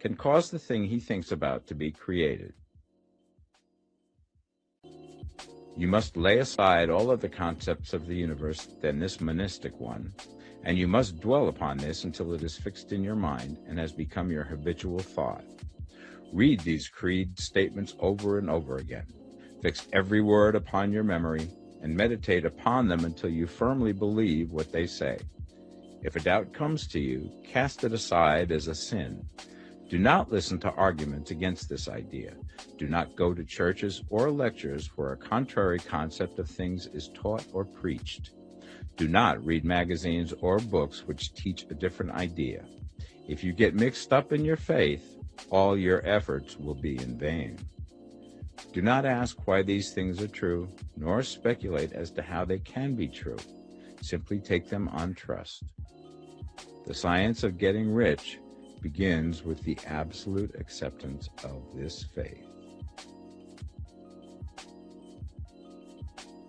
can cause the thing he thinks about to be created. You must lay aside all other concepts of the universe than this monistic one, and you must dwell upon this until it is fixed in your mind and has become your habitual thought. Read these creed statements over and over again. Fix every word upon your memory and meditate upon them until you firmly believe what they say. If a doubt comes to you, cast it aside as a sin. Do not listen to arguments against this idea. Do not go to churches or lectures where a contrary concept of things is taught or preached. Do not read magazines or books which teach a different idea. If you get mixed up in your faith, all your efforts will be in vain. Do not ask why these things are true, nor speculate as to how they can be true. Simply take them on trust. The science of getting rich begins with the absolute acceptance of this faith.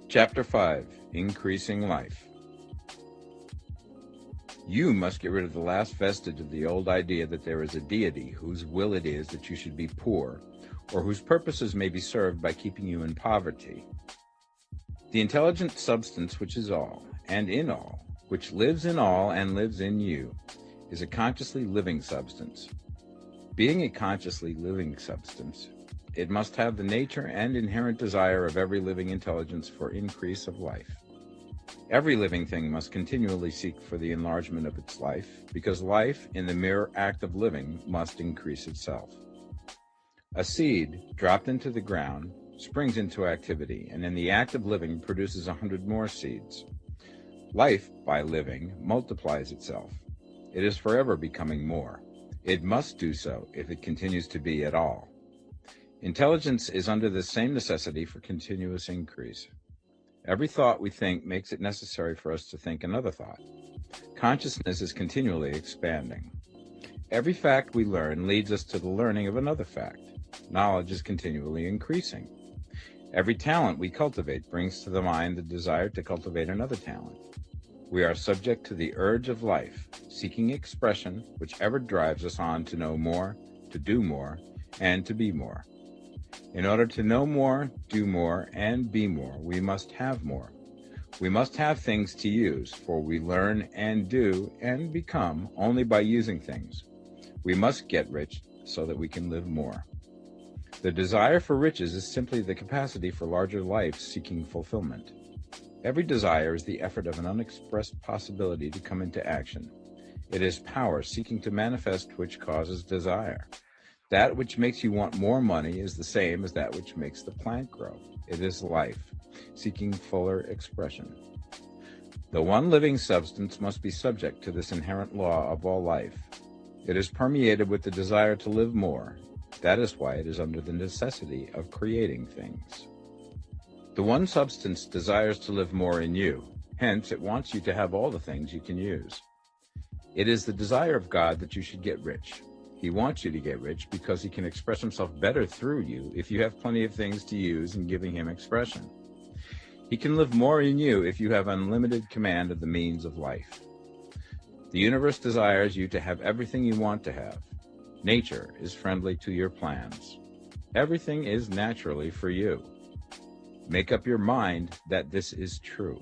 Chapter 5. Increasing Life. You must get rid of the last vestige of the old idea that there is a deity whose will it is that you should be poor, or whose purposes may be served by keeping you in poverty. The intelligent substance which is all, and in all, which lives in all and lives in you, is a consciously living substance. Being a consciously living substance, it must have the nature and inherent desire of every living intelligence for increase of life. Every living thing must continually seek for the enlargement of its life, because life, in the mere act of living, must increase itself. A seed, dropped into the ground, springs into activity, and in the act of living produces 100 more seeds. Life, by living, multiplies itself. It is forever becoming more. It must do so if it continues to be at all. Intelligence is under the same necessity for continuous increase. Every thought we think makes it necessary for us to think another thought. Consciousness is continually expanding. Every fact we learn leads us to the learning of another fact. Knowledge is continually increasing. Every talent we cultivate brings to the mind the desire to cultivate another talent. We are subject to the urge of life, seeking expression, which ever drives us on to know more, to do more, and to be more. In order to know more, do more, and be more, we must have more. We must have things to use, for we learn and do and become only by using things. We must get rich so that we can live more. The desire for riches is simply the capacity for larger life seeking fulfillment. Every desire is the effort of an unexpressed possibility to come into action. It is power seeking to manifest which causes desire. That which makes you want more money is the same as that which makes the plant grow. It is life, seeking fuller expression. The one living substance must be subject to this inherent law of all life. It is permeated with the desire to live more. That is why it is under the necessity of creating things. The one substance desires to live more in you. Hence, it wants you to have all the things you can use. It is the desire of God that you should get rich. He wants you to get rich because he can express himself better through you if you have plenty of things to use in giving him expression. He can live more in you if you have unlimited command of the means of life. The universe desires you to have everything you want to have. Nature is friendly to your plans. Everything is naturally for you. Make up your mind that this is true.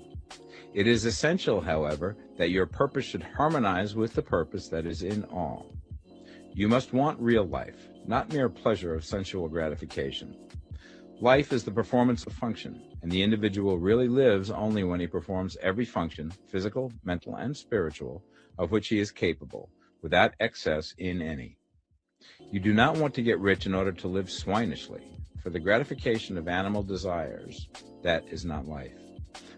It is essential, however, that your purpose should harmonize with the purpose that is in all. You must want real life, not mere pleasure of sensual gratification. Life is the performance of function, and the individual really lives only when he performs every function, physical, mental, and spiritual, of which he is capable, without excess in any. You do not want to get rich in order to live swinishly. For the gratification of animal desires, that is not life.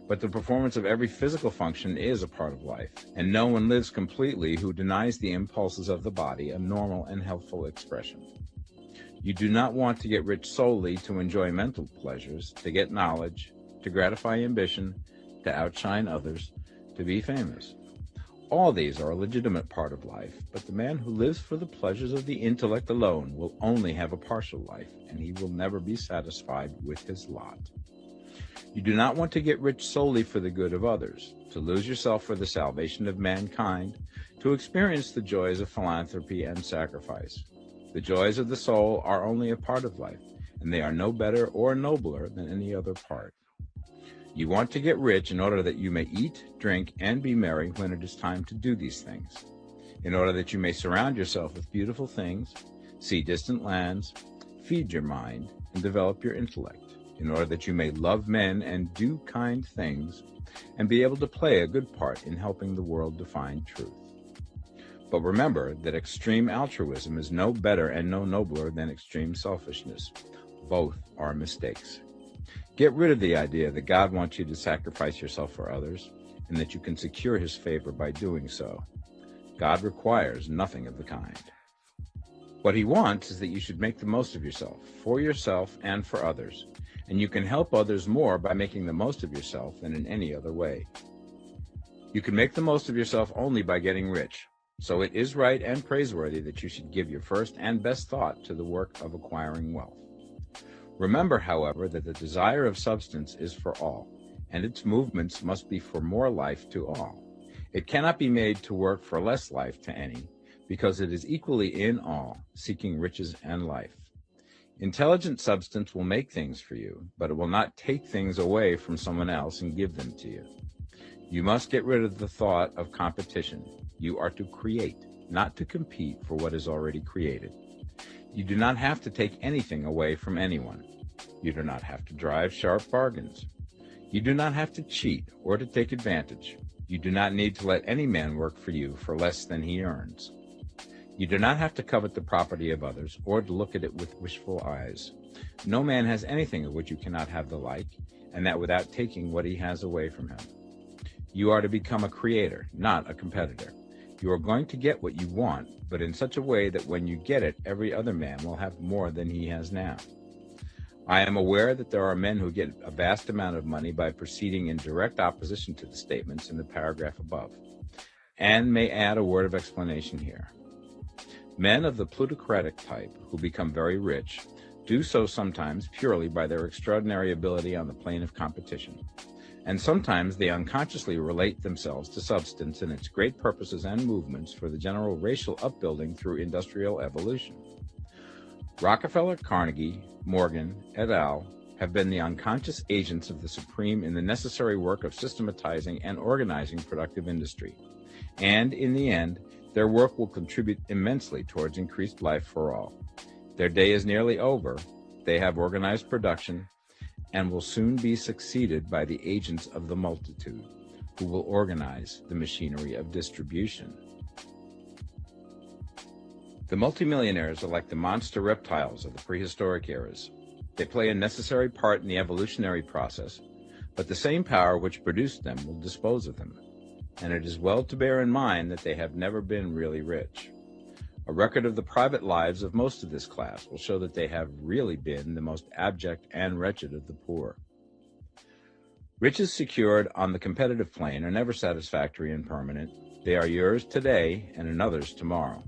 But the performance of every physical function is a part of life, and no one lives completely who denies the impulses of the body a normal and healthful expression. You do not want to get rich solely to enjoy mental pleasures, to get knowledge, to gratify ambition, to outshine others, to be famous. All these are a legitimate part of life, but the man who lives for the pleasures of the intellect alone will only have a partial life, and he will never be satisfied with his lot. You do not want to get rich solely for the good of others, to lose yourself for the salvation of mankind, to experience the joys of philanthropy and sacrifice. The joys of the soul are only a part of life, and they are no better or nobler than any other part. You want to get rich in order that you may eat, drink, and be merry when it is time to do these things, in order that you may surround yourself with beautiful things, see distant lands, feed your mind, and develop your intellect, in order that you may love men and do kind things, and be able to play a good part in helping the world to find truth. But remember that extreme altruism is no better and no nobler than extreme selfishness. Both are mistakes. Get rid of the idea that God wants you to sacrifice yourself for others, and that you can secure his favor by doing so. God requires nothing of the kind. What he wants is that you should make the most of yourself, for yourself and for others, and you can help others more by making the most of yourself than in any other way. You can make the most of yourself only by getting rich, so it is right and praiseworthy that you should give your first and best thought to the work of acquiring wealth. Remember, however, that the desire of substance is for all, and its movements must be for more life to all. It cannot be made to work for less life to any, because it is equally in all, seeking riches and life. Intelligent substance will make things for you, but it will not take things away from someone else and give them to you. You must get rid of the thought of competition. You are to create, not to compete for what is already created. You do not have to take anything away from anyone. You do not have to drive sharp bargains. You do not have to cheat or to take advantage. You do not need to let any man work for you for less than he earns. You do not have to covet the property of others or to look at it with wishful eyes. No man has anything of which you cannot have the like, and that without taking what he has away from him. You are to become a creator, not a competitor. You are going to get what you want, but in such a way that when you get it, every other man will have more than he has now. I am aware that there are men who get a vast amount of money by proceeding in direct opposition to the statements in the paragraph above, and may add a word of explanation here. Men of the plutocratic type who become very rich do so sometimes purely by their extraordinary ability on the plane of competition, and sometimes they unconsciously relate themselves to substance and its great purposes and movements for the general racial upbuilding through industrial evolution. Rockefeller, Carnegie, Morgan, et al. Have been the unconscious agents of the supreme in the necessary work of systematizing and organizing productive industry, and in the end, their work will contribute immensely towards increased life for all. Their day is nearly over. They have organized production, and will soon be succeeded by the agents of the multitude, who will organize the machinery of distribution. The multimillionaires are like the monster reptiles of the prehistoric eras. They play a necessary part in the evolutionary process, but the same power which produced them will dispose of them, and it is well to bear in mind that they have never been really rich. A record of the private lives of most of this class will show that they have really been the most abject and wretched of the poor. Riches secured on the competitive plane are never satisfactory and permanent. They are yours today and another's tomorrow.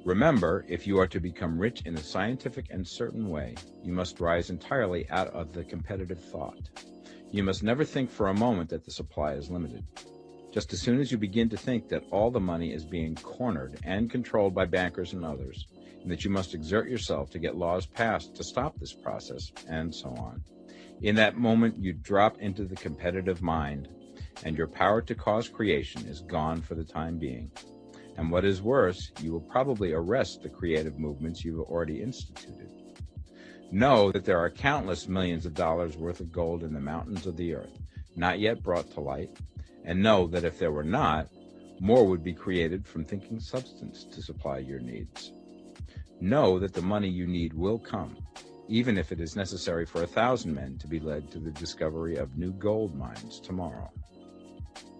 Remember, if you are to become rich in a scientific and certain way, you must rise entirely out of the competitive thought. You must never think for a moment that the supply is limited. Just as soon as you begin to think that all the money is being cornered and controlled by bankers and others, and that you must exert yourself to get laws passed to stop this process, and so on, in that moment you drop into the competitive mind, and your power to cause creation is gone for the time being. And what is worse, you will probably arrest the creative movements you have already instituted. Know that there are countless millions of dollars worth of gold in the mountains of the earth, not yet brought to light, and know that if there were not, more would be created from thinking substance to supply your needs. Know that the money you need will come, even if it is necessary for 1,000 men to be led to the discovery of new gold mines tomorrow.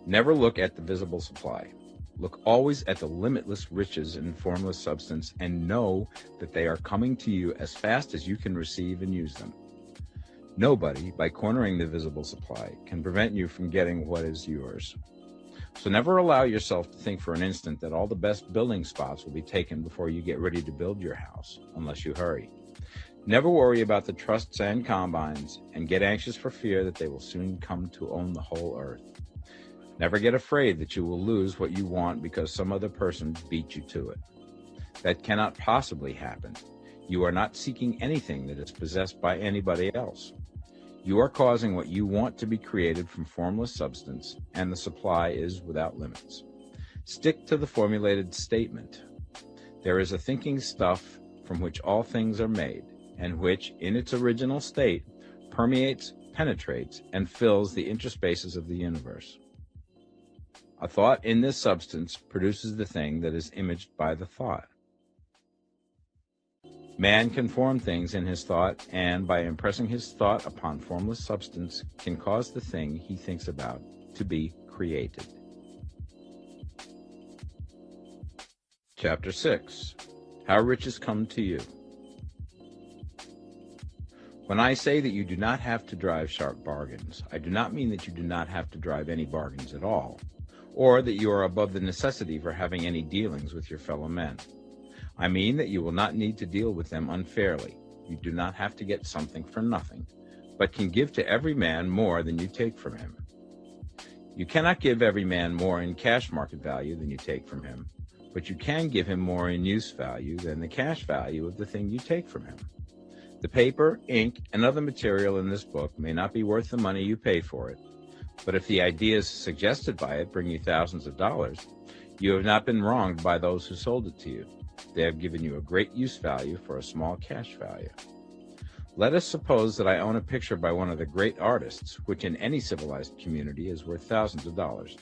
Never look at the visible supply. Look always at the limitless riches in formless substance, and know that they are coming to you as fast as you can receive and use them. Nobody, by cornering the visible supply, can prevent you from getting what is yours. So never allow yourself to think for an instant that all the best building spots will be taken before you get ready to build your house, unless you hurry. Never worry about the trusts and combines, and get anxious for fear that they will soon come to own the whole earth. Never get afraid that you will lose what you want because some other person beat you to it. That cannot possibly happen. You are not seeking anything that is possessed by anybody else. You are causing what you want to be created from formless substance, and the supply is without limits. Stick to the formulated statement. There is a thinking stuff from which all things are made, and which, in its original state, permeates, penetrates, and fills the interspaces of the universe. A thought in this substance produces the thing that is imaged by the thought. Man can form things in his thought, and by impressing his thought upon formless substance, can cause the thing he thinks about to be created. Chapter 6. How Riches Come to You. When I say that you do not have to drive sharp bargains, I do not mean that you do not have to drive any bargains at all, or that you are above the necessity for having any dealings with your fellow men. I mean that you will not need to deal with them unfairly. You do not have to get something for nothing, but can give to every man more than you take from him. You cannot give every man more in cash market value than you take from him, but you can give him more in use value than the cash value of the thing you take from him. The paper, ink, and other material in this book may not be worth the money you pay for it, but if the ideas suggested by it bring you thousands of dollars, you have not been wronged by those who sold it to you. They have given you a great use value for a small cash value. Let us suppose that I own a picture by one of the great artists, which in any civilized community is worth thousands of dollars.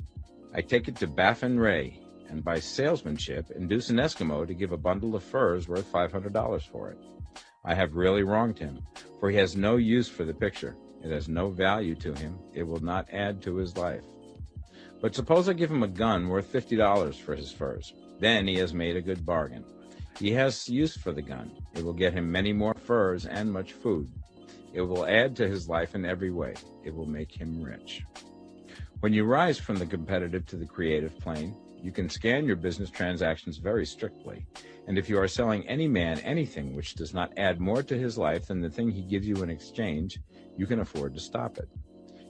I take it to Baffin Ray, and by salesmanship induce an Eskimo to give a bundle of furs worth $500 for it. I have really wronged him, for he has no use for the picture. It has no value to him. It will not add to his life. But suppose I give him a gun worth $50 for his furs. Then he has made a good bargain. He has use for the gun. It will get him many more furs and much food. It will add to his life in every way. It will make him rich. When you rise from the competitive to the creative plane, you can scan your business transactions very strictly. And if you are selling any man anything which does not add more to his life than the thing he gives you in exchange, you can afford to stop it.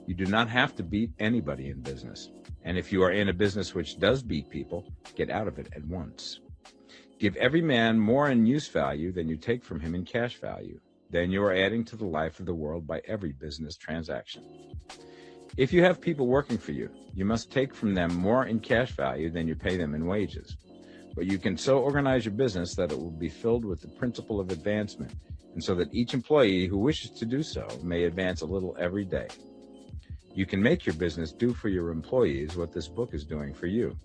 You do not have to beat anybody in business. And if you are in a business which does beat people, get out of it at once. Give every man more in use value than you take from him in cash value. Then you are adding to the life of the world by every business transaction. If you have people working for you, you must take from them more in cash value than you pay them in wages. But you can so organize your business that it will be filled with the principle of advancement, and so that each employee who wishes to do so may advance a little every day. You can make your business do for your employees what this book is doing for you.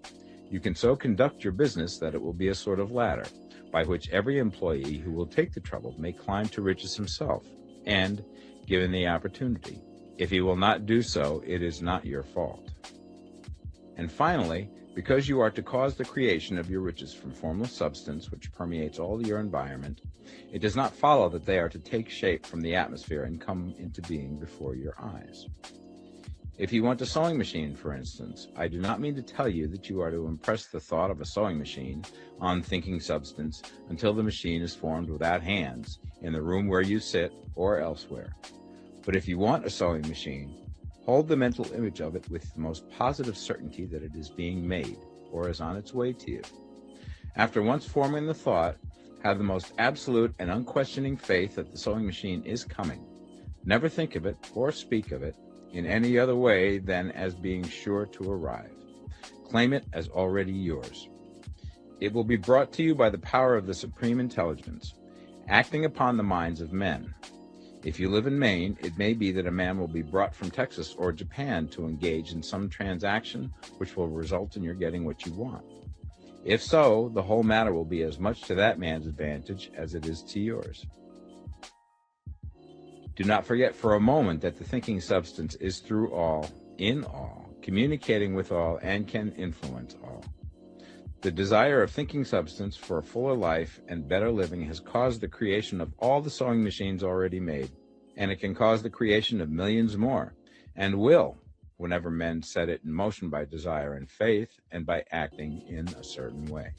You can so conduct your business that it will be a sort of ladder, by which every employee who will take the trouble may climb to riches himself, and, given the opportunity, if he will not do so, it is not your fault. And finally, because you are to cause the creation of your riches from formless substance which permeates all your environment, it does not follow that they are to take shape from the atmosphere and come into being before your eyes. If you want a sewing machine, for instance, I do not mean to tell you that you are to impress the thought of a sewing machine on thinking substance until the machine is formed without hands in the room where you sit or elsewhere. But if you want a sewing machine, hold the mental image of it with the most positive certainty that it is being made or is on its way to you. After once forming the thought, have the most absolute and unquestioning faith that the sewing machine is coming. Never think of it or speak of it in any other way than as being sure to arrive. Claim it as already yours. It will be brought to you by the power of the Supreme Intelligence, acting upon the minds of men. If you live in Maine, it may be that a man will be brought from Texas or Japan to engage in some transaction which will result in your getting what you want. If so, the whole matter will be as much to that man's advantage as it is to yours. Do not forget for a moment that the thinking substance is through all, in all, communicating with all, and can influence all. The desire of thinking substance for a fuller life and better living has caused the creation of all the sewing machines already made, and it can cause the creation of millions more, and will, whenever men set it in motion by desire and faith, and by acting in a certain way.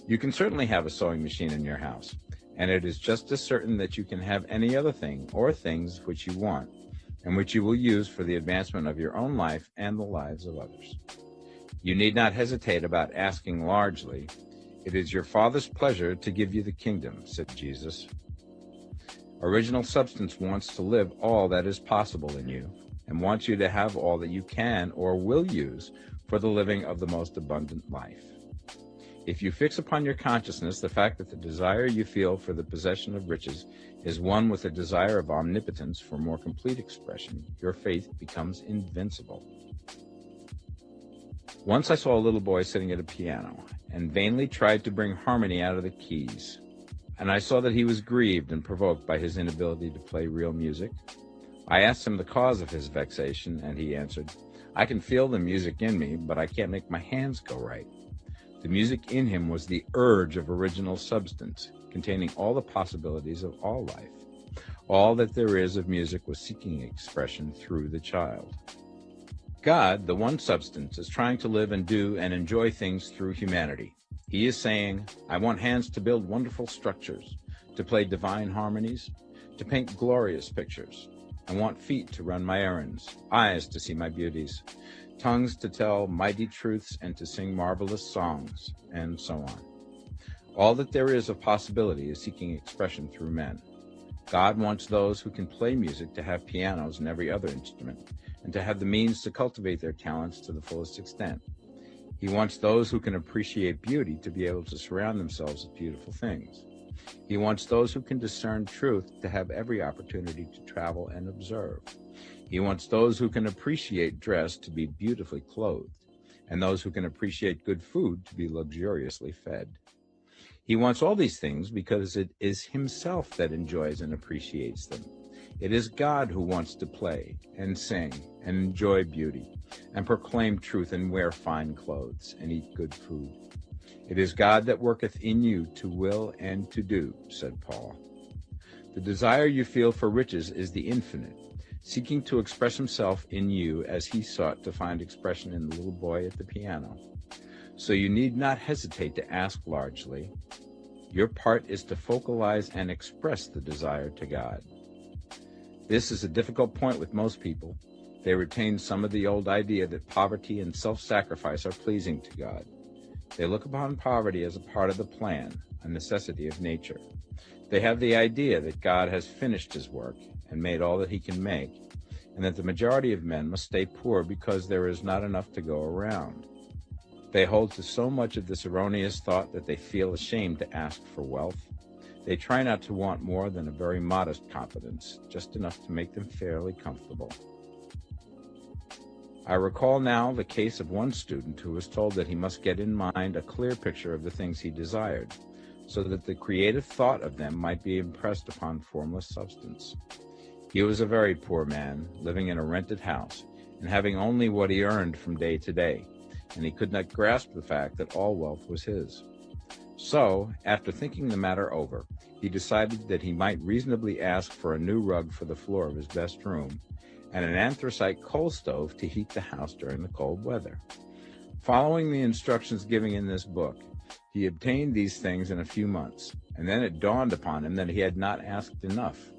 You can certainly have a sewing machine in your house, and it is just as certain that you can have any other thing or things which you want, and which you will use for the advancement of your own life and the lives of others. You need not hesitate about asking largely. "It is your Father's pleasure to give you the kingdom," said Jesus. Original substance wants to live all that is possible in you and wants you to have all that you can or will use for the living of the most abundant life. If you fix upon your consciousness the fact that the desire you feel for the possession of riches is one with a desire of omnipotence for more complete expression, your faith becomes invincible. Once I saw a little boy sitting at a piano and vainly tried to bring harmony out of the keys, and I saw that he was grieved and provoked by his inability to play real music. I asked him the cause of his vexation, and he answered, "I can feel the music in me, but I can't make my hands go right." The music in him was the urge of original substance, containing all the possibilities of all life. All that there is of music was seeking expression through the child. God, the one substance, is trying to live and do and enjoy things through humanity. He is saying, "I want hands to build wonderful structures, to play divine harmonies, to paint glorious pictures. I want feet to run my errands, eyes to see my beauties, tongues to tell mighty truths and to sing marvelous songs," and so on. All that there is of possibility is seeking expression through men. God wants those who can play music to have pianos and every other instrument, and to have the means to cultivate their talents to the fullest extent. He wants those who can appreciate beauty to be able to surround themselves with beautiful things. He wants those who can discern truth to have every opportunity to travel and observe. He wants those who can appreciate dress to be beautifully clothed, and those who can appreciate good food to be luxuriously fed. He wants all these things because it is himself that enjoys and appreciates them. It is God who wants to play and sing and enjoy beauty and proclaim truth and wear fine clothes and eat good food. It is God that worketh in you to will and to do, said Paul. The desire you feel for riches is the infinite, seeking to express himself in you as he sought to find expression in the little boy at the piano. So you need not hesitate to ask largely. Your part is to focalize and express the desire to God. This is a difficult point with most people. They retain some of the old idea that poverty and self-sacrifice are pleasing to God. They look upon poverty as a part of the plan, a necessity of nature. They have the idea that God has finished his work and made all that he can make, and that the majority of men must stay poor because there is not enough to go around. They hold to so much of this erroneous thought that they feel ashamed to ask for wealth. They try not to want more than a very modest competence, just enough to make them fairly comfortable. I recall now the case of one student who was told that he must get in mind a clear picture of the things he desired, so that the creative thought of them might be impressed upon formless substance. He was a very poor man, living in a rented house, and having only what he earned from day to day, and he could not grasp the fact that all wealth was his. So, after thinking the matter over, he decided that he might reasonably ask for a new rug for the floor of his best room, and an anthracite coal stove to heat the house during the cold weather. Following the instructions given in this book, he obtained these things in a few months, and then it dawned upon him that he had not asked enough.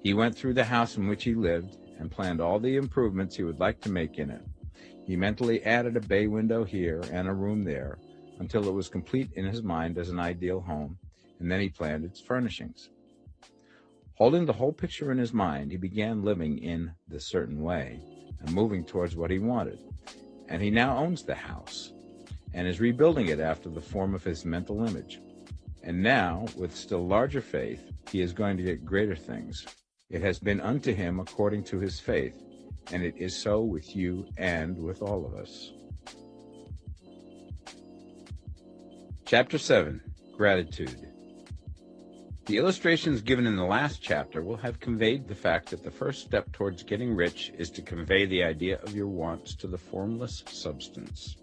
He went through the house in which he lived and planned all the improvements he would like to make in it. He mentally added a bay window here and a room there until it was complete in his mind as an ideal home, and then he planned its furnishings. Holding the whole picture in his mind, he began living in the certain way and moving towards what he wanted. And he now owns the house and is rebuilding it after the form of his mental image. And now, with still larger faith, he is going to get greater things. It has been unto him according to his faith, and it is so with you and with all of us. Chapter 7, Gratitude. The illustrations given in the last chapter will have conveyed the fact that the first step towards getting rich is to convey the idea of your wants to the formless substance.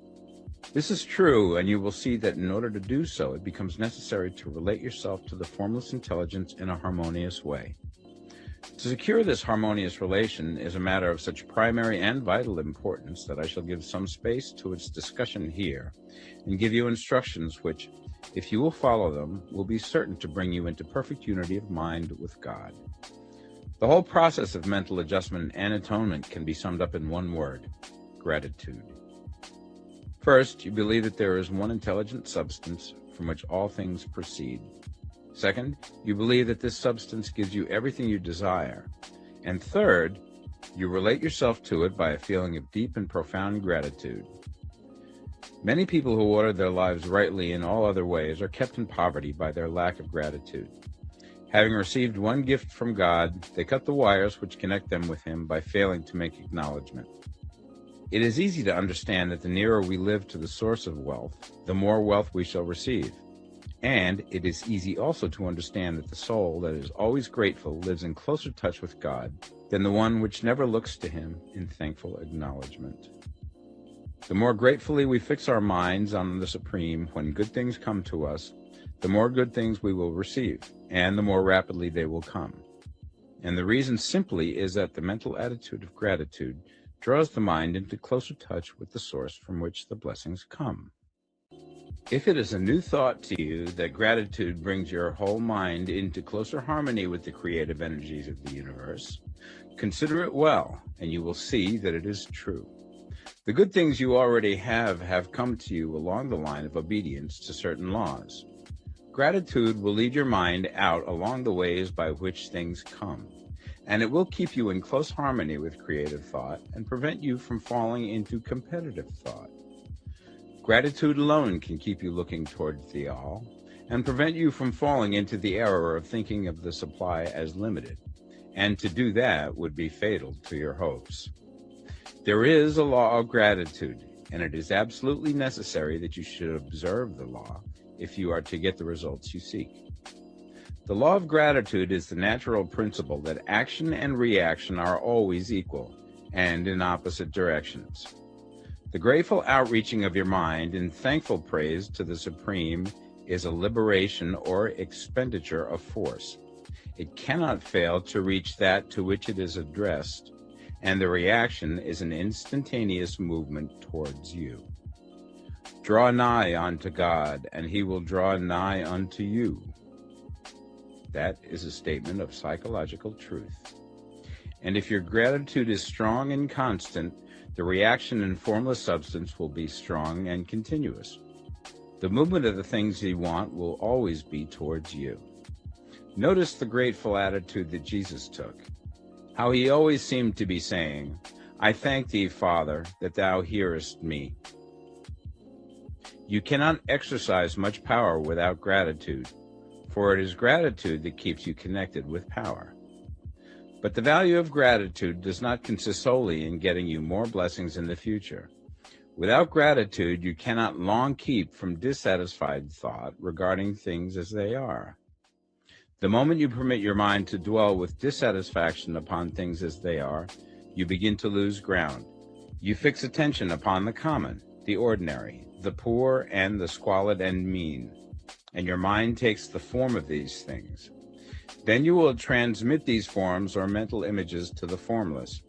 This is true, and you will see that in order to do so, it becomes necessary to relate yourself to the formless intelligence in a harmonious way. To secure this harmonious relation is a matter of such primary and vital importance that I shall give some space to its discussion here, and give you instructions which, if you will follow them, will be certain to bring you into perfect unity of mind with God. The whole process of mental adjustment and atonement can be summed up in one word: gratitude. First, you believe that there is one intelligent substance, from which all things proceed. Second, you believe that this substance gives you everything you desire. And third, you relate yourself to it by a feeling of deep and profound gratitude. Many people who order their lives rightly in all other ways are kept in poverty by their lack of gratitude. Having received one gift from God, they cut the wires which connect them with Him by failing to make acknowledgement. It is easy to understand that the nearer we live to the source of wealth, the more wealth we shall receive. And it is easy also to understand that the soul that is always grateful lives in closer touch with God than the one which never looks to Him in thankful acknowledgement. The more gratefully we fix our minds on the Supreme when good things come to us, the more good things we will receive, and the more rapidly they will come. And the reason simply is that the mental attitude of gratitude draws the mind into closer touch with the source from which the blessings come. If it is a new thought to you that gratitude brings your whole mind into closer harmony with the creative energies of the universe, consider it well, and you will see that it is true. The good things you already have come to you along the line of obedience to certain laws. Gratitude will lead your mind out along the ways by which things come, and it will keep you in close harmony with creative thought and prevent you from falling into competitive thought. Gratitude alone can keep you looking toward the all and prevent you from falling into the error of thinking of the supply as limited, and to do that would be fatal to your hopes. There is a law of gratitude, and it is absolutely necessary that you should observe the law if you are to get the results you seek. The law of gratitude is the natural principle that action and reaction are always equal and in opposite directions. The grateful outreaching of your mind in thankful praise to the Supreme is a liberation or expenditure of force. It cannot fail to reach that to which it is addressed, and the reaction is an instantaneous movement towards you. Draw nigh unto God, and He will draw nigh unto you. That is a statement of psychological truth. And if your gratitude is strong and constant, the reaction in formless substance will be strong and continuous. The movement of the things you want will always be towards you. Notice the grateful attitude that Jesus took. How He always seemed to be saying, I thank Thee, Father, that Thou hearest me. You cannot exercise much power without gratitude, for it is gratitude that keeps you connected with power. But the value of gratitude does not consist solely in getting you more blessings in the future. Without gratitude, you cannot long keep from dissatisfied thought regarding things as they are. The moment you permit your mind to dwell with dissatisfaction upon things as they are, you begin to lose ground. You fix attention upon the common, the ordinary, the poor, and the squalid and mean, and your mind takes the form of these things. Then you will transmit these forms or mental images to the formless,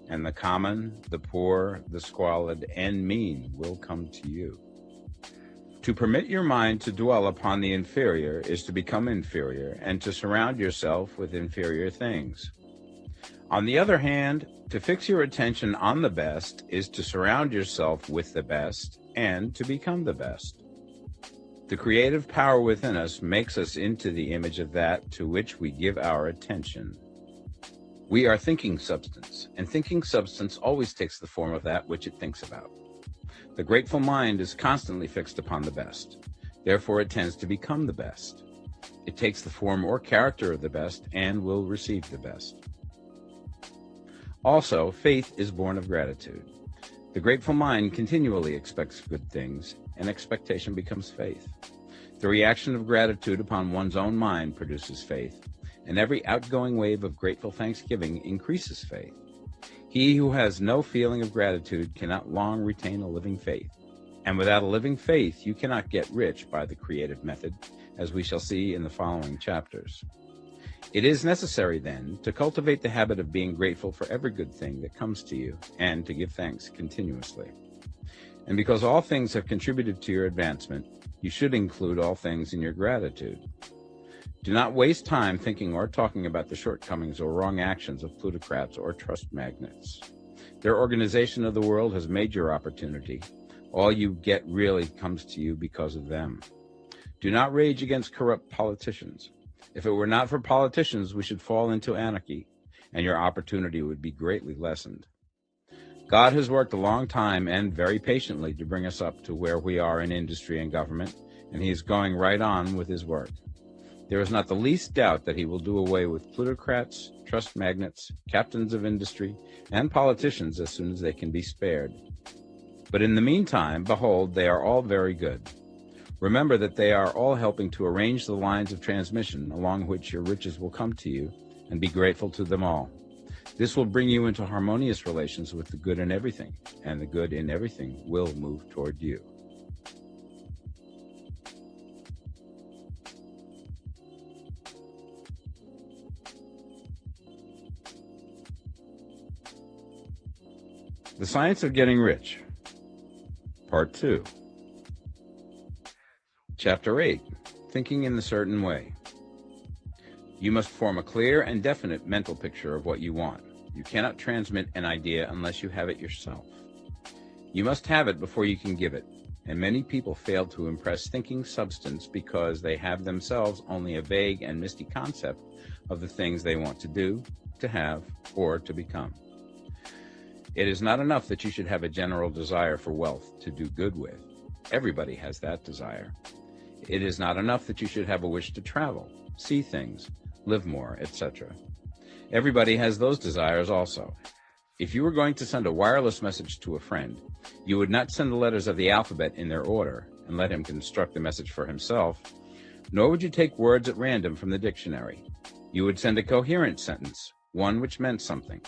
and the common, the poor, the squalid, and mean will come to you. To permit your mind to dwell upon the inferior is to become inferior and to surround yourself with inferior things. On the other hand, to fix your attention on the best is to surround yourself with the best and to become the best. The creative power within us makes us into the image of that to which we give our attention. We are thinking substance, and thinking substance always takes the form of that which it thinks about. The grateful mind is constantly fixed upon the best. Therefore, it tends to become the best. It takes the form or character of the best and will receive the best. Also, faith is born of gratitude. The grateful mind continually expects good things, and expectation becomes faith. The reaction of gratitude upon one's own mind produces faith, and every outgoing wave of grateful thanksgiving increases faith. He who has no feeling of gratitude cannot long retain a living faith, and without a living faith you cannot get rich by the creative method, as we shall see in the following chapters. It is necessary, then, to cultivate the habit of being grateful for every good thing that comes to you, and to give thanks continuously. And because all things have contributed to your advancement, you should include all things in your gratitude. Do not waste time thinking or talking about the shortcomings or wrong actions of plutocrats or trust magnates. Their organization of the world has made your opportunity. All you get really comes to you because of them. Do not rage against corrupt politicians. If it were not for politicians, we should fall into anarchy, and your opportunity would be greatly lessened. God has worked a long time and very patiently to bring us up to where we are in industry and government, and he is going right on with his work. There is not the least doubt that he will do away with plutocrats, trust magnates, captains of industry, and politicians as soon as they can be spared. But in the meantime, behold, they are all very good. Remember that they are all helping to arrange the lines of transmission along which your riches will come to you, and be grateful to them all. This will bring you into harmonious relations with the good in everything, and the good in everything will move toward you. The Science of Getting Rich, Part 2. Chapter 8, Thinking in a Certain Way. You must form a clear and definite mental picture of what you want. You cannot transmit an idea unless you have it yourself. You must have it before you can give it, and many people fail to impress thinking substance because they have themselves only a vague and misty concept of the things they want to do, to have, or to become. It is not enough that you should have a general desire for wealth to do good with. Everybody has that desire. It is not enough that you should have a wish to travel, see things, live more, etc. Everybody has those desires also. If you were going to send a wireless message to a friend, you would not send the letters of the alphabet in their order and let him construct the message for himself, nor would you take words at random from the dictionary. You would send a coherent sentence, one which meant something.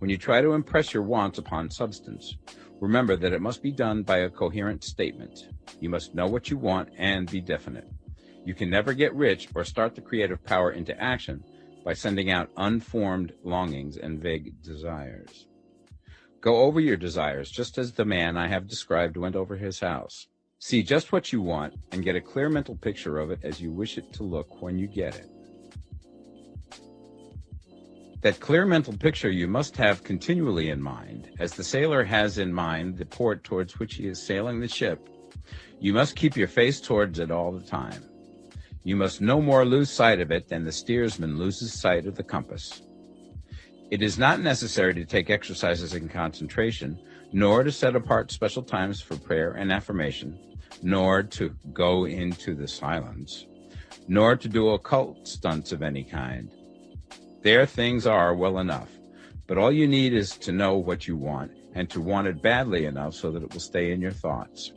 When you try to impress your wants upon substance, remember that it must be done by a coherent statement. You must know what you want and be definite. You can never get rich or start the creative power into action by sending out unformed longings and vague desires. Go over your desires just as the man I have described went over his house. See just what you want and get a clear mental picture of it as you wish it to look when you get it. That clear mental picture you must have continually in mind, as the sailor has in mind the port towards which he is sailing the ship. You must keep your face towards it all the time. You must no more lose sight of it than the steersman loses sight of the compass. It is not necessary to take exercises in concentration, nor to set apart special times for prayer and affirmation, nor to go into the silence, nor to do occult stunts of any kind. There things are well enough, but all you need is to know what you want and to want it badly enough so that it will stay in your thoughts.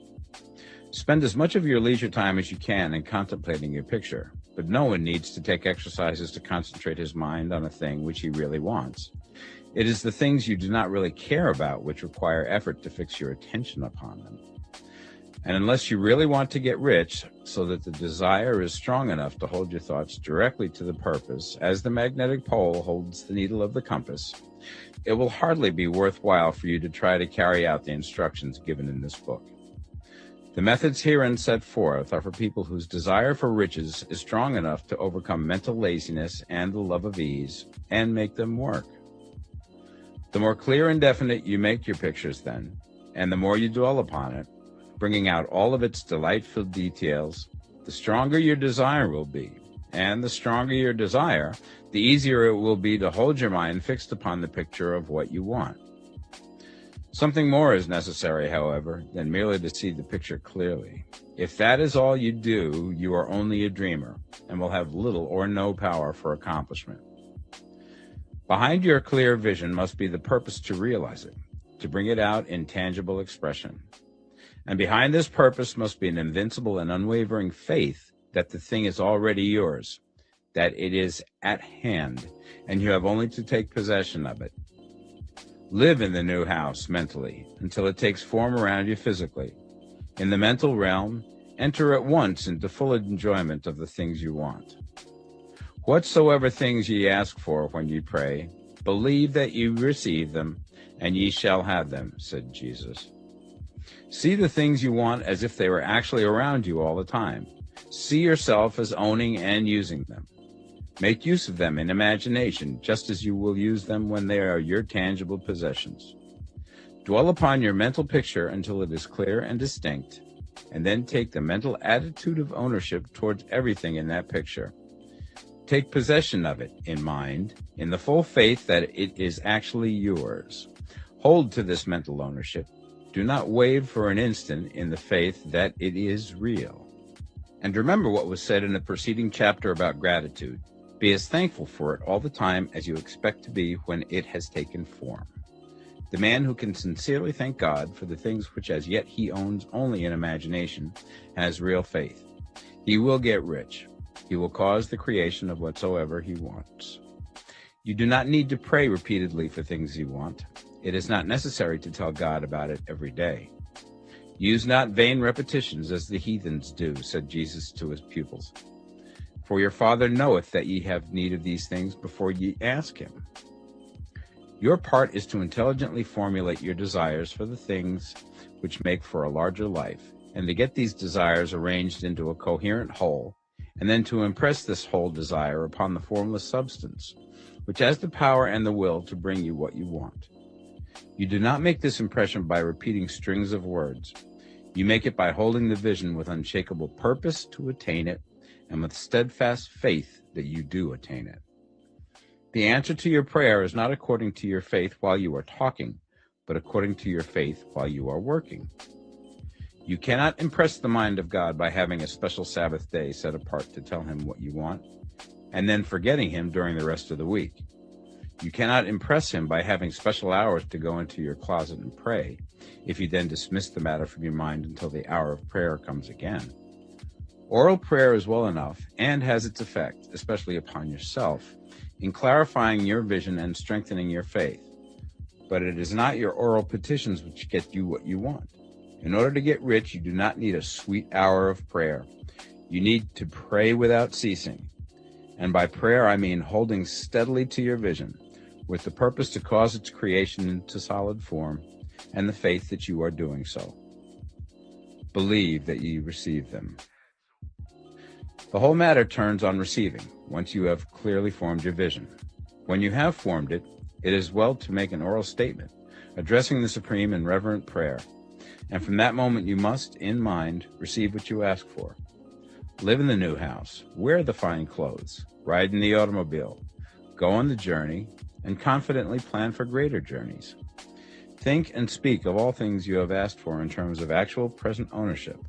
Spend as much of your leisure time as you can in contemplating your picture, but no one needs to take exercises to concentrate his mind on a thing which he really wants. It is the things you do not really care about which require effort to fix your attention upon them. And unless you really want to get rich, so that the desire is strong enough to hold your thoughts directly to the purpose, as the magnetic pole holds the needle of the compass, it will hardly be worthwhile for you to try to carry out the instructions given in this book. The methods herein set forth are for people whose desire for riches is strong enough to overcome mental laziness and the love of ease, and make them work. The more clear and definite you make your pictures then, and the more you dwell upon it, bringing out all of its delightful details, the stronger your desire will be. And the stronger your desire, the easier it will be to hold your mind fixed upon the picture of what you want. Something more is necessary, however, than merely to see the picture clearly. If that is all you do, you are only a dreamer, and will have little or no power for accomplishment. Behind your clear vision must be the purpose to realize it, to bring it out in tangible expression. And behind this purpose must be an invincible and unwavering faith that the thing is already yours, that it is at hand, and you have only to take possession of it. Live in the new house mentally until it takes form around you physically. In the mental realm, enter at once into full enjoyment of the things you want. Whatsoever things ye ask for when ye pray, believe that ye receive them, and ye shall have them, said Jesus. See the things you want as if they were actually around you all the time. See yourself as owning and using them. Make use of them in imagination, just as you will use them when they are your tangible possessions. Dwell upon your mental picture until it is clear and distinct, and then take the mental attitude of ownership towards everything in that picture. Take possession of it in mind, in the full faith that it is actually yours. Hold to this mental ownership. Do not waver for an instant in the faith that it is real. And remember what was said in the preceding chapter about gratitude. Be as thankful for it all the time as you expect to be when it has taken form. The man who can sincerely thank God for the things which as yet he owns only in imagination has real faith. He will get rich. He will cause the creation of whatsoever he wants. You do not need to pray repeatedly for things you want. It is not necessary to tell God about it every day. Use not vain repetitions as the heathens do, said Jesus to his pupils. For your Father knoweth that ye have need of these things before ye ask him. Your part is to intelligently formulate your desires for the things which make for a larger life, and to get these desires arranged into a coherent whole, and then to impress this whole desire upon the formless substance, which has the power and the will to bring you what you want. You do not make this impression by repeating strings of words. You make it by holding the vision with unshakable purpose to attain it, and with steadfast faith that you do attain it. The answer to your prayer is not according to your faith while you are talking, but according to your faith while you are working. You cannot impress the mind of God by having a special Sabbath day set apart to tell him what you want, and then forgetting him during the rest of the week. You cannot impress him by having special hours to go into your closet and pray, if you then dismiss the matter from your mind until the hour of prayer comes again. Oral prayer is well enough and has its effect, especially upon yourself, in clarifying your vision and strengthening your faith. But it is not your oral petitions which get you what you want. In order to get rich, you do not need a sweet hour of prayer. You need to pray without ceasing. And by prayer, I mean holding steadily to your vision, with the purpose to cause its creation into solid form, and the faith that you are doing so. Believe that ye receive them. The whole matter turns on receiving, once you have clearly formed your vision. When you have formed it, it is well to make an oral statement, addressing the Supreme in reverent prayer. And from that moment you must, in mind, receive what you ask for. Live in the new house, wear the fine clothes, ride in the automobile, go on the journey, and confidently plan for greater journeys. Think and speak of all things you have asked for in terms of actual present ownership.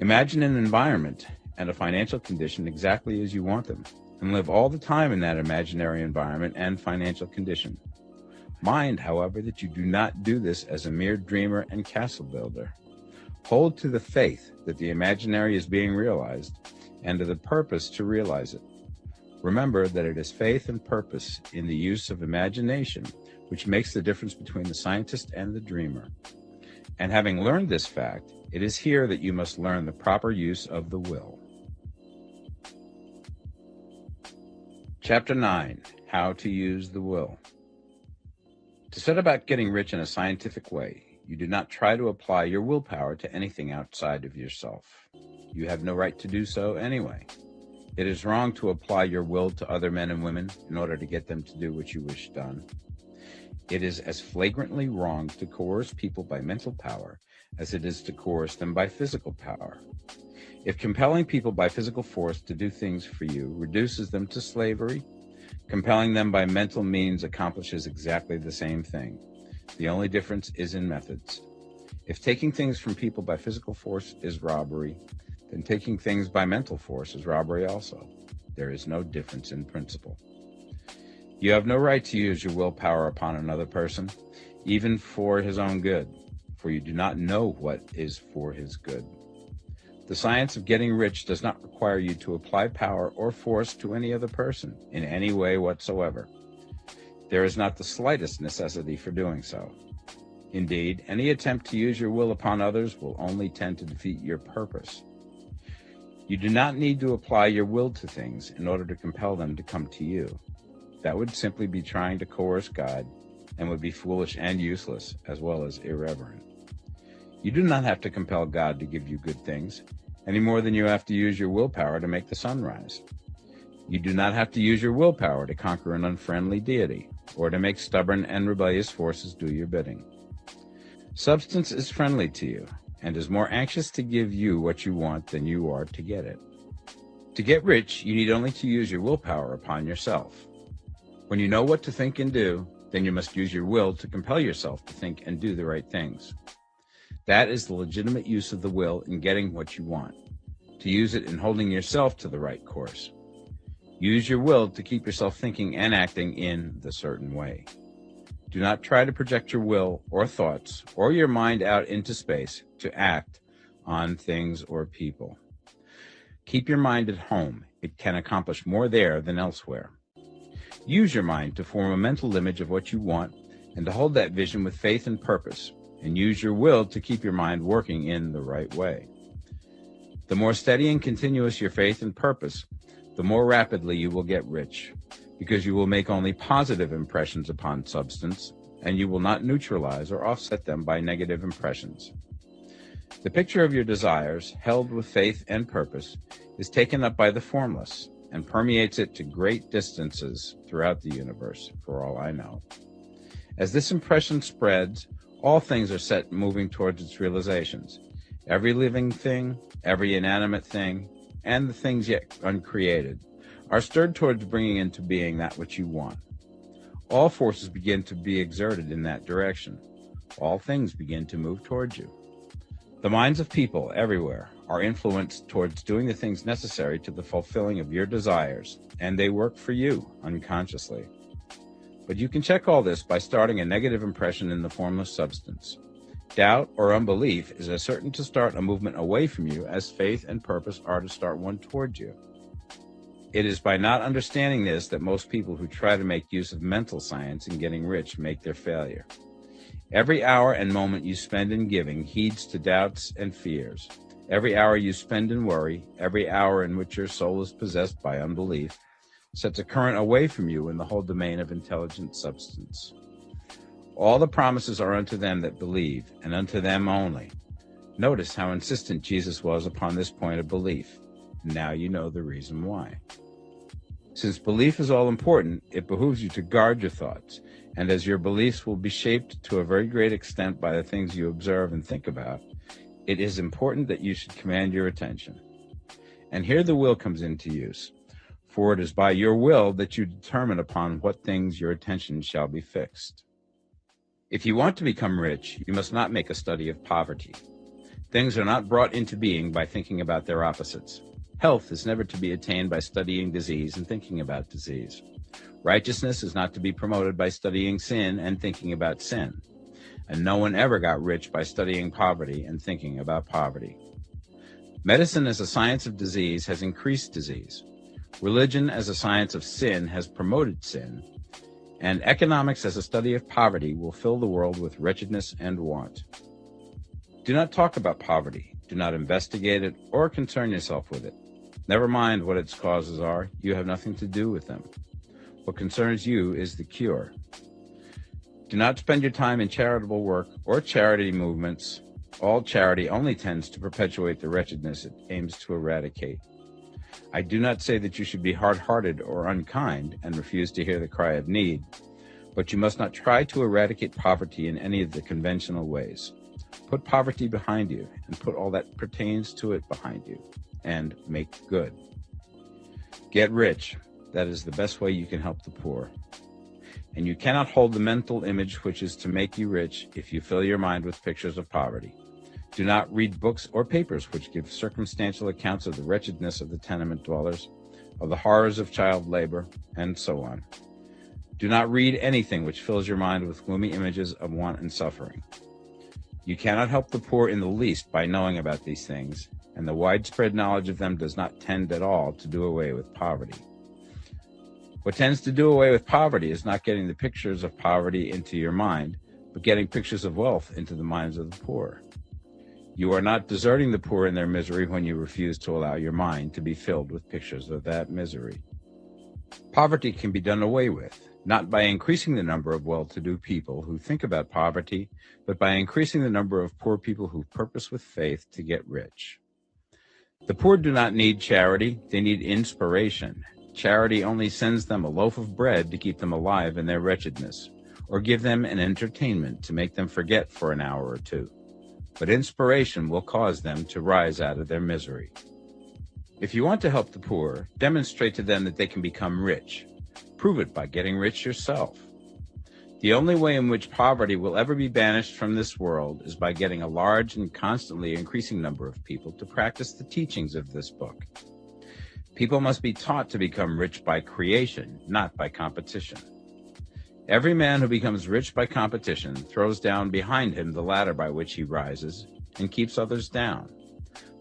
Imagine an environment and a financial condition exactly as you want them, and live all the time in that imaginary environment and financial condition. Mind, however, that you do not do this as a mere dreamer and castle builder. Hold to the faith that the imaginary is being realized, and to the purpose to realize it. Remember that it is faith and purpose in the use of imagination which makes the difference between the scientist and the dreamer. And having learned this fact, it is here that you must learn the proper use of the will. Chapter 9. How to use the will. To set about getting rich in a scientific way, you do not try to apply your willpower to anything outside of yourself. You have no right to do so anyway. It is wrong to apply your will to other men and women in order to get them to do what you wish done. It is as flagrantly wrong to coerce people by mental power as it is to coerce them by physical power. If compelling people by physical force to do things for you reduces them to slavery, compelling them by mental means accomplishes exactly the same thing. The only difference is in methods. If taking things from people by physical force is robbery, then taking things by mental force is robbery also. There is no difference in principle. You have no right to use your willpower upon another person, even for his own good, for you do not know what is for his good. The science of getting rich does not require you to apply power or force to any other person in any way whatsoever. There is not the slightest necessity for doing so. Indeed, any attempt to use your will upon others will only tend to defeat your purpose. You do not need to apply your will to things in order to compel them to come to you. That would simply be trying to coerce God and would be foolish and useless, as well as irreverent. You do not have to compel God to give you good things, any more than you have to use your willpower to make the sun rise. You do not have to use your willpower to conquer an unfriendly deity, or to make stubborn and rebellious forces do your bidding. Substance is friendly to you. and is more anxious to give you what you want than you are to get it. To get rich, you need only to use your willpower upon yourself. When you know what to think and do, then you must use your will to compel yourself to think and do the right things. That is the legitimate use of the will in getting what you want, to use it in holding yourself to the right course. Use your will to keep yourself thinking and acting in the certain way. Do not try to project your will or thoughts or your mind out into space to act on things or people. Keep your mind at home. It can accomplish more there than elsewhere. Use your mind to form a mental image of what you want and to hold that vision with faith and purpose, and use your will to keep your mind working in the right way. The more steady and continuous your faith and purpose, the more rapidly you will get rich, because you will make only positive impressions upon substance, and you will not neutralize or offset them by negative impressions. The picture of your desires, held with faith and purpose, is taken up by the formless and permeates it to great distances throughout the universe, for all I know. As this impression spreads, all things are set moving towards its realizations. Every living thing, every inanimate thing, and the things yet uncreated are stirred towards bringing into being that which you want. All forces begin to be exerted in that direction. All things begin to move towards you. The minds of people everywhere are influenced towards doing the things necessary to the fulfilling of your desires, and they work for you unconsciously. But you can check all this by starting a negative impression in the formless substance. Doubt or unbelief is as certain to start a movement away from you as faith and purpose are to start one towards you. It is by not understanding this that most people who try to make use of mental science in getting rich make their failure. Every hour and moment you spend in giving heeds to doubts and fears. Every hour you spend in worry, every hour in which your soul is possessed by unbelief, sets a current away from you in the whole domain of intelligent substance. All the promises are unto them that believe, and unto them only. Notice how insistent Jesus was upon this point of belief. Now you know the reason why. Since belief is all important, it behooves you to guard your thoughts, and as your beliefs will be shaped to a very great extent by the things you observe and think about, it is important that you should command your attention. And here the will comes into use, for it is by your will that you determine upon what things your attention shall be fixed. If you want to become rich, you must not make a study of poverty. Things are not brought into being by thinking about their opposites. Health is never to be attained by studying disease and thinking about disease. Righteousness is not to be promoted by studying sin and thinking about sin. And no one ever got rich by studying poverty and thinking about poverty. Medicine as a science of disease has increased disease. Religion as a science of sin has promoted sin. And economics as a study of poverty will fill the world with wretchedness and want. Do not talk about poverty. Do not investigate it or concern yourself with it. Never mind what its causes are. You have nothing to do with them. What concerns you is the cure. Do not spend your time in charitable work or charity movements. All charity only tends to perpetuate the wretchedness it aims to eradicate. I do not say that you should be hard-hearted or unkind and refuse to hear the cry of need, but you must not try to eradicate poverty in any of the conventional ways. Put poverty behind you and put all that pertains to it behind you, and make good. Get rich. That is the best way you can help the poor. And you cannot hold the mental image which is to make you rich if you fill your mind with pictures of poverty. Do not read books or papers which give circumstantial accounts of the wretchedness of the tenement dwellers, of the horrors of child labor, and so on. Do not read anything which fills your mind with gloomy images of want and suffering. You cannot help the poor in the least by knowing about these things, and the widespread knowledge of them does not tend at all to do away with poverty. What tends to do away with poverty is not getting the pictures of poverty into your mind, but getting pictures of wealth into the minds of the poor. You are not deserting the poor in their misery when you refuse to allow your mind to be filled with pictures of that misery. Poverty can be done away with, not by increasing the number of well-to-do people who think about poverty, but by increasing the number of poor people who purpose with faith to get rich. The poor do not need charity, they need inspiration. Charity only sends them a loaf of bread to keep them alive in their wretchedness, or give them an entertainment to make them forget for an hour or two. but inspiration will cause them to rise out of their misery. If you want to help the poor, demonstrate to them that they can become rich. Prove it by getting rich yourself. The only way in which poverty will ever be banished from this world is by getting a large and constantly increasing number of people to practice the teachings of this book. People must be taught to become rich by creation, not by competition. Every man who becomes rich by competition throws down behind him the ladder by which he rises and keeps others down.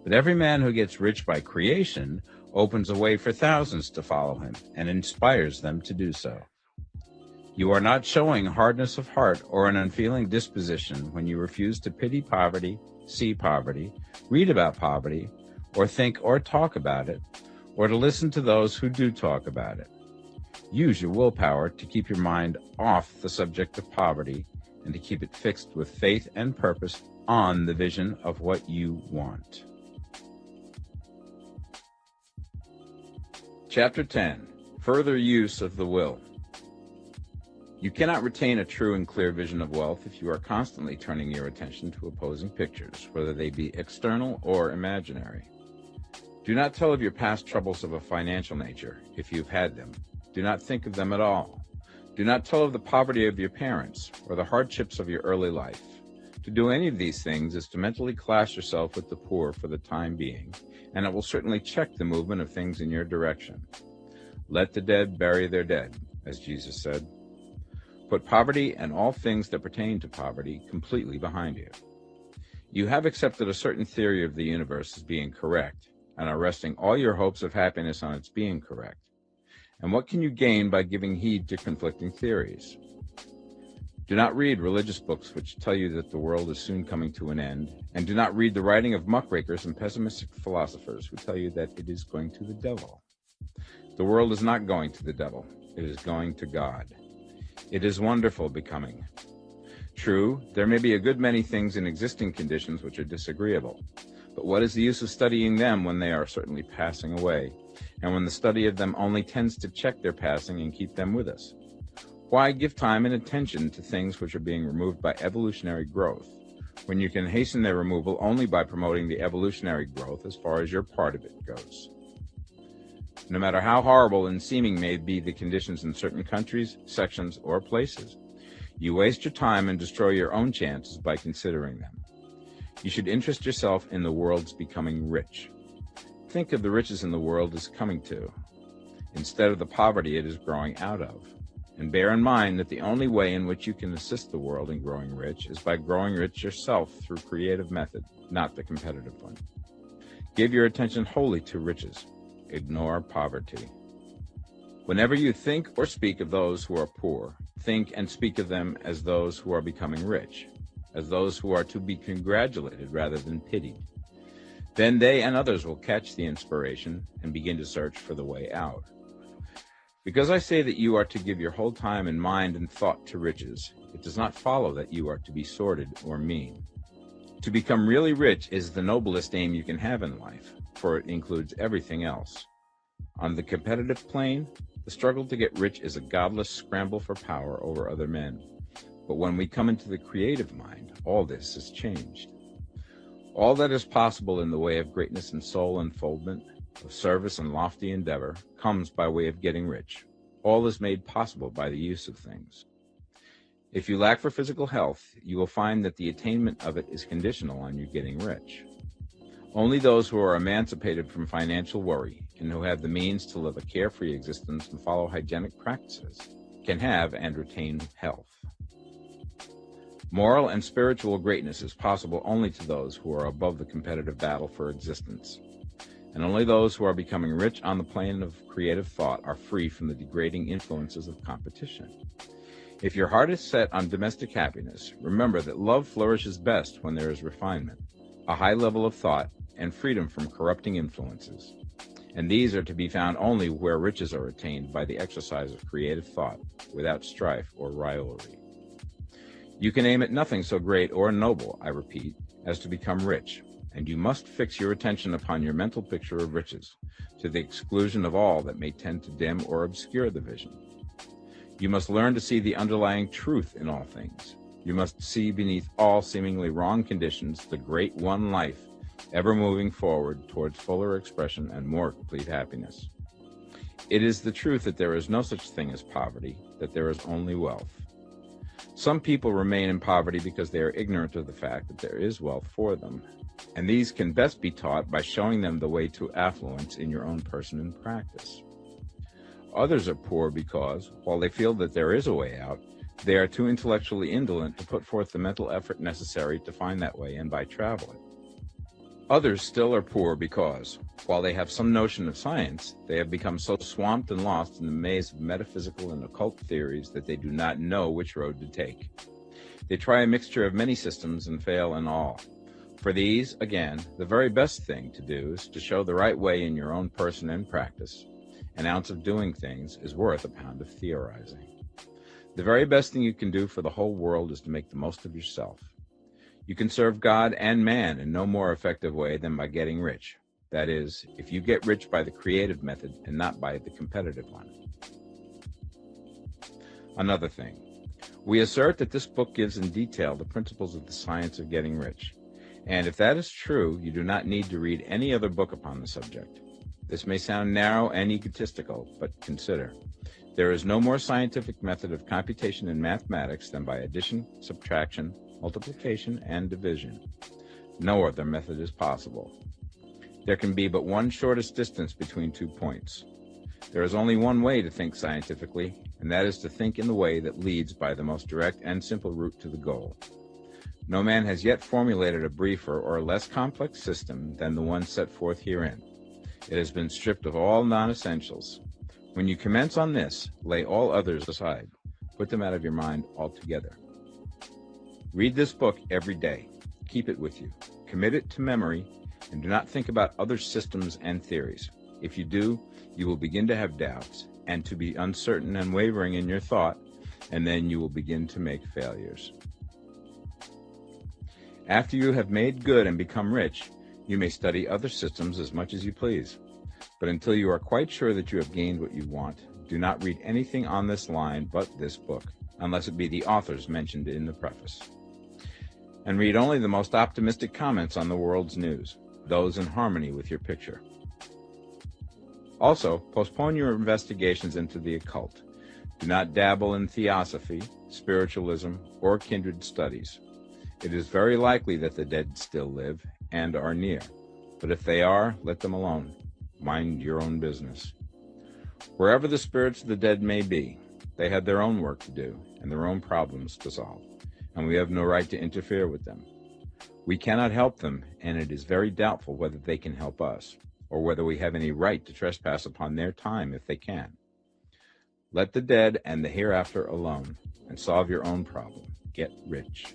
But every man who gets rich by creation opens a way for thousands to follow him and inspires them to do so. You are not showing hardness of heart or an unfeeling disposition when you refuse to pity poverty, see poverty, read about poverty, or think or talk about it, or to listen to those who do talk about it. Use your willpower to keep your mind off the subject of poverty and to keep it fixed with faith and purpose on the vision of what you want. Chapter 10. Further Use of the Will. You cannot retain a true and clear vision of wealth if you are constantly turning your attention to opposing pictures, whether they be external or imaginary. Do not tell of your past troubles of a financial nature, if you've had them. Do not think of them at all. Do not tell of the poverty of your parents or the hardships of your early life. To do any of these things is to mentally class yourself with the poor for the time being, and it will certainly check the movement of things in your direction. Let the dead bury their dead, as Jesus said. Put poverty and all things that pertain to poverty completely behind you. You have accepted a certain theory of the universe as being correct, and are resting all your hopes of happiness on its being correct. And what can you gain by giving heed to conflicting theories? Do not read religious books which tell you that the world is soon coming to an end, and do not read the writing of muckrakers and pessimistic philosophers who tell you that it is going to the devil. The world is not going to the devil, it is going to God. It is wonderful becoming. True, there may be a good many things in existing conditions which are disagreeable, but what is the use of studying them when they are certainly passing away, and when the study of them only tends to check their passing and keep them with us? Why give time and attention to things which are being removed by evolutionary growth, when you can hasten their removal only by promoting the evolutionary growth as far as your part of it goes? No matter how horrible and seeming may be the conditions in certain countries, sections, or places, you waste your time and destroy your own chances by considering them. You should interest yourself in the world's becoming rich. Think of the riches in the world is coming to, instead of the poverty it is growing out of. And bear in mind that the only way in which you can assist the world in growing rich is by growing rich yourself through creative method, not the competitive one. Give your attention wholly to riches. Ignore poverty. Whenever you think or speak of those who are poor, think and speak of them as those who are becoming rich, as those who are to be congratulated rather than pitied. Then they and others will catch the inspiration and begin to search for the way out. Because I say that you are to give your whole time and mind and thought to riches, it does not follow that you are to be sordid or mean. To become really rich is the noblest aim you can have in life, for it includes everything else. On the competitive plane, the struggle to get rich is a godless scramble for power over other men. But when we come into the creative mind, all this is changed. All that is possible in the way of greatness and soul unfoldment, of service and lofty endeavor, comes by way of getting rich. All is made possible by the use of things. If you lack for physical health, you will find that the attainment of it is conditional on you getting rich. Only those who are emancipated from financial worry and who have the means to live a carefree existence and follow hygienic practices can have and retain health. Moral and spiritual greatness is possible only to those who are above the competitive battle for existence. And only those who are becoming rich on the plane of creative thought are free from the degrading influences of competition. If your heart is set on domestic happiness, remember that love flourishes best when there is refinement, a high level of thought, and freedom from corrupting influences. And these are to be found only where riches are attained by the exercise of creative thought, without strife or rivalry. You can aim at nothing so great or noble, I repeat, as to become rich, and you must fix your attention upon your mental picture of riches, to the exclusion of all that may tend to dim or obscure the vision. You must learn to see the underlying truth in all things. You must see beneath all seemingly wrong conditions the great one life, ever moving forward towards fuller expression and more complete happiness. It is the truth that there is no such thing as poverty, that there is only wealth. Some people remain in poverty because they are ignorant of the fact that there is wealth for them, and these can best be taught by showing them the way to affluence in your own person and practice. Others are poor because, while they feel that there is a way out, they are too intellectually indolent to put forth the mental effort necessary to find that way and by traveling. Others still are poor because, while they have some notion of science, they have become so swamped and lost in the maze of metaphysical and occult theories that they do not know which road to take. They try a mixture of many systems and fail in all. For these, again, the very best thing to do is to show the right way in your own person and practice. An ounce of doing things is worth a pound of theorizing. The very best thing you can do for the whole world is to make the most of yourself. You can serve God and man in no more effective way than by getting rich. That is, if you get rich by the creative method and not by the competitive one. Another thing. We assert that this book gives in detail the principles of the science of getting rich. And if that is true, you do not need to read any other book upon the subject. This may sound narrow and egotistical, but consider. There is no more scientific method of computation in mathematics than by addition, subtraction, multiplication, and division. No other method is possible. There can be but one shortest distance between 2 points. There is only one way to think scientifically, and that is to think in the way that leads by the most direct and simple route to the goal. No man has yet formulated a briefer or less complex system than the one set forth herein. It has been stripped of all non-essentials. When you commence on this, lay all others aside. Put them out of your mind altogether. Read this book every day. Keep it with you. Commit it to memory, and do not think about other systems and theories. If you do, you will begin to have doubts, and to be uncertain and wavering in your thought, and then you will begin to make failures. After you have made good and become rich, you may study other systems as much as you please. But until you are quite sure that you have gained what you want, do not read anything on this line but this book, unless it be the authors mentioned in the preface. And read only the most optimistic comments on the world's news, those in harmony with your picture. Also, postpone your investigations into the occult. Do not dabble in theosophy, spiritualism, or kindred studies. It is very likely that the dead still live and are near, but if they are, let them alone. Mind your own business. Wherever the spirits of the dead may be, they have their own work to do and their own problems to solve, and we have no right to interfere with them. We cannot help them, and it is very doubtful whether they can help us, or whether we have any right to trespass upon their time if they can. Let the dead and the hereafter alone, and solve your own problem. Get rich.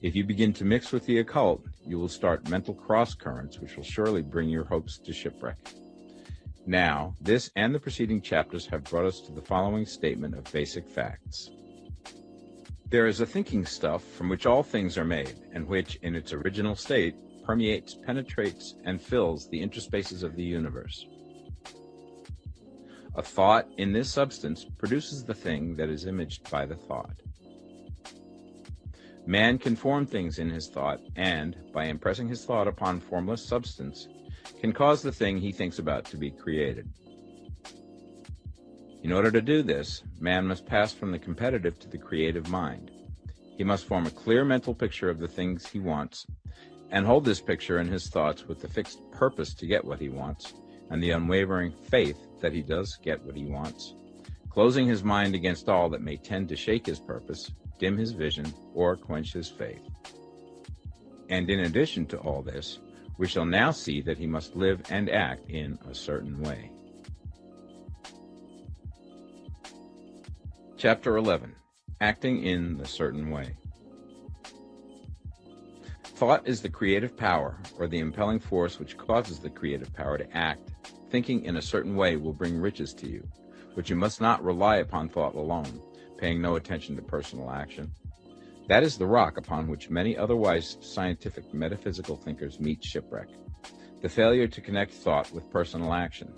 If you begin to mix with the occult, you will start mental cross-currents which will surely bring your hopes to shipwreck. Now, this and the preceding chapters have brought us to the following statement of basic facts. There is a thinking stuff from which all things are made, and which, in its original state, permeates, penetrates, and fills the interspaces of the universe. A thought in this substance produces the thing that is imaged by the thought. Man can form things in his thought, and, by impressing his thought upon formless substance, can cause the thing he thinks about to be created. In order to do this, man must pass from the competitive to the creative mind. He must form a clear mental picture of the things he wants, and hold this picture in his thoughts with the fixed purpose to get what he wants, and the unwavering faith that he does get what he wants, closing his mind against all that may tend to shake his purpose, dim his vision, or quench his faith. And in addition to all this, we shall now see that he must live and act in a certain way. Chapter 11. Acting in the certain way. Thought is the creative power, or the impelling force which causes the creative power to act. Thinking in a certain way will bring riches to you, but you must not rely upon thought alone, paying no attention to personal action. That is the rock upon which many otherwise scientific metaphysical thinkers meet shipwreck, the failure to connect thought with personal action.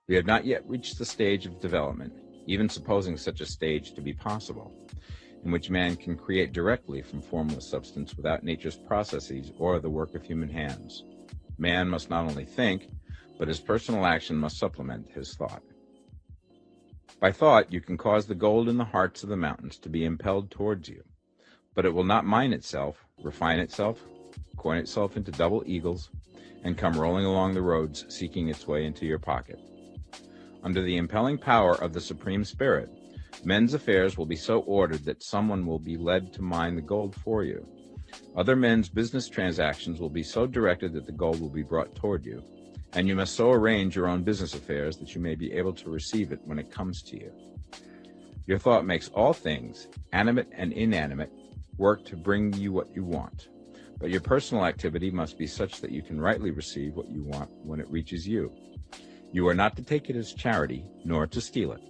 We have not yet reached the stage of development, even supposing such a stage to be possible, in which man can create directly from formless substance without nature's processes or the work of human hands. Man must not only think, but his personal action must supplement his thought. By thought, you can cause the gold in the hearts of the mountains to be impelled towards you, but it will not mine itself, refine itself, coin itself into double eagles, and come rolling along the roads seeking its way into your pocket. Under the impelling power of the Supreme Spirit, men's affairs will be so ordered that someone will be led to mine the gold for you. Other men's business transactions will be so directed that the gold will be brought toward you, and you must so arrange your own business affairs that you may be able to receive it when it comes to you. Your thought makes all things, animate and inanimate, work to bring you what you want. But your personal activity must be such that you can rightly receive what you want when it reaches you. You are not to take it as charity, nor to steal it.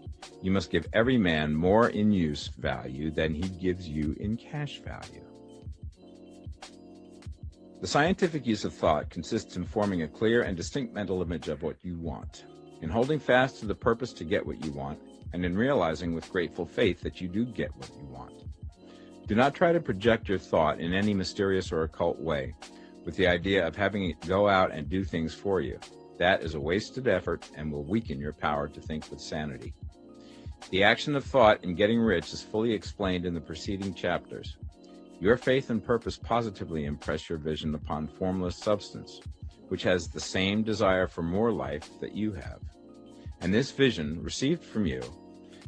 You must give every man more in use value than he gives you in cash value. The scientific use of thought consists in forming a clear and distinct mental image of what you want, in holding fast to the purpose to get what you want, and in realizing with grateful faith that you do get what you want. Do not try to project your thought in any mysterious or occult way, with the idea of having it go out and do things for you. That is a wasted effort and will weaken your power to think with sanity. The action of thought in getting rich is fully explained in the preceding chapters. Your faith and purpose positively impress your vision upon formless substance, which has the same desire for more life that you have. And this vision, received from you,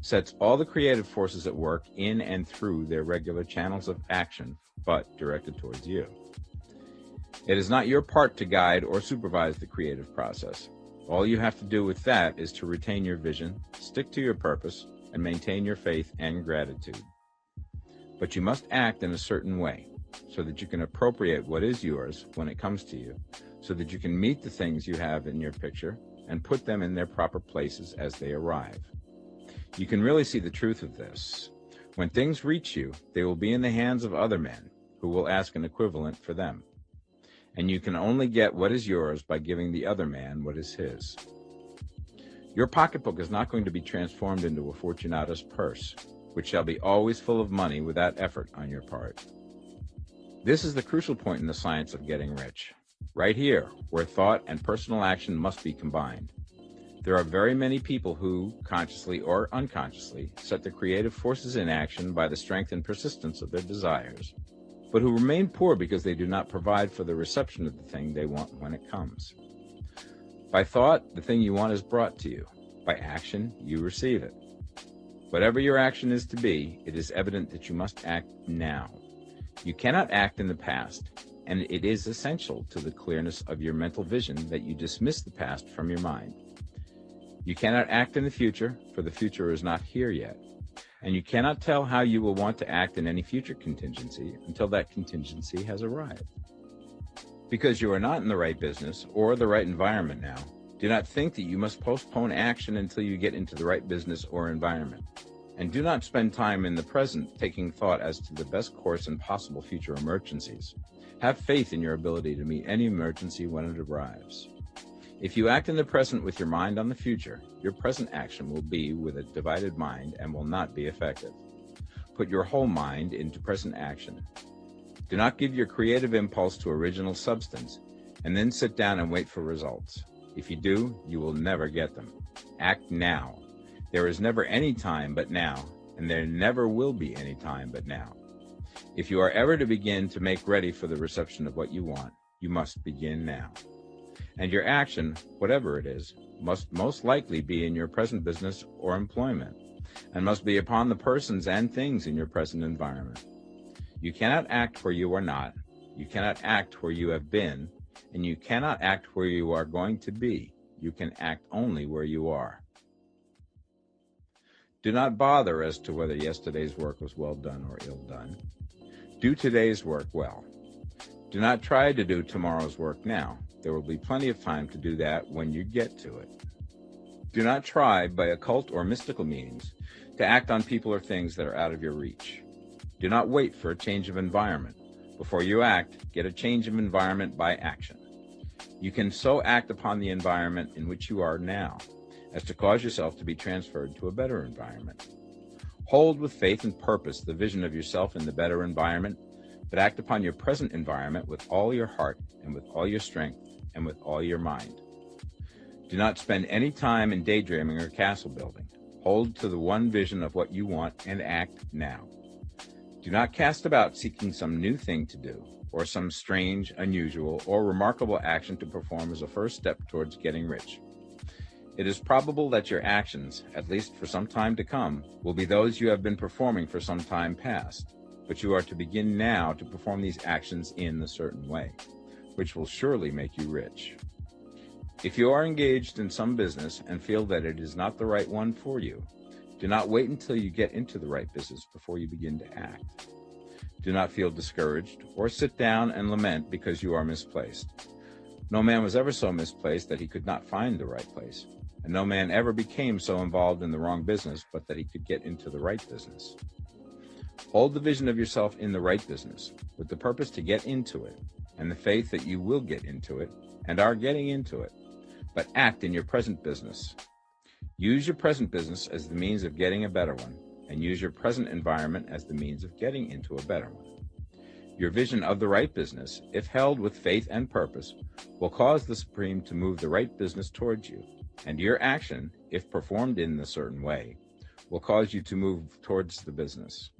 sets all the creative forces at work in and through their regular channels of action, but directed towards you. It is not your part to guide or supervise the creative process. All you have to do with that is to retain your vision, stick to your purpose, and maintain your faith and gratitude. But you must act in a certain way, so that you can appropriate what is yours when it comes to you, so that you can meet the things you have in your picture and put them in their proper places as they arrive. You can really see the truth of this. When things reach you, they will be in the hands of other men, who will ask an equivalent for them. And you can only get what is yours by giving the other man what is his. Your pocketbook is not going to be transformed into a Fortunatus purse, which shall be always full of money without effort on your part. This is the crucial point in the science of getting rich. Right here, where thought and personal action must be combined. There are very many people who, consciously or unconsciously, set the creative forces in action by the strength and persistence of their desires, but who remain poor because they do not provide for the reception of the thing they want when it comes. By thought, the thing you want is brought to you. By action, you receive it. Whatever your action is to be, it is evident that you must act now. You cannot act in the past, and it is essential to the clearness of your mental vision that you dismiss the past from your mind. You cannot act in the future, for the future is not here yet, and you cannot tell how you will want to act in any future contingency until that contingency has arrived. Because you are not in the right business or the right environment now, do not think that you must postpone action until you get into the right business or environment. And do not spend time in the present taking thought as to the best course in possible future emergencies. Have faith in your ability to meet any emergency when it arrives. If you act in the present with your mind on the future, your present action will be with a divided mind and will not be effective. Put your whole mind into present action. Do not give your creative impulse to original substance, and then sit down and wait for results. If you do, you will never get them. Act now. There is never any time but now, and there never will be any time but now. If you are ever to begin to make ready for the reception of what you want, you must begin now. And your action, whatever it is, must most likely be in your present business or employment, and must be upon the persons and things in your present environment. You cannot act where you are not, you cannot act where you have been, and you cannot act where you are going to be. You can act only where you are. Do not bother as to whether yesterday's work was well done or ill done. Do today's work well. Do not try to do tomorrow's work now. There will be plenty of time to do that when you get to it. Do not try, by occult or mystical means, to act on people or things that are out of your reach. Do not wait for a change of environment. Before you act, get a change of environment by action. You can so act upon the environment in which you are now as to cause yourself to be transferred to a better environment. Hold with faith and purpose the vision of yourself in the better environment, but act upon your present environment with all your heart and with all your strength and with all your mind. Do not spend any time in daydreaming or castle building. Hold to the one vision of what you want and act now. Do not cast about seeking some new thing to do, or some strange, unusual, or remarkable action to perform as a first step towards getting rich. It is probable that your actions, at least for some time to come, will be those you have been performing for some time past, but you are to begin now to perform these actions in a certain way, which will surely make you rich. If you are engaged in some business and feel that it is not the right one for you, do not wait until you get into the right business before you begin to act. Do not feel discouraged or sit down and lament because you are misplaced. No man was ever so misplaced that he could not find the right place, and no man ever became so involved in the wrong business but that he could get into the right business. Hold the vision of yourself in the right business, with the purpose to get into it, and the faith that you will get into it, and are getting into it, but act in your present business. Use your present business as the means of getting a better one, and use your present environment as the means of getting into a better one. Your vision of the right business, if held with faith and purpose, will cause the Supreme to move the right business towards you, and your action, if performed in a certain way, will cause you to move towards the business.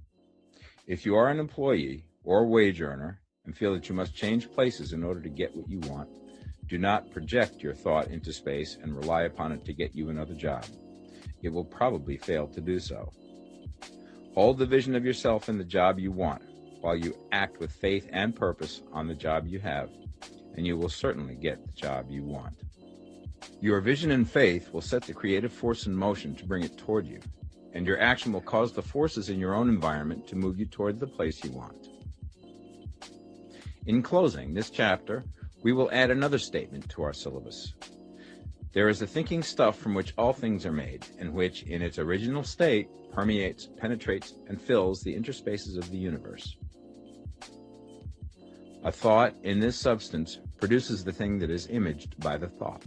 If you are an employee or wage earner and feel that you must change places in order to get what you want, do not project your thought into space and rely upon it to get you another job. It will probably fail to do so. Hold the vision of yourself in the job you want, while you act with faith and purpose on the job you have, and you will certainly get the job you want. Your vision and faith will set the creative force in motion to bring it toward you, and your action will cause the forces in your own environment to move you toward the place you want. In closing this chapter, we will add another statement to our syllabus. There is the thinking stuff from which all things are made, and which, in its original state, permeates, penetrates, and fills the interspaces of the universe. A thought in this substance produces the thing that is imaged by the thought.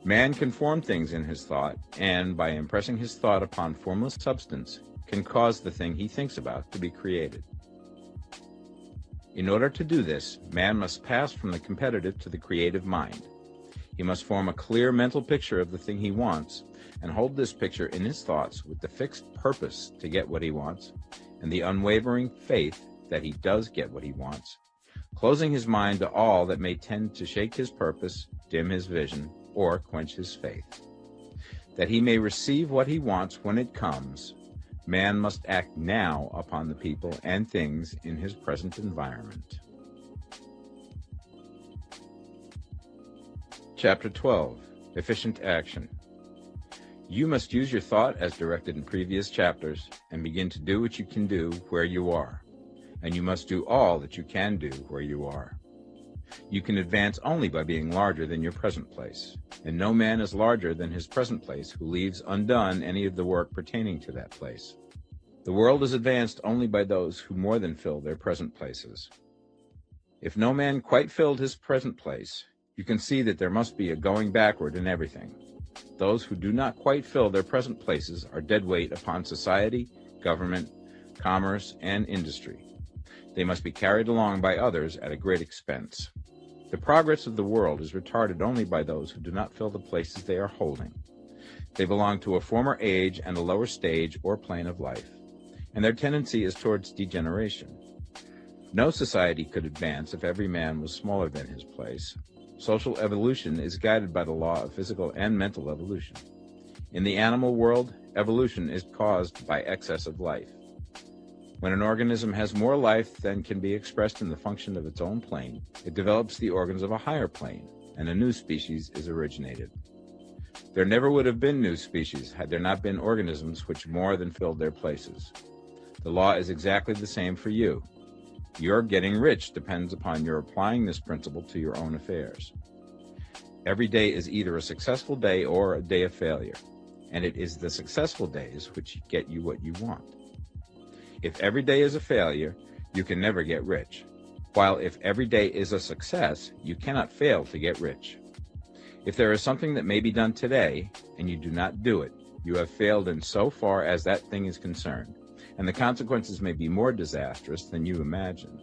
Man can form things in his thought, and by impressing his thought upon formless substance, can cause the thing he thinks about to be created. In order to do this, man must pass from the competitive to the creative mind. He must form a clear mental picture of the thing he wants, and hold this picture in his thoughts with the fixed purpose to get what he wants, and the unwavering faith that he does get what he wants, closing his mind to all that may tend to shake his purpose, dim his vision, or quench his faith. That he may receive what he wants when it comes, man must act now upon the people and things in his present environment. Chapter 12. Efficient Action. You must use your thought as directed in previous chapters and begin to do what you can do where you are, and you must do all that you can do where you are. You can advance only by being larger than your present place, and no man is larger than his present place who leaves undone any of the work pertaining to that place. The world is advanced only by those who more than fill their present places. If no man quite filled his present place, you can see that there must be a going backward in everything. Those who do not quite fill their present places are dead weight upon society, government, commerce, and industry. They must be carried along by others at a great expense. The progress of the world is retarded only by those who do not fill the places they are holding. They belong to a former age and a lower stage or plane of life, and their tendency is towards degeneration. No society could advance if every man was smaller than his place. Social evolution is guided by the law of physical and mental evolution. In the animal world, evolution is caused by excess of life. When an organism has more life than can be expressed in the function of its own plane, it develops the organs of a higher plane, and a new species is originated. There never would have been new species had there not been organisms which more than filled their places. The law is exactly the same for you. Your getting rich depends upon your applying this principle to your own affairs. Every day is either a successful day or a day of failure, and it is the successful days which get you what you want. If every day is a failure, you can never get rich, while if every day is a success, you cannot fail to get rich. If there is something that may be done today, and you do not do it, You have failed in so far as that thing is concerned, and the consequences may be more disastrous than you imagine.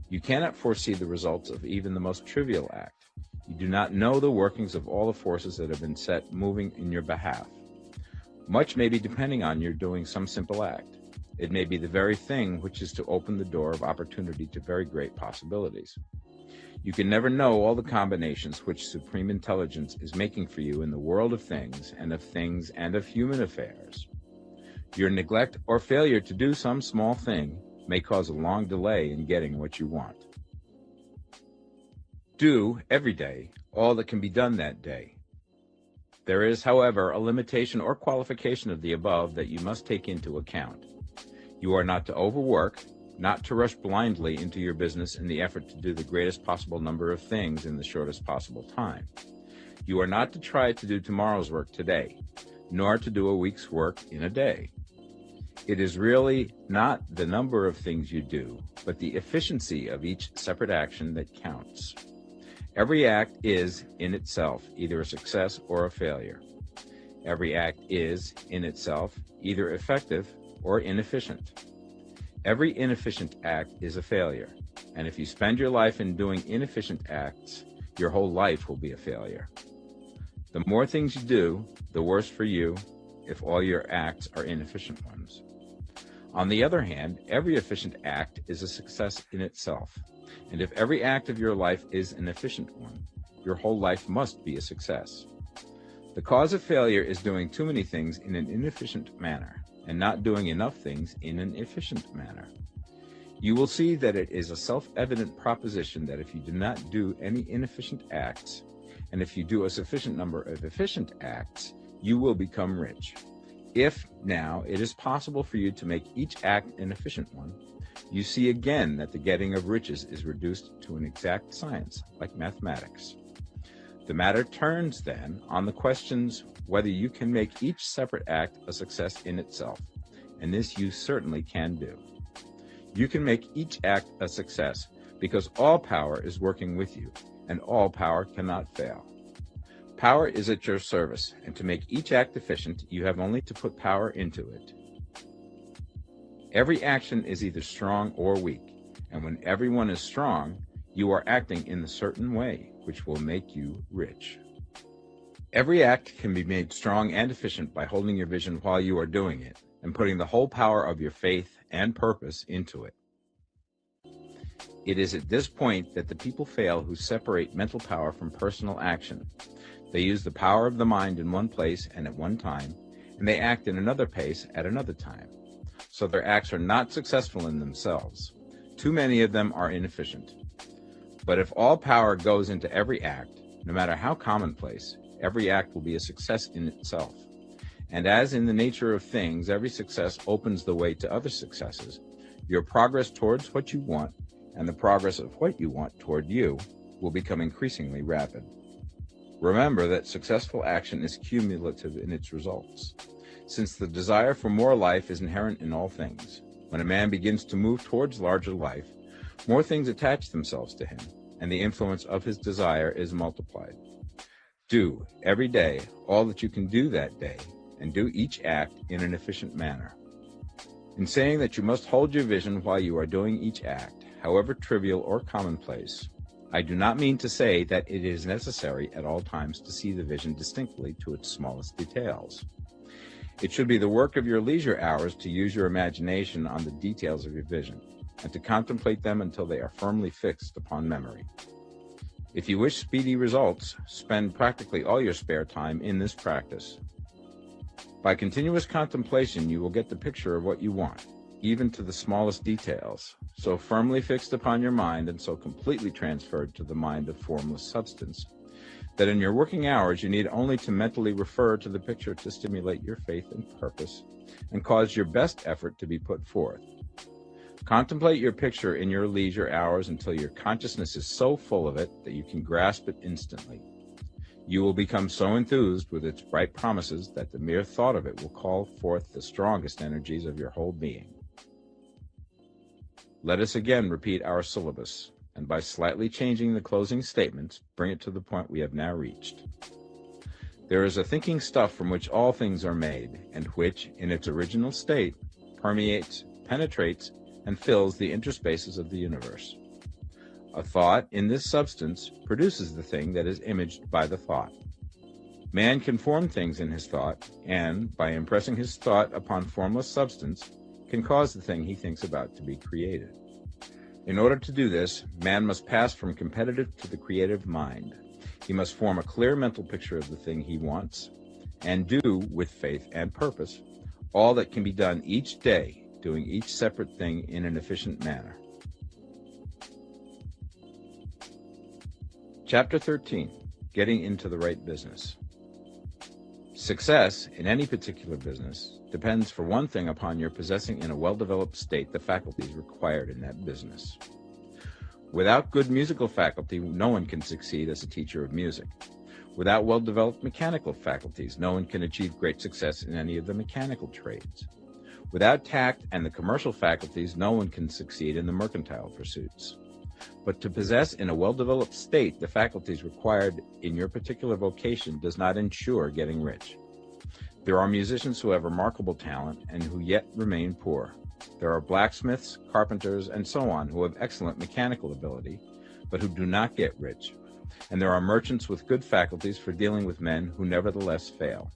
You cannot foresee the results of even the most trivial act. You do not know the workings of all the forces that have been set moving in your behalf. Much may be depending on your doing some simple act. It may be the very thing which is to open the door of opportunity to very great possibilities. You can never know all the combinations which Supreme Intelligence is making for you in the world of things and of human affairs. Your neglect or failure to do some small thing may cause a long delay in getting what you want. Do, every day, all that can be done that day. There is, however, a limitation or qualification of the above that you must take into account. You are not to overwork, not to rush blindly into your business in the effort to do the greatest possible number of things in the shortest possible time. You are not to try to do tomorrow's work today, nor to do a week's work in a day. It is really not the number of things you do, but the efficiency of each separate action that counts. Every act is, in itself, either a success or a failure. Every act is, in itself, either effective or inefficient. Every inefficient act is a failure, and if you spend your life in doing inefficient acts, your whole life will be a failure. The more things you do, the worse for you if all your acts are inefficient ones. On the other hand, every efficient act is a success in itself, and if every act of your life is an efficient one, your whole life must be a success. The cause of failure is doing too many things in an inefficient manner, and not doing enough things in an efficient manner. You will see that it is a self-evident proposition that if you do not do any inefficient acts, and if you do a sufficient number of efficient acts, you will become rich. If, now, it is possible for you to make each act an efficient one, you see again that the getting of riches is reduced to an exact science, like mathematics. The matter turns, then, on the questions whether you can make each separate act a success in itself, and this you certainly can do. You can make each act a success because all power is working with you, and all power cannot fail. Power is at your service, and to make each act efficient, you have only to put power into it. Every action is either strong or weak, and when everyone is strong, you are acting in a certain way, which will make you rich. Every act can be made strong and efficient by holding your vision while you are doing it, and putting the whole power of your faith and purpose into it. It is at this point that the people fail who separate mental power from personal action. They use the power of the mind in one place and at one time, and they act in another place at another time. So their acts are not successful in themselves. Too many of them are inefficient. But if all power goes into every act, no matter how commonplace, every act will be a success in itself. And as in the nature of things, every success opens the way to other successes, your progress towards what you want and the progress of what you want toward you will become increasingly rapid. Remember that successful action is cumulative in its results. Since the desire for more life is inherent in all things, when a man begins to move towards larger life, more things attach themselves to him, and the influence of his desire is multiplied. Do, every day, all that you can do that day, and do each act in an efficient manner. In saying that you must hold your vision while you are doing each act, however trivial or commonplace, I do not mean to say that it is necessary at all times to see the vision distinctly to its smallest details. It should be the work of your leisure hours to use your imagination on the details of your vision, and to contemplate them until they are firmly fixed upon memory. If you wish speedy results, spend practically all your spare time in this practice. By continuous contemplation, you will get the picture of what you want, even to the smallest details, so firmly fixed upon your mind and so completely transferred to the mind of formless substance, that in your working hours you need only to mentally refer to the picture to stimulate your faith and purpose and cause your best effort to be put forth. Contemplate your picture in your leisure hours until your consciousness is so full of it that you can grasp it instantly. You will become so enthused with its bright promises that the mere thought of it will call forth the strongest energies of your whole being. Let us again repeat our syllabus, and by slightly changing the closing statements, bring it to the point we have now reached. There is a thinking stuff from which all things are made, and which, in its original state, permeates, penetrates, and fills the interspaces of the universe. A thought in this substance produces the thing that is imaged by the thought. Man can form things in his thought, and, by impressing his thought upon formless substance, can cause the thing he thinks about to be created. In order to do this, man must pass from competitive to the creative mind. He must form a clear mental picture of the thing he wants, and do, with faith and purpose, all that can be done each day, doing each separate thing in an efficient manner. Chapter 13. Getting into the right business. Success in any particular business depends, for one thing, upon your possessing in a well-developed state the faculties required in that business. Without good musical faculty, no one can succeed as a teacher of music. Without well-developed mechanical faculties, no one can achieve great success in any of the mechanical trades. Without tact and the commercial faculties, no one can succeed in the mercantile pursuits. But to possess in a well-developed state the faculties required in your particular vocation does not ensure getting rich. There are musicians who have remarkable talent and who yet remain poor. There are blacksmiths, carpenters, and so on who have excellent mechanical ability, but who do not get rich. And there are merchants with good faculties for dealing with men who nevertheless fail.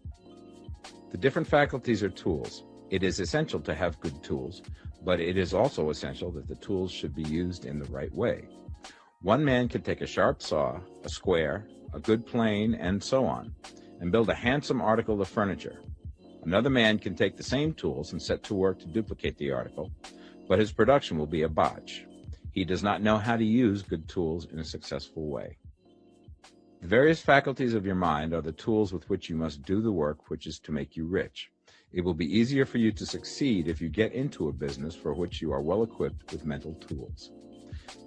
The different faculties are tools. It is essential to have good tools, but it is also essential that the tools should be used in the right way. One man can take a sharp saw, a square, a good plane, and so on, and build a handsome article of furniture. Another man can take the same tools and set to work to duplicate the article, but his production will be a botch. He does not know how to use good tools in a successful way. The various faculties of your mind are the tools with which you must do the work which is to make you rich. It will be easier for you to succeed if you get into a business for which you are well equipped with mental tools.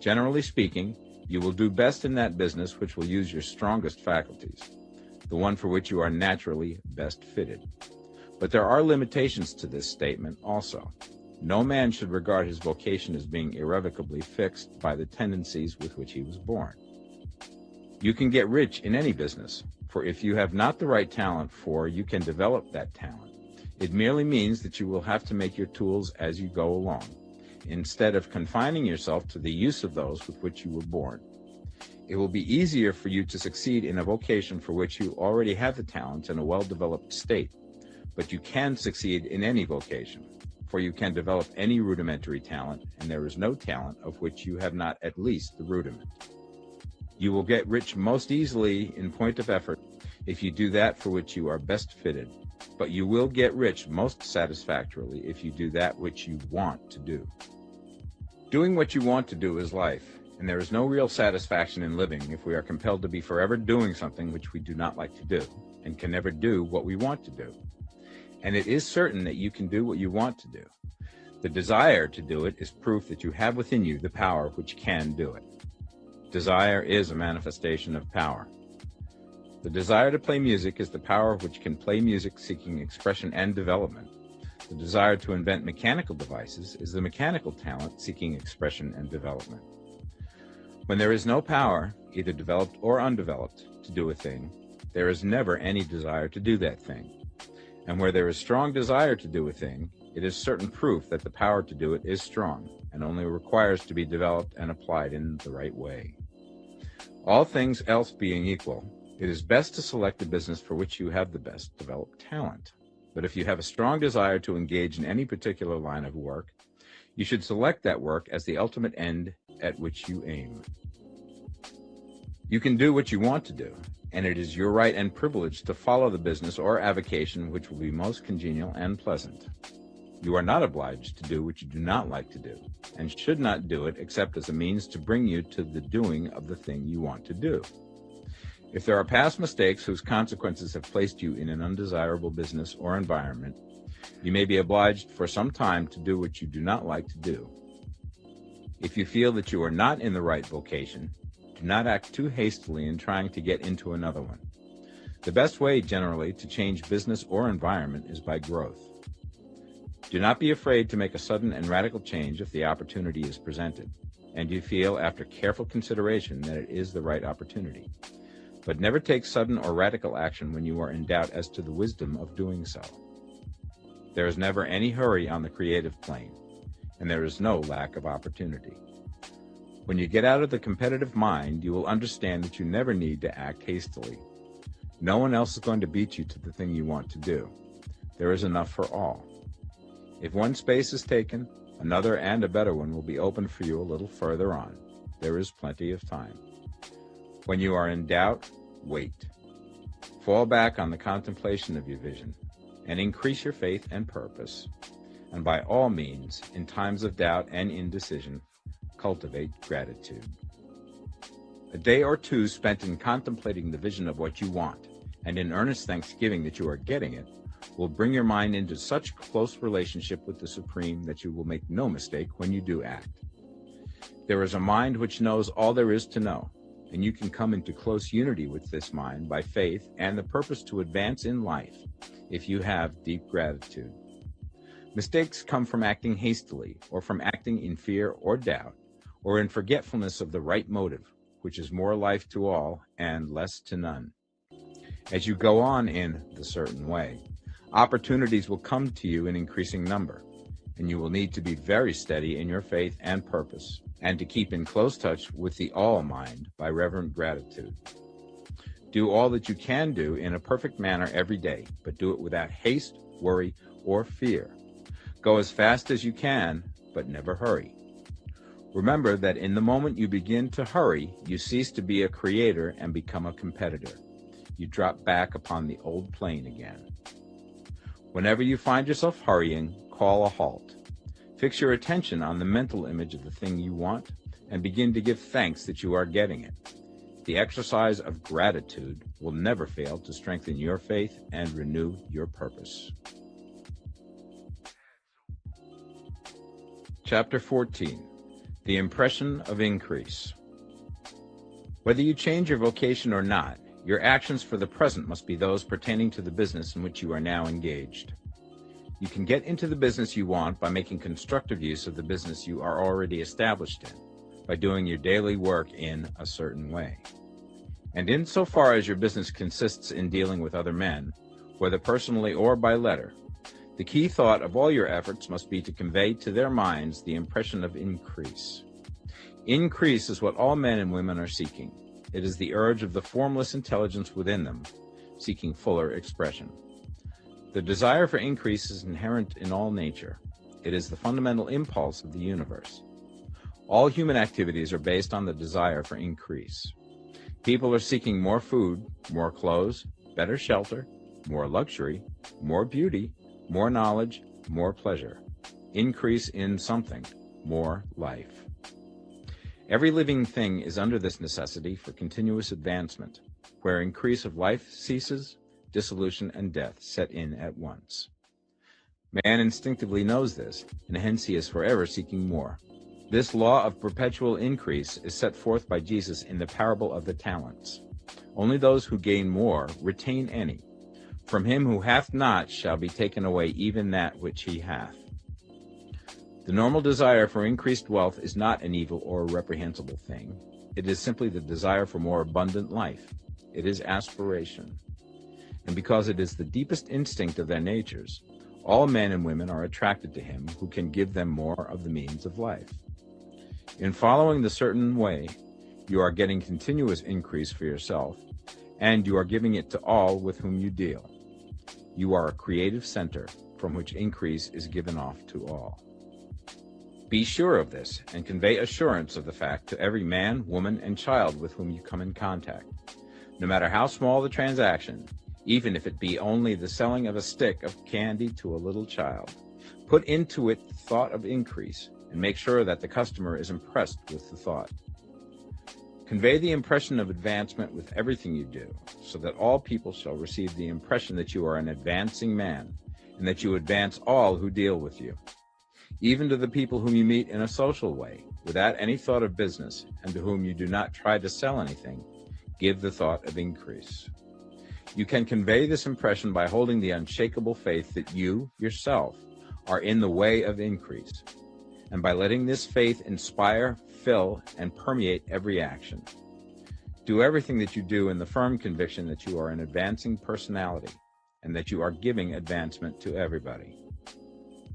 Generally speaking, you will do best in that business which will use your strongest faculties, the one for which you are naturally best fitted. But there are limitations to this statement also. No man should regard his vocation as being irrevocably fixed by the tendencies with which he was born. You can get rich in any business, for if you have not the right talent you can develop that talent. It merely means that you will have to make your tools as you go along, instead of confining yourself to the use of those with which you were born. It will be easier for you to succeed in a vocation for which you already have the talents in a well-developed state, but you can succeed in any vocation, for you can develop any rudimentary talent, and there is no talent of which you have not at least the rudiment. You will get rich most easily in point of effort if you do that for which you are best fitted, but you will get rich most satisfactorily if you do that which you want to do. Doing what you want to do is life, and there is no real satisfaction in living if we are compelled to be forever doing something which we do not like to do, and can never do what we want to do. And it is certain that you can do what you want to do. The desire to do it is proof that you have within you the power which can do it. Desire is a manifestation of power. The desire to play music is the power which can play music seeking expression and development. The desire to invent mechanical devices is the mechanical talent seeking expression and development. When there is no power, either developed or undeveloped, to do a thing, there is never any desire to do that thing. And where there is strong desire to do a thing, it is certain proof that the power to do it is strong, and only requires to be developed and applied in the right way. All things else being equal, it is best to select the business for which you have the best developed talent. But if you have a strong desire to engage in any particular line of work, you should select that work as the ultimate end at which you aim. You can do what you want to do, and it is your right and privilege to follow the business or avocation which will be most congenial and pleasant. You are not obliged to do what you do not like to do, and should not do it except as a means to bring you to the doing of the thing you want to do. If there are past mistakes whose consequences have placed you in an undesirable business or environment, you may be obliged for some time to do what you do not like to do. If you feel that you are not in the right vocation, do not act too hastily in trying to get into another one. The best way, generally, to change business or environment is by growth. Do not be afraid to make a sudden and radical change if the opportunity is presented, and you feel after careful consideration that it is the right opportunity. but never take sudden or radical action when you are in doubt as to the wisdom of doing so. There is never any hurry on the creative plane, and there is no lack of opportunity. When you get out of the competitive mind, you will understand that you never need to act hastily. No one else is going to beat you to the thing you want to do. There is enough for all. If one space is taken, another and a better one will be opened for you a little further on. There is plenty of time. When you are in doubt, wait. Fall back on the contemplation of your vision and increase your faith and purpose. And by all means, in times of doubt and indecision, cultivate gratitude. A day or two spent in contemplating the vision of what you want and in earnest thanksgiving that you are getting it will bring your mind into such close relationship with the Supreme that you will make no mistake when you do act. There is a mind which knows all there is to know, and you can come into close unity with this mind by faith and the purpose to advance in life if you have deep gratitude. Mistakes come from acting hastily, or from acting in fear or doubt, or in forgetfulness of the right motive, which is more life to all and less to none. As you go on in the certain way, opportunities will come to you in increasing number, and you will need to be very steady in your faith and purpose, and to keep in close touch with the all mind by reverent gratitude. Do all that you can do in a perfect manner every day, but do it without haste, worry, or fear. Go as fast as you can, but never hurry. Remember that in the moment you begin to hurry, you cease to be a creator and become a competitor. You drop back upon the old plane again. Whenever you find yourself hurrying, call a halt. Fix your attention on the mental image of the thing you want and begin to give thanks that you are getting it. The exercise of gratitude will never fail to strengthen your faith and renew your purpose. Chapter 14. The Impression of Increase. Whether you change your vocation or not, your actions for the present must be those pertaining to the business in which you are now engaged. You can get into the business you want by making constructive use of the business you are already established in, by doing your daily work in a certain way. And insofar as your business consists in dealing with other men, whether personally or by letter, the key thought of all your efforts must be to convey to their minds the impression of increase. Increase is what all men and women are seeking. It is the urge of the formless intelligence within them, seeking fuller expression. The desire for increase is inherent in all nature. It is the fundamental impulse of the universe. All human activities are based on the desire for increase. People are seeking more food, more clothes, better shelter, more luxury, more beauty, more knowledge, more pleasure. Increase in something, more life. Every living thing is under this necessity for continuous advancement, where increase of life ceases, dissolution and death set in at once. Man instinctively knows this, and hence he is forever seeking more. This law of perpetual increase is set forth by Jesus in the parable of the talents. Only those who gain more retain any. From him who hath not shall be taken away even that which he hath. The normal desire for increased wealth is not an evil or a reprehensible thing. It is simply the desire for more abundant life. It is aspiration. And because it is the deepest instinct of their natures, all men and women are attracted to him who can give them more of the means of life. In following the certain way, you are getting continuous increase for yourself, and you are giving it to all with whom you deal. You are a creative center from which increase is given off to all. Be sure of this and convey assurance of the fact to every man, woman, and child with whom you come in contact. No matter how small the transaction, even if it be only the selling of a stick of candy to a little child, put into it the thought of increase and make sure that the customer is impressed with the thought. Convey the impression of advancement with everything you do, so that all people shall receive the impression that you are an advancing man, and that you advance all who deal with you. Even to the people whom you meet in a social way, without any thought of business, and to whom you do not try to sell anything, give the thought of increase. You can convey this impression by holding the unshakable faith that you, yourself, are in the way of increase, and by letting this faith inspire, fill, and permeate every action. Do everything that you do in the firm conviction that you are an advancing personality and that you are giving advancement to everybody.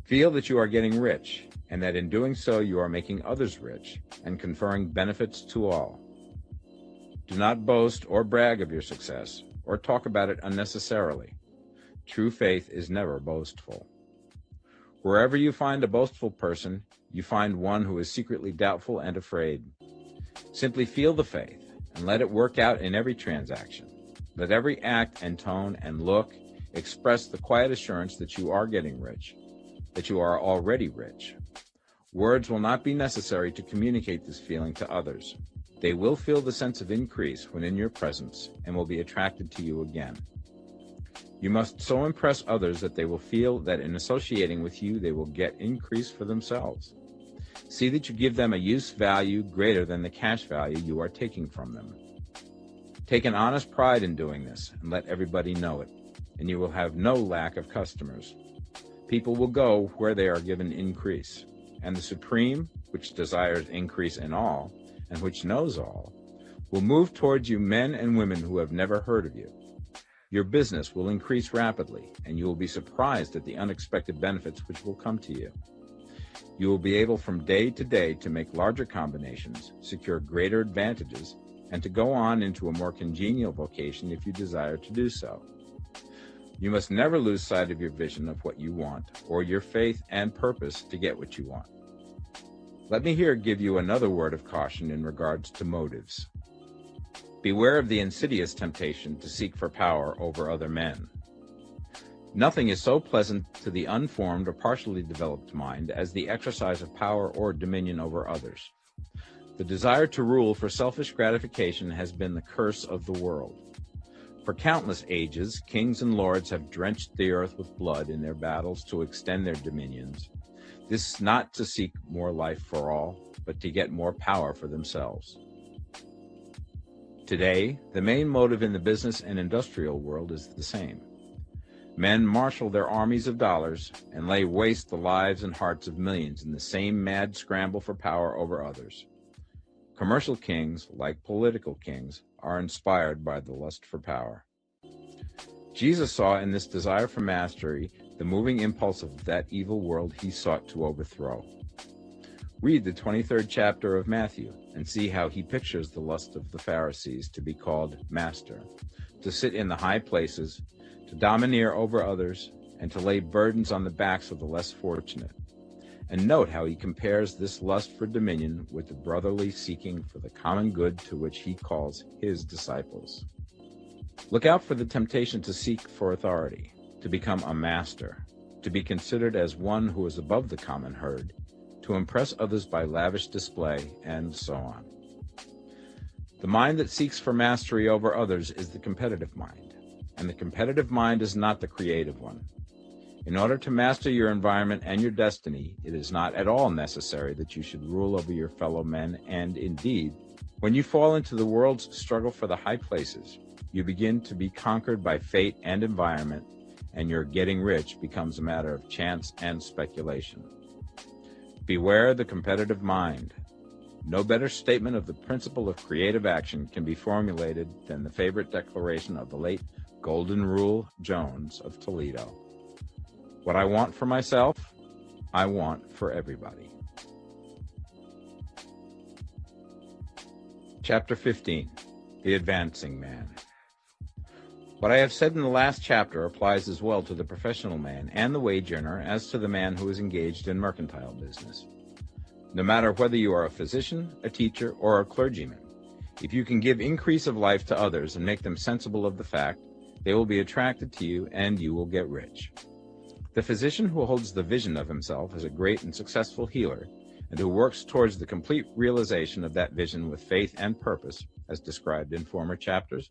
Feel that you are getting rich and that in doing so you are making others rich and conferring benefits to all. Do not boast or brag of your success or talk about it unnecessarily. True faith is never boastful. Wherever you find a boastful person, you find one who is secretly doubtful and afraid. Simply feel the faith and let it work out in every transaction. Let every act and tone and look express the quiet assurance that you are getting rich, that you are already rich. Words will not be necessary to communicate this feeling to others. They will feel the sense of increase when in your presence and will be attracted to you again. You must so impress others that they will feel that in associating with you they will get increase for themselves. See that you give them a use value greater than the cash value you are taking from them. Take an honest pride in doing this and let everybody know it, and you will have no lack of customers. People will go where they are given increase, and the Supreme, which desires increase in all, and which knows all, will move towards you men and women who have never heard of you. Your business will increase rapidly, and you will be surprised at the unexpected benefits which will come to you. You will be able from day to day to make larger combinations, secure greater advantages, and to go on into a more congenial vocation if you desire to do so. You must never lose sight of your vision of what you want, or your faith and purpose to get what you want. Let me here give you another word of caution in regards to motives. Beware of the insidious temptation to seek for power over other men. Nothing is so pleasant to the unformed or partially developed mind as the exercise of power or dominion over others. The desire to rule for selfish gratification has been the curse of the world. For countless ages, kings and lords have drenched the earth with blood in their battles to extend their dominions. This is not to seek more life for all, but to get more power for themselves. Today, the main motive in the business and industrial world is the same. Men marshal their armies of dollars and lay waste the lives and hearts of millions in the same mad scramble for power over others. Commercial kings, like political kings, are inspired by the lust for power. Jesus saw in this desire for mastery the moving impulse of that evil world he sought to overthrow. Read the 23rd chapter of Matthew and see how he pictures the lust of the Pharisees to be called master, to sit in the high places, to domineer over others, and to lay burdens on the backs of the less fortunate. And note how he compares this lust for dominion with the brotherly seeking for the common good to which he calls his disciples. Look out for the temptation to seek for authority, to become a master, to be considered as one who is above the common herd, to impress others by lavish display, and so on. The mind that seeks for mastery over others is the competitive mind, and the competitive mind is not the creative one. In order to master your environment and your destiny, it is not at all necessary that you should rule over your fellow men, and indeed, when you fall into the world's struggle for the high places, you begin to be conquered by fate and environment, and your getting rich becomes a matter of chance and speculation. Beware the competitive mind. No better statement of the principle of creative action can be formulated than the favorite declaration of the late Golden Rule Jones of Toledo. What I want for myself, I want for everybody. Chapter 15, The Advancing Man. What I have said in the last chapter applies as well to the professional man and the wage earner as to the man who is engaged in mercantile business. No matter whether you are a physician, a teacher, or a clergyman, if you can give increase of life to others and make them sensible of the fact, they will be attracted to you and you will get rich. The physician who holds the vision of himself as a great and successful healer, and who works towards the complete realization of that vision with faith and purpose, as described in former chapters,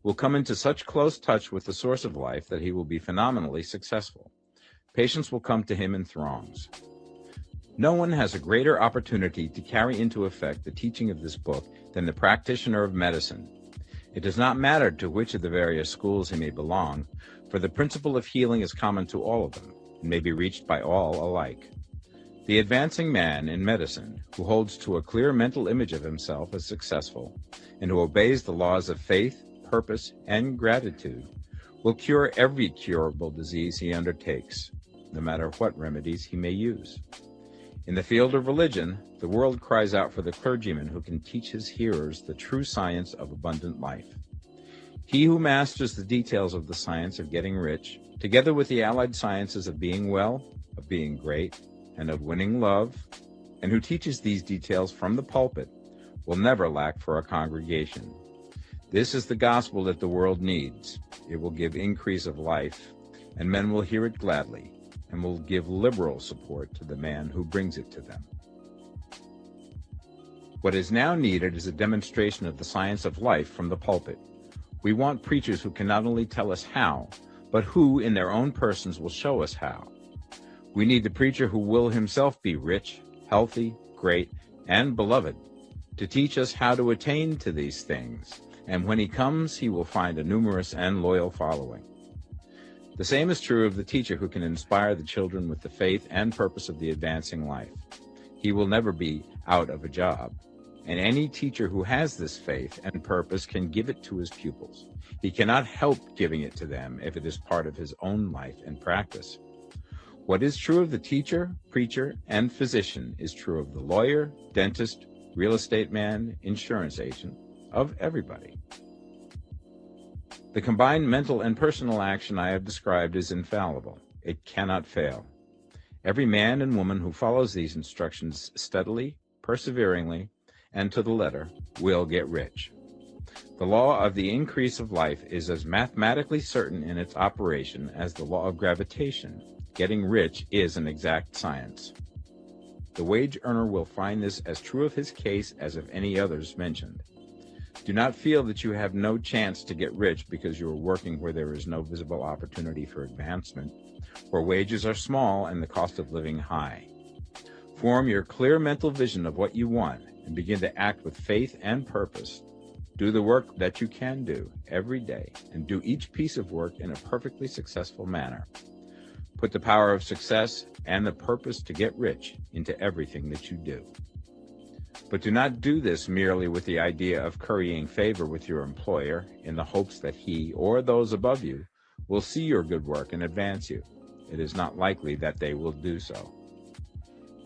will come into such close touch with the source of life that he will be phenomenally successful. Patients will come to him in throngs. No one has a greater opportunity to carry into effect the teaching of this book than the practitioner of medicine. It does not matter to which of the various schools he may belong, for the principle of healing is common to all of them, and may be reached by all alike. The advancing man in medicine who holds to a clear mental image of himself as successful and who obeys the laws of faith, purpose, and gratitude will cure every curable disease he undertakes, no matter what remedies he may use. In the field of religion, the world cries out for the clergyman who can teach his hearers the true science of abundant life. He who masters the details of the science of getting rich, together with the allied sciences of being well, of being great, and of winning love, and who teaches these details from the pulpit, will never lack for a congregation. This is the gospel that the world needs. It will give increase of life, and men will hear it gladly, and will give liberal support to the man who brings it to them. What is now needed is a demonstration of the science of life from the pulpit. We want preachers who can not only tell us how, but who in their own persons will show us how. We need the preacher who will himself be rich, healthy, great, and beloved, to teach us how to attain to these things, and when he comes, he will find a numerous and loyal following. The same is true of the teacher who can inspire the children with the faith and purpose of the advancing life. He will never be out of a job. And any teacher who has this faith and purpose can give it to his pupils. He cannot help giving it to them if it is part of his own life and practice. What is true of the teacher, preacher, and physician is true of the lawyer, dentist, real estate man, insurance agent, of everybody. The combined mental and personal action I have described is infallible. It cannot fail. Every man and woman who follows these instructions steadily, perseveringly, and to the letter, will get rich. The law of the increase of life is as mathematically certain in its operation as the law of gravitation. Getting rich is an exact science. The wage earner will find this as true of his case as of any others mentioned. Do not feel that you have no chance to get rich because you are working where there is no visible opportunity for advancement, where wages are small and the cost of living high. Form your clear mental vision of what you want and begin to act with faith and purpose. Do the work that you can do every day and do each piece of work in a perfectly successful manner. Put the power of success and the purpose to get rich into everything that you do. But do not do this merely with the idea of currying favor with your employer in the hopes that he or those above you will see your good work and advance you. It is not likely that they will do so.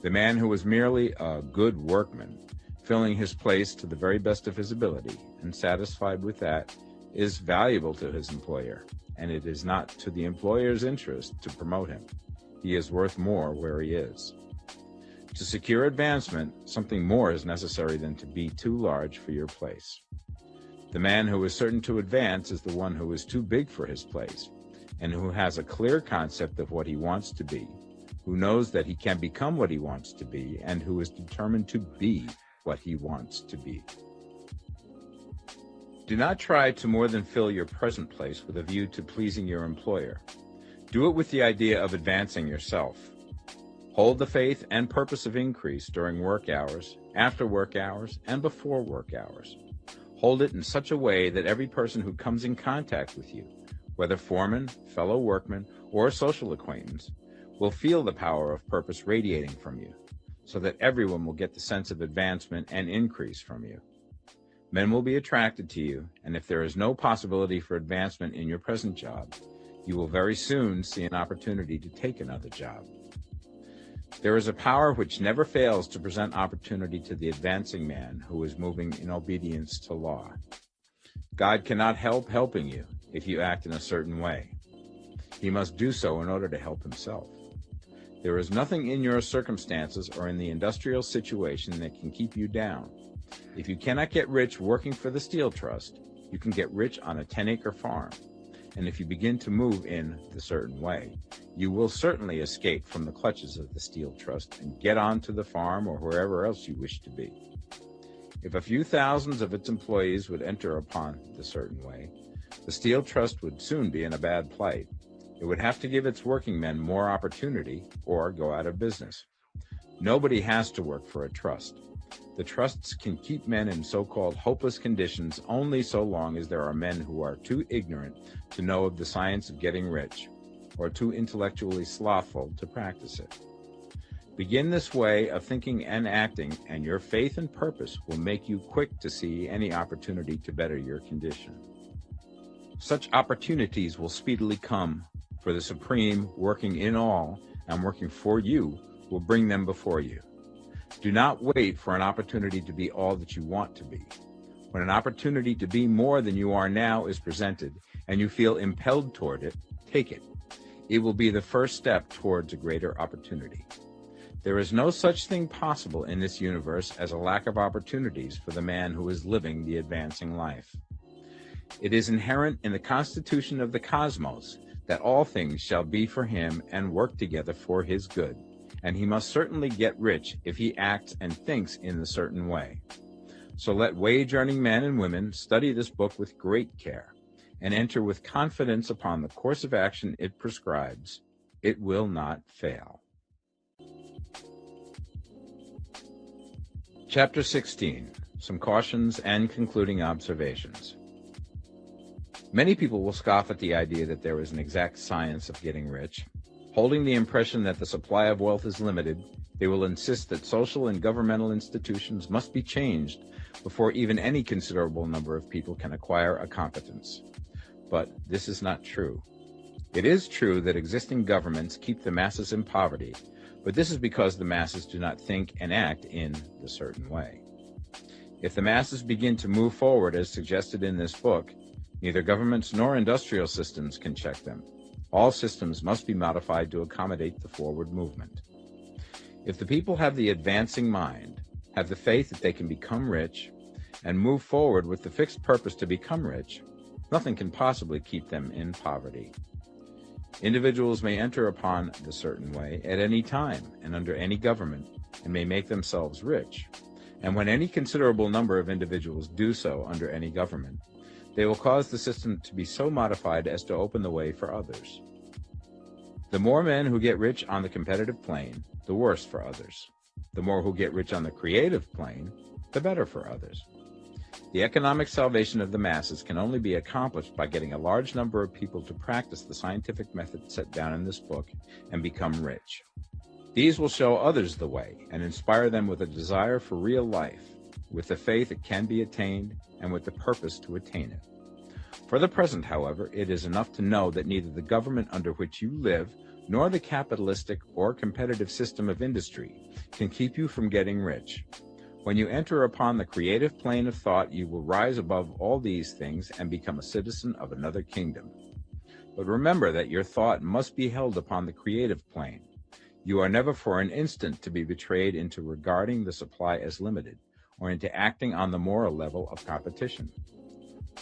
The man who is merely a good workman, filling his place to the very best of his ability and satisfied with that, is valuable to his employer, and it is not to the employer's interest to promote him. He is worth more where he is. To secure advancement, something more is necessary than to be too large for your place. The man who is certain to advance is the one who is too big for his place, and who has a clear concept of what he wants to be, who knows that he can become what he wants to be, and who is determined to be what he wants to be. Do not try to more than fill your present place with a view to pleasing your employer. Do it with the idea of advancing yourself. Hold the faith and purpose of increase during work hours, after work hours, and before work hours. Hold it in such a way that every person who comes in contact with you, whether foreman, fellow workman, or social acquaintance, will feel the power of purpose radiating from you, so that everyone will get the sense of advancement and increase from you. Men will be attracted to you, and if there is no possibility for advancement in your present job, you will very soon see an opportunity to take another job. There is a power which never fails to present opportunity to the advancing man who is moving in obedience to law. God cannot help helping you if you act in a certain way. He must do so in order to help himself. There is nothing in your circumstances or in the industrial situation that can keep you down. If you cannot get rich working for the Steel Trust, you can get rich on a 10-acre farm. And if you begin to move in the certain way, you will certainly escape from the clutches of the Steel Trust and get on to the farm or wherever else you wish to be. If a few thousands of its employees would enter upon the certain way, the Steel Trust would soon be in a bad plight. It would have to give its working men more opportunity or go out of business. Nobody has to work for a trust. The trusts can keep men in so-called hopeless conditions only so long as there are men who are too ignorant to know of the science of getting rich, or too intellectually slothful to practice it. Begin this way of thinking and acting, and your faith and purpose will make you quick to see any opportunity to better your condition. Such opportunities will speedily come, for the Supreme, working in all and working for you, will bring them before you. Do not wait for an opportunity to be all that you want to be. When an opportunity to be more than you are now is presented, and you feel impelled toward it, take it. It will be the first step towards a greater opportunity. There is no such thing possible in this universe as a lack of opportunities for the man who is living the advancing life. It is inherent in the constitution of the cosmos that all things shall be for him and work together for his good, and he must certainly get rich if he acts and thinks in a certain way. So let wage-earning men and women study this book with great care and enter with confidence upon the course of action it prescribes. It will not fail. Chapter 16. Some cautions and concluding observations. Many people will scoff at the idea that there is an exact science of getting rich. Holding the impression that the supply of wealth is limited, they will insist that social and governmental institutions must be changed before even any considerable number of people can acquire a competence. But this is not true. It is true that existing governments keep the masses in poverty, but this is because the masses do not think and act in a certain way. If the masses begin to move forward as suggested in this book, neither governments nor industrial systems can check them. All systems must be modified to accommodate the forward movement. If the people have the advancing mind, have the faith that they can become rich, and move forward with the fixed purpose to become rich, nothing can possibly keep them in poverty. Individuals may enter upon the certain way at any time and under any government and may make themselves rich. And when any considerable number of individuals do so under any government, they will cause the system to be so modified as to open the way for others. The more men who get rich on the competitive plane, the worse for others. The more who get rich on the creative plane, the better for others. The economic salvation of the masses can only be accomplished by getting a large number of people to practice the scientific method set down in this book and become rich. These will show others the way and inspire them with a desire for real life, with the faith it can be attained, and with the purpose to attain it. For the present, however, it is enough to know that neither the government under which you live nor the capitalistic or competitive system of industry can keep you from getting rich. When you enter upon the creative plane of thought, you will rise above all these things and become a citizen of another kingdom. But remember that your thought must be held upon the creative plane. You are never for an instant to be betrayed into regarding the supply as limited, or into acting on the moral level of competition.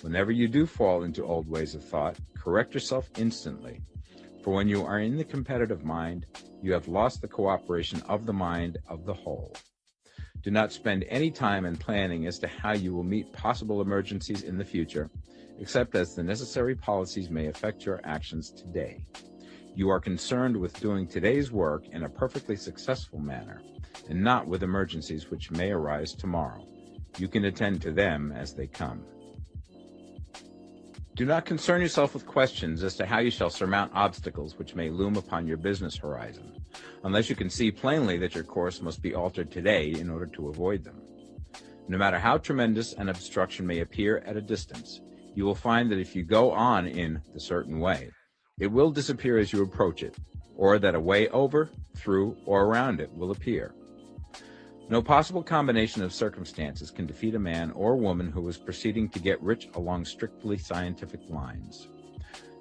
Whenever you do fall into old ways of thought, correct yourself instantly, for when you are in the competitive mind, you have lost the cooperation of the mind of the whole. Do not spend any time in planning as to how you will meet possible emergencies in the future, except as the necessary policies may affect your actions today. You are concerned with doing today's work in a perfectly successful manner, and not with emergencies which may arise tomorrow. You can attend to them as they come. Do not concern yourself with questions as to how you shall surmount obstacles which may loom upon your business horizon, unless you can see plainly that your course must be altered today in order to avoid them. No matter how tremendous an obstruction may appear at a distance, you will find that if you go on in the certain way, it will disappear as you approach it, or that a way over, through, or around it will appear. No possible combination of circumstances can defeat a man or woman who is proceeding to get rich along strictly scientific lines.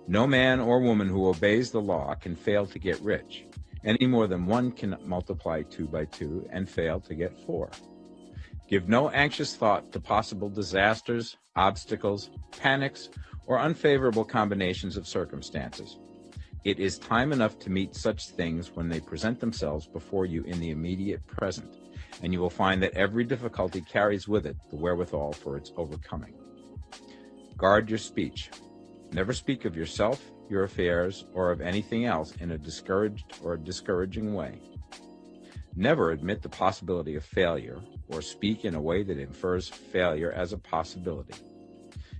No man or woman who obeys the law can fail to get rich, any more than one can multiply 2 by 2 and fail to get 4. Give no anxious thought to possible disasters, obstacles, panics, or unfavorable combinations of circumstances. It is time enough to meet such things when they present themselves before you in the immediate present, and you will find that every difficulty carries with it the wherewithal for its overcoming. Guard your speech. Never speak of yourself, your affairs, or of anything else in a discouraged or discouraging way. Never admit the possibility of failure, or speak in a way that infers failure as a possibility.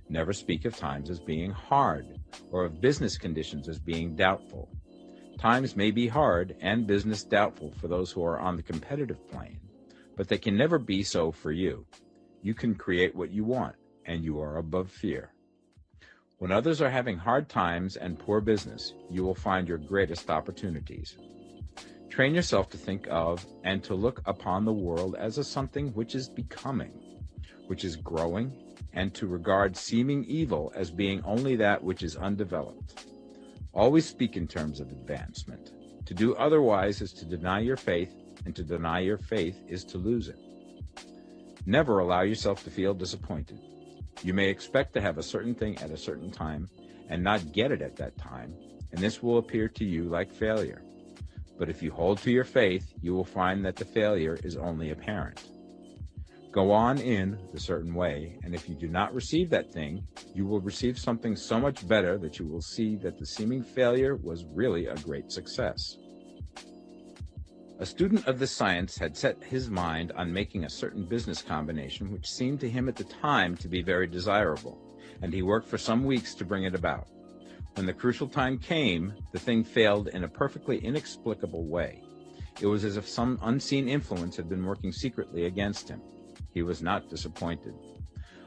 Never speak of times as being hard, or of business conditions as being doubtful. Times may be hard and business doubtful for those who are on the competitive plane, but they can never be so for you. You can create what you want, and you are above fear. When others are having hard times and poor business, you will find your greatest opportunities. Train yourself to think of and to look upon the world as a something which is becoming, which is growing, and to regard seeming evil as being only that which is undeveloped. Always speak in terms of advancement. To do otherwise is to deny your faith, and to deny your faith is to lose it. Never allow yourself to feel disappointed. You may expect to have a certain thing at a certain time and not get it at that time, and this will appear to you like failure. But if you hold to your faith, you will find that the failure is only apparent. Go on in the certain way, and if you do not receive that thing, you will receive something so much better that you will see that the seeming failure was really a great success. A student of this science had set his mind on making a certain business combination which seemed to him at the time to be very desirable, and he worked for some weeks to bring it about. When the crucial time came, the thing failed in a perfectly inexplicable way. It was as if some unseen influence had been working secretly against him. He was not disappointed.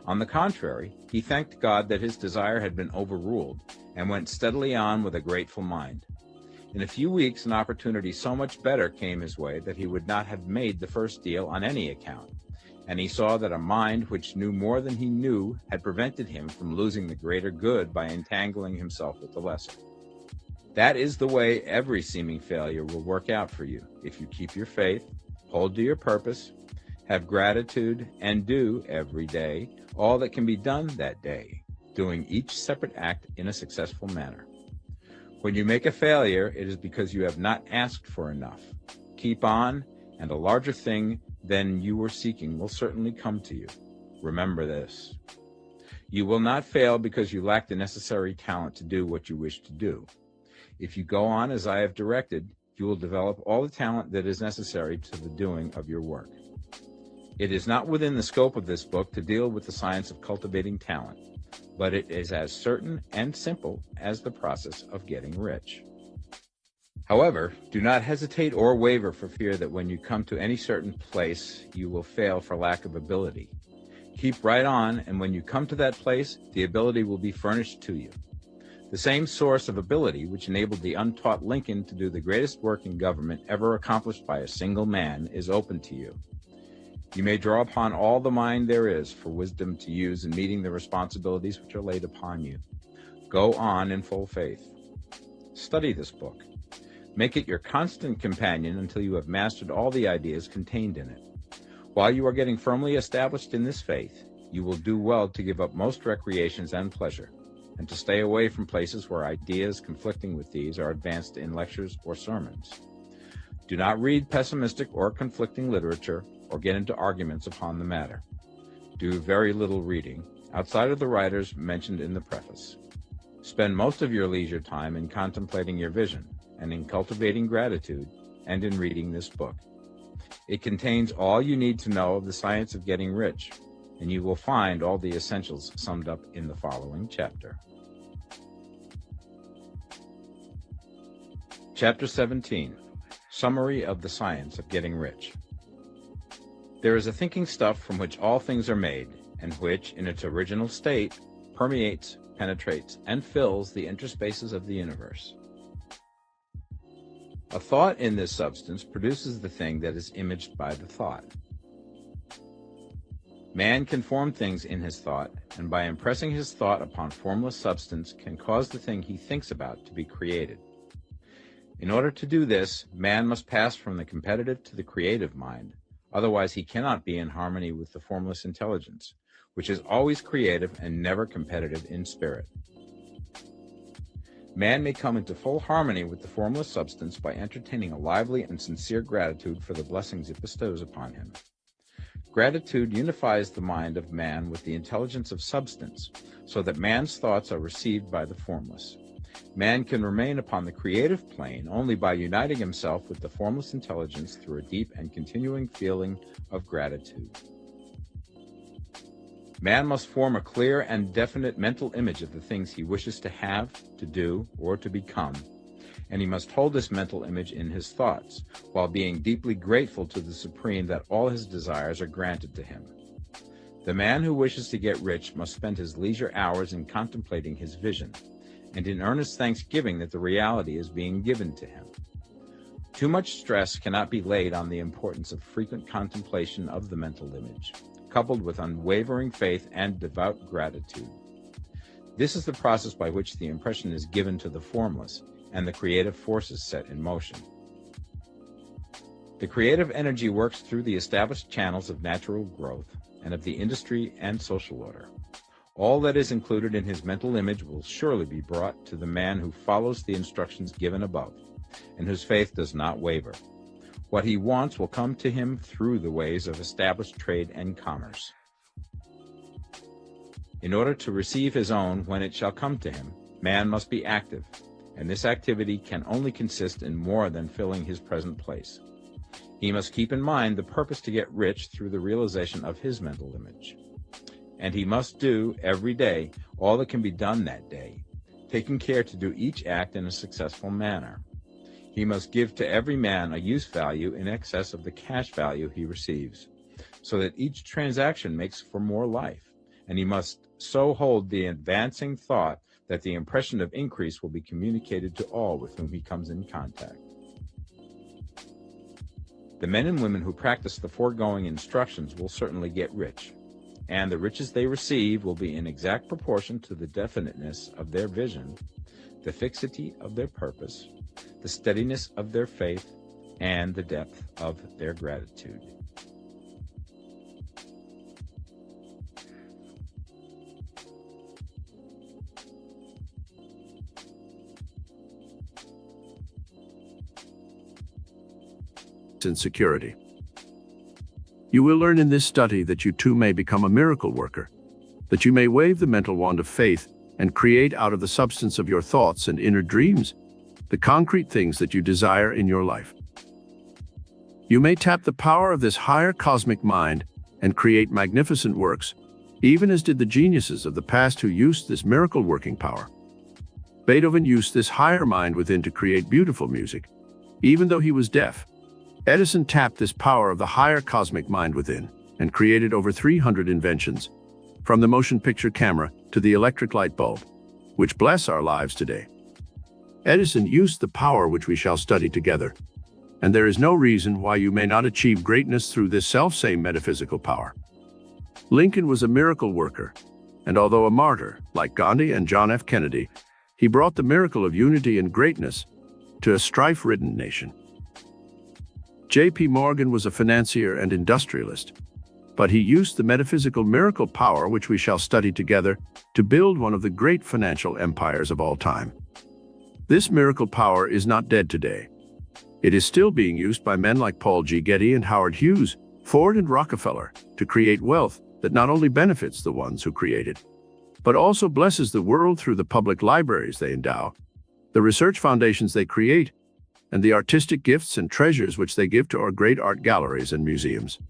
On the contrary, he thanked God that his desire had been overruled, and went steadily on with a grateful mind. In a few weeks, an opportunity so much better came his way that he would not have made the first deal on any account, and he saw that a mind which knew more than he knew had prevented him from losing the greater good by entangling himself with the lesser. That is the way every seeming failure will work out for you, if you keep your faith, hold to your purpose, have gratitude, and do every day all that can be done that day, doing each separate act in a successful manner. When you make a failure, it is because you have not asked for enough. Keep on, and a larger thing than you were seeking will certainly come to you. Remember this. You will not fail because you lack the necessary talent to do what you wish to do. If you go on as I have directed, you will develop all the talent that is necessary to the doing of your work. It is not within the scope of this book to deal with the science of cultivating talent, but it is as certain and simple as the process of getting rich. However, do not hesitate or waver for fear that when you come to any certain place, you will fail for lack of ability. Keep right on, and when you come to that place, the ability will be furnished to you. The same source of ability which enabled the untaught Lincoln to do the greatest work in government ever accomplished by a single man is open to you. You may draw upon all the mind there is for wisdom to use in meeting the responsibilities which are laid upon you. Go on in full faith. Study this book. Make it your constant companion until you have mastered all the ideas contained in it. While you are getting firmly established in this faith, you will do well to give up most recreations and pleasure, and to stay away from places where ideas conflicting with these are advanced in lectures or sermons. Do not read pessimistic or conflicting literature, or get into arguments upon the matter. Do very little reading, outside of the writers mentioned in the preface. Spend most of your leisure time in contemplating your vision, and in cultivating gratitude, and in reading this book. It contains all you need to know of the science of getting rich, and you will find all the essentials summed up in the following chapter. Chapter 17. Summary of the Science of Getting Rich. There is a thinking stuff from which all things are made, and which, in its original state, permeates, penetrates, and fills the interspaces of the universe. A thought in this substance produces the thing that is imaged by the thought. Man can form things in his thought, and by impressing his thought upon formless substance can cause the thing he thinks about to be created. In order to do this, man must pass from the competitive to the creative mind. Otherwise, he cannot be in harmony with the formless intelligence, which is always creative and never competitive in spirit. Man may come into full harmony with the formless substance by entertaining a lively and sincere gratitude for the blessings it bestows upon him. Gratitude unifies the mind of man with the intelligence of substance, so that man's thoughts are received by the formless. Man can remain upon the creative plane only by uniting himself with the formless intelligence through a deep and continuing feeling of gratitude. Man must form a clear and definite mental image of the things he wishes to have, to do, or to become, and he must hold this mental image in his thoughts, while being deeply grateful to the Supreme that all his desires are granted to him. The man who wishes to get rich must spend his leisure hours in contemplating his vision, and in earnest thanksgiving that the reality is being given to him. Too much stress cannot be laid on the importance of frequent contemplation of the mental image, coupled with unwavering faith and devout gratitude. This is the process by which the impression is given to the formless and the creative forces set in motion. The creative energy works through the established channels of natural growth and of the industry and social order. All that is included in his mental image will surely be brought to the man who follows the instructions given above, and whose faith does not waver. What he wants will come to him through the ways of established trade and commerce. In order to receive his own when it shall come to him, man must be active, and this activity can only consist in more than filling his present place. He must keep in mind the purpose to get rich through the realization of his mental image. And he must do, every day, all that can be done that day, taking care to do each act in a successful manner. He must give to every man a use value in excess of the cash value he receives, so that each transaction makes for more life, and he must so hold the advancing thought that the impression of increase will be communicated to all with whom he comes in contact. The men and women who practice the foregoing instructions will certainly get rich, and the riches they receive will be in exact proportion to the definiteness of their vision, the fixity of their purpose, the steadiness of their faith, and the depth of their gratitude. And security. You will learn in this study that you too may become a miracle worker, that you may wave the mental wand of faith and create out of the substance of your thoughts and inner dreams the concrete things that you desire in your life. You may tap the power of this higher cosmic mind and create magnificent works, even as did the geniuses of the past who used this miracle working power. Beethoven used this higher mind within to create beautiful music, even though he was deaf. Edison tapped this power of the higher cosmic mind within and created over 300 inventions, from the motion picture camera to the electric light bulb, which bless our lives today. Edison used the power which we shall study together, and there is no reason why you may not achieve greatness through this selfsame metaphysical power. Lincoln was a miracle worker, and although a martyr, like Gandhi and John F. Kennedy, he brought the miracle of unity and greatness to a strife-ridden nation. J.P. Morgan was a financier and industrialist, but he used the metaphysical miracle power which we shall study together to build one of the great financial empires of all time. This miracle power is not dead today. It is still being used by men like Paul G. Getty and Howard Hughes, Ford and Rockefeller, to create wealth that not only benefits the ones who create it, but also blesses the world through the public libraries they endow, the research foundations they create, and the artistic gifts and treasures which they give to our great art galleries and museums.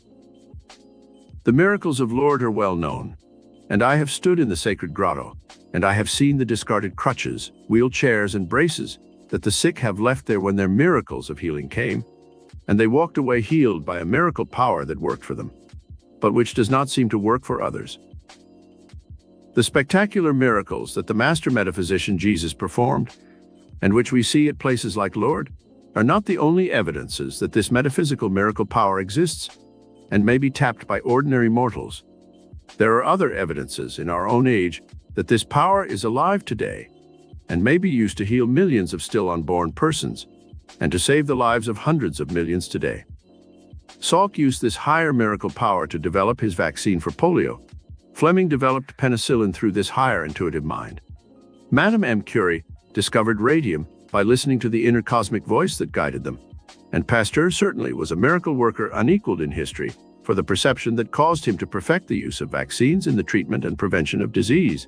The miracles of Lourdes are well known, and I have stood in the sacred grotto, and I have seen the discarded crutches, wheelchairs, and braces that the sick have left there when their miracles of healing came, and they walked away healed by a miracle power that worked for them, but which does not seem to work for others. The spectacular miracles that the master metaphysician Jesus performed, and which we see at places like Lourdes, are not the only evidences that this metaphysical miracle power exists and may be tapped by ordinary mortals. There are other evidences in our own age that this power is alive today and may be used to heal millions of still unborn persons and to save the lives of hundreds of millions today. Salk used this higher miracle power to develop his vaccine for polio. Fleming developed penicillin through this higher intuitive mind. Madame M. Curie discovered radium by listening to the inner cosmic voice that guided them. And Pasteur certainly was a miracle worker unequaled in history for the perception that caused him to perfect the use of vaccines in the treatment and prevention of disease.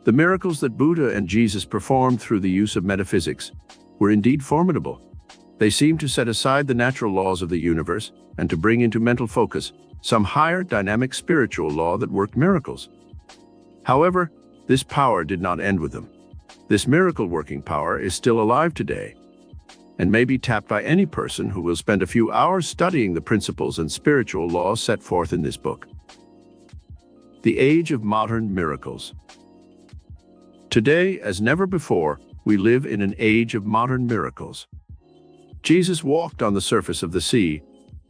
The miracles that Buddha and Jesus performed through the use of metaphysics were indeed formidable. They seemed to set aside the natural laws of the universe and to bring into mental focus some higher dynamic spiritual law that worked miracles. However, this power did not end with them. This miracle-working power is still alive today and may be tapped by any person who will spend a few hours studying the principles and spiritual laws set forth in this book. The Age of Modern Miracles. Today, as never before, we live in an age of modern miracles. Jesus walked on the surface of the sea,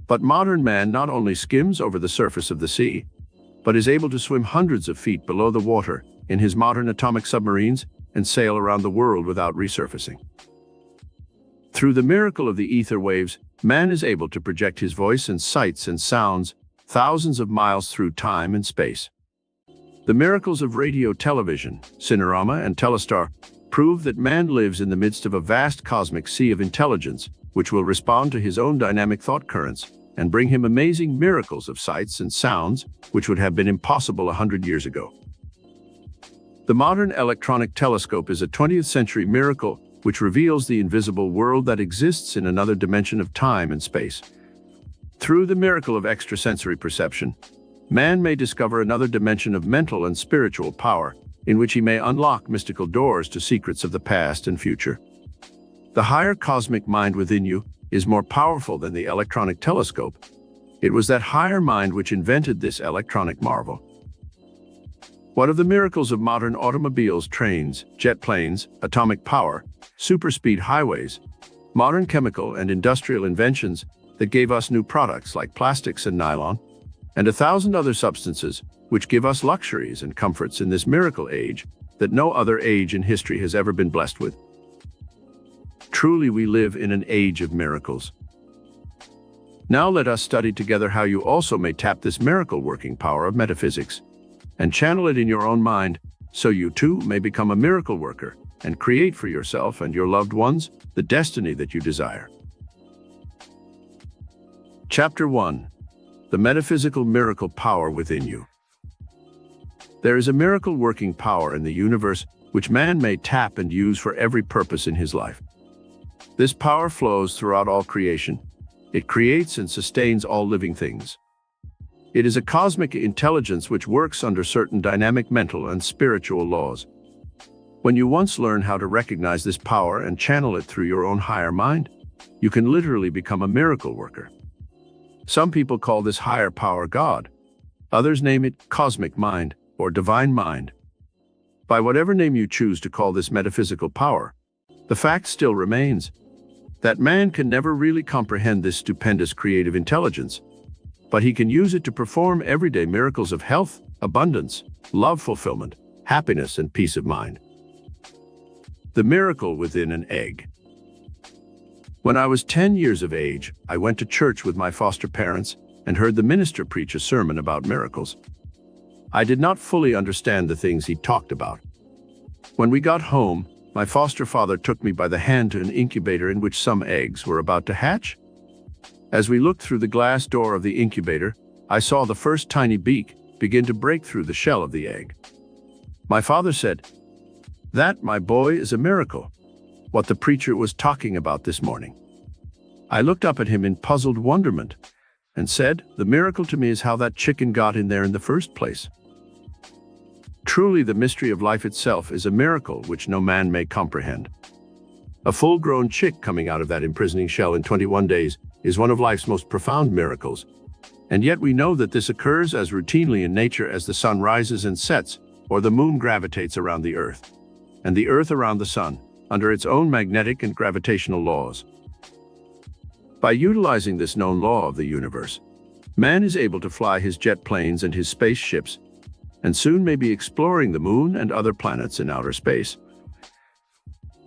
but modern man not only skims over the surface of the sea, but is able to swim hundreds of feet below the water in his modern atomic submarines and sail around the world without resurfacing. Through the miracle of the ether waves, man is able to project his voice and sights and sounds thousands of miles through time and space. The miracles of radio, television, Cinerama, and Telestar prove that man lives in the midst of a vast cosmic sea of intelligence, which will respond to his own dynamic thought currents and bring him amazing miracles of sights and sounds which would have been impossible 100 years ago. The modern electronic telescope is a 20th century miracle which reveals the invisible world that exists in another dimension of time and space. Through the miracle of extrasensory perception, man may discover another dimension of mental and spiritual power in which he may unlock mystical doors to secrets of the past and future. The higher cosmic mind within you is more powerful than the electronic telescope. It was that higher mind which invented this electronic marvel. What of the miracles of modern automobiles, trains, jet planes, atomic power, superspeed highways, modern chemical and industrial inventions that gave us new products like plastics and nylon, and 1,000 other substances which give us luxuries and comforts in this miracle age that no other age in history has ever been blessed with? Truly, we live in an age of miracles. Now let us study together how you also may tap this miracle-working power of metaphysics and channel it in your own mind so you too may become a miracle worker and create for yourself and your loved ones the destiny that you desire. Chapter 1. The Metaphysical Miracle Power Within You. There is a miracle-working power in the universe which man may tap and use for every purpose in his life. This power flows throughout all creation. It creates and sustains all living things. It is a cosmic intelligence which works under certain dynamic mental and spiritual laws. When you once learn how to recognize this power and channel it through your own higher mind, you can literally become a miracle worker. Some people call this higher power God. Others name it cosmic mind or divine mind. By whatever name you choose to call this metaphysical power, the fact still remains that man can never really comprehend this stupendous creative intelligence, but he can use it to perform everyday miracles of health, abundance, love, fulfillment, happiness, and peace of mind. The miracle within an egg. When I was 10 years of age, I went to church with my foster parents and heard the minister preach a sermon about miracles. I did not fully understand the things he talked about. When we got home, my foster father took me by the hand to an incubator in which some eggs were about to hatch. As we looked through the glass door of the incubator, I saw the first tiny beak begin to break through the shell of the egg. My father said, "That, my boy, is a miracle, what the preacher was talking about this morning." I looked up at him in puzzled wonderment and said, "The miracle to me is how that chicken got in there in the first place." Truly, the mystery of life itself is a miracle which no man may comprehend. A full-grown chick coming out of that imprisoning shell in 21 days is one of life's most profound miracles, and yet we know that this occurs as routinely in nature as the sun rises and sets, or the moon gravitates around the earth, and the earth around the sun, under its own magnetic and gravitational laws. By utilizing this known law of the universe, man is able to fly his jet planes and his spaceships, and soon may be exploring the moon and other planets in outer space.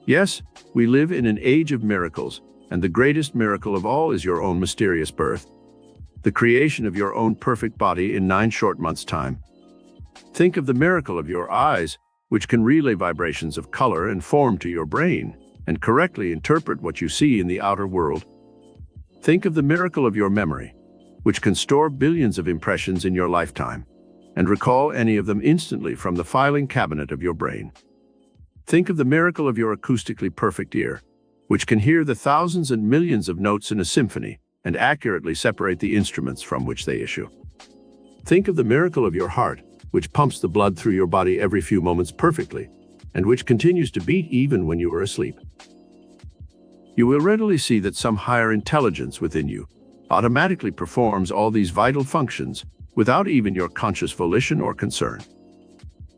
Yes, we live in an age of miracles, and the greatest miracle of all is your own mysterious birth, the creation of your own perfect body in 9 short months' time. Think of the miracle of your eyes, which can relay vibrations of color and form to your brain, and correctly interpret what you see in the outer world. Think of the miracle of your memory, which can store billions of impressions in your lifetime, and recall any of them instantly from the filing cabinet of your brain. Think of the miracle of your acoustically perfect ear, which can hear the thousands and millions of notes in a symphony and accurately separate the instruments from which they issue. Think of the miracle of your heart, which pumps the blood through your body every few moments perfectly, and which continues to beat even when you are asleep. You will readily see that some higher intelligence within you automatically performs all these vital functions without even your conscious volition or concern.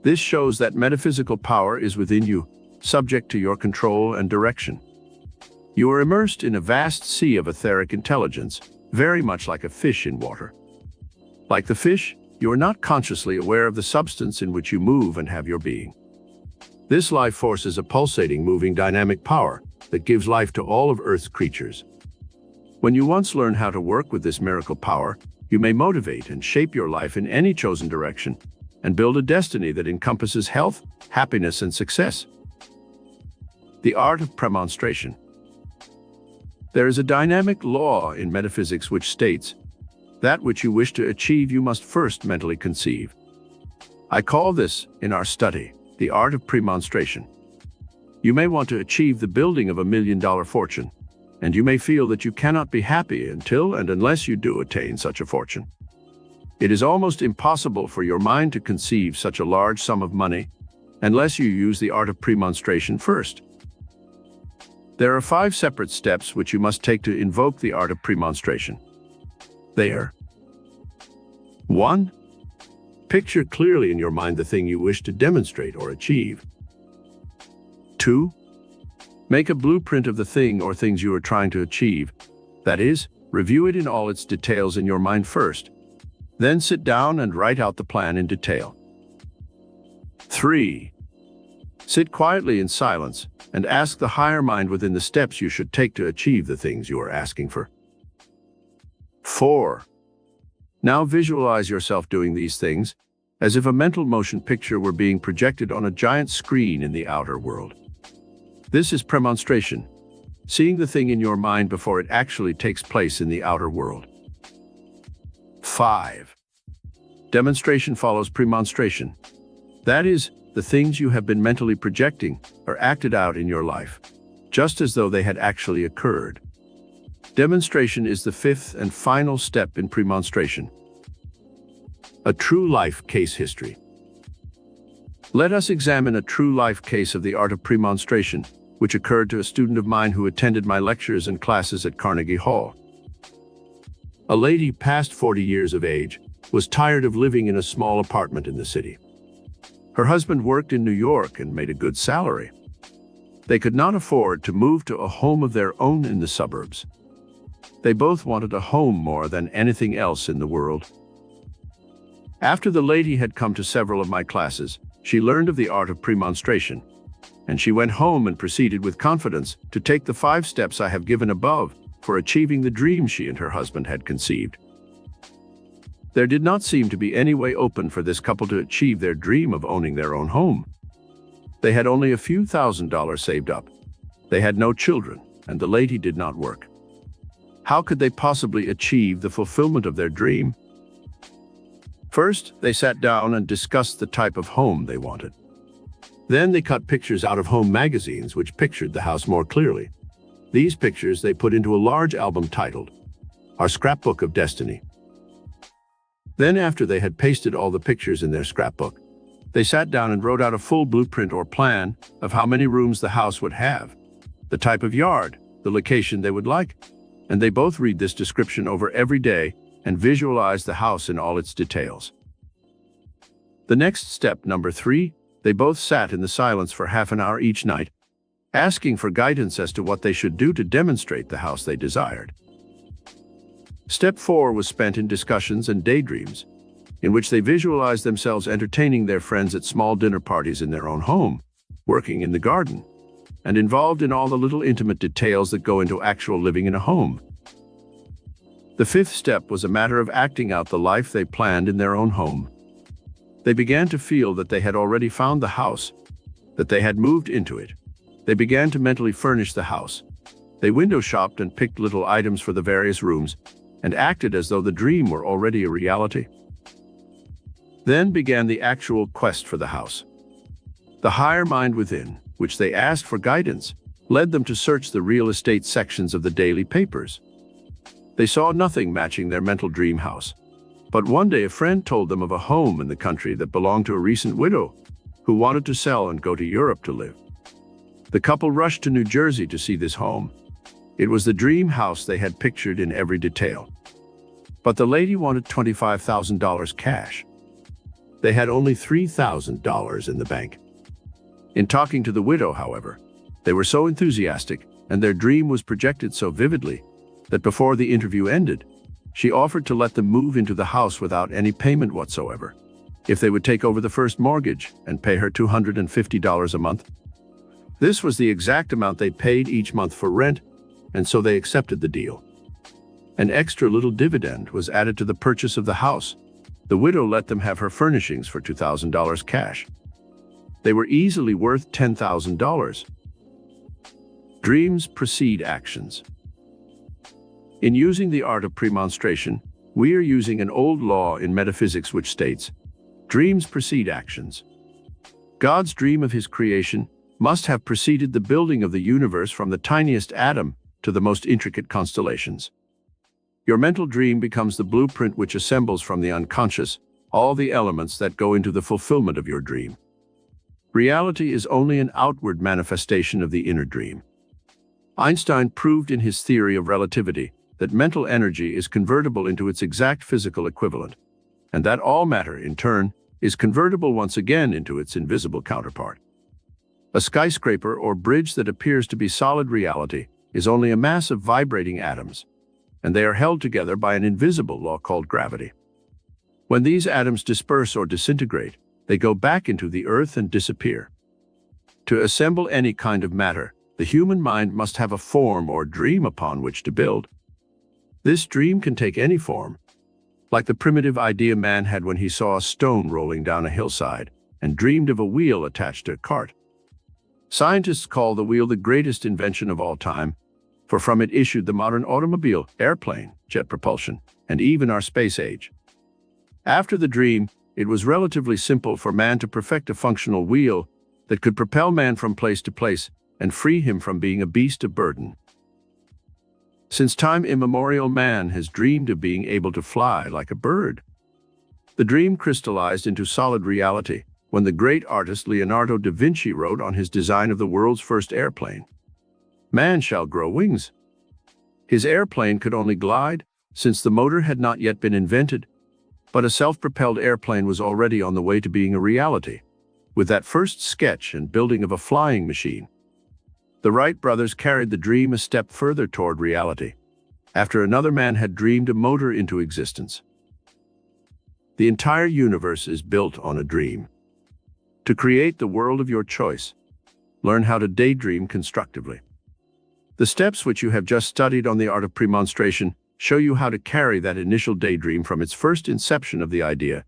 This shows that metaphysical power is within you, subject to your control and direction. You are immersed in a vast sea of etheric intelligence, very much like a fish in water. Like the fish, you are not consciously aware of the substance in which you move and have your being. This life force is a pulsating, moving, dynamic power that gives life to all of Earth's creatures. When you once learn how to work with this miracle power, you may motivate and shape your life in any chosen direction and build a destiny that encompasses health, happiness, and success. The art of premonstration. There is a dynamic law in metaphysics which states, that which you wish to achieve you must first mentally conceive. I call this, in our study, the art of premonstration. You may want to achieve the building of $1 million fortune, and you may feel that you cannot be happy until and unless you do attain such a fortune. It is almost impossible for your mind to conceive such a large sum of money unless you use the art of premonstration first. There are 5 separate steps which you must take to invoke the art of premonstration. They are: 1. Picture clearly in your mind the thing you wish to demonstrate or achieve. 2. Make a blueprint of the thing or things you are trying to achieve. That is, review it in all its details in your mind first. Then sit down and write out the plan in detail. 3. Sit quietly in silence and ask the higher mind within the steps you should take to achieve the things you are asking for. 4. Now visualize yourself doing these things as if a mental motion picture were being projected on a giant screen in the outer world. This is premonstration, seeing the thing in your mind before it actually takes place in the outer world. 5. Demonstration follows premonstration. That is, the things you have been mentally projecting are acted out in your life, just as though they had actually occurred. Demonstration is the 5th and final step in premonstration. A true life case history. Let us examine a true life case of the art of premonstration, which occurred to a student of mine who attended my lectures and classes at Carnegie Hall. A lady past 40 years of age was tired of living in a small apartment in the city. Her husband worked in New York and made a good salary. They could not afford to move to a home of their own in the suburbs. They both wanted a home more than anything else in the world. After the lady had come to several of my classes, she learned of the art of premonstration, and she went home and proceeded with confidence to take the 5 steps I have given above for achieving the dream she and her husband had conceived. There did not seem to be any way open for this couple to achieve their dream of owning their own home. They had only a few $1,000s saved up. They had no children, and the lady did not work. How could they possibly achieve the fulfillment of their dream? First, they sat down and discussed the type of home they wanted. Then they cut pictures out of home magazines which pictured the house more clearly. These pictures they put into a large album titled, Our Scrapbook of Destiny. Then after they had pasted all the pictures in their scrapbook, they sat down and wrote out a full blueprint or plan of how many rooms the house would have, the type of yard, the location they would like, and they both read this description over every day and visualize the house in all its details. The next step, number 3, they both sat in the silence for half an hour each night, asking for guidance as to what they should do to demonstrate the house they desired. Step 4 was spent in discussions and daydreams, in which they visualized themselves entertaining their friends at small dinner parties in their own home, working in the garden, and involved in all the little intimate details that go into actual living in a home. The 5th step was a matter of acting out the life they planned in their own home. They began to feel that they had already found the house, that they had moved into it. They began to mentally furnish the house. They window shopped and picked little items for the various rooms, and acted as though the dream were already a reality. Then began the actual quest for the house. The higher mind within, which they asked for guidance, led them to search the real estate sections of the daily papers. They saw nothing matching their mental dream house. But one day a friend told them of a home in the country that belonged to a recent widow who wanted to sell and go to Europe to live. The couple rushed to New Jersey to see this home. It was the dream house they had pictured in every detail. But the lady wanted $25,000 cash. They had only $3,000 in the bank. In talking to the widow, however, they were so enthusiastic and their dream was projected so vividly that before the interview ended, she offered to let them move into the house without any payment whatsoever, if they would take over the first mortgage and pay her $250 a month. This was the exact amount they paid each month for rent, and so they accepted the deal. An extra little dividend was added to the purchase of the house. The widow let them have her furnishings for $2,000 cash. They were easily worth $10,000. Dreams precede actions. In using the art of premonstration, we are using an old law in metaphysics which states, dreams precede actions. God's dream of his creation must have preceded the building of the universe from the tiniest atom to the most intricate constellations. Your mental dream becomes the blueprint which assembles from the unconscious all the elements that go into the fulfillment of your dream. Reality is only an outward manifestation of the inner dream. Einstein proved in his theory of relativity that mental energy is convertible into its exact physical equivalent, and that all matter, in turn, is convertible once again into its invisible counterpart. A skyscraper or bridge that appears to be solid reality is only a mass of vibrating atoms, and they are held together by an invisible law called gravity. When these atoms disperse or disintegrate, they go back into the earth and disappear. To assemble any kind of matter, the human mind must have a form or dream upon which to build. This dream can take any form, like the primitive idea man had when he saw a stone rolling down a hillside and dreamed of a wheel attached to a cart. Scientists call the wheel the greatest invention of all time, for from it issued the modern automobile, airplane, jet propulsion, and even our space age. After the dream, it was relatively simple for man to perfect a functional wheel that could propel man from place to place and free him from being a beast of burden. Since time immemorial, man has dreamed of being able to fly like a bird. The dream crystallized into solid reality when the great artist Leonardo da Vinci wrote on his design of the world's first airplane, "Man shall grow wings." His airplane could only glide, since the motor had not yet been invented, but a self-propelled airplane was already on the way to being a reality, with that first sketch and building of a flying machine. The Wright brothers carried the dream a step further toward reality, after another man had dreamed a motor into existence. The entire universe is built on a dream. To create the world of your choice, learn how to daydream constructively. The steps which you have just studied on the art of premonstration show you how to carry that initial daydream from its first inception of the idea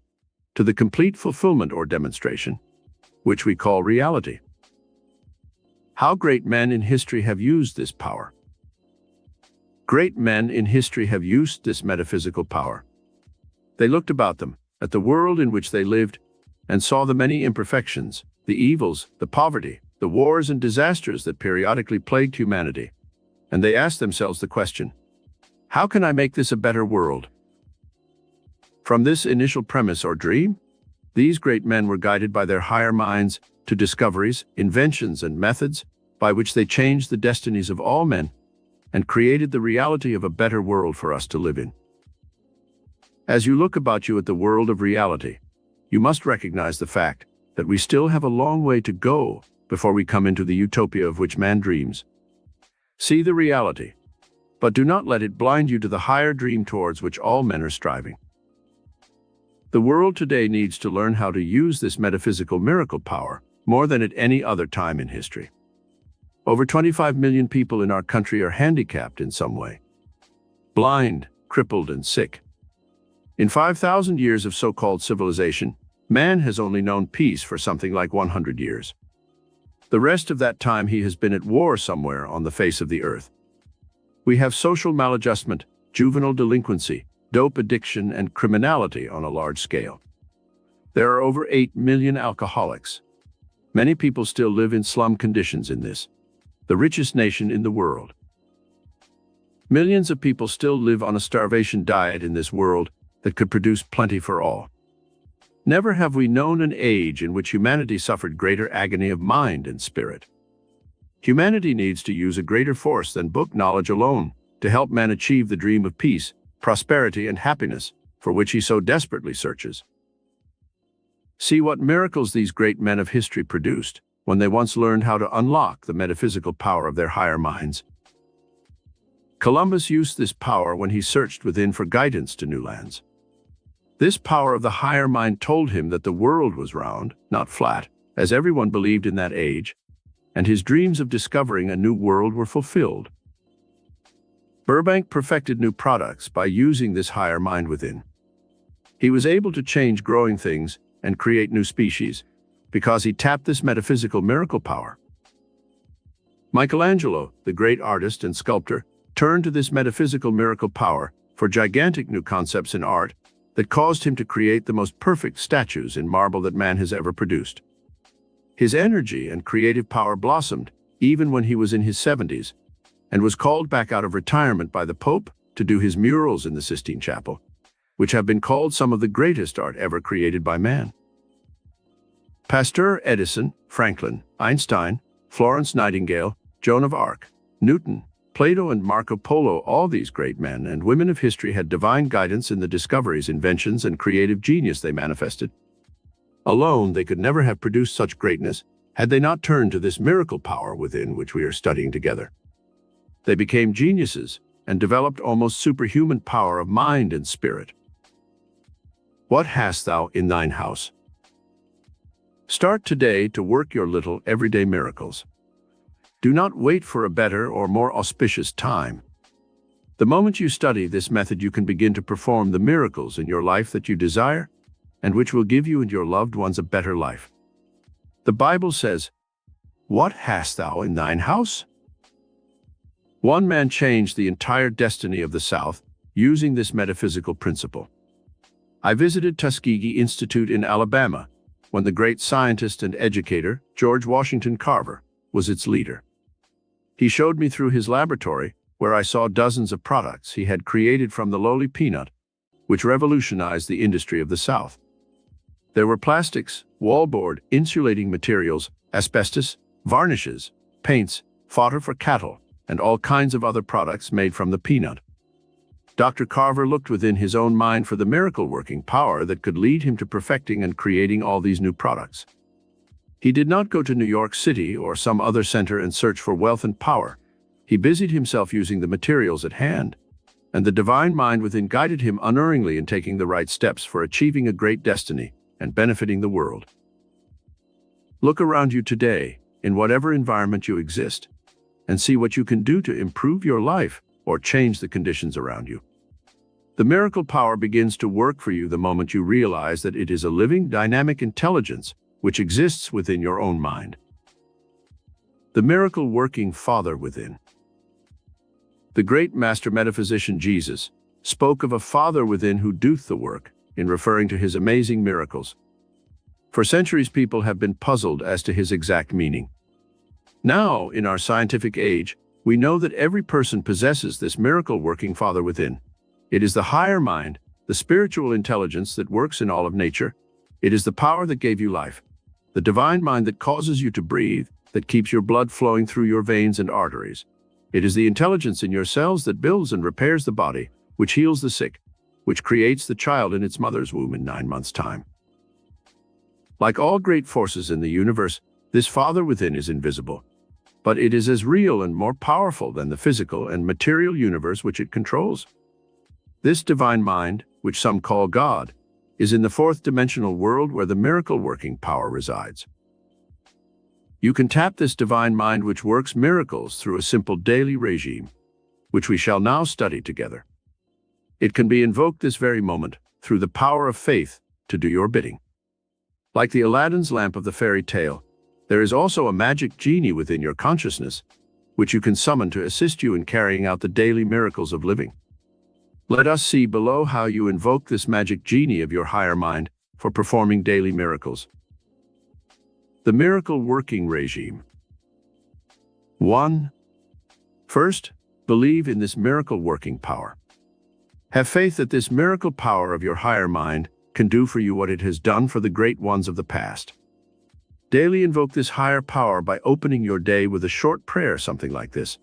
to the complete fulfillment or demonstration, which we call reality. How great men in history have used this power. Great men in history have used this metaphysical power. They looked about them, at the world in which they lived, and saw the many imperfections, the evils, the poverty, the wars and disasters that periodically plagued humanity. And they asked themselves the question, how can I make this a better world? From this initial premise or dream, these great men were guided by their higher minds to discoveries, inventions, and methods by which they changed the destinies of all men and created the reality of a better world for us to live in. As you look about you at the world of reality, you must recognize the fact that we still have a long way to go before we come into the utopia of which man dreams. See the reality, but do not let it blind you to the higher dream towards which all men are striving. The world today needs to learn how to use this metaphysical miracle power more than at any other time in history. Over 25 million people in our country are handicapped in some way, blind, crippled, and sick. In 5,000 years of so-called civilization, man has only known peace for something like 100 years. The rest of that time he has been at war somewhere on the face of the earth. We have social maladjustment, juvenile delinquency, dope addiction, and criminality on a large scale. There are over 8 million alcoholics. Many people still live in slum conditions in this, the richest nation in the world. Millions of people still live on a starvation diet in this world that could produce plenty for all. Never have we known an age in which humanity suffered greater agony of mind and spirit. Humanity needs to use a greater force than book knowledge alone to help man achieve the dream of peace, prosperity, and happiness for which he so desperately searches. See what miracles these great men of history produced when they once learned how to unlock the metaphysical power of their higher minds. Columbus used this power when he searched within for guidance to new lands. This power of the higher mind told him that the world was round, not flat, as everyone believed in that age, and his dreams of discovering a new world were fulfilled. Burbank perfected new products by using this higher mind within. He was able to change growing things and create new species because he tapped this metaphysical miracle power. Michelangelo, the great artist and sculptor, turned to this metaphysical miracle power for gigantic new concepts in art that caused him to create the most perfect statues in marble that man has ever produced. His energy and creative power blossomed even when he was in his 70s and was called back out of retirement by the Pope to do his murals in the Sistine Chapel, which have been called some of the greatest art ever created by man. Pasteur, Edison, Franklin, Einstein, Florence Nightingale, Joan of Arc, Newton, Plato, and Marco Polo, all these great men and women of history had divine guidance in the discoveries, inventions, and creative genius they manifested. Alone, they could never have produced such greatness had they not turned to this miracle power within which we are studying together. They became geniuses and developed almost superhuman power of mind and spirit. What hast thou in thine house? Start today to work your little everyday miracles. Do not wait for a better or more auspicious time. The moment you study this method, you can begin to perform the miracles in your life that you desire and which will give you and your loved ones a better life. The Bible says, "What hast thou in thine house?" One man changed the entire destiny of the South using this metaphysical principle. I visited Tuskegee Institute in Alabama when the great scientist and educator, George Washington Carver, was its leader. He showed me through his laboratory where I saw dozens of products he had created from the lowly peanut, which revolutionized the industry of the South. There were plastics, wallboard, insulating materials, asbestos, varnishes, paints, fodder for cattle, and all kinds of other products made from the peanut. Dr. Carver looked within his own mind for the miracle-working power that could lead him to perfecting and creating all these new products. He did not go to New York City or some other center and search for wealth and power. He busied himself using the materials at hand, and the divine mind within guided him unerringly in taking the right steps for achieving a great destiny and benefiting the world. Look around you today, in whatever environment you exist, and see what you can do to improve your life or change the conditions around you. The miracle power begins to work for you the moment you realize that it is a living, dynamic intelligence which exists within your own mind. The miracle-working Father within. The great master metaphysician Jesus spoke of a Father within who doeth the work, in referring to his amazing miracles. For centuries, people have been puzzled as to his exact meaning. Now, in our scientific age, we know that every person possesses this miracle-working Father within. It is the higher mind, the spiritual intelligence that works in all of nature. It is the power that gave you life, the divine mind that causes you to breathe, that keeps your blood flowing through your veins and arteries. It is the intelligence in your cells that builds and repairs the body, which heals the sick, which creates the child in its mother's womb in 9 months' time. Like all great forces in the universe, this Father within is invisible, but it is as real and more powerful than the physical and material universe which it controls. This divine mind, which some call God, is in the fourth dimensional world where the miracle-working power resides. You can tap this divine mind which works miracles through a simple daily regime, which we shall now study together. It can be invoked this very moment through the power of faith to do your bidding. Like the Aladdin's lamp of the fairy tale, there is also a magic genie within your consciousness, which you can summon to assist you in carrying out the daily miracles of living. Let us see below how you invoke this magic genie of your higher mind for performing daily miracles. The miracle-working regime. 1. First, believe in this miracle-working power. Have faith that this miracle power of your higher mind can do for you what it has done for the great ones of the past. Daily invoke this higher power by opening your day with a short prayer, something like this.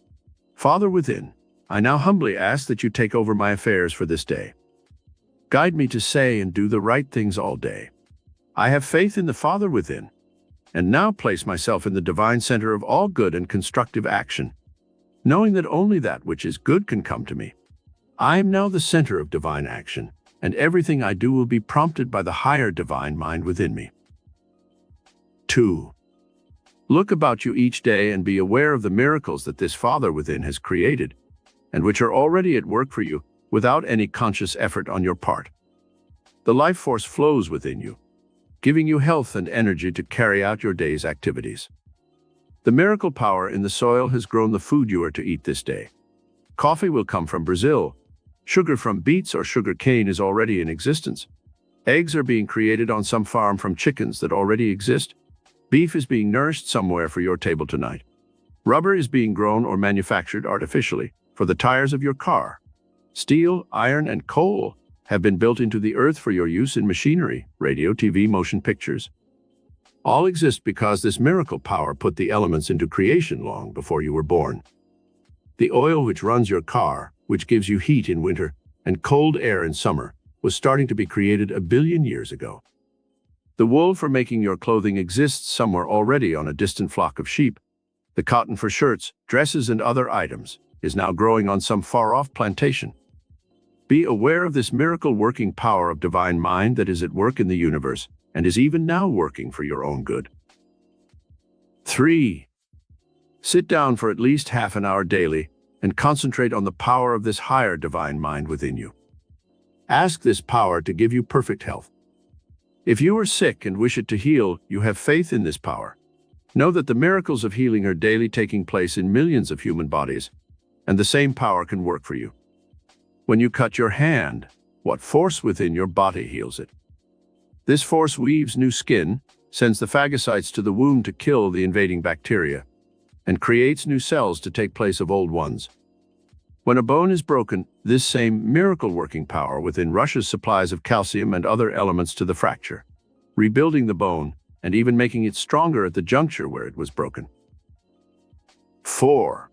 Father within, I now humbly ask that you take over my affairs for this day. Guide me to say and do the right things all day. I have faith in the Father within, and now place myself in the divine center of all good and constructive action, knowing that only that which is good can come to me. I am now the center of divine action, and everything I do will be prompted by the higher divine mind within me. 2. Look about you each day and be aware of the miracles that this Father within has created, and which are already at work for you without any conscious effort on your part. The life force flows within you, giving you health and energy to carry out your day's activities. The miracle power in the soil has grown the food you are to eat this day. Coffee will come from Brazil. Sugar from beets or sugar cane is already in existence. Eggs are being created on some farm from chickens that already exist. Beef is being nourished somewhere for your table tonight. Rubber is being grown or manufactured artificially for the tires of your car. Steel, iron, and coal have been built into the earth for your use in machinery, radio, TV, motion pictures. All exist because this miracle power put the elements into creation long before you were born. The oil which runs your car, which gives you heat in winter and cold air in summer, was starting to be created 1 billion years ago. The wool for making your clothing exists somewhere already on a distant flock of sheep. The cotton for shirts, dresses, and other items is now growing on some far-off plantation. Be aware of this miracle working power of divine mind that is at work in the universe and is even now working for your own good. 3. Sit down for at least half an hour daily and concentrate on the power of this higher divine mind within you. Ask this power to give you perfect health. If you are sick and wish it to heal, you have faith in this power. Know that the miracles of healing are daily taking place in millions of human bodies, and the same power can work for you. When you cut your hand, what force within your body heals it? This force weaves new skin, sends the phagocytes to the wound to kill the invading bacteria, and creates new cells to take place of old ones. When a bone is broken, this same miracle-working power within rushes supplies of calcium and other elements to the fracture, rebuilding the bone and even making it stronger at the juncture where it was broken. 4.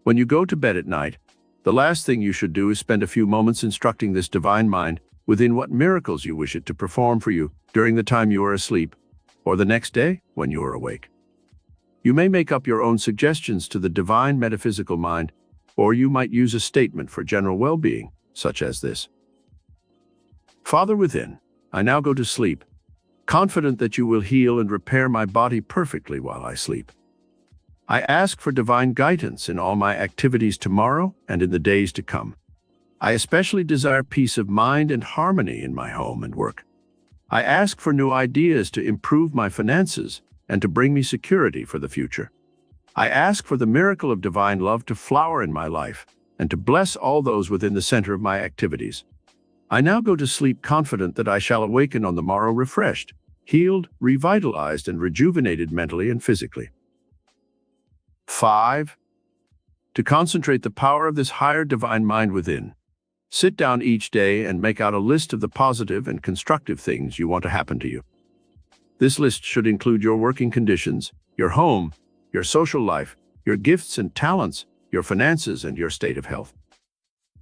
When you go to bed at night, the last thing you should do is spend a few moments instructing this divine mind within what miracles you wish it to perform for you during the time you are asleep, or the next day when you are awake. You may make up your own suggestions to the divine metaphysical mind, or you might use a statement for general well-being, such as this. Father within, I now go to sleep, confident that you will heal and repair my body perfectly while I sleep. I ask for divine guidance in all my activities tomorrow and in the days to come. I especially desire peace of mind and harmony in my home and work. I ask for new ideas to improve my finances and to bring me security for the future. I ask for the miracle of divine love to flower in my life and to bless all those within the center of my activities. I now go to sleep confident that I shall awaken on the morrow refreshed, healed, revitalized, and rejuvenated mentally and physically. 5. To concentrate the power of this higher divine mind within, sit down each day and make out a list of the positive and constructive things you want to happen to you. This list should include your working conditions, your home, your social life, your gifts and talents, your finances, and your state of health.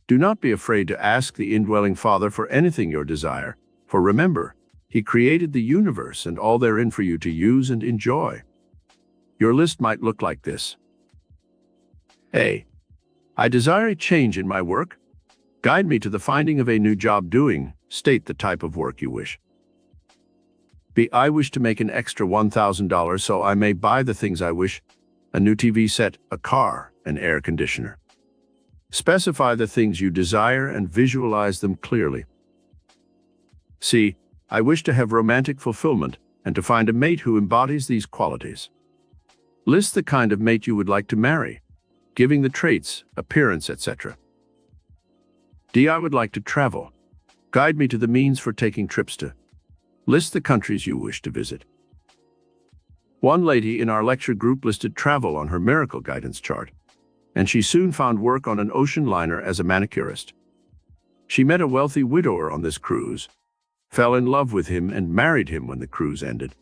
Do not be afraid to ask the indwelling Father for anything you desire, for remember, He created the universe and all therein for you to use and enjoy. Your list might look like this. A. I desire a change in my work. Guide me to the finding of a new job doing. State the type of work you wish. B. I wish to make an extra $1,000 so I may buy the things I wish: a new TV set, a car, an air conditioner. Specify the things you desire and visualize them clearly. C. I wish to have romantic fulfillment and to find a mate who embodies these qualities. List the kind of mate you would like to marry, giving the traits, appearance, etc. D. I would like to travel. Guide me to the means for taking trips to. List the countries you wish to visit. One lady in our lecture group listed travel on her miracle guidance chart, and she soon found work on an ocean liner as a manicurist. She met a wealthy widower on this cruise, fell in love with him, and married him when the cruise ended.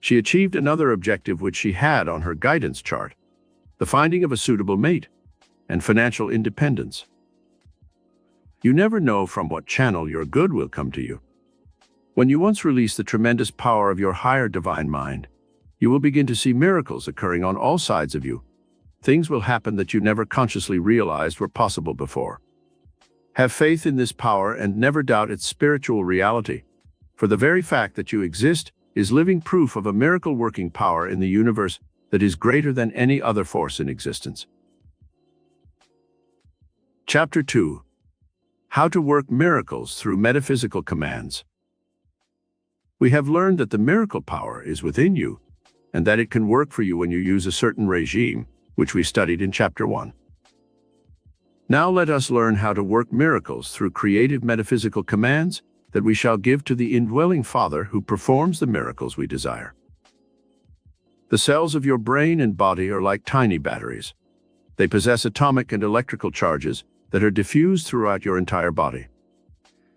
She achieved another objective which she had on her guidance chart: the finding of a suitable mate and financial independence. You never know from what channel your good will come to you. When you once release the tremendous power of your higher divine mind, you will begin to see miracles occurring on all sides of you. Things will happen that you never consciously realized were possible before. Have faith in this power and never doubt its spiritual reality, for the very fact that you exist is living proof of a miracle-working power in the universe that is greater than any other force in existence. Chapter 2. How to work miracles through metaphysical commands. We have learned that the miracle power is within you, and that it can work for you when you use a certain regime, which we studied in Chapter 1. Now let us learn how to work miracles through creative metaphysical commands that we shall give to the indwelling Father who performs the miracles we desire. The cells of your brain and body are like tiny batteries. They possess atomic and electrical charges that are diffused throughout your entire body.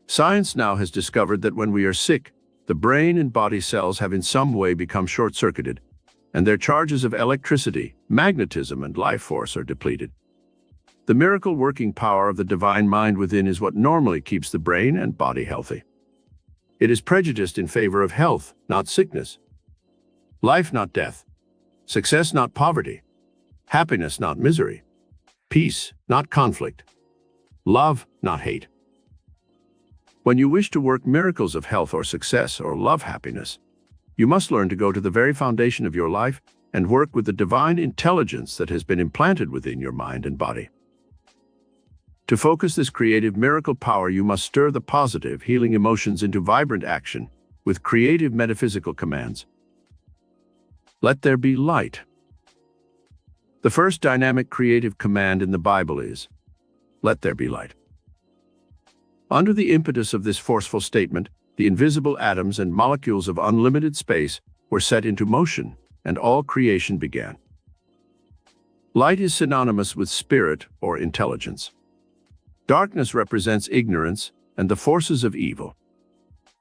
Science now has discovered that when we are sick, the brain and body cells have in some way become short-circuited, and their charges of electricity, magnetism, and life force are depleted. The miracle-working power of the divine mind within is what normally keeps the brain and body healthy. It is prejudiced in favor of health, not sickness; life, not death; success, not poverty; happiness, not misery; peace, not conflict; love, not hate. When you wish to work miracles of health or success or love happiness, you must learn to go to the very foundation of your life and work with the divine intelligence that has been implanted within your mind and body. To focus this creative miracle power, you must stir the positive, healing emotions into vibrant action with creative metaphysical commands. Let there be light. The first dynamic creative command in the Bible is, "Let there be light." Under the impetus of this forceful statement, the invisible atoms and molecules of unlimited space were set into motion, and all creation began. Light is synonymous with spirit or intelligence. Darkness represents ignorance and the forces of evil.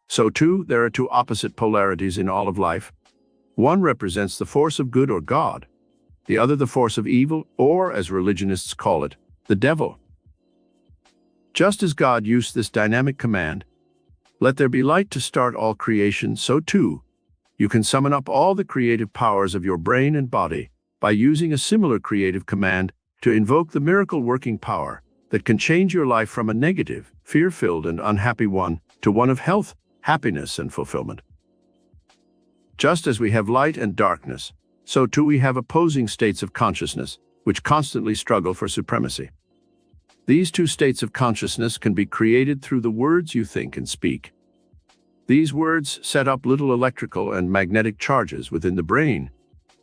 So too, there are two opposite polarities in all of life. One represents the force of good or God, the other the force of evil, or, as religionists call it, the devil. Just as God used this dynamic command, "Let there be light," to start all creation, so too, you can summon up all the creative powers of your brain and body by using a similar creative command to invoke the miracle-working power that can change your life from a negative, fear-filled, and unhappy one to one of health, happiness, and fulfillment. Just as we have light and darkness, so too we have opposing states of consciousness, which constantly struggle for supremacy. These two states of consciousness can be created through the words you think and speak. These words set up little electrical and magnetic charges within the brain,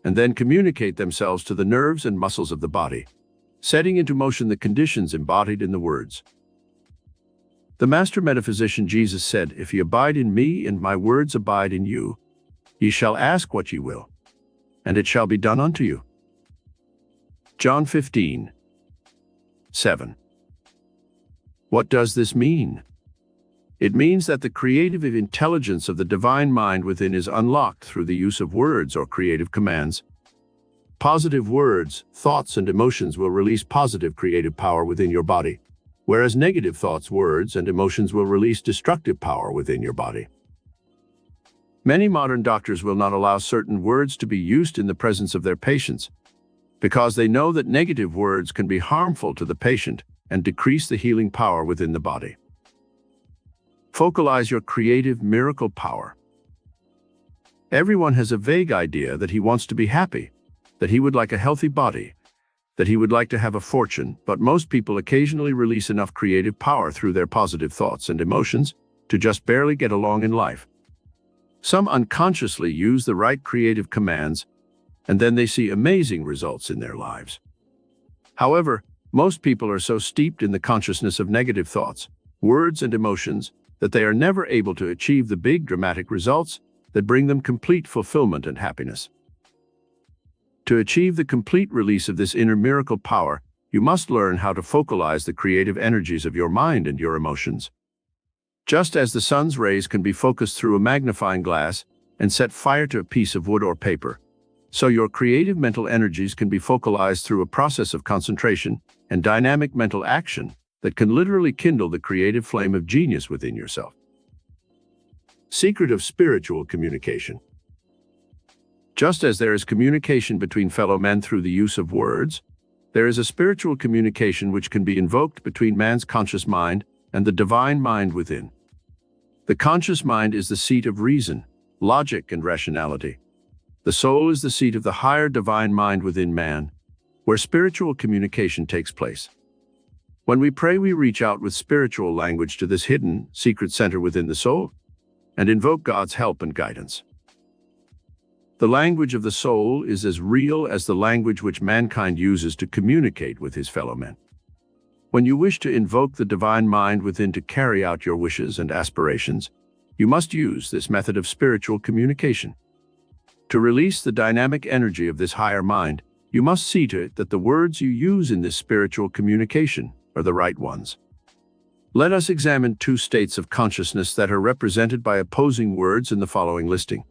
and then communicate themselves to the nerves and muscles of the body, setting into motion the conditions embodied in the words. The master metaphysician Jesus said, "If ye abide in me and my words abide in you, ye shall ask what ye will, and it shall be done unto you." John 15:7. What does this mean? It means that the creative intelligence of the divine mind within is unlocked through the use of words or creative commands. Positive words, thoughts, and emotions will release positive creative power within your body, whereas negative thoughts, words, and emotions will release destructive power within your body. Many modern doctors will not allow certain words to be used in the presence of their patients because they know that negative words can be harmful to the patient and decrease the healing power within the body. Focalize your creative miracle power. Everyone has a vague idea that he wants to be happy, that he would like a healthy body, that he would like to have a fortune, but most people occasionally release enough creative power through their positive thoughts and emotions to just barely get along in life. Some unconsciously use the right creative commands, and then they see amazing results in their lives. However, most people are so steeped in the consciousness of negative thoughts, words, and emotions that they are never able to achieve the big dramatic results that bring them complete fulfillment and happiness. To achieve the complete release of this inner miracle power, you must learn how to focalize the creative energies of your mind and your emotions. Just as the sun's rays can be focused through a magnifying glass and set fire to a piece of wood or paper, so your creative mental energies can be focalized through a process of concentration and dynamic mental action that can literally kindle the creative flame of genius within yourself. Secret of spiritual communication. Just as there is communication between fellow men through the use of words, there is a spiritual communication which can be invoked between man's conscious mind and the divine mind within. The conscious mind is the seat of reason, logic, and rationality. The soul is the seat of the higher divine mind within man, where spiritual communication takes place. When we pray, we reach out with spiritual language to this hidden, secret center within the soul and invoke God's help and guidance. The language of the soul is as real as the language which mankind uses to communicate with his fellow men. When you wish to invoke the divine mind within to carry out your wishes and aspirations, you must use this method of spiritual communication. To release the dynamic energy of this higher mind, you must see to it that the words you use in this spiritual communication are the right ones. Let us examine two states of consciousness that are represented by opposing words in the following listing.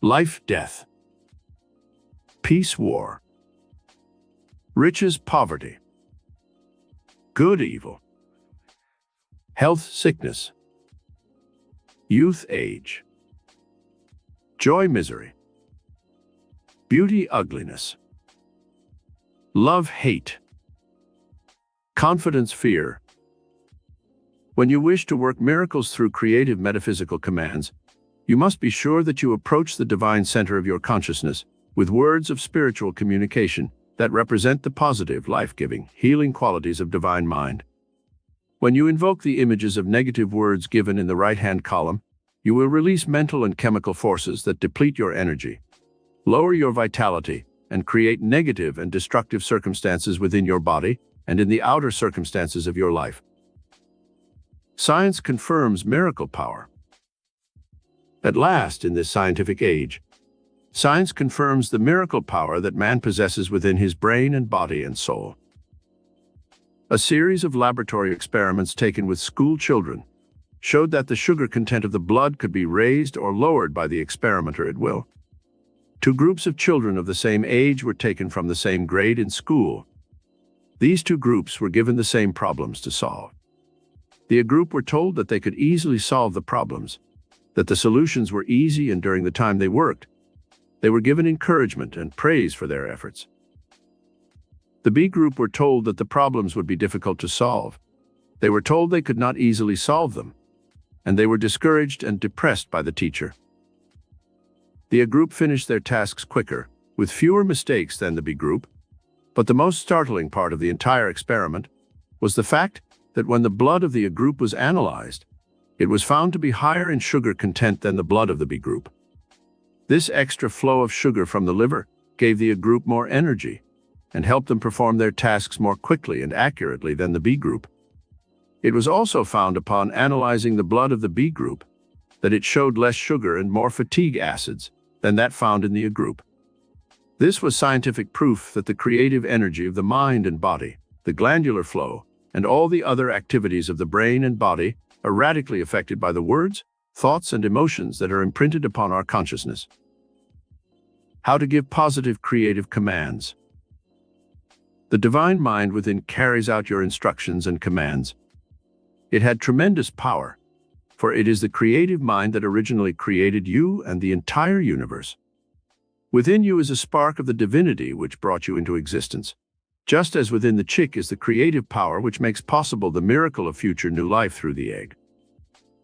Life, death. Peace, war. Riches, poverty. Good, evil. Health, sickness. Youth, age. Joy, misery. Beauty, ugliness. Love, hate. Confidence, fear. When you wish to work miracles through creative metaphysical commands, you must be sure that you approach the divine center of your consciousness with words of spiritual communication that represent the positive, life-giving, healing qualities of divine mind. When you invoke the images of negative words given in the right-hand column, you will release mental and chemical forces that deplete your energy, lower your vitality, and create negative and destructive circumstances within your body and in the outer circumstances of your life. Science confirms miracle power. At last, in this scientific age, science confirms the miracle power that man possesses within his brain and body and soul. A series of laboratory experiments taken with school children showed that the sugar content of the blood could be raised or lowered by the experimenter at will. Two groups of children of the same age were taken from the same grade in school. These two groups were given the same problems to solve. The group were told that they could easily solve the problems, that the solutions were easy, and during the time they worked, they were given encouragement and praise for their efforts. The B group were told that the problems would be difficult to solve. They were told they could not easily solve them, and they were discouraged and depressed by the teacher. The A group finished their tasks quicker, with fewer mistakes than the B group, but the most startling part of the entire experiment was the fact that when the blood of the A group was analyzed, it was found to be higher in sugar content than the blood of the B group. This extra flow of sugar from the liver gave the A group more energy and helped them perform their tasks more quickly and accurately than the B group. It was also found upon analyzing the blood of the B group that it showed less sugar and more fatigue acids than that found in the A group. This was scientific proof that the creative energy of the mind and body, the glandular flow, and all the other activities of the brain and body are radically affected by the words, thoughts, and emotions that are imprinted upon our consciousness. How to give positive creative commands. The divine mind within carries out your instructions and commands. It had tremendous power, for it is the creative mind that originally created you and the entire universe. Within you is a spark of the divinity which brought you into existence, just as within the chick is the creative power which makes possible the miracle of future new life through the egg.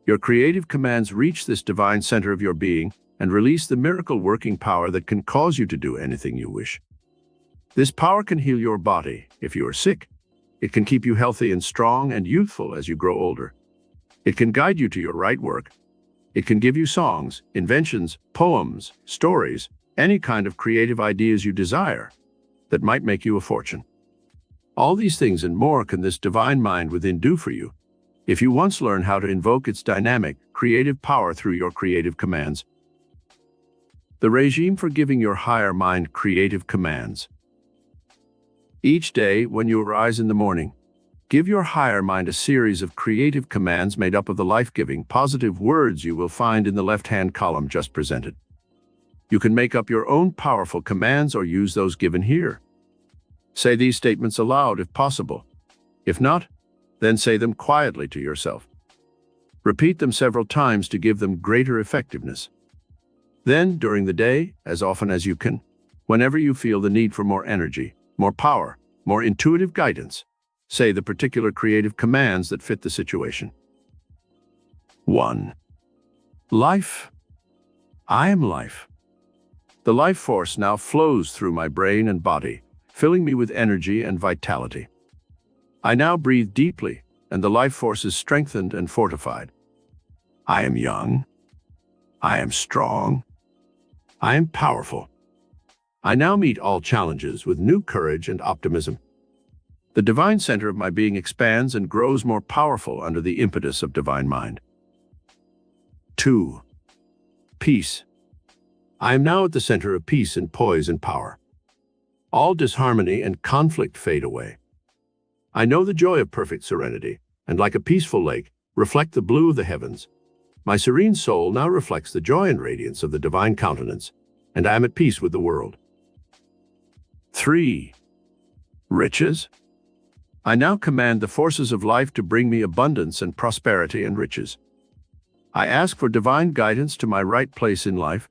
Your creative commands reach this divine center of your being and release the miracle working power that can cause you to do anything you wish. This power can heal your body if you are sick. It can keep you healthy and strong and youthful as you grow older. It can guide you to your right work. It can give you songs, inventions, poems, stories, any kind of creative ideas you desire that might make you a fortune. All these things and more can this divine mind within do for you if you once learn how to invoke its dynamic, creative power through your creative commands. The regime for giving your higher mind creative commands. Each day, when you arise in the morning, Give your higher mind a series of creative commands made up of the life-giving, positive words you will find in the left-hand column just presented. You can make up your own powerful commands or use those given here. Say these statements aloud if possible. If not, then say them quietly to yourself. Repeat them several times to give them greater effectiveness. Then, during the day, as often as you can, whenever you feel the need for more energy, more power, more intuitive guidance, say the particular creative commands that fit the situation. 1. Life. I am life. The life force now flows through my brain and body, filling me with energy and vitality. I now breathe deeply, and the life force is strengthened and fortified. I am young. I am strong. I am powerful. I now meet all challenges with new courage and optimism. The divine center of my being expands and grows more powerful under the impetus of divine mind. 2. Peace. I am now at the center of peace and poise and power. All disharmony and conflict fade away. I know the joy of perfect serenity, and like a peaceful lake, reflect the blue of the heavens. My serene soul now reflects the joy and radiance of the divine countenance, and I am at peace with the world. 3. Riches. I now command the forces of life to bring me abundance and prosperity and riches. I ask for divine guidance to my right place in life.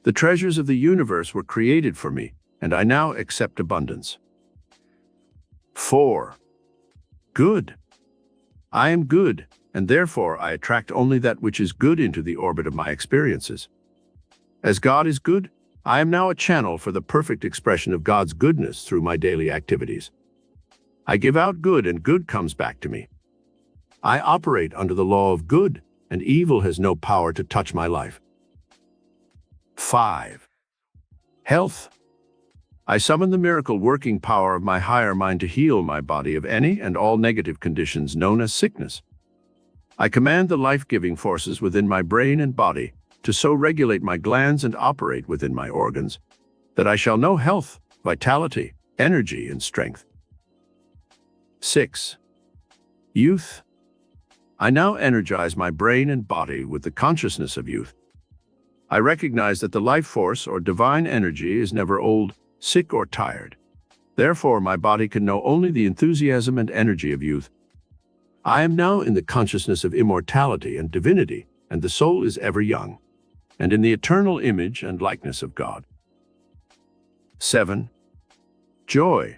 The treasures of the universe were created for me, and I now accept abundance. 4. Good. I am good, and therefore I attract only that which is good into the orbit of my experiences. As God is good, I am now a channel for the perfect expression of God's goodness through my daily activities. I give out good, and good comes back to me. I operate under the law of good, and evil has no power to touch my life. 5. Health. I summon the miracle working power of my higher mind to heal my body of any and all negative conditions known as sickness. I command the life-giving forces within my brain and body to so regulate my glands and operate within my organs that I shall know health, vitality, energy, and strength. 6. Youth. I now energize my brain and body with the consciousness of youth. I recognize that the life force or divine energy is never old, sick, or tired. Therefore, my body can know only the enthusiasm and energy of youth. I am now in the consciousness of immortality and divinity, and the soul is ever young, and in the eternal image and likeness of God. 7. Joy.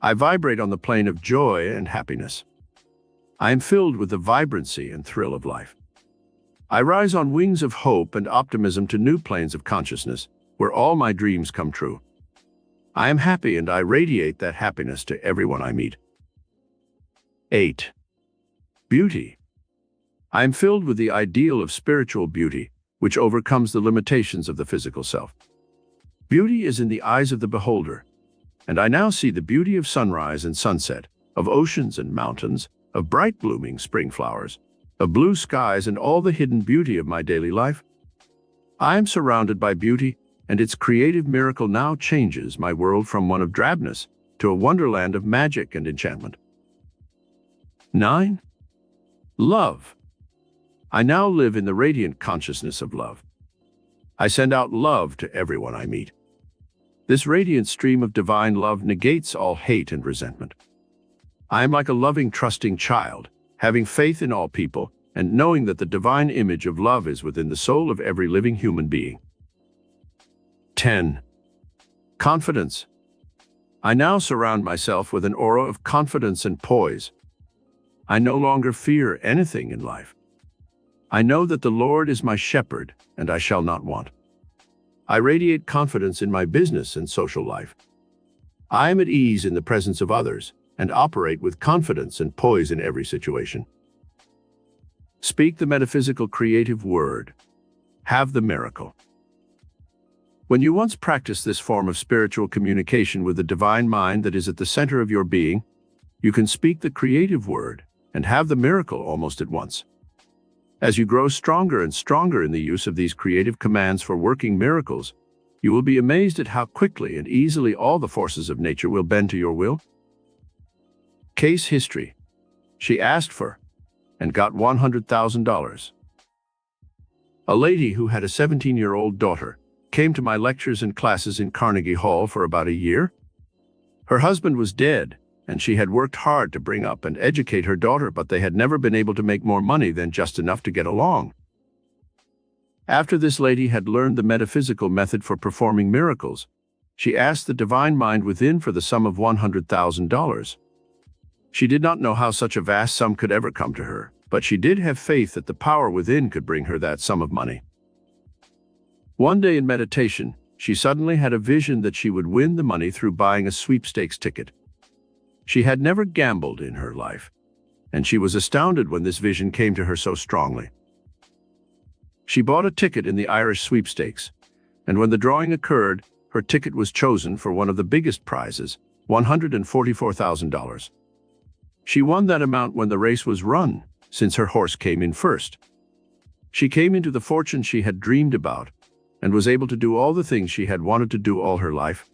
I vibrate on the plane of joy and happiness. I am filled with the vibrancy and thrill of life. I rise on wings of hope and optimism to new planes of consciousness, where all my dreams come true. I am happy, and I radiate that happiness to everyone I meet. 8. Beauty. I am filled with the ideal of spiritual beauty, which overcomes the limitations of the physical self. Beauty is in the eyes of the beholder, and I now see the beauty of sunrise and sunset, of oceans and mountains, of bright blooming spring flowers, of blue skies, and all the hidden beauty of my daily life. I am surrounded by beauty, and its creative miracle now changes my world from one of drabness to a wonderland of magic and enchantment. 9. Love. I now live in the radiant consciousness of love. I send out love to everyone I meet. This radiant stream of divine love negates all hate and resentment. I am like a loving, trusting child, having faith in all people and knowing that the divine image of love is within the soul of every living human being. 10. Confidence. I now surround myself with an aura of confidence and poise. I no longer fear anything in life. I know that the Lord is my shepherd, and I shall not want. I radiate confidence in my business and social life. I am at ease in the presence of others and operate with confidence and poise in every situation. Speak the metaphysical creative word. Have the miracle. When you once practice this form of spiritual communication with the divine mind that is at the center of your being, you can speak the creative word and have the miracle almost at once. As you grow stronger and stronger in the use of these creative commands for working miracles, you will be amazed at how quickly and easily all the forces of nature will bend to your will. Case history. She asked for and got $100,000. A lady who had a 17-year-old daughter came to my lectures and classes in Carnegie Hall for about a year. Her husband was dead, and she had worked hard to bring up and educate her daughter, but they had never been able to make more money than just enough to get along. After this lady had learned the metaphysical method for performing miracles, she asked the divine mind within for the sum of $100,000. She did not know how such a vast sum could ever come to her, but she did have faith that the power within could bring her that sum of money. One day in meditation, she suddenly had a vision that she would win the money through buying a sweepstakes ticket. She had never gambled in her life, and she was astounded when this vision came to her so strongly. She bought a ticket in the Irish sweepstakes, and when the drawing occurred, her ticket was chosen for one of the biggest prizes, $144,000. She won that amount when the race was run, since her horse came in first. She came into the fortune she had dreamed about, and was able to do all the things she had wanted to do all her life.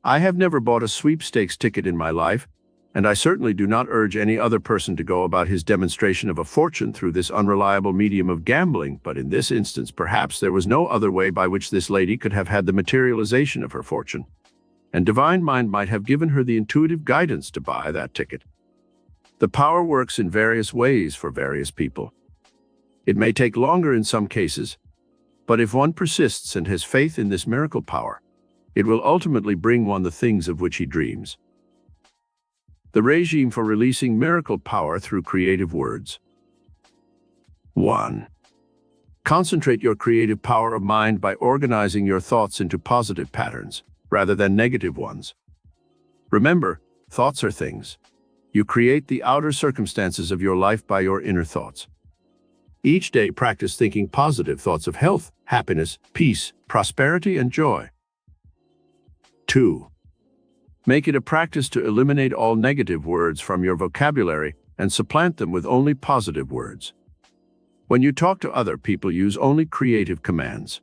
I have never bought a sweepstakes ticket in my life, and I certainly do not urge any other person to go about his demonstration of a fortune through this unreliable medium of gambling, but in this instance perhaps there was no other way by which this lady could have had the materialization of her fortune, and divine mind might have given her the intuitive guidance to buy that ticket. The power works in various ways for various people. It may take longer in some cases, but if one persists and has faith in this miracle power, it will ultimately bring one the things of which he dreams. The regime for releasing miracle power through creative words. 1. Concentrate your creative power of mind by organizing your thoughts into positive patterns, rather than negative ones. Remember, thoughts are things. You create the outer circumstances of your life by your inner thoughts. Each day practice thinking positive thoughts of health, happiness, peace, prosperity, and joy. 2. Make it a practice to eliminate all negative words from your vocabulary and supplant them with only positive words. When you talk to other people, use only creative commands.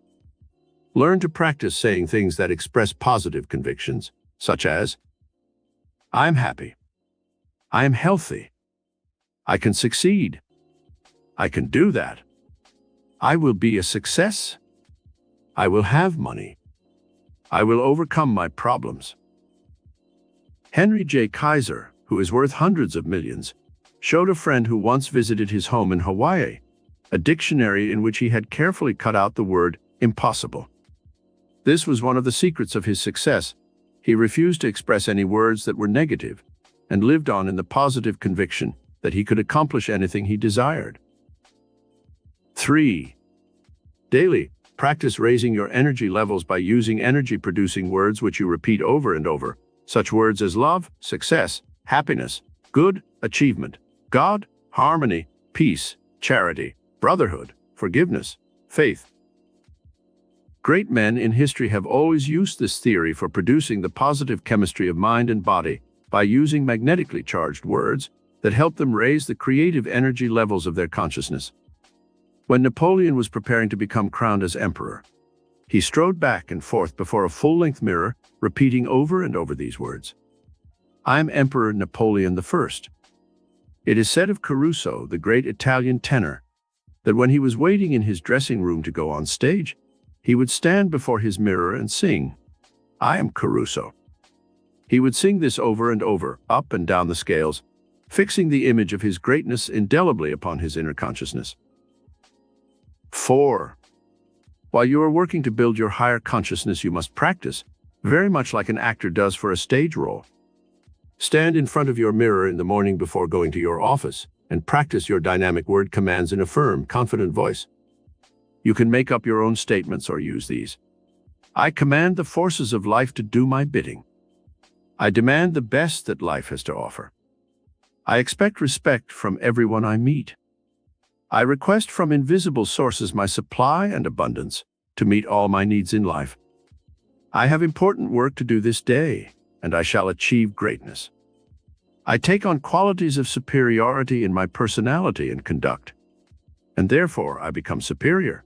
Learn to practice saying things that express positive convictions, such as, I am happy. I am healthy. I can succeed. I can do that. I will be a success. I will have money. I will overcome my problems. Henry J. Kaiser, who is worth hundreds of millions, showed a friend who once visited his home in Hawaii a dictionary in which he had carefully cut out the word impossible. This was one of the secrets of his success. He refused to express any words that were negative and lived on in the positive conviction that he could accomplish anything he desired. 3. Daily, practice raising your energy levels by using energy-producing words which you repeat over and over, such words as love, success, happiness, good, achievement, God, harmony, peace, charity, brotherhood, forgiveness, faith. Great men in history have always used this theory for producing the positive chemistry of mind and body by using magnetically charged words that help them raise the creative energy levels of their consciousness. When Napoleon was preparing to become crowned as emperor, he strode back and forth before a full-length mirror, repeating over and over these words. I am Emperor Napoleon I. It is said of Caruso, the great Italian tenor, that when he was waiting in his dressing room to go on stage, he would stand before his mirror and sing, I am Caruso. He would sing this over and over, up and down the scales, fixing the image of his greatness indelibly upon his inner consciousness. 4. While you are working to build your higher consciousness, you must practice, very much like an actor does for a stage role. Stand in front of your mirror in the morning before going to your office and practice your dynamic word commands in a firm, confident voice. You can make up your own statements or use these. I command the forces of life to do my bidding. I demand the best that life has to offer. I expect respect from everyone I meet. I request from invisible sources my supply and abundance to meet all my needs in life. I have important work to do this day, and I shall achieve greatness. I take on qualities of superiority in my personality and conduct, and therefore I become superior.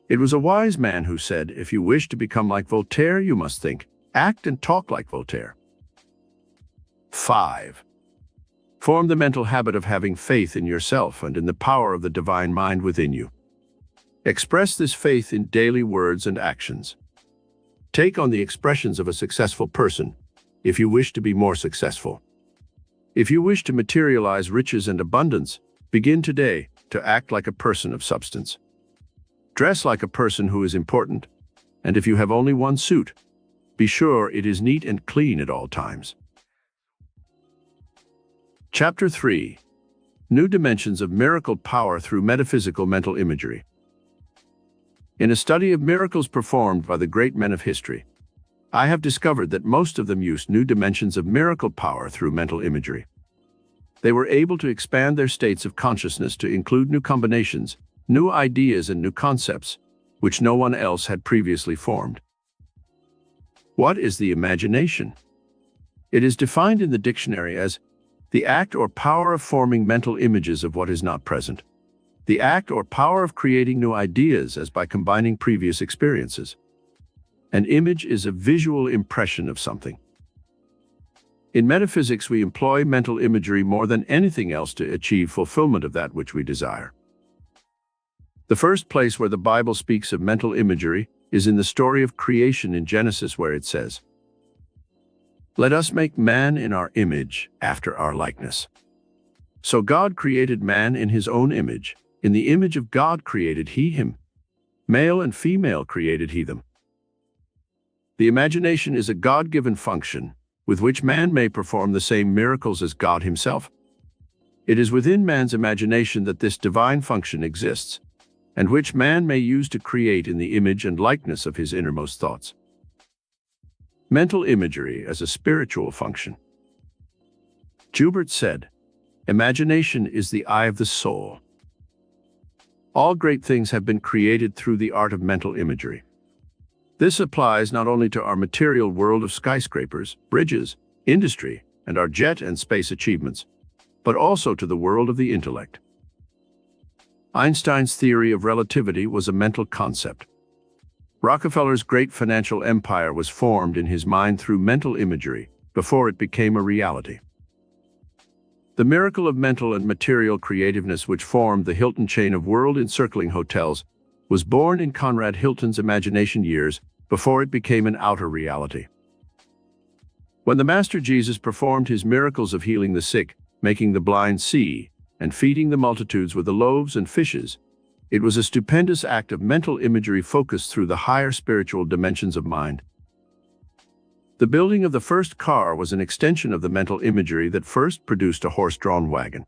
It was a wise man who said, if you wish to become like Voltaire, you must think, act, and talk like Voltaire. 5. Form the mental habit of having faith in yourself and in the power of the divine mind within you. Express this faith in daily words and actions. Take on the expressions of a successful person if you wish to be more successful. If you wish to materialize riches and abundance, begin today to act like a person of substance. Dress like a person who is important, and if you have only one suit, be sure it is neat and clean at all times. Chapter 3. New Dimensions of Miracle Power Through Metaphysical Mental Imagery. In a study of miracles performed by the great men of history, I have discovered that most of them used new dimensions of miracle power through mental imagery. They were able to expand their states of consciousness to include new combinations, new ideas, and new concepts, which no one else had previously formed. What is the imagination? It is defined in the dictionary as the act or power of forming mental images of what is not present. The act or power of creating new ideas as by combining previous experiences. An image is a visual impression of something. In metaphysics, we employ mental imagery more than anything else to achieve fulfillment of that which we desire. The first place where the Bible speaks of mental imagery is in the story of creation in Genesis, where it says, "Let us make man in our image, after our likeness." So God created man in his own image. In the image of God created he him. Male and female created he them. The imagination is a God-given function with which man may perform the same miracles as God himself. It is within man's imagination that this divine function exists, and which man may use to create in the image and likeness of his innermost thoughts. Mental imagery as a spiritual function. Joubert said, "Imagination is the eye of the soul." All great things have been created through the art of mental imagery. This applies not only to our material world of skyscrapers, bridges, industry, and our jet and space achievements, but also to the world of the intellect. Einstein's theory of relativity was a mental concept. Rockefeller's great financial empire was formed in his mind through mental imagery before it became a reality. The miracle of mental and material creativeness which formed the Hilton chain of world-encircling hotels was born in Conrad Hilton's imagination years before it became an outer reality. When the Master Jesus performed his miracles of healing the sick, making the blind see, and feeding the multitudes with the loaves and fishes, it was a stupendous act of mental imagery focused through the higher spiritual dimensions of mind. The building of the first car was an extension of the mental imagery that first produced a horse-drawn wagon.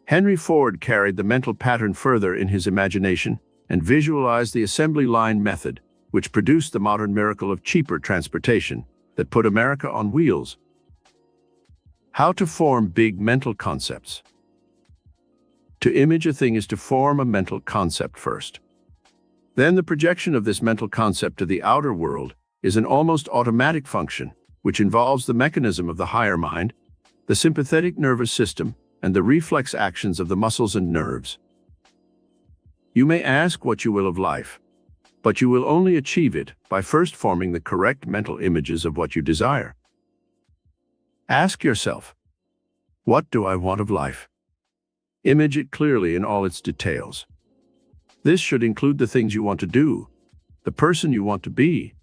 Henry Ford carried the mental pattern further in his imagination and visualized the assembly line method, which produced the modern miracle of cheaper transportation that put America on wheels. How to form big mental concepts. To image a thing is to form a mental concept first. Then the projection of this mental concept to the outer world is an almost automatic function, which involves the mechanism of the higher mind, the sympathetic nervous system, and the reflex actions of the muscles and nerves. You may ask what you will of life, but you will only achieve it by first forming the correct mental images of what you desire. Ask yourself, what do I want of life? Image it clearly in all its details. This should include the things you want to do, the person you want to be,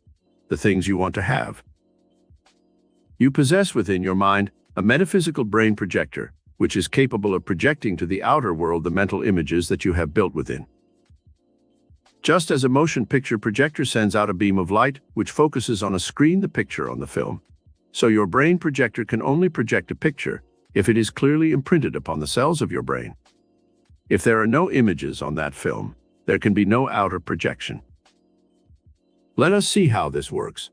the things you want to have. You possess within your mind a metaphysical brain projector, which is capable of projecting to the outer world the mental images that you have built within. Just as a motion picture projector sends out a beam of light which focuses on a screen the picture on the film, so your brain projector can only project a picture if it is clearly imprinted upon the cells of your brain. If there are no images on that film, there can be no outer projection. Let us see how this works.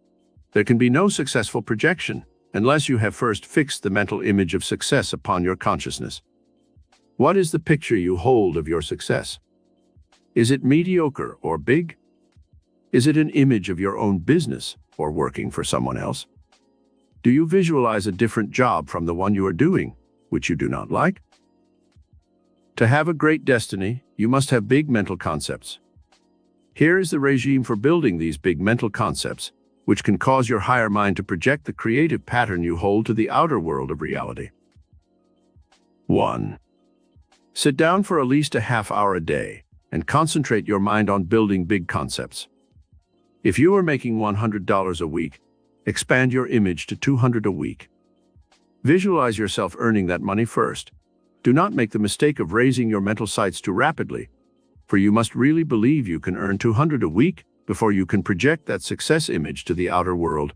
There can be no successful projection unless you have first fixed the mental image of success upon your consciousness. What is the picture you hold of your success? Is it mediocre or big? Is it an image of your own business or working for someone else? Do you visualize a different job from the one you are doing, which you do not like? To have a great destiny, you must have big mental concepts. Here is the regime for building these big mental concepts, which can cause your higher mind to project the creative pattern you hold to the outer world of reality. 1. Sit down for at least a half hour a day and concentrate your mind on building big concepts. If you are making $100 a week, expand your image to $200 a week. Visualize yourself earning that money first. Do not make the mistake of raising your mental sights too rapidly, for you must really believe you can earn $200 a week before you can project that success image to the outer world.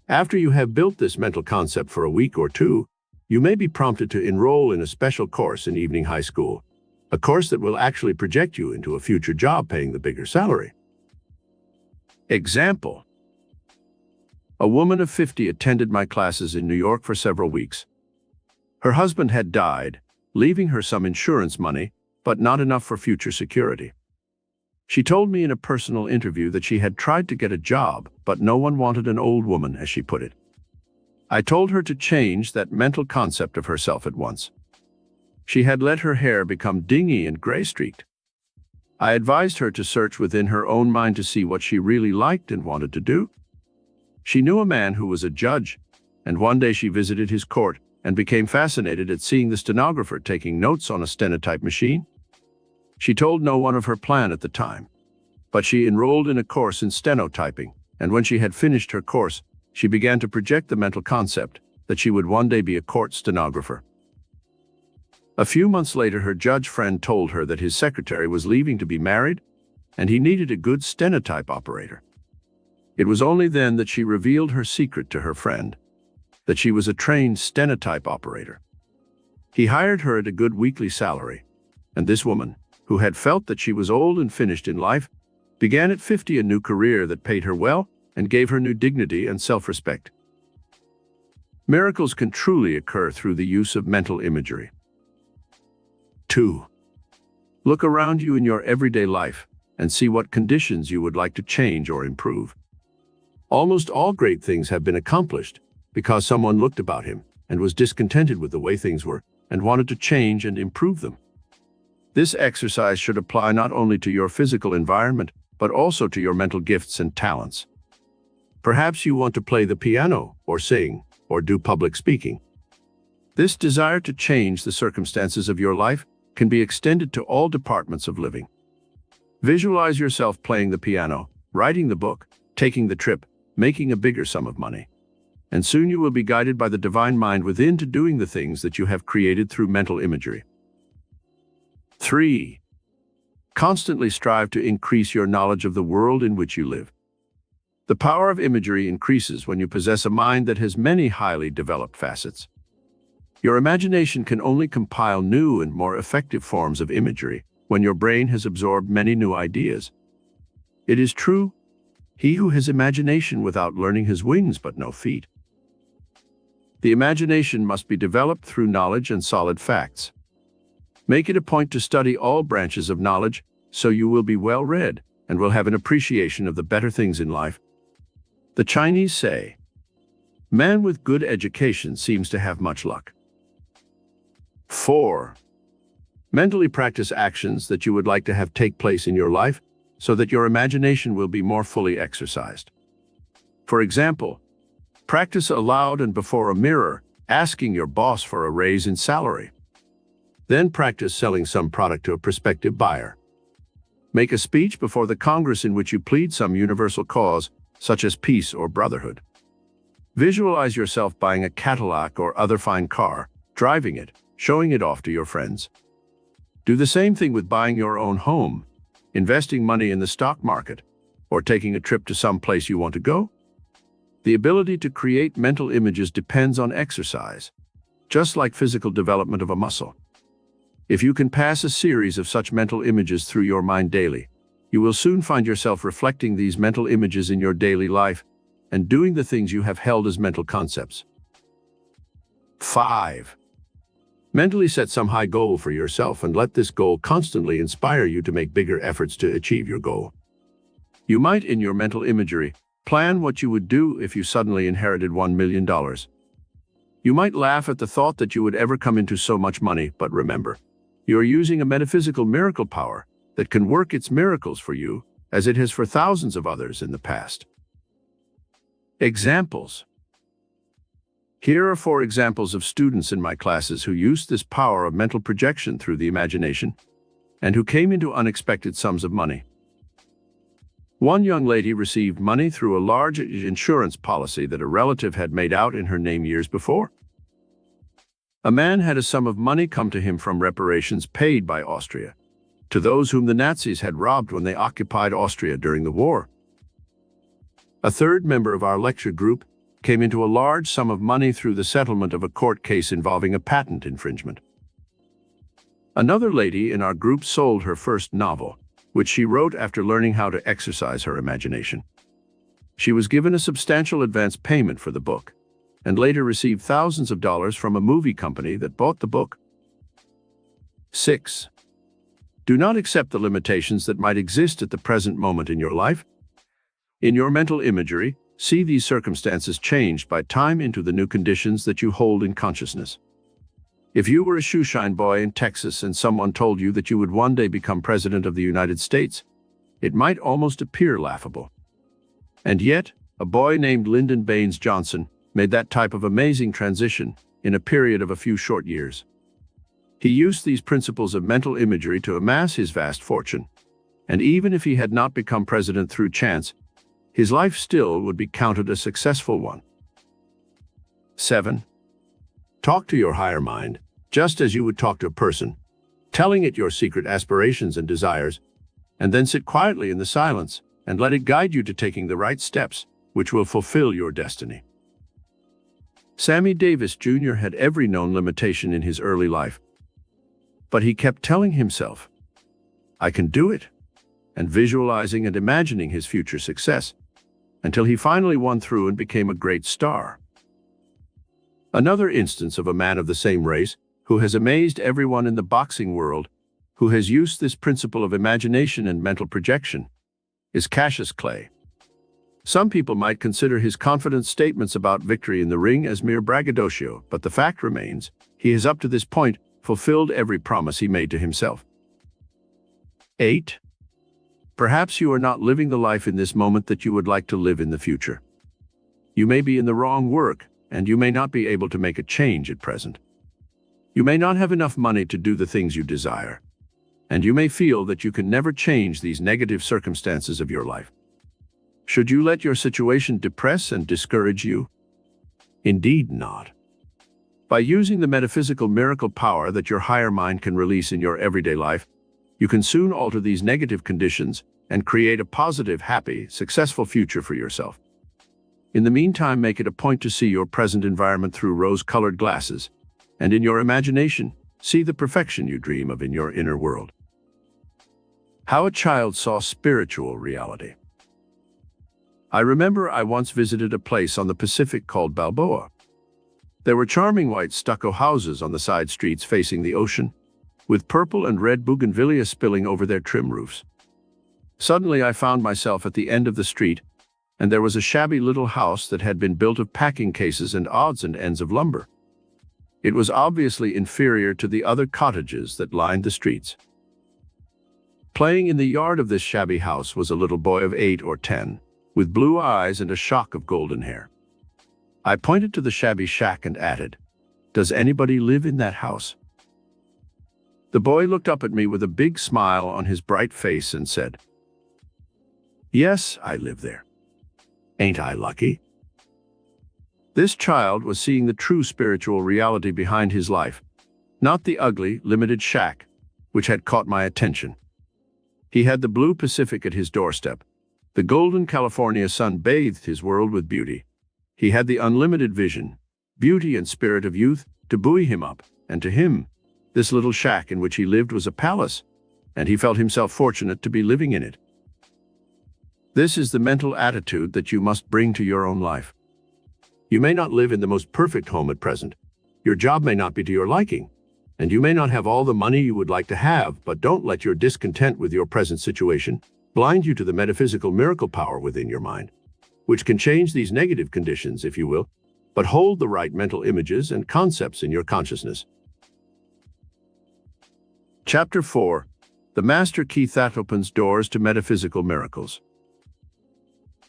After you have built this mental concept for a week or two, you may be prompted to enroll in a special course in evening high school, a course that will actually project you into a future job paying the bigger salary. Example: a woman of 50 attended my classes in New York for several weeks. Her husband had died, leaving her some insurance money, but not enough for future security. She told me in a personal interview that she had tried to get a job, but no one wanted an old woman, as she put it. I told her to change that mental concept of herself at once. She had let her hair become dingy and gray-streaked. I advised her to search within her own mind to see what she really liked and wanted to do. She knew a man who was a judge, and one day she visited his court and became fascinated at seeing the stenographer taking notes on a stenotype machine. She told no one of her plan at the time, but she enrolled in a course in stenotyping, and when she had finished her course, she began to project the mental concept that she would one day be a court stenographer. A few months later, her judge friend told her that his secretary was leaving to be married, and he needed a good stenotype operator. It was only then that she revealed her secret to her friend, that she was a trained stenotype operator. He hired her at a good weekly salary, and this woman, who had felt that she was old and finished in life, began at 50 a new career that paid her well and gave her new dignity and self-respect. Miracles can truly occur through the use of mental imagery. 2. Look around you in your everyday life and see what conditions you would like to change or improve. Almost all great things have been accomplished because someone looked about him and was discontented with the way things were and wanted to change and improve them. This exercise should apply not only to your physical environment, but also to your mental gifts and talents. Perhaps you want to play the piano, or sing, or do public speaking. This desire to change the circumstances of your life can be extended to all departments of living. Visualize yourself playing the piano, writing the book, taking the trip, making a bigger sum of money. And soon you will be guided by the divine mind within to doing the things that you have created through mental imagery. 3. Constantly strive to increase your knowledge of the world in which you live. The power of imagery increases when you possess a mind that has many highly developed facets. Your imagination can only compile new and more effective forms of imagery when your brain has absorbed many new ideas. It is true, he who has imagination without learning has wings but no feet. The imagination must be developed through knowledge and solid facts. Make it a point to study all branches of knowledge so you will be well read and will have an appreciation of the better things in life. The Chinese say, "Man with good education seems to have much luck." 4. Mentally practice actions that you would like to have take place in your life so that your imagination will be more fully exercised. For example, practice aloud and before a mirror, asking your boss for a raise in salary. Then practice selling some product to a prospective buyer. Make a speech before the Congress in which you plead some universal cause, such as peace or brotherhood. Visualize yourself buying a Cadillac or other fine car, driving it, showing it off to your friends. Do the same thing with buying your own home, investing money in the stock market, or taking a trip to some place you want to go. The ability to create mental images depends on exercise, just like physical development of a muscle. If you can pass a series of such mental images through your mind daily, you will soon find yourself reflecting these mental images in your daily life and doing the things you have held as mental concepts. 5. Mentally set some high goal for yourself and let this goal constantly inspire you to make bigger efforts to achieve your goal. You might, in your mental imagery, plan what you would do if you suddenly inherited $1 million. You might laugh at the thought that you would ever come into so much money, but remember, you are using a metaphysical miracle power that can work its miracles for you, as it has for thousands of others in the past. Examples. Here are 4 examples of students in my classes who used this power of mental projection through the imagination and who came into unexpected sums of money. One young lady received money through a large insurance policy that a relative had made out in her name years before. A man had a sum of money come to him from reparations paid by Austria to those whom the Nazis had robbed when they occupied Austria during the war. A third member of our lecture group came into a large sum of money through the settlement of a court case involving a patent infringement. Another lady in our group sold her first novel, which she wrote after learning how to exercise her imagination. She was given a substantial advance payment for the book, and later received thousands of dollars from a movie company that bought the book. 6. Do not accept the limitations that might exist at the present moment in your life. In your mental imagery, see these circumstances changed by time into the new conditions that you hold in consciousness. If you were a shoeshine boy in Texas and someone told you that you would one day become President of the United States, it might almost appear laughable. And yet, a boy named Lyndon Baines Johnson made that type of amazing transition in a period of a few short years. He used these principles of mental imagery to amass his vast fortune, and even if he had not become president through chance, his life still would be counted a successful one. 7. Talk to your higher mind, just as you would talk to a person, telling it your secret aspirations and desires, and then sit quietly in the silence and let it guide you to taking the right steps, which will fulfill your destiny. Sammy Davis Jr. had every known limitation in his early life, but he kept telling himself, "I can do it," and visualizing and imagining his future success, until he finally won through and became a great star. Another instance of a man of the same race who has amazed everyone in the boxing world, who has used this principle of imagination and mental projection, is Cassius Clay. Some people might consider his confident statements about victory in the ring as mere braggadocio, but the fact remains, he has up to this point fulfilled every promise he made to himself. 8. Perhaps you are not living the life in this moment that you would like to live in the future. You may be in the wrong work, and you may not be able to make a change at present. You may not have enough money to do the things you desire, and you may feel that you can never change these negative circumstances of your life. Should you let your situation depress and discourage you? Indeed not. By using the metaphysical miracle power that your higher mind can release in your everyday life, you can soon alter these negative conditions and create a positive, happy, successful future for yourself. In the meantime, make it a point to see your present environment through rose-colored glasses, and in your imagination, see the perfection you dream of in your inner world. How a child saw spiritual reality. I remember I once visited a place on the Pacific called Balboa. There were charming white stucco houses on the side streets facing the ocean, with purple and red bougainvillea spilling over their trim roofs. Suddenly I found myself at the end of the street, and there was a shabby little house that had been built of packing cases and odds and ends of lumber. It was obviously inferior to the other cottages that lined the streets. Playing in the yard of this shabby house was a little boy of 8 or 10, with blue eyes and a shock of golden hair. I pointed to the shabby shack and added, "Does anybody live in that house?" The boy looked up at me with a big smile on his bright face and said, "Yes, I live there. Ain't I lucky?" This child was seeing the true spiritual reality behind his life, not the ugly, limited shack, which had caught my attention. He had the blue Pacific at his doorstep. The golden California sun bathed his world with beauty. He had the unlimited vision, beauty and spirit of youth to buoy him up, and to him, this little shack in which he lived was a palace, and he felt himself fortunate to be living in it. This is the mental attitude that you must bring to your own life. You may not live in the most perfect home at present. Your job may not be to your liking, and you may not have all the money you would like to have, but don't let your discontent with your present situation blind you to the metaphysical miracle power within your mind, which can change these negative conditions, if you will, but hold the right mental images and concepts in your consciousness. Chapter 4. The Master Key That Opens Doors to Metaphysical Miracles.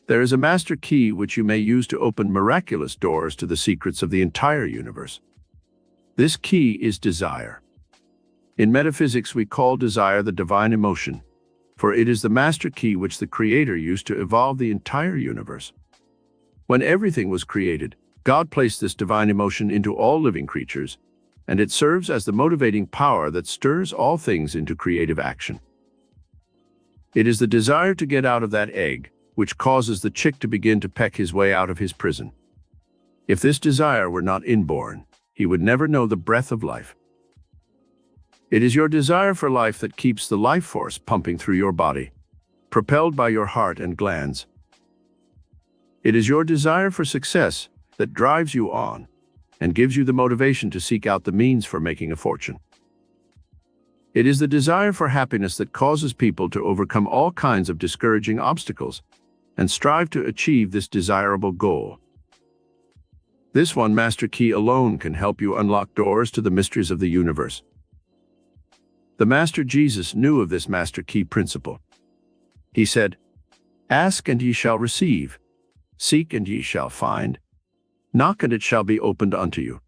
There is a master key which you may use to open miraculous doors to the secrets of the entire universe. This key is desire. In metaphysics, we call desire the divine emotion, for it is the master key which the Creator used to evolve the entire universe. When everything was created, God placed this divine emotion into all living creatures, and it serves as the motivating power that stirs all things into creative action. It is the desire to get out of that egg which causes the chick to begin to peck his way out of his prison. If this desire were not inborn, he would never know the breath of life. It is your desire for life that keeps the life force pumping through your body, propelled by your heart and glands. It is your desire for success that drives you on and gives you the motivation to seek out the means for making a fortune. It is the desire for happiness that causes people to overcome all kinds of discouraging obstacles and strive to achieve this desirable goal. This one master key alone can help you unlock doors to the mysteries of the universe. The Master Jesus knew of this master key principle. He said, "Ask and ye shall receive, seek and ye shall find, knock and it shall be opened unto you."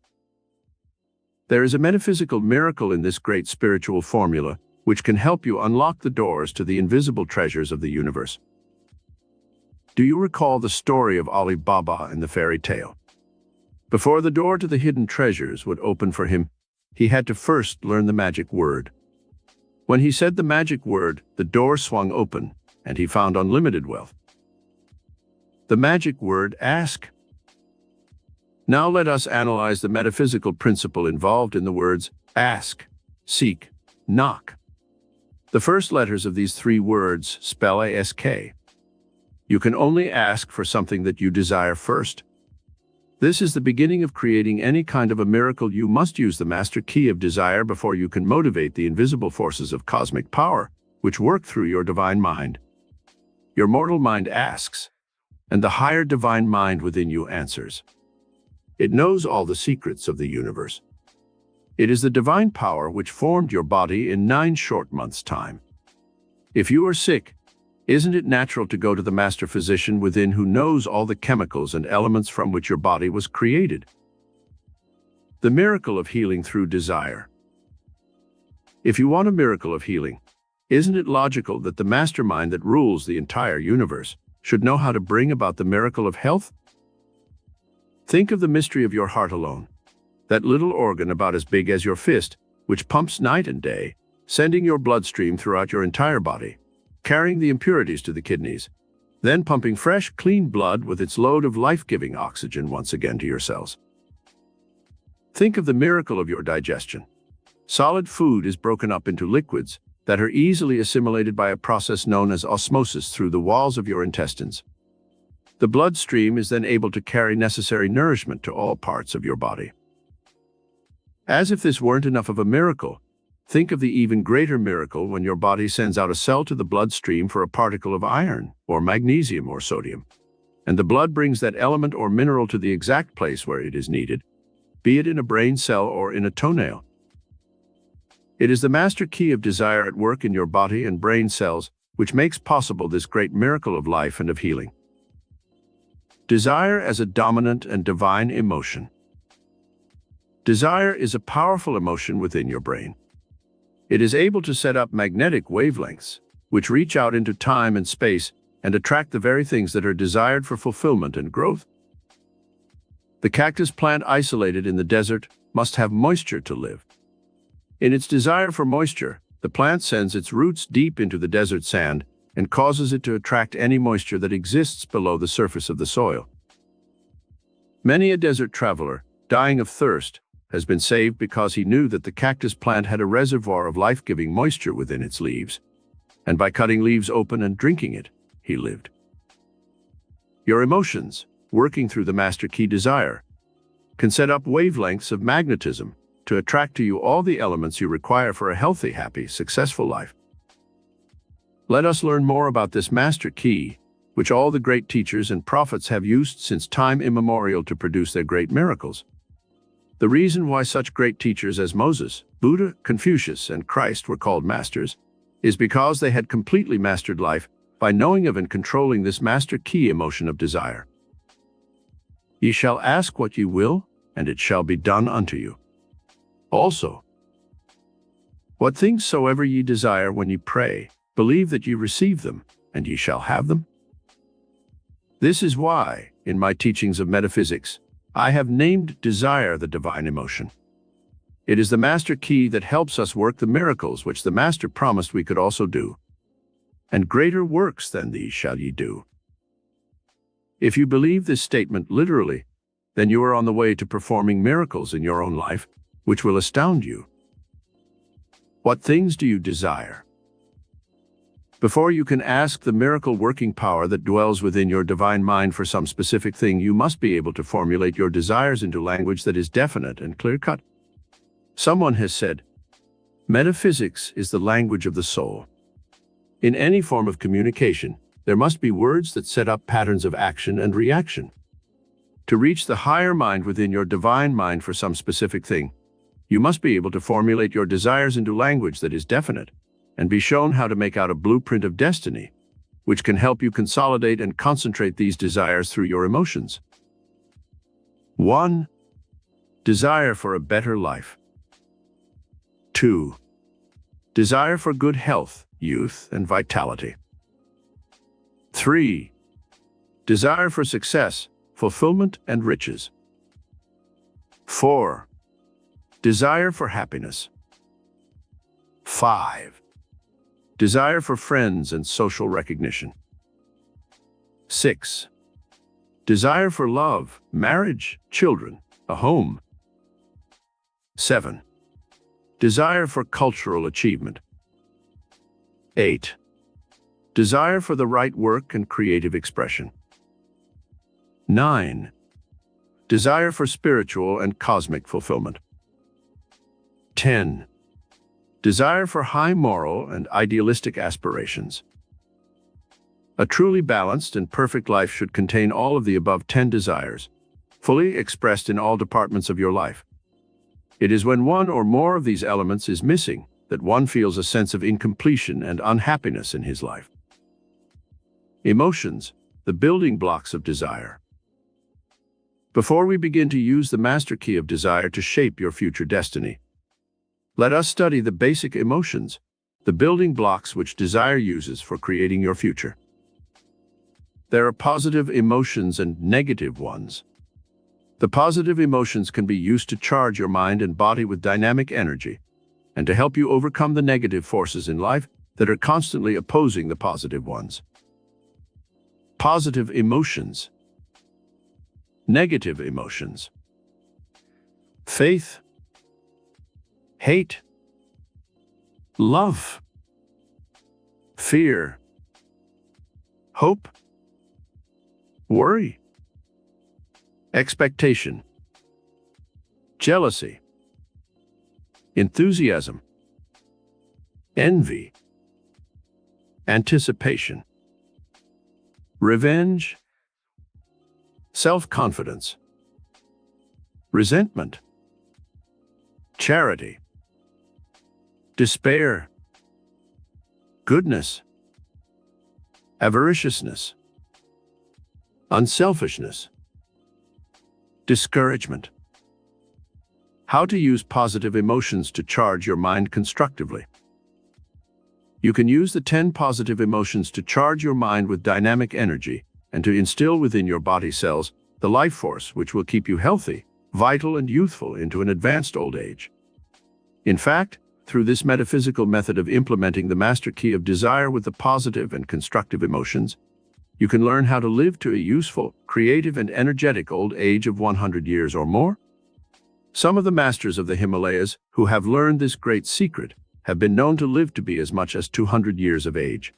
There is a metaphysical miracle in this great spiritual formula which can help you unlock the doors to the invisible treasures of the universe. Do you recall the story of Ali Baba in the fairy tale? Before the door to the hidden treasures would open for him, he had to first learn the magic word. When he said the magic word, the door swung open, and he found unlimited wealth. The magic word, ask. Now let us analyze the metaphysical principle involved in the words ask, seek, knock. The first letters of these three words spell ask. You can only ask for something that you desire first. This is the beginning of creating any kind of a miracle. You must use the master key of desire before you can motivate the invisible forces of cosmic power, which work through your divine mind. Your mortal mind asks, and the higher divine mind within you answers. It knows all the secrets of the universe. It is the divine power which formed your body in 9 short months' time. If you are sick, isn't it natural to go to the master physician within who knows all the chemicals and elements from which your body was created? The miracle of healing through desire. If you want a miracle of healing, isn't it logical that the mastermind that rules the entire universe should know how to bring about the miracle of health? Think of the mystery of your heart alone, that little organ about as big as your fist, which pumps night and day, sending your bloodstream throughout your entire body, carrying the impurities to the kidneys, then pumping fresh, clean blood with its load of life-giving oxygen once again to your cells. Think of the miracle of your digestion. Solid food is broken up into liquids that are easily assimilated by a process known as osmosis through the walls of your intestines. The bloodstream is then able to carry necessary nourishment to all parts of your body. As if this weren't enough of a miracle, think of the even greater miracle when your body sends out a cell to the bloodstream for a particle of iron, or magnesium, or sodium, and the blood brings that element or mineral to the exact place where it is needed, be it in a brain cell or in a toenail. It is the master key of desire at work in your body and brain cells which makes possible this great miracle of life and of healing. Desire as a dominant and divine emotion. Desire is a powerful emotion within your brain. It is able to set up magnetic wavelengths, which reach out into time and space and attract the very things that are desired for fulfillment and growth. The cactus plant isolated in the desert must have moisture to live. In its desire for moisture, the plant sends its roots deep into the desert sand and causes it to attract any moisture that exists below the surface of the soil. Many a desert traveler, dying of thirst, has been saved because he knew that the cactus plant had a reservoir of life-giving moisture within its leaves, and by cutting leaves open and drinking it, he lived. Your emotions, working through the master key desire, can set up wavelengths of magnetism to attract to you all the elements you require for a healthy, happy, successful life. Let us learn more about this master key, which all the great teachers and prophets have used since time immemorial to produce their great miracles. The reason why such great teachers as Moses, Buddha, Confucius, and Christ were called masters is because they had completely mastered life by knowing of and controlling this master key emotion of desire. Ye shall ask what ye will, and it shall be done unto you. Also, what things soever ye desire when ye pray, believe that ye receive them, and ye shall have them. This is why, in my teachings of metaphysics, I have named desire the divine emotion. It is the master key that helps us work the miracles which the Master promised we could also do. And greater works than these shall ye do. If you believe this statement literally, then you are on the way to performing miracles in your own life, which will astound you. What things do you desire? Before you can ask the miracle working power that dwells within your divine mind for some specific thing, you must be able to formulate your desires into language that is definite and clear-cut. Someone has said, metaphysics is the language of the soul. In any form of communication, there must be words that set up patterns of action and reaction. To reach the higher mind within your divine mind for some specific thing, you must be able to formulate your desires into language that is definite, and be shown how to make out a blueprint of destiny, which can help you consolidate and concentrate these desires through your emotions. 1. Desire for a better life. 2. Desire for good health, youth, and vitality. 3. Desire for success, fulfillment, and riches. 4. Desire for happiness. 5. Desire for friends and social recognition. 6. Desire for love, marriage, children, a home. 7. Desire for cultural achievement. 8. Desire for the right work and creative expression. 9. Desire for spiritual and cosmic fulfillment. 10. Desire for high moral and idealistic aspirations. A truly balanced and perfect life should contain all of the above 10 desires, fully expressed in all departments of your life. It is when one or more of these elements is missing that one feels a sense of incompletion and unhappiness in his life. Emotions, the building blocks of desire. Before we begin to use the master key of desire to shape your future destiny, let us study the basic emotions, the building blocks which desire uses for creating your future. There are positive emotions and negative ones. The positive emotions can be used to charge your mind and body with dynamic energy and to help you overcome the negative forces in life that are constantly opposing the positive ones. Positive emotions. Negative emotions. Faith. Hate. Love. Fear. Hope. Worry. Expectation. Jealousy. Enthusiasm. Envy. Anticipation. Revenge. Self-confidence. Resentment. Charity. Despair. Goodness. Avariciousness. Unselfishness. Discouragement. How to use positive emotions to charge your mind constructively. You can use the 10 positive emotions to charge your mind with dynamic energy and to instill within your body cells the life force which will keep you healthy, vital, and youthful into an advanced old age. In fact, through this metaphysical method of implementing the master key of desire with the positive and constructive emotions, you can learn how to live to a useful, creative, and energetic old age of 100 years or more. Some of the masters of the Himalayas who have learned this great secret have been known to live to be as much as 200 years of age.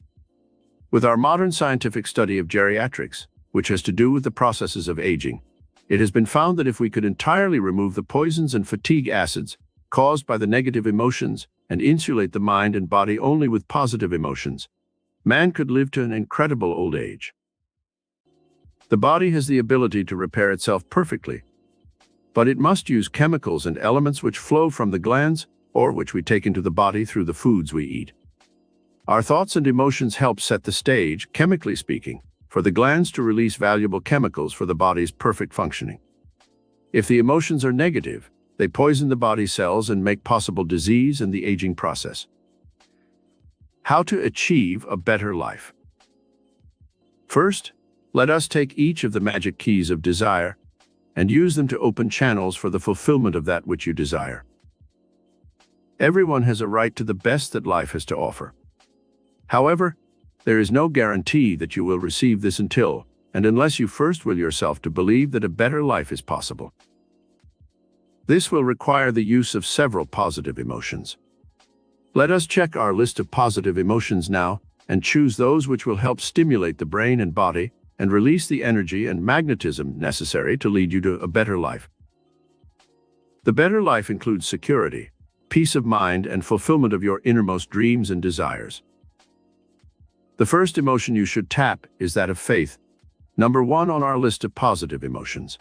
With our modern scientific study of geriatrics, which has to do with the processes of aging, it has been found that if we could entirely remove the poisons and fatigue acids caused by the negative emotions and insulate the mind and body only with positive emotions, man could live to an incredible old age. The body has the ability to repair itself perfectly, but it must use chemicals and elements which flow from the glands or which we take into the body through the foods we eat. Our thoughts and emotions help set the stage, chemically speaking, for the glands to release valuable chemicals for the body's perfect functioning. If the emotions are negative, they poison the body cells and make possible disease and the aging process. How to achieve a better life. First, let us take each of the magic keys of desire and use them to open channels for the fulfillment of that which you desire. Everyone has a right to the best that life has to offer. However, there is no guarantee that you will receive this until and unless you first will yourself to believe that a better life is possible. This will require the use of several positive emotions. Let us check our list of positive emotions now and choose those which will help stimulate the brain and body and release the energy and magnetism necessary to lead you to a better life. The better life includes security, peace of mind, and fulfillment of your innermost dreams and desires. The first emotion you should tap is that of faith, number 1 on our list of positive emotions.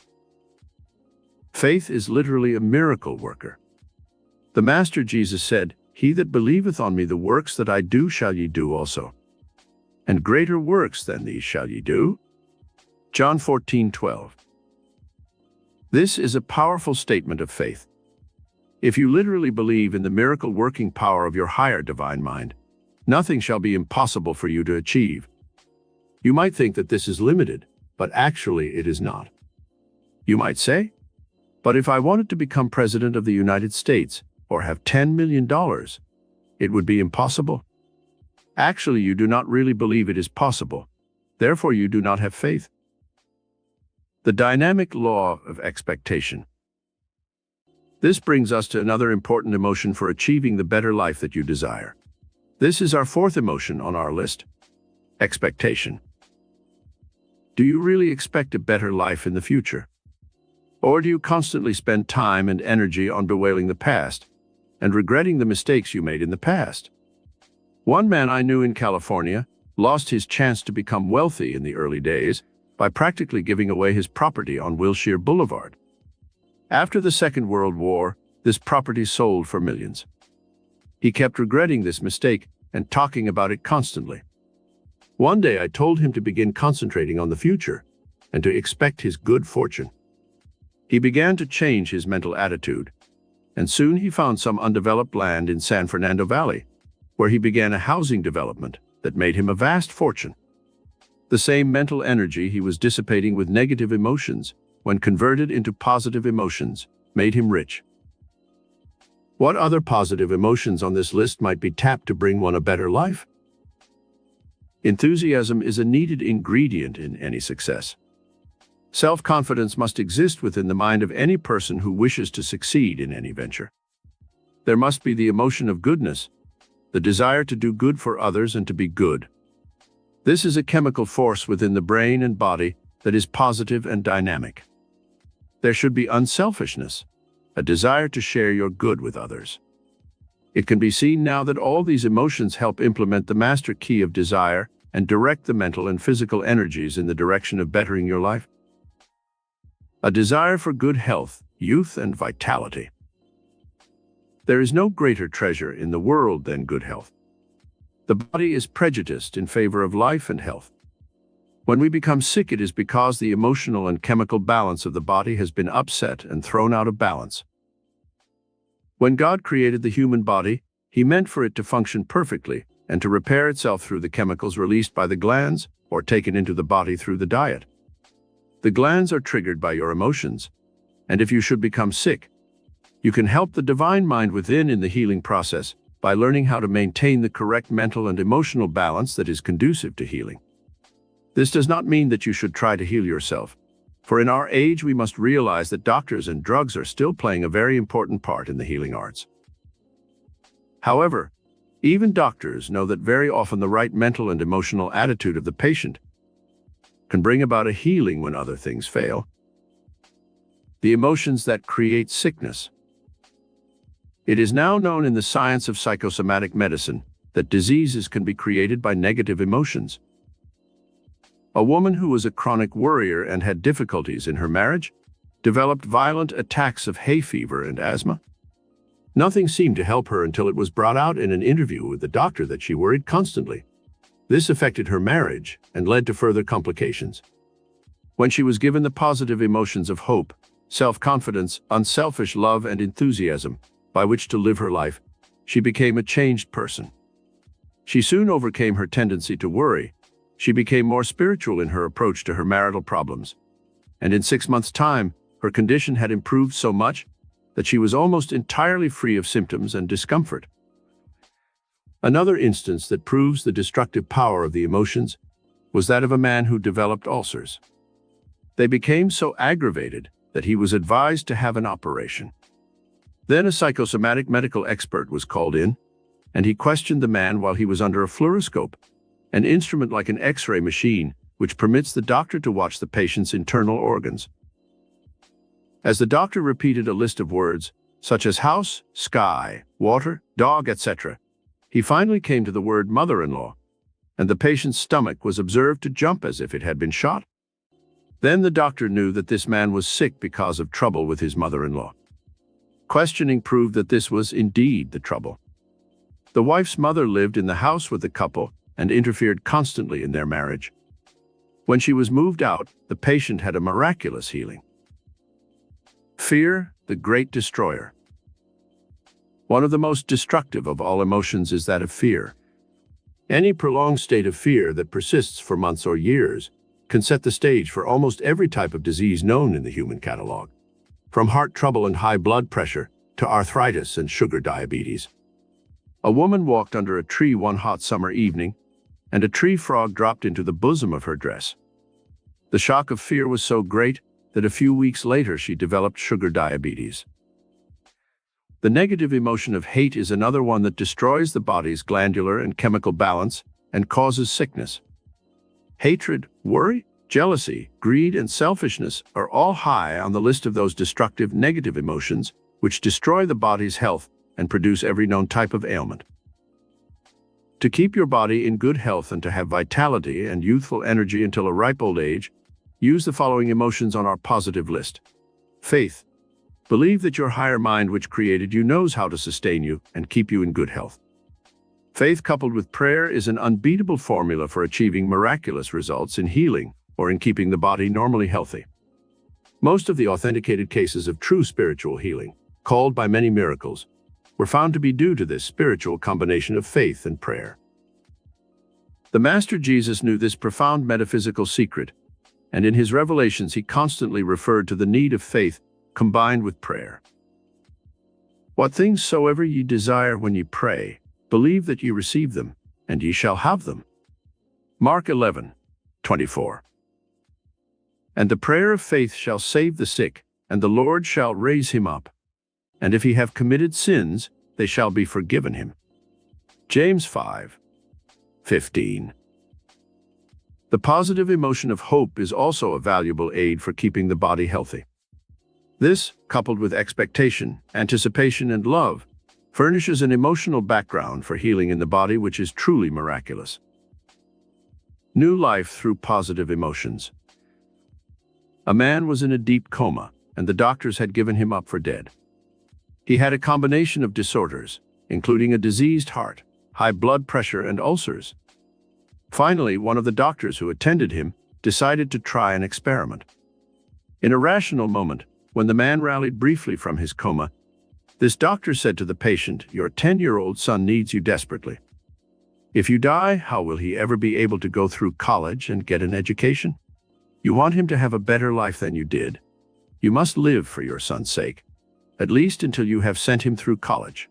Faith is literally a miracle worker. The Master Jesus said, "He that believeth on me, the works that I do shall ye do also. And greater works than these shall ye do." John 14:12. This is a powerful statement of faith. If you literally believe in the miracle-working power of your higher divine mind, nothing shall be impossible for you to achieve. You might think that this is limited, but actually it is not. You might say, "But if I wanted to become President of the United States or have $10 million, it would be impossible." Actually, you do not really believe it is possible. Therefore, you do not have faith. The dynamic law of expectation. This brings us to another important emotion for achieving the better life that you desire. This is our fourth emotion on our list: expectation. Do you really expect a better life in the future? Or do you constantly spend time and energy on bewailing the past and regretting the mistakes you made in the past? One man I knew in California lost his chance to become wealthy in the early days by practically giving away his property on Wilshire Boulevard. After the Second World War, this property sold for millions. He kept regretting this mistake and talking about it constantly. One day I told him to begin concentrating on the future and to expect his good fortune. He began to change his mental attitude, and soon he found some undeveloped land in San Fernando Valley, where he began a housing development that made him a vast fortune. The same mental energy he was dissipating with negative emotions, when converted into positive emotions, made him rich. What other positive emotions on this list might be tapped to bring one a better life? Enthusiasm is a needed ingredient in any success. Self-confidence must exist within the mind of any person who wishes to succeed in any venture. There must be the emotion of goodness, the desire to do good for others and to be good. This is a chemical force within the brain and body that is positive and dynamic. There should be unselfishness, a desire to share your good with others. It can be seen now that all these emotions help implement the master key of desire and direct the mental and physical energies in the direction of bettering your life. A desire for good health, youth, and vitality. There is no greater treasure in the world than good health. The body is prejudiced in favor of life and health. When we become sick, it is because the emotional and chemical balance of the body has been upset and thrown out of balance. When God created the human body, He meant for it to function perfectly and to repair itself through the chemicals released by the glands or taken into the body through the diet. The glands are triggered by your emotions, and if you should become sick, you can help the divine mind within in the healing process by learning how to maintain the correct mental and emotional balance that is conducive to healing. This does not mean that you should try to heal yourself, for in our age we must realize that doctors and drugs are still playing a very important part in the healing arts. However, even doctors know that very often the right mental and emotional attitude of the patient can bring about a healing when other things fail. The emotions that create sickness. It is now known in the science of psychosomatic medicine that diseases can be created by negative emotions. A woman who was a chronic worrier and had difficulties in her marriage developed violent attacks of hay fever and asthma. Nothing seemed to help her until it was brought out in an interview with the doctor that she worried constantly. This affected her marriage and led to further complications. When she was given the positive emotions of hope, self-confidence, unselfish love, and enthusiasm by which to live her life, she became a changed person. She soon overcame her tendency to worry. She became more spiritual in her approach to her marital problems. And in 6 months' time, her condition had improved so much that she was almost entirely free of symptoms and discomfort. Another instance that proves the destructive power of the emotions was that of a man who developed ulcers. They became so aggravated that he was advised to have an operation. Then a psychosomatic medical expert was called in, and he questioned the man while he was under a fluoroscope, an instrument like an X-ray machine which permits the doctor to watch the patient's internal organs. As the doctor repeated a list of words, such as house, sky, water, dog, etc., he finally came to the word mother-in-law, and the patient's stomach was observed to jump as if it had been shot. Then the doctor knew that this man was sick because of trouble with his mother-in-law. Questioning proved that this was indeed the trouble. The wife's mother lived in the house with the couple and interfered constantly in their marriage. When she was moved out, the patient had a miraculous healing. Fear, the great destroyer. One of the most destructive of all emotions is that of fear. Any prolonged state of fear that persists for months or years can set the stage for almost every type of disease known in the human catalog, from heart trouble and high blood pressure to arthritis and sugar diabetes. A woman walked under a tree one hot summer evening, and a tree frog dropped into the bosom of her dress. The shock of fear was so great that a few weeks later she developed sugar diabetes. The negative emotion of hate is another one that destroys the body's glandular and chemical balance and causes sickness. Hatred, worry, jealousy, greed, and selfishness are all high on the list of those destructive negative emotions which destroy the body's health and produce every known type of ailment. To keep your body in good health and to have vitality and youthful energy until a ripe old age, use the following emotions on our positive list. Faith. Believe that your higher mind which created you knows how to sustain you and keep you in good health. Faith coupled with prayer is an unbeatable formula for achieving miraculous results in healing or in keeping the body normally healthy. Most of the authenticated cases of true spiritual healing, called by many miracles, were found to be due to this spiritual combination of faith and prayer. The Master Jesus knew this profound metaphysical secret, and in his revelations he constantly referred to the need of faith combined with prayer. What things soever ye desire when ye pray, believe that ye receive them, and ye shall have them. Mark 11:24. And the prayer of faith shall save the sick, and the Lord shall raise him up. And if he have committed sins, they shall be forgiven him. James 5:15. The positive emotion of hope is also a valuable aid for keeping the body healthy. This, coupled with expectation, anticipation, and love, furnishes an emotional background for healing in the body which is truly miraculous. New life through positive emotions. A man was in a deep coma, and the doctors had given him up for dead. He had a combination of disorders, including a diseased heart, high blood pressure, and ulcers. Finally, one of the doctors who attended him decided to try an experiment. In a rational moment, when the man rallied briefly from his coma, this doctor said to the patient, "Your 10-year-old son needs you desperately. If you die, how will he ever be able to go through college and get an education? You want him to have a better life than you did. You must live for your son's sake, at least until you have sent him through college."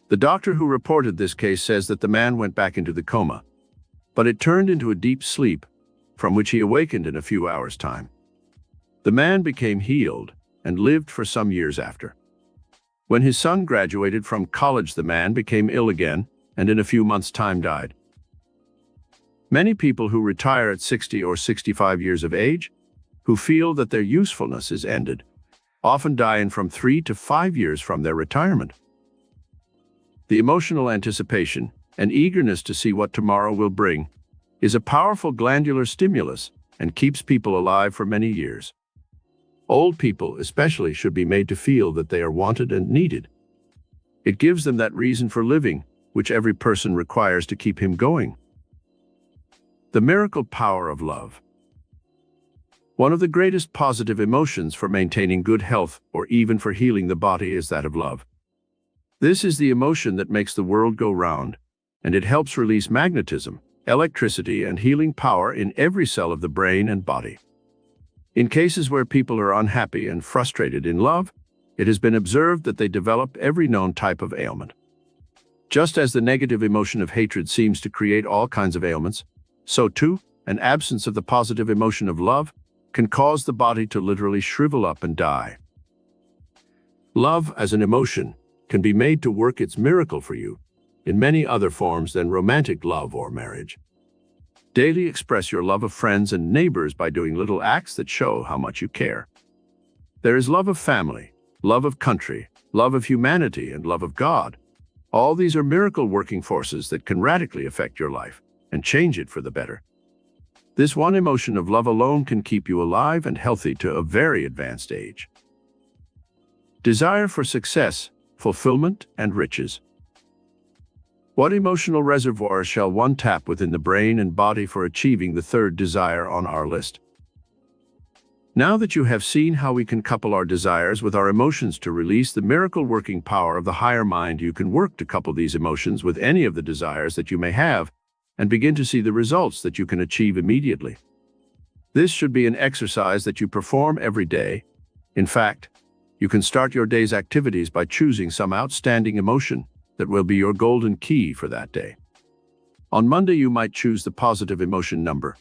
The doctor who reported this case says that the man went back into the coma, but it turned into a deep sleep, from which he awakened in a few hours' time. The man became healed and lived for some years after. When his son graduated from college, the man became ill again and in a few months' time died. Many people who retire at 60 or 65 years of age, who feel that their usefulness is ended, often die in from 3 to 5 years from their retirement. The emotional anticipation and eagerness to see what tomorrow will bring is a powerful glandular stimulus and keeps people alive for many years. Old people, especially, should be made to feel that they are wanted and needed. It gives them that reason for living, which every person requires to keep him going. The miracle power of love. One of the greatest positive emotions for maintaining good health or even for healing the body is that of love. This is the emotion that makes the world go round, and it helps release magnetism, electricity, and healing power in every cell of the brain and body. In cases where people are unhappy and frustrated in love, it has been observed that they develop every known type of ailment. Just as the negative emotion of hatred seems to create all kinds of ailments, so too, an absence of the positive emotion of love can cause the body to literally shrivel up and die. Love as an emotion can be made to work its miracle for you in many other forms than romantic love or marriage. Daily express your love of friends and neighbors by doing little acts that show how much you care. There is love of family, love of country, love of humanity, and love of God. All these are miracle-working forces that can radically affect your life and change it for the better. This one emotion of love alone can keep you alive and healthy to a very advanced age. Desire for success, fulfillment, and riches. What emotional reservoirs shall one tap within the brain and body for achieving the third desire on our list? Now that you have seen how we can couple our desires with our emotions to release the miracle-working power of the higher mind, you can work to couple these emotions with any of the desires that you may have and begin to see the results that you can achieve immediately. This should be an exercise that you perform every day. In fact, you can start your day's activities by choosing some outstanding emotion that will be your golden key for that day. On Monday, you might choose the positive emotion number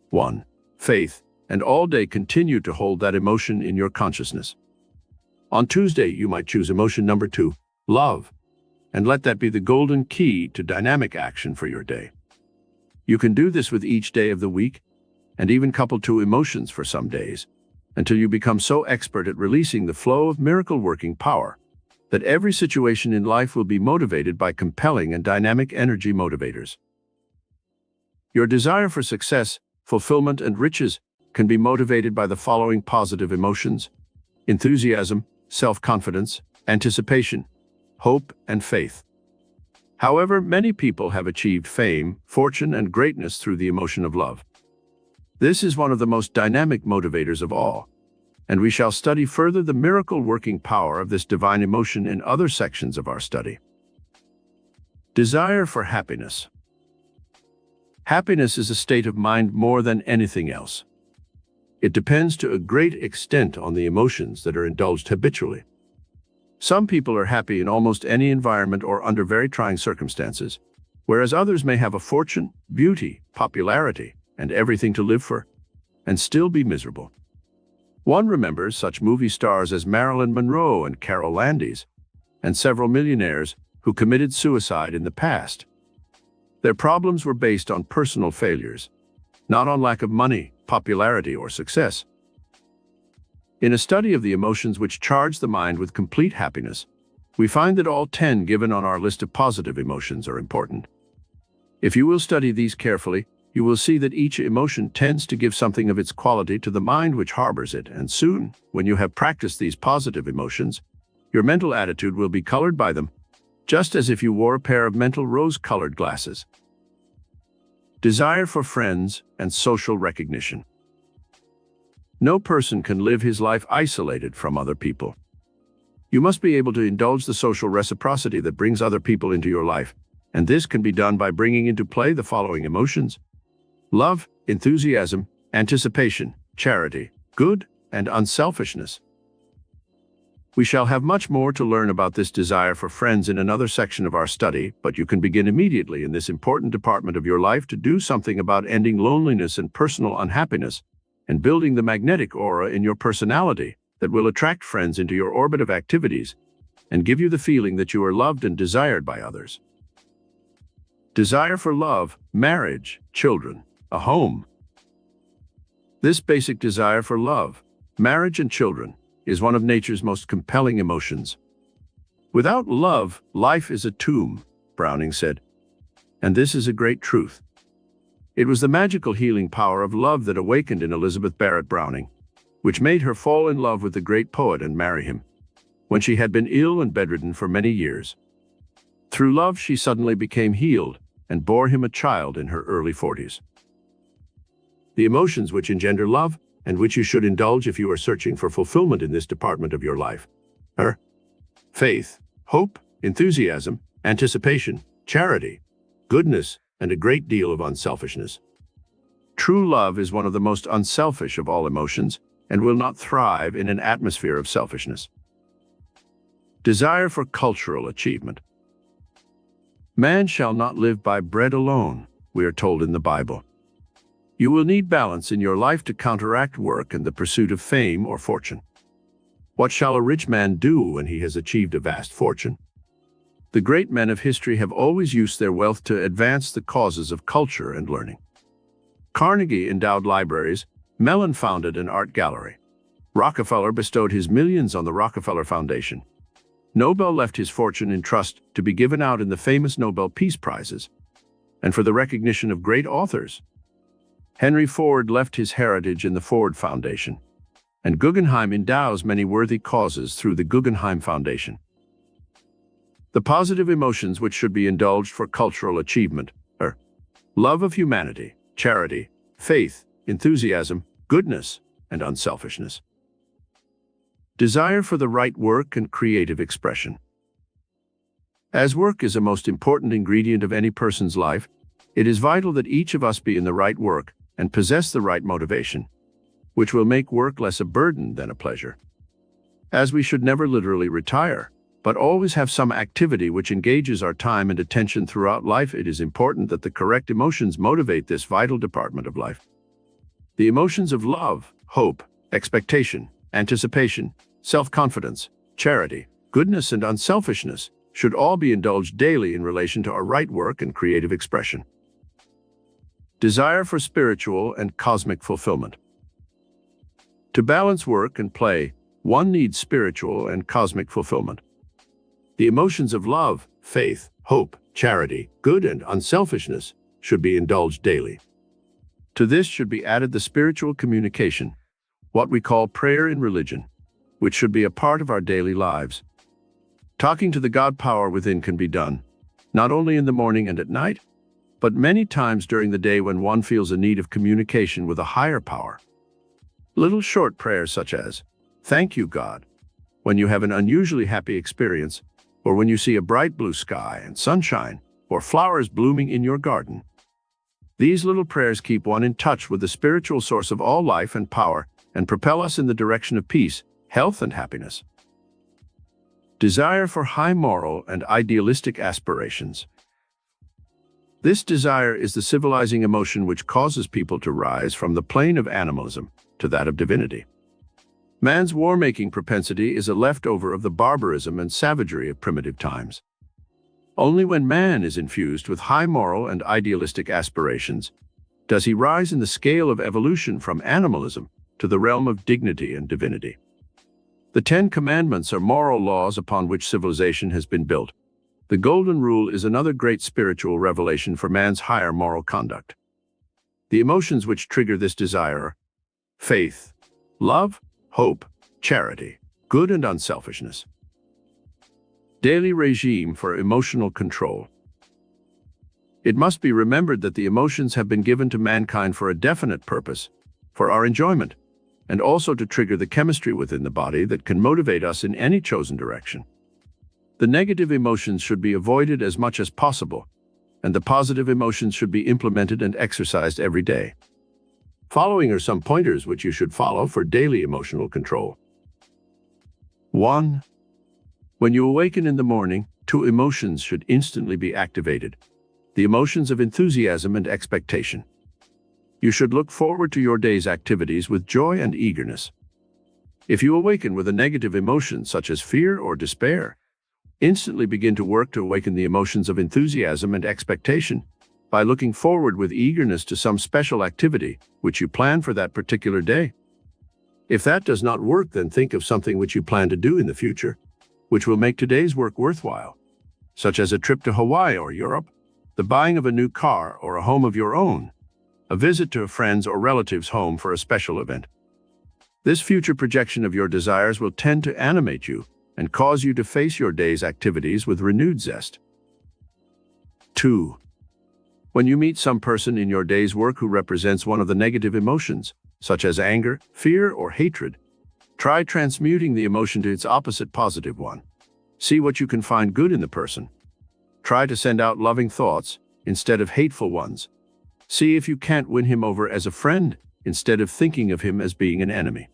1, faith, and all day continue to hold that emotion in your consciousness. On Tuesday, you might choose emotion number 2, love, and let that be the golden key to dynamic action for your day. You can do this with each day of the week, and even couple 2 emotions for some days, until you become so expert at releasing the flow of miracle-working power that every situation in life will be motivated by compelling and dynamic energy motivators. Your desire for success, fulfillment, and riches can be motivated by the following positive emotions: enthusiasm, self-confidence, anticipation, hope, and faith. However, many people have achieved fame, fortune, and greatness through the emotion of love. This is one of the most dynamic motivators of all, and we shall study further the miracle-working power of this divine emotion in other sections of our study. Desire for happiness. Happiness is a state of mind more than anything else. It depends to a great extent on the emotions that are indulged habitually. Some people are happy in almost any environment or under very trying circumstances, whereas others may have a fortune, beauty, popularity, and everything to live for, and still be miserable. One remembers such movie stars as Marilyn Monroe and Carol Landis, and several millionaires who committed suicide in the past. Their problems were based on personal failures, not on lack of money, popularity, or success. In a study of the emotions which charge the mind with complete happiness, we find that all 10 given on our list of positive emotions are important. If you will study these carefully, you will see that each emotion tends to give something of its quality to the mind which harbors it, and soon, when you have practiced these positive emotions, your mental attitude will be colored by them, just as if you wore a pair of mental rose-colored glasses. Desire for friends and social recognition. No person can live his life isolated from other people. You must be able to indulge the social reciprocity that brings other people into your life, and this can be done by bringing into play the following emotions: love, enthusiasm, anticipation, charity, good, and unselfishness. We shall have much more to learn about this desire for friends in another section of our study, but you can begin immediately in this important department of your life to do something about ending loneliness and personal unhappiness, and building the magnetic aura in your personality that will attract friends into your orbit of activities and give you the feeling that you are loved and desired by others. Desire for love, marriage, children, a home. This basic desire for love, marriage, and children is one of nature's most compelling emotions. Without love, life is a tomb, Browning said, and this is a great truth. It was the magical healing power of love that awakened in Elizabeth Barrett Browning, which made her fall in love with the great poet and marry him, when she had been ill and bedridden for many years. Through love, she suddenly became healed and bore him a child in her early 40s. The emotions which engender love, and which you should indulge if you are searching for fulfillment in this department of your life, are faith, hope, enthusiasm, anticipation, charity, goodness, and a great deal of unselfishness. True love is one of the most unselfish of all emotions and will not thrive in an atmosphere of selfishness. Desire for cultural achievement. Man shall not live by bread alone, we are told in the Bible. You will need balance in your life to counteract work and the pursuit of fame or fortune. What shall a rich man do when he has achieved a vast fortune? The great men of history have always used their wealth to advance the causes of culture and learning. Carnegie endowed libraries, Mellon founded an art gallery. Rockefeller bestowed his millions on the Rockefeller Foundation. Nobel left his fortune in trust to be given out in the famous Nobel Peace Prizes, and for the recognition of great authors. Henry Ford left his heritage in the Ford Foundation, and Guggenheim endows many worthy causes through the Guggenheim Foundation. The positive emotions which should be indulged for cultural achievement are love of humanity, charity, faith, enthusiasm, goodness, and unselfishness. Desire for the right work and creative expression. As work is a most important ingredient of any person's life, it is vital that each of us be in the right work and possess the right motivation, which will make work less a burden than a pleasure. As we should never literally retire, but always have some activity which engages our time and attention throughout life, it is important that the correct emotions motivate this vital department of life. The emotions of love, hope, expectation, anticipation, self-confidence, charity, goodness, and unselfishness should all be indulged daily in relation to our right work and creative expression. Desire for spiritual and cosmic fulfillment. To balance work and play, one needs spiritual and cosmic fulfillment. The emotions of love, faith, hope, charity, good, and unselfishness should be indulged daily. To this should be added the spiritual communication, what we call prayer in religion, which should be a part of our daily lives. Talking to the God power within can be done, not only in the morning and at night, but many times during the day when one feels a need of communication with a higher power. Little short prayers such as, "Thank you, God," when you have an unusually happy experience, or when you see a bright blue sky and sunshine, or flowers blooming in your garden. These little prayers keep one in touch with the spiritual source of all life and power and propel us in the direction of peace, health, and happiness. Desire for high moral and idealistic aspirations. This desire is the civilizing emotion which causes people to rise from the plane of animalism to that of divinity. Man's war-making propensity is a leftover of the barbarism and savagery of primitive times. Only when man is infused with high moral and idealistic aspirations does he rise in the scale of evolution from animalism to the realm of dignity and divinity. The Ten Commandments are moral laws upon which civilization has been built. The Golden Rule is another great spiritual revelation for man's higher moral conduct. The emotions which trigger this desire are faith, love, hope, charity, good, and unselfishness. Daily regime for emotional control. It must be remembered that the emotions have been given to mankind for a definite purpose, for our enjoyment, and also to trigger the chemistry within the body that can motivate us in any chosen direction. The negative emotions should be avoided as much as possible, and the positive emotions should be implemented and exercised every day. Following are some pointers which you should follow for daily emotional control. 1. When you awaken in the morning, two emotions should instantly be activated: the emotions of enthusiasm and expectation. You should look forward to your day's activities with joy and eagerness. If you awaken with a negative emotion such as fear or despair, instantly begin to work to awaken the emotions of enthusiasm and expectation by looking forward with eagerness to some special activity which you plan for that particular day. If that does not work, then think of something which you plan to do in the future, which will make today's work worthwhile, such as a trip to Hawaii or Europe, the buying of a new car or a home of your own, a visit to a friend's or relative's home for a special event. This future projection of your desires will tend to animate you and cause you to face your day's activities with renewed zest. 2. When you meet some person in your day's work who represents one of the negative emotions, such as anger, fear, or hatred, try transmuting the emotion to its opposite positive one. See what you can find good in the person. Try to send out loving thoughts instead of hateful ones. See if you can't win him over as a friend instead of thinking of him as being an enemy.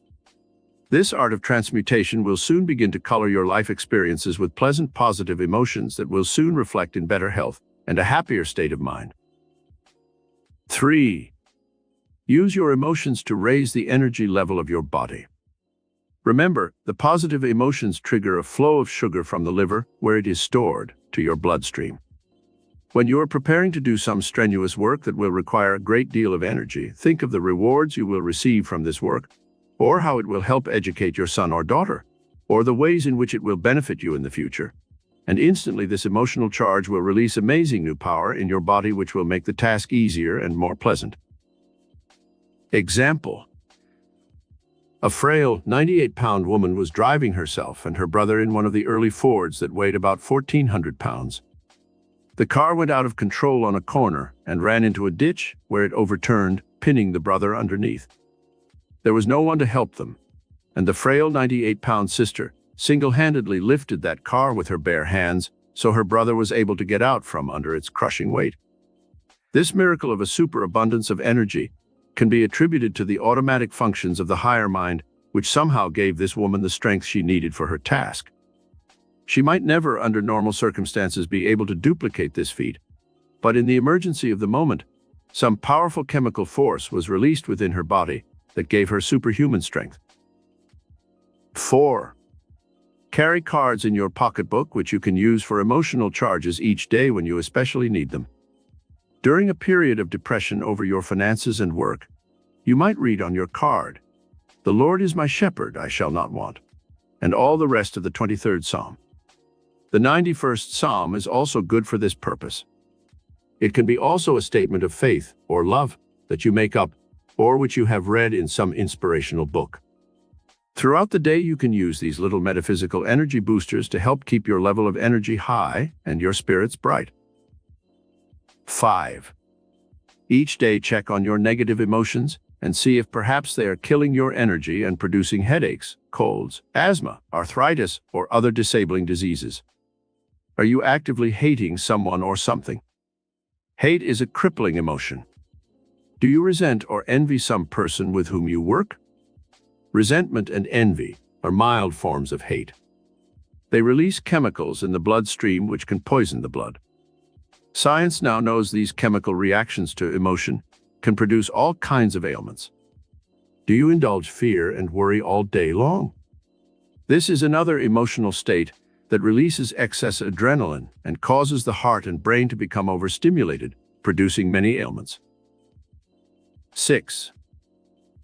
This art of transmutation will soon begin to color your life experiences with pleasant, positive emotions that will soon reflect in better health and a happier state of mind. 3. Use your emotions to raise the energy level of your body. Remember, the positive emotions trigger a flow of sugar from the liver, where it is stored, to your bloodstream. When you are preparing to do some strenuous work that will require a great deal of energy, think of the rewards you will receive from this work, or how it will help educate your son or daughter, or the ways in which it will benefit you in the future. And instantly this emotional charge will release amazing new power in your body, which will make the task easier and more pleasant. Example: a frail, 98-pound woman was driving herself and her brother in one of the early Fords that weighed about 1,400 pounds. The car went out of control on a corner and ran into a ditch where it overturned, pinning the brother underneath. There was no one to help them, and the frail 98-pound sister single-handedly lifted that car with her bare hands so her brother was able to get out from under its crushing weight. This miracle of a superabundance of energy can be attributed to the automatic functions of the higher mind, which somehow gave this woman the strength she needed for her task. She might never, under normal circumstances, be able to duplicate this feat, but in the emergency of the moment, some powerful chemical force was released within her body that gave her superhuman strength. 4. Carry cards in your pocketbook which you can use for emotional charges each day when you especially need them. During a period of depression over your finances and work, you might read on your card, "The Lord is my shepherd, I shall not want," and all the rest of the 23rd Psalm. The 91st Psalm is also good for this purpose. It can be also a statement of faith or love that you make up or which you have read in some inspirational book. Throughout the day, you can use these little metaphysical energy boosters to help keep your level of energy high and your spirits bright. 5. Each day, check on your negative emotions and see if perhaps they are killing your energy and producing headaches, colds, asthma, arthritis, or other disabling diseases. Are you actively hating someone or something? Hate is a crippling emotion. Do you resent or envy some person with whom you work? Resentment and envy are mild forms of hate. They release chemicals in the bloodstream which can poison the blood. Science now knows these chemical reactions to emotion can produce all kinds of ailments. Do you indulge fear and worry all day long? This is another emotional state that releases excess adrenaline and causes the heart and brain to become overstimulated, producing many ailments. 6.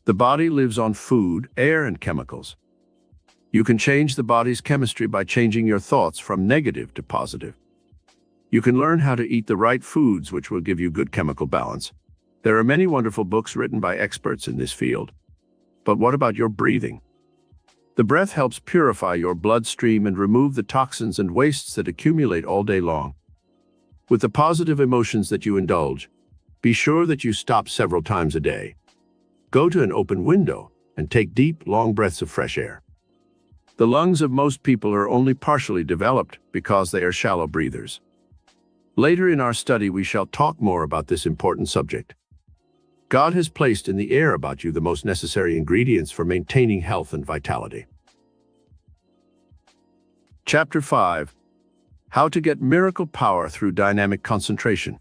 The body lives on food, air, and chemicals. You can change the body's chemistry by changing your thoughts from negative to positive. You can learn how to eat the right foods which will give you good chemical balance. There are many wonderful books written by experts in this field. But what about your breathing? The breath helps purify your bloodstream and remove the toxins and wastes that accumulate all day long. With the positive emotions that you indulge, be sure that you stop several times a day. Go to an open window and take deep, long breaths of fresh air. The lungs of most people are only partially developed because they are shallow breathers. Later in our study, we shall talk more about this important subject. God has placed in the air about you the most necessary ingredients for maintaining health and vitality. Chapter 5. How to get miracle power through dynamic concentration.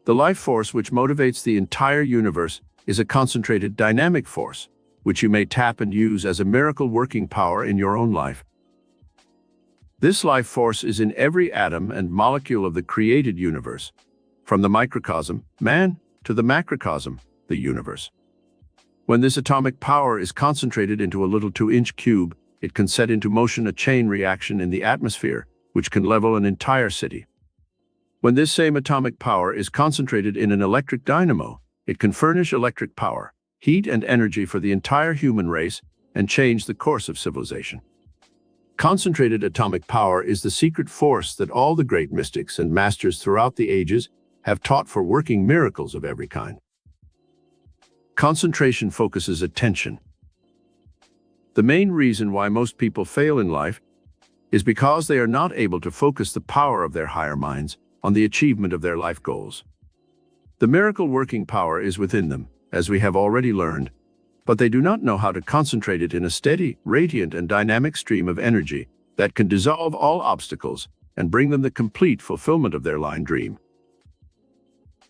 The life force which motivates the entire universe is a concentrated dynamic force, which you may tap and use as a miracle working power in your own life. This life force is in every atom and molecule of the created universe, from the microcosm, man, to the macrocosm, the universe. When this atomic power is concentrated into a little 2-inch cube, it can set into motion a chain reaction in the atmosphere, which can level an entire city. When this same atomic power is concentrated in an electric dynamo, it can furnish electric power, heat, and energy for the entire human race and change the course of civilization. Concentrated atomic power is the secret force that all the great mystics and masters throughout the ages have taught for working miracles of every kind. Concentration focuses attention. The main reason why most people fail in life is because they are not able to focus the power of their higher minds on the achievement of their life goals. The miracle working power is within them, as we have already learned, but they do not know how to concentrate it in a steady, radiant, and dynamic stream of energy that can dissolve all obstacles and bring them the complete fulfillment of their life dream.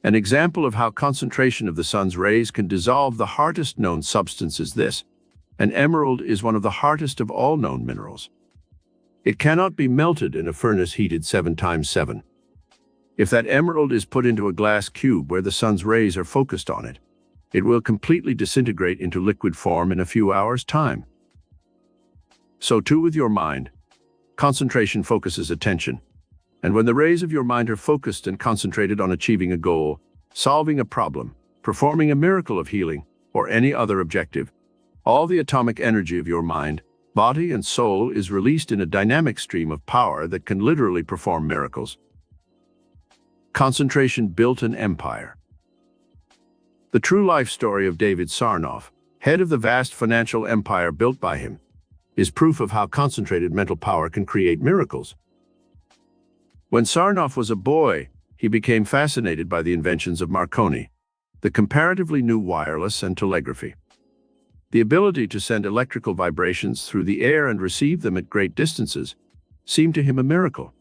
An example of how concentration of the sun's rays can dissolve the hardest known substance is this. An emerald is one of the hardest of all known minerals. It cannot be melted in a furnace heated 7 times 7. If that emerald is put into a glass cube where the sun's rays are focused on it, it will completely disintegrate into liquid form in a few hours' time. So too with your mind. Concentration focuses attention. And when the rays of your mind are focused and concentrated on achieving a goal, solving a problem, performing a miracle of healing, or any other objective, all the atomic energy of your mind, body, and soul is released in a dynamic stream of power that can literally perform miracles. Concentration built an empire. The true life story of David Sarnoff, head of the vast financial empire built by him, is proof of how concentrated mental power can create miracles. When Sarnoff was a boy, he became fascinated by the inventions of Marconi, the comparatively new wireless and telegraphy. The ability to send electrical vibrations through the air and receive them at great distances seemed to him a miracle.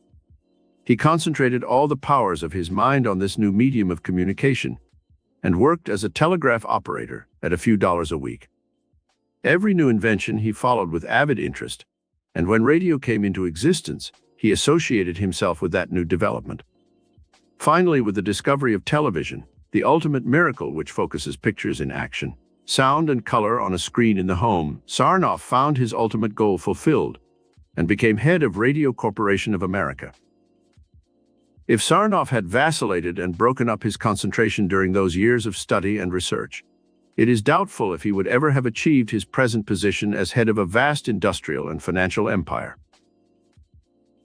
He concentrated all the powers of his mind on this new medium of communication and worked as a telegraph operator at a few dollars a week. Every new invention he followed with avid interest, and when radio came into existence, he associated himself with that new development. Finally, with the discovery of television, the ultimate miracle which focuses pictures in action, sound and color on a screen in the home, Sarnoff found his ultimate goal fulfilled and became head of Radio Corporation of America. If Sarnoff had vacillated and broken up his concentration during those years of study and research, it is doubtful if he would ever have achieved his present position as head of a vast industrial and financial empire.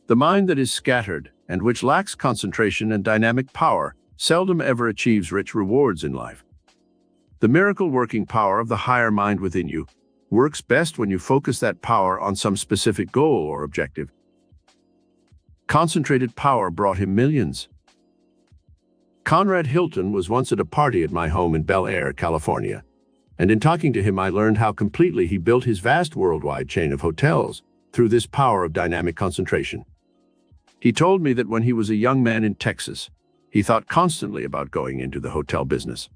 The mind that is scattered and which lacks concentration and dynamic power seldom ever achieves rich rewards in life. The miracle-working power of the higher mind within you works best when you focus that power on some specific goal or objective. Concentrated power brought him millions. Conrad Hilton was once at a party at my home in Bel Air, California, and in talking to him I learned how completely he built his vast worldwide chain of hotels through this power of dynamic concentration. He told me that when he was a young man in Texas, he thought constantly about going into the hotel business.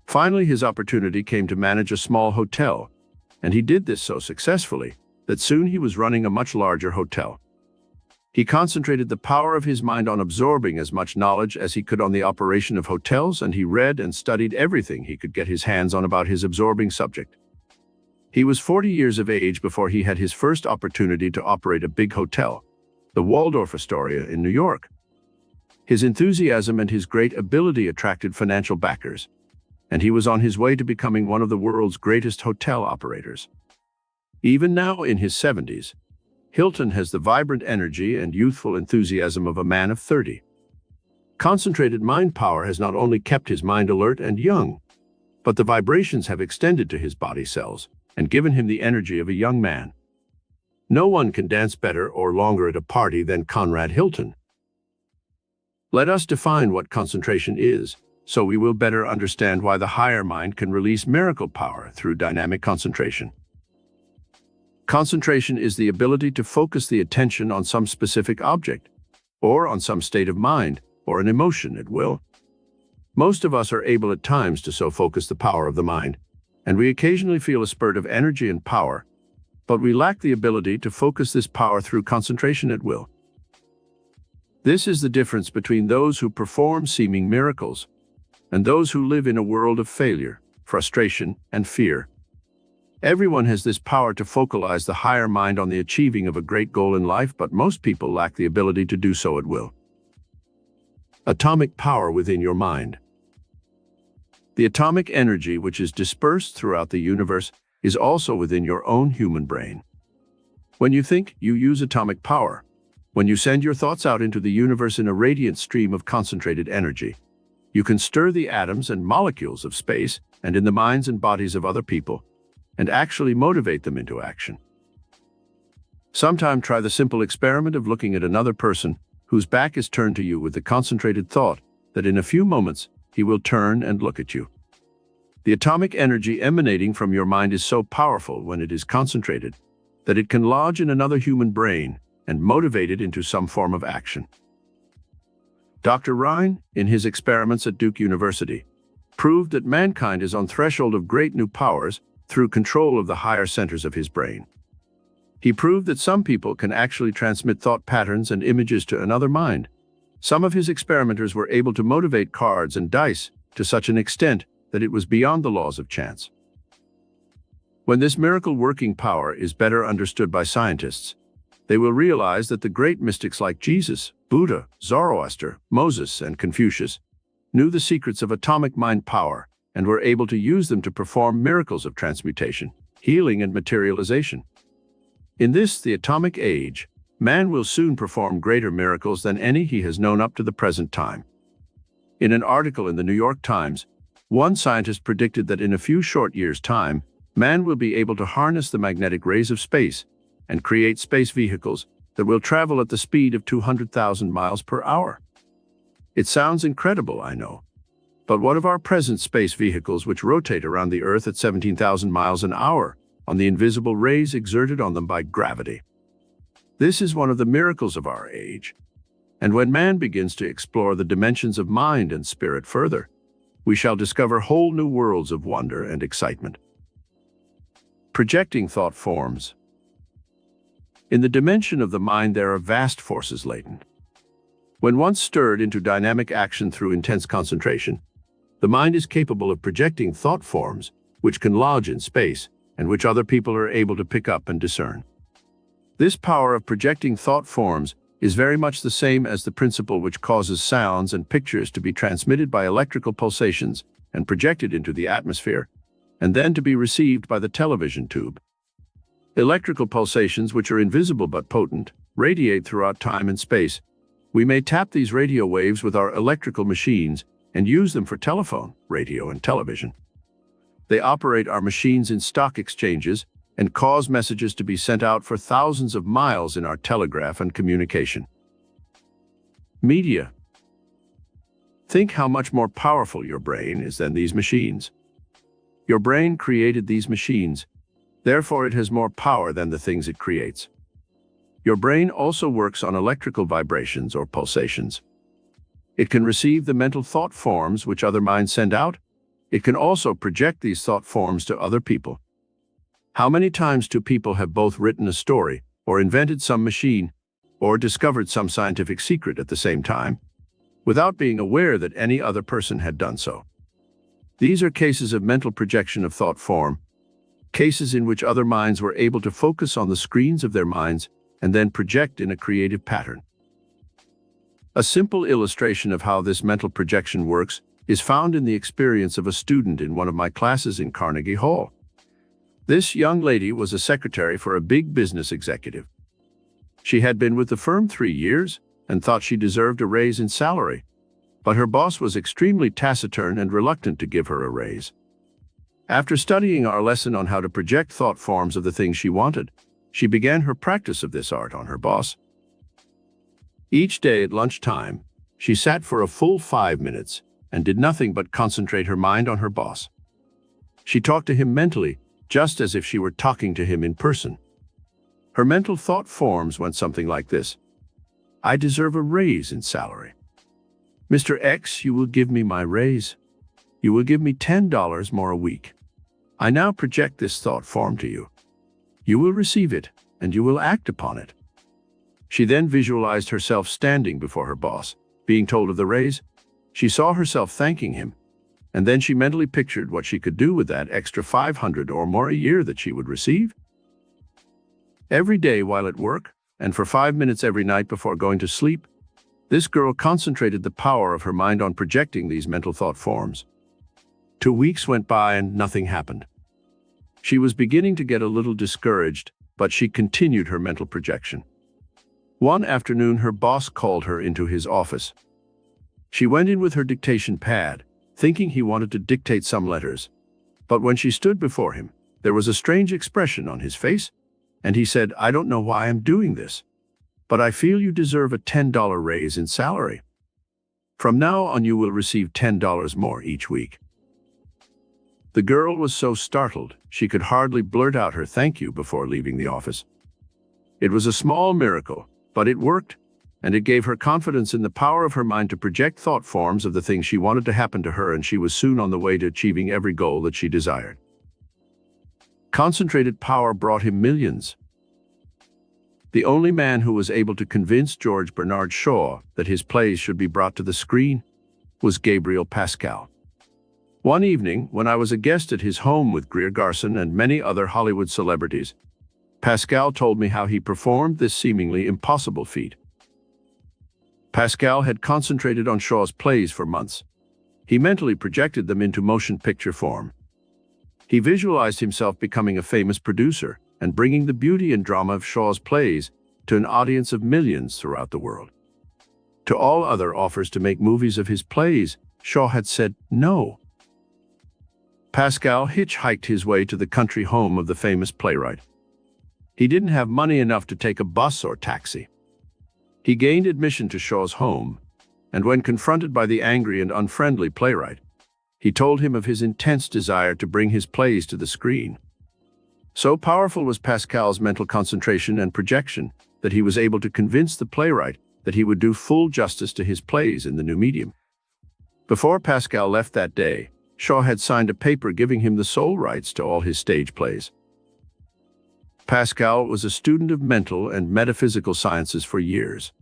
Finally, his opportunity came to manage a small hotel, and he did this so successfully that soon he was running a much larger hotel. He concentrated the power of his mind on absorbing as much knowledge as he could on the operation of hotels, and he read and studied everything he could get his hands on about his absorbing subject. He was 40 years of age before he had his first opportunity to operate a big hotel, the Waldorf Astoria in New York. His enthusiasm and his great ability attracted financial backers, and he was on his way to becoming one of the world's greatest hotel operators. Even now, in his 70s, Hilton has the vibrant energy and youthful enthusiasm of a man of 30. Concentrated mind power has not only kept his mind alert and young, but the vibrations have extended to his body cells and given him the energy of a young man. No one can dance better or longer at a party than Conrad Hilton. Let us define what concentration is, so we will better understand why the higher mind can release miracle power through dynamic concentration. Concentration is the ability to focus the attention on some specific object, or on some state of mind, or an emotion at will. Most of us are able at times to so focus the power of the mind, and we occasionally feel a spurt of energy and power, but we lack the ability to focus this power through concentration at will. This is the difference between those who perform seeming miracles and those who live in a world of failure, frustration, and fear. Everyone has this power to focalize the higher mind on the achieving of a great goal in life, but most people lack the ability to do so at will. Atomic power within your mind. The atomic energy which is dispersed throughout the universe is also within your own human brain. When you think, you use atomic power. When you send your thoughts out into the universe in a radiant stream of concentrated energy, you can stir the atoms and molecules of space and in the minds and bodies of other people, and actually motivate them into action. Sometime try the simple experiment of looking at another person whose back is turned to you with the concentrated thought that in a few moments he will turn and look at you. The atomic energy emanating from your mind is so powerful when it is concentrated that it can lodge in another human brain and motivate it into some form of action. Dr. Rhine, in his experiments at Duke University, proved that mankind is on threshold of great new powers through control of the higher centers of his brain. He proved that some people can actually transmit thought patterns and images to another mind. Some of his experimenters were able to motivate cards and dice to such an extent that it was beyond the laws of chance. When this miracle-working power is better understood by scientists, they will realize that the great mystics like Jesus, Buddha, Zoroaster, Moses, and Confucius knew the secrets of atomic mind power and were able to use them to perform miracles of transmutation, healing, and materialization. In this, the atomic age, man will soon perform greater miracles than any he has known up to the present time. In an article in the New York Times, one scientist predicted that in a few short years' time, man will be able to harness the magnetic rays of space and create space vehicles that will travel at the speed of 200,000 miles per hour. It sounds incredible, I know. But what of our present space vehicles which rotate around the Earth at 17,000 miles an hour on the invisible rays exerted on them by gravity? This is one of the miracles of our age. And when man begins to explore the dimensions of mind and spirit further, we shall discover whole new worlds of wonder and excitement. Projecting thought forms. In the dimension of the mind there are vast forces latent. When once stirred into dynamic action through intense concentration, the mind is capable of projecting thought forms which can lodge in space and which other people are able to pick up and discern. This power of projecting thought forms is very much the same as the principle which causes sounds and pictures to be transmitted by electrical pulsations and projected into the atmosphere, and then to be received by the television tube. Electrical pulsations, which are invisible but potent, radiate throughout time and space. We may tap these radio waves with our electrical machines and use them for telephone, radio, and television. They operate our machines in stock exchanges and cause messages to be sent out for thousands of miles in our telegraph and communication. Media. Think how much more powerful your brain is than these machines. Your brain created these machines, therefore it has more power than the things it creates. Your brain also works on electrical vibrations or pulsations. It can receive the mental thought forms which other minds send out. It can also project these thought forms to other people. How many times do people have both written a story, or invented some machine, or discovered some scientific secret at the same time, without being aware that any other person had done so? These are cases of mental projection of thought form, cases in which other minds were able to focus on the screens of their minds and then project in a creative pattern. A simple illustration of how this mental projection works is found in the experience of a student in one of my classes in Carnegie Hall. This young lady was a secretary for a big business executive. She had been with the firm 3 years and thought she deserved a raise in salary, but her boss was extremely taciturn and reluctant to give her a raise. After studying our lesson on how to project thought forms of the things she wanted, she began her practice of this art on her boss. Each day at lunchtime, she sat for a full 5 minutes and did nothing but concentrate her mind on her boss. She talked to him mentally, just as if she were talking to him in person. Her mental thought forms went something like this: I deserve a raise in salary. Mr. X, you will give me my raise. You will give me $10 more a week. I now project this thought form to you. You will receive it, and you will act upon it. She then visualized herself standing before her boss, being told of the raise. She saw herself thanking him, and then she mentally pictured what she could do with that extra $500 or more a year that she would receive. Every day while at work, and for 5 minutes every night before going to sleep, this girl concentrated the power of her mind on projecting these mental thought forms. 2 weeks went by and nothing happened. She was beginning to get a little discouraged, but she continued her mental projection. One afternoon, her boss called her into his office. She went in with her dictation pad, thinking he wanted to dictate some letters. But when she stood before him, there was a strange expression on his face, and he said, "I don't know why I'm doing this, but I feel you deserve a $10 raise in salary. From now on, you will receive $10 more each week." The girl was so startled, she could hardly blurt out her thank you before leaving the office. It was a small miracle, but it worked, and it gave her confidence in the power of her mind to project thought forms of the things she wanted to happen to her, and she was soon on the way to achieving every goal that she desired. Concentrated power brought him millions. The only man who was able to convince George Bernard Shaw that his plays should be brought to the screen was Gabriel Pascal. One evening, when I was a guest at his home with Greer Garson and many other Hollywood celebrities, Pascal told me how he performed this seemingly impossible feat. Pascal had concentrated on Shaw's plays for months. He mentally projected them into motion picture form. He visualized himself becoming a famous producer and bringing the beauty and drama of Shaw's plays to an audience of millions throughout the world. To all other offers to make movies of his plays, Shaw had said no. Pascal hitchhiked his way to the country home of the famous playwright. He didn't have money enough to take a bus or taxi. He gained admission to Shaw's home, and when confronted by the angry and unfriendly playwright, he told him of his intense desire to bring his plays to the screen. So powerful was Pascal's mental concentration and projection that he was able to convince the playwright that he would do full justice to his plays in the new medium. Before Pascal left that day, Shaw had signed a paper giving him the sole rights to all his stage plays. Pascal was a student of mental and metaphysical sciences for years.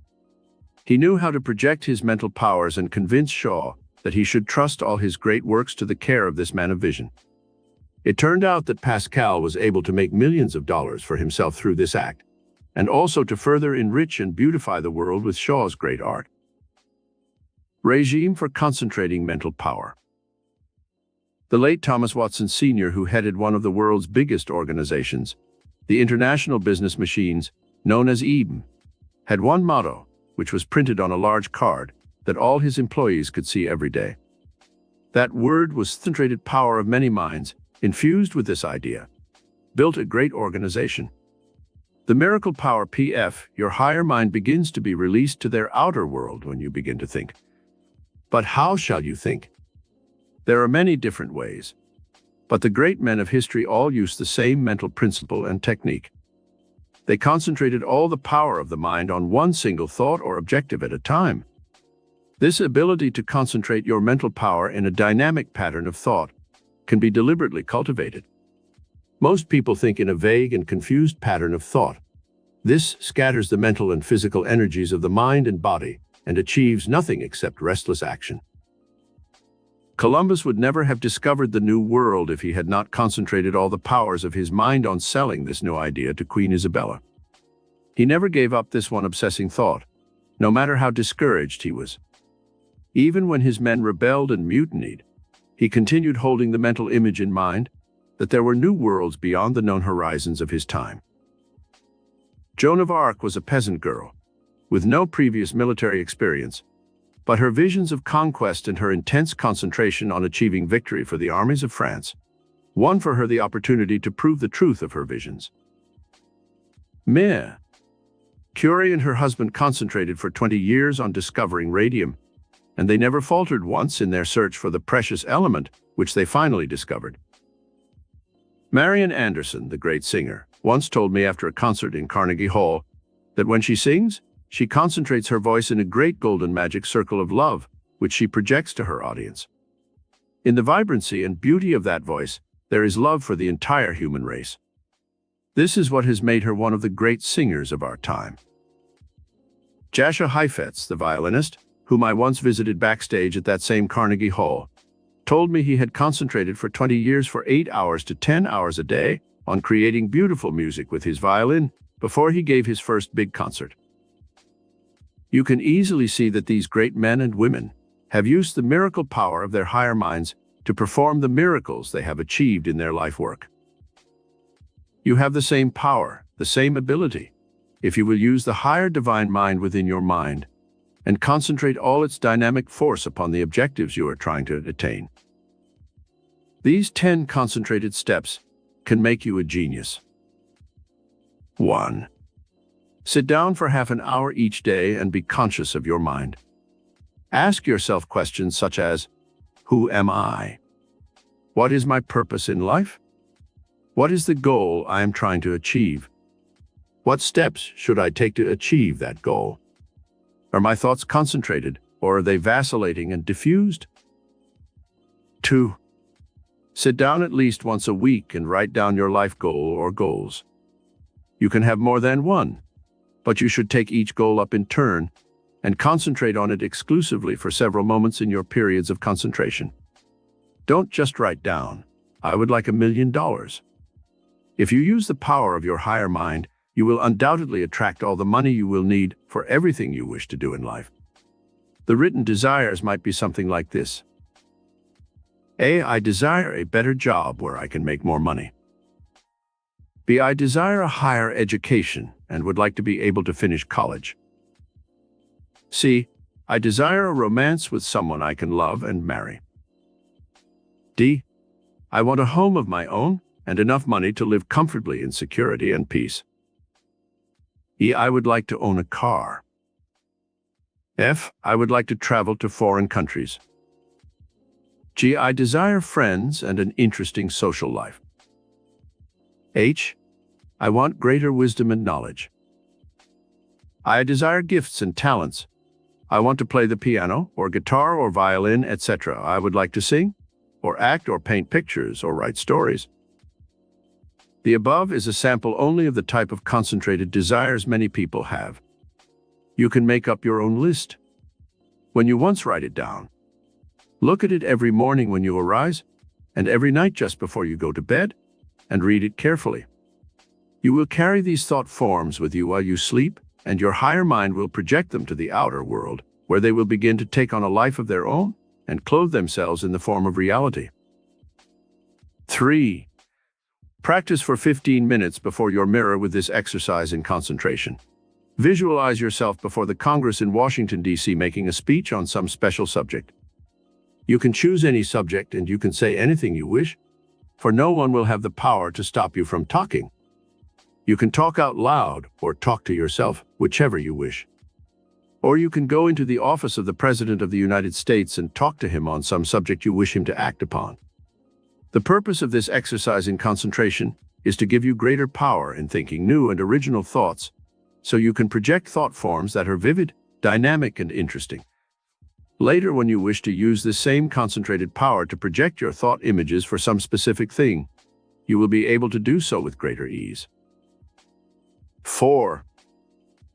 He knew how to project his mental powers and convince Shaw that he should trust all his great works to the care of this man of vision. It turned out that Pascal was able to make millions of dollars for himself through this act, and also to further enrich and beautify the world with Shaw's great art. Regime for concentrating mental power. The late Thomas Watson Sr., who headed one of the world's biggest organizations, the International Business Machines, known as IBM, had one motto, which was printed on a large card that all his employees could see every day. That word was concentrated power of many minds, infused with this idea, built a great organization. The miracle power PF, your higher mind begins to be released to their outer world when you begin to think. But how shall you think? There are many different ways, but the great men of history all used the same mental principle and technique. They concentrated all the power of the mind on one single thought or objective at a time. This ability to concentrate your mental power in a dynamic pattern of thought can be deliberately cultivated. Most people think in a vague and confused pattern of thought. This scatters the mental and physical energies of the mind and body and achieves nothing except restless action. Columbus would never have discovered the New World if he had not concentrated all the powers of his mind on selling this new idea to Queen Isabella. He never gave up this one obsessing thought, no matter how discouraged he was. Even when his men rebelled and mutinied, he continued holding the mental image in mind that there were new worlds beyond the known horizons of his time. Joan of Arc was a peasant girl, with no previous military experience, but her visions of conquest and her intense concentration on achieving victory for the armies of France won for her the opportunity to prove the truth of her visions. Marie Curie and her husband concentrated for 20 years on discovering radium, and they never faltered once in their search for the precious element which they finally discovered. Marian Anderson, the great singer, once told me after a concert in Carnegie Hall that when she sings, she concentrates her voice in a great golden magic circle of love, which she projects to her audience. In the vibrancy and beauty of that voice, there is love for the entire human race. This is what has made her one of the great singers of our time. Jascha Heifetz, the violinist, whom I once visited backstage at that same Carnegie Hall, told me he had concentrated for 20 years for 8 hours to 10 hours a day on creating beautiful music with his violin before he gave his first big concert. You can easily see that these great men and women have used the miracle power of their higher minds to perform the miracles they have achieved in their life work. You have the same power, the same ability, if you will use the higher divine mind within your mind and concentrate all its dynamic force upon the objectives you are trying to attain. These 10 concentrated steps can make you a genius. 1. Sit down for half an hour each day and be conscious of your mind. Ask yourself questions such as, who am I? What is my purpose in life? What is the goal I am trying to achieve? What steps should I take to achieve that goal? Are my thoughts concentrated, or are they vacillating and diffused? 2. Sit down at least once a week and write down your life goal or goals. You can have more than one, but you should take each goal up in turn and concentrate on it exclusively for several moments in your periods of concentration. Don't just write down, I would like $1 million. If you use the power of your higher mind, you will undoubtedly attract all the money you will need for everything you wish to do in life. The written desires might be something like this. A. I desire a better job where I can make more money. B. I desire a higher education and would like to be able to finish college. C. I desire a romance with someone I can love and marry. D. I want a home of my own and enough money to live comfortably in security and peace. E. I would like to own a car. F. I would like to travel to foreign countries. G. I desire friends and an interesting social life. H. I want greater wisdom and knowledge. I desire gifts and talents. I want to play the piano or guitar or violin, etc. I would like to sing, or act or paint pictures or write stories. The above is a sample only of the type of concentrated desires many people have. You can make up your own list. When you once write it down, look at it every morning when you arise, and every night just before you go to bed, and read it carefully. You will carry these thought forms with you while you sleep, and your higher mind will project them to the outer world, where they will begin to take on a life of their own and clothe themselves in the form of reality. 3. Practice for 15 minutes before your mirror with this exercise in concentration. Visualize yourself before the Congress in Washington, D.C. making a speech on some special subject. You can choose any subject and you can say anything you wish, for no one will have the power to stop you from talking. You can talk out loud or talk to yourself, whichever you wish. Or you can go into the office of the President of the United States and talk to him on some subject you wish him to act upon. The purpose of this exercise in concentration is to give you greater power in thinking new and original thoughts, so you can project thought forms that are vivid, dynamic, and interesting. Later, when you wish to use this same concentrated power to project your thought images for some specific thing, you will be able to do so with greater ease. 4.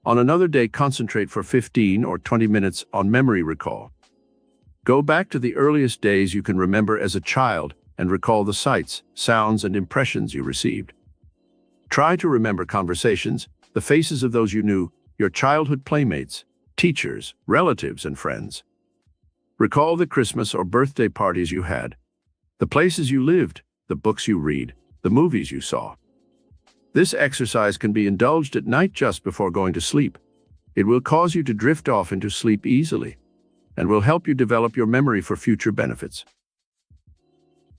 On another day, concentrate for 15 or 20 minutes on memory recall. Go back to the earliest days you can remember as a child and recall the sights, sounds, and impressions you received. Try to remember conversations, the faces of those you knew, your childhood playmates, teachers, relatives, and friends. Recall the Christmas or birthday parties you had, the places you lived, the books you read, the movies you saw. This exercise can be indulged at night just before going to sleep. It will cause you to drift off into sleep easily and will help you develop your memory for future benefits.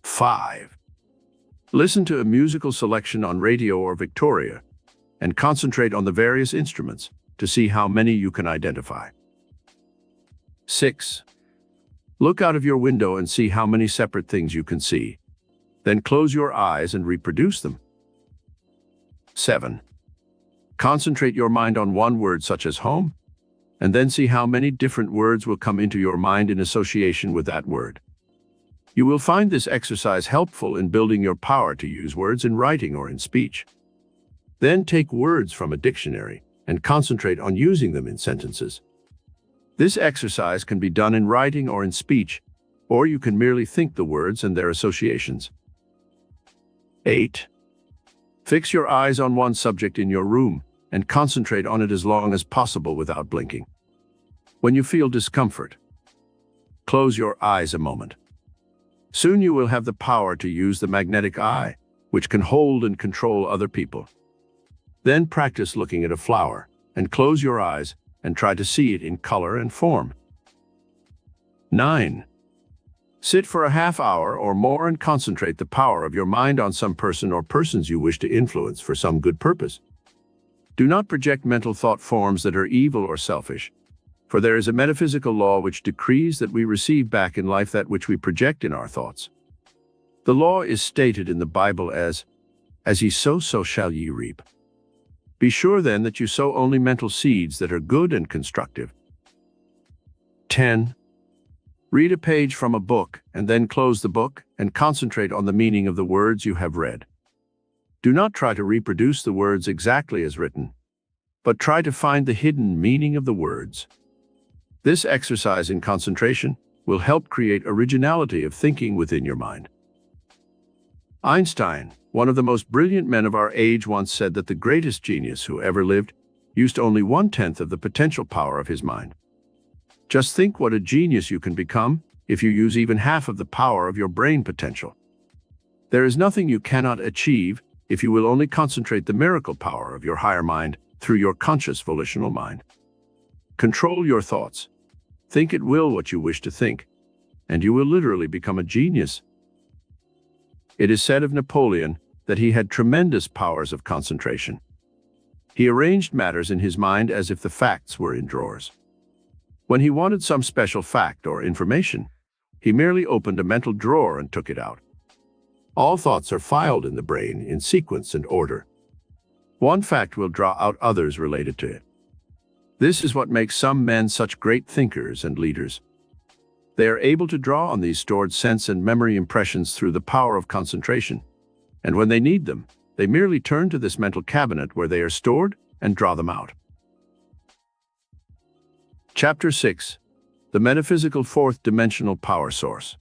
5. Listen to a musical selection on radio or Victoria and concentrate on the various instruments to see how many you can identify. 6. Look out of your window and see how many separate things you can see. Then close your eyes and reproduce them. 7. Concentrate your mind on one word such as home, and then see how many different words will come into your mind in association with that word. You will find this exercise helpful in building your power to use words in writing or in speech. Then take words from a dictionary and concentrate on using them in sentences. This exercise can be done in writing or in speech, or you can merely think the words and their associations. 8. Fix your eyes on one subject in your room and concentrate on it as long as possible without blinking. When you feel discomfort, close your eyes a moment. Soon you will have the power to use the magnetic eye, which can hold and control other people. Then practice looking at a flower, and close your eyes and try to see it in color and form. 9. Sit for a half hour or more and concentrate the power of your mind on some person or persons you wish to influence for some good purpose. Do not project mental thought forms that are evil or selfish, for there is a metaphysical law which decrees that we receive back in life that which we project in our thoughts. The law is stated in the Bible as ye sow, so shall ye reap. Be sure then that you sow only mental seeds that are good and constructive. 10. Read a page from a book and then close the book and concentrate on the meaning of the words you have read. Do not try to reproduce the words exactly as written, but try to find the hidden meaning of the words. This exercise in concentration will help create originality of thinking within your mind. Einstein, one of the most brilliant men of our age, once said that the greatest genius who ever lived used only 1/10 of the potential power of his mind. Just think what a genius you can become if you use even half of the power of your brain potential. There is nothing you cannot achieve if you will only concentrate the miracle power of your higher mind through your conscious volitional mind. Control your thoughts. Think at will what you wish to think, and you will literally become a genius. It is said of Napoleon that he had tremendous powers of concentration. He arranged matters in his mind as if the facts were in drawers. When he wanted some special fact or information, he merely opened a mental drawer and took it out. All thoughts are filed in the brain in sequence and order. One fact will draw out others related to it. This is what makes some men such great thinkers and leaders. They are able to draw on these stored sense and memory impressions through the power of concentration, and when they need them, they merely turn to this mental cabinet where they are stored and draw them out. Chapter 6. The Metaphysical Fourth-Dimensional Power Source.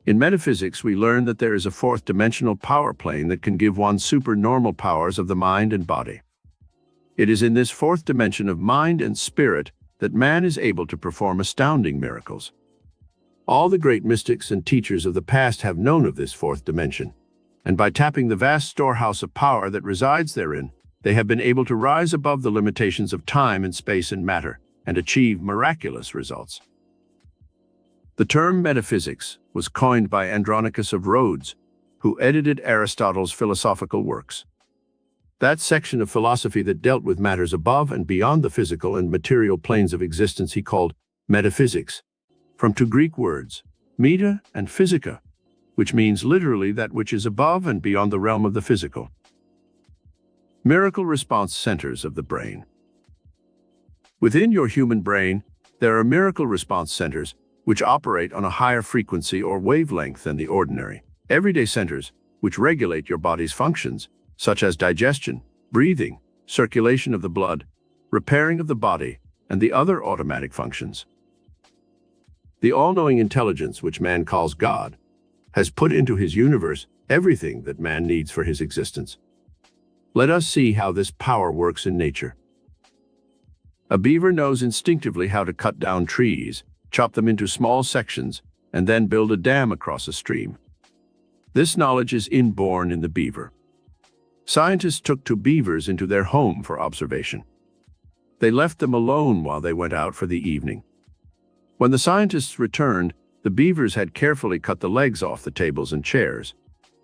In metaphysics, we learn that there is a fourth-dimensional power plane that can give one supernormal powers of the mind and body. It is in this fourth dimension of mind and spirit that man is able to perform astounding miracles. All the great mystics and teachers of the past have known of this fourth dimension, and by tapping the vast storehouse of power that resides therein, they have been able to rise above the limitations of time and space and matter and achieve miraculous results. The term metaphysics was coined by Andronicus of Rhodes, who edited Aristotle's philosophical works. That section of philosophy that dealt with matters above and beyond the physical and material planes of existence he called metaphysics, from two Greek words, meta and physica, which means literally that which is above and beyond the realm of the physical. Miracle response centers of the brain. Within your human brain, there are miracle response centers which operate on a higher frequency or wavelength than the ordinary, everyday centers which regulate your body's functions, such as digestion, breathing, circulation of the blood, repairing of the body, and the other automatic functions. The all-knowing intelligence which man calls God has put into his universe everything that man needs for his existence. Let us see how this power works in nature. A beaver knows instinctively how to cut down trees, chop them into small sections, and then build a dam across a stream. This knowledge is inborn in the beaver. Scientists took two beavers into their home for observation. They left them alone while they went out for the evening. When the scientists returned, the beavers had carefully cut the legs off the tables and chairs,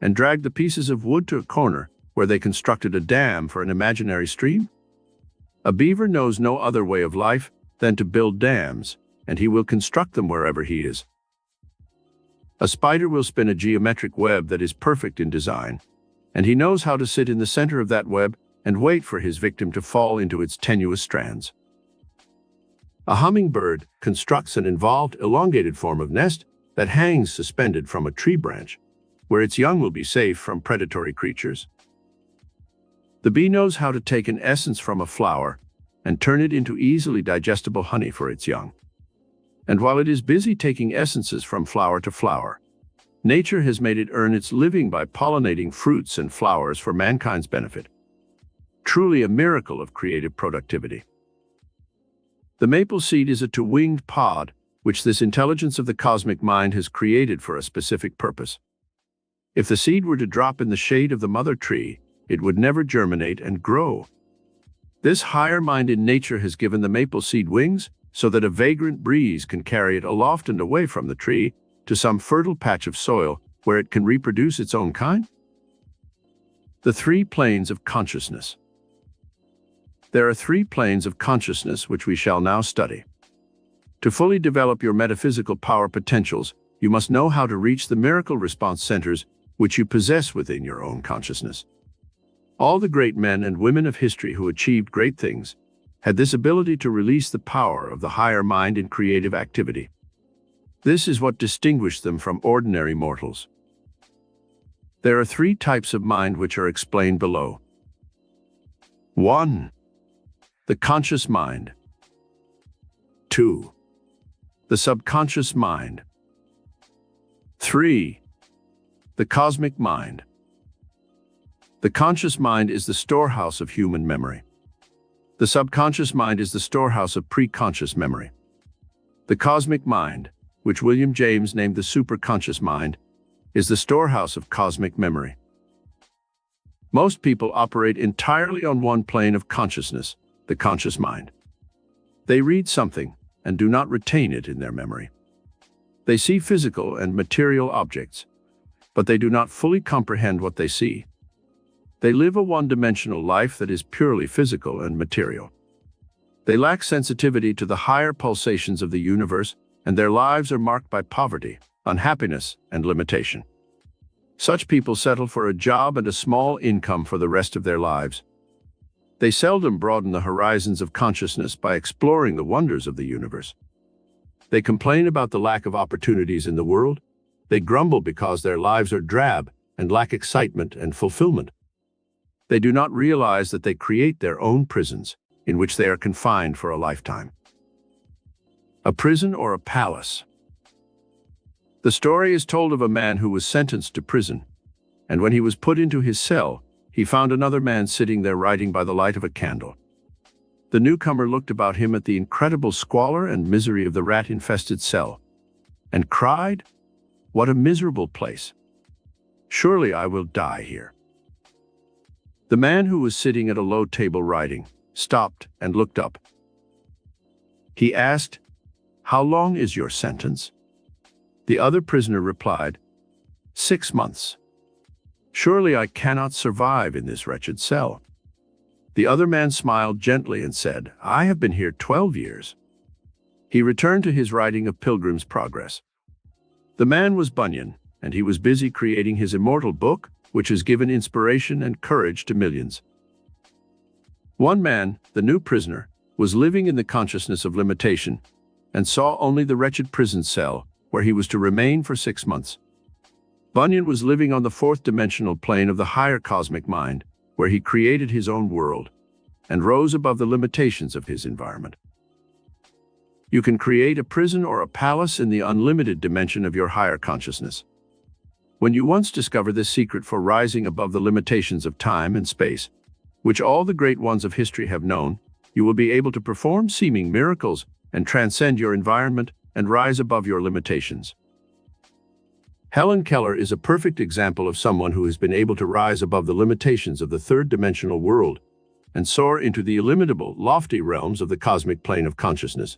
and dragged the pieces of wood to a corner where they constructed a dam for an imaginary stream. A beaver knows no other way of life than to build dams, and he will construct them wherever he is. A spider will spin a geometric web that is perfect in design, and he knows how to sit in the center of that web and wait for his victim to fall into its tenuous strands. A hummingbird constructs an involved, elongated form of nest that hangs suspended from a tree branch, where its young will be safe from predatory creatures. The bee knows how to take an essence from a flower and turn it into easily digestible honey for its young. And while it is busy taking essences from flower to flower, nature has made it earn its living by pollinating fruits and flowers for mankind's benefit. Truly a miracle of creative productivity. The maple seed is a two-winged pod which this intelligence of the cosmic mind has created for a specific purpose. If the seed were to drop in the shade of the mother tree, it would never germinate and grow. This higher mind in nature has given the maple seed wings so that a vagrant breeze can carry it aloft and away from the tree to some fertile patch of soil where it can reproduce its own kind. The three planes of consciousness. There are three planes of consciousness which we shall now study. To fully develop your metaphysical power potentials, you must know how to reach the miracle response centers which you possess within your own consciousness. All the great men and women of history who achieved great things had this ability to release the power of the higher mind in creative activity. This is what distinguished them from ordinary mortals. There are three types of mind which are explained below. 1. The conscious mind. 2. The subconscious mind. 3. The cosmic mind. The conscious mind is the storehouse of human memory. The subconscious mind is the storehouse of pre-conscious memory. The cosmic mind, which William James named the superconscious mind, is the storehouse of cosmic memory. Most people operate entirely on one plane of consciousness, the conscious mind. They read something and do not retain it in their memory. They see physical and material objects, but they do not fully comprehend what they see. They live a one-dimensional life that is purely physical and material. They lack sensitivity to the higher pulsations of the universe, and their lives are marked by poverty, unhappiness, and limitation. Such people settle for a job and a small income for the rest of their lives. They seldom broaden the horizons of consciousness by exploring the wonders of the universe. They complain about the lack of opportunities in the world. They grumble because their lives are drab and lack excitement and fulfillment. They do not realize that they create their own prisons, in which they are confined for a lifetime. A prison or a palace. The story is told of a man who was sentenced to prison, and when he was put into his cell, he found another man sitting there writing by the light of a candle. The newcomer looked about him at the incredible squalor and misery of the rat-infested cell, and cried, "What a miserable place! Surely I will die here." The man who was sitting at a low table writing stopped and looked up. He asked, "How long is your sentence?" The other prisoner replied, 6 months. "Surely I cannot survive in this wretched cell." The other man smiled gently and said, "I have been here 12 years. He returned to his writing of Pilgrim's Progress. The man was Bunyan, and he was busy creating his immortal book, which has given inspiration and courage to millions. One man, the new prisoner, was living in the consciousness of limitation and saw only the wretched prison cell where he was to remain for 6 months. Bunyan was living on the fourth dimensional plane of the higher cosmic mind, where he created his own world and rose above the limitations of his environment. You can create a prison or a palace in the unlimited dimension of your higher consciousness. When you once discover this secret for rising above the limitations of time and space, which all the great ones of history have known, you will be able to perform seeming miracles and transcend your environment and rise above your limitations. Helen Keller is a perfect example of someone who has been able to rise above the limitations of the third-dimensional world and soar into the illimitable, lofty realms of the cosmic plane of consciousness.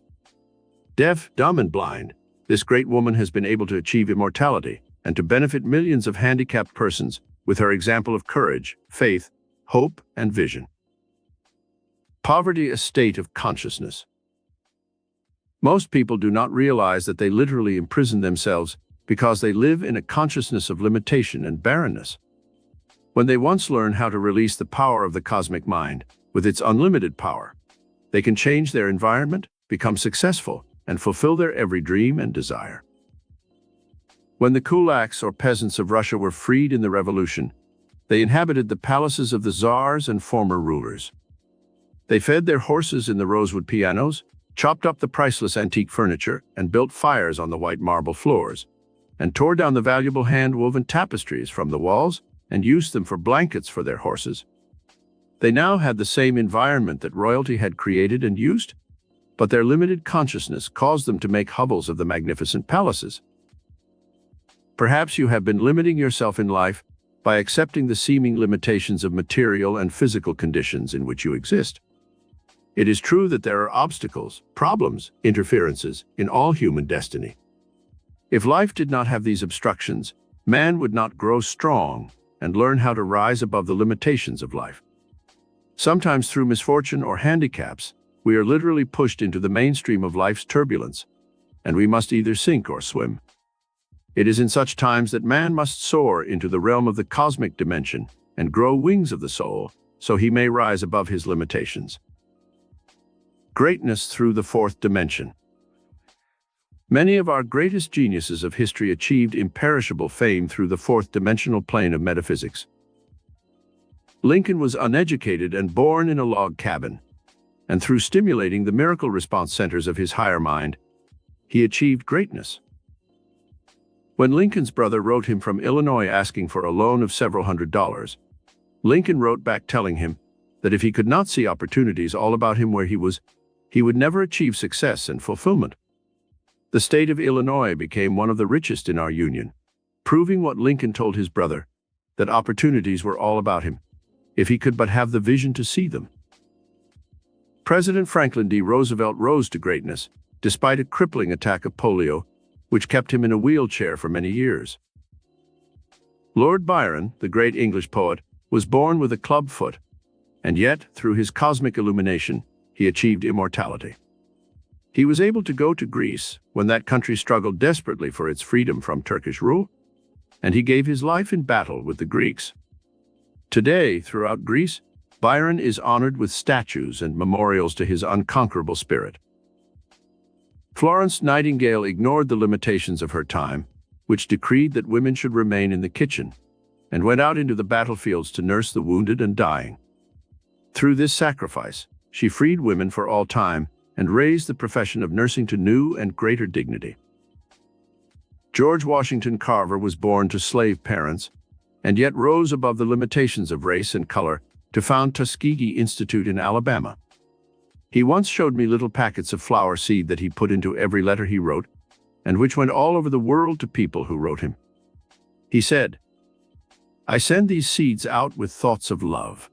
Deaf, dumb, and blind, this great woman has been able to achieve immortality and to benefit millions of handicapped persons with her example of courage, faith, hope, and vision. Poverty, a state of consciousness. Most people do not realize that they literally imprison themselves because they live in a consciousness of limitation and barrenness. When they once learn how to release the power of the cosmic mind with its unlimited power, they can change their environment, become successful, and fulfill their every dream and desire. When the kulaks or peasants of Russia were freed in the revolution, they inhabited the palaces of the czars and former rulers. They fed their horses in the rosewood pianos, chopped up the priceless antique furniture, and built fires on the white marble floors, and tore down the valuable hand-woven tapestries from the walls and used them for blankets for their horses. They now had the same environment that royalty had created and used, but their limited consciousness caused them to make hovels of the magnificent palaces. Perhaps you have been limiting yourself in life by accepting the seeming limitations of material and physical conditions in which you exist. It is true that there are obstacles, problems, interferences in all human destiny. If life did not have these obstructions, man would not grow strong and learn how to rise above the limitations of life. Sometimes through misfortune or handicaps, we are literally pushed into the mainstream of life's turbulence, and we must either sink or swim. It is in such times that man must soar into the realm of the cosmic dimension and grow wings of the soul so he may rise above his limitations. Greatness through the fourth dimension. Many of our greatest geniuses of history achieved imperishable fame through the fourth-dimensional plane of metaphysics. Lincoln was uneducated and born in a log cabin, and through stimulating the miracle response centers of his higher mind, he achieved greatness. When Lincoln's brother wrote him from Illinois asking for a loan of several $100s, Lincoln wrote back telling him that if he could not see opportunities all about him where he was, he would never achieve success and fulfillment. The state of Illinois became one of the richest in our Union, proving what Lincoln told his brother, that opportunities were all about him, if he could but have the vision to see them. President Franklin D. Roosevelt rose to greatness, despite a crippling attack of polio, which kept him in a wheelchair for many years. Lord Byron, the great English poet, was born with a club foot, and yet, through his cosmic illumination, he achieved immortality. He was able to go to Greece when that country struggled desperately for its freedom from Turkish rule, and he gave his life in battle with the Greeks. Today, throughout Greece, Byron is honored with statues and memorials to his unconquerable spirit. Florence Nightingale ignored the limitations of her time, which decreed that women should remain in the kitchen, and went out into the battlefields to nurse the wounded and dying. Through this sacrifice, she freed women for all time and raised the profession of nursing to new and greater dignity. George Washington Carver was born to slave parents, and yet rose above the limitations of race and color to found Tuskegee Institute in Alabama. He once showed me little packets of flower seed that he put into every letter he wrote, and which went all over the world to people who wrote him. He said, "I send these seeds out with thoughts of love.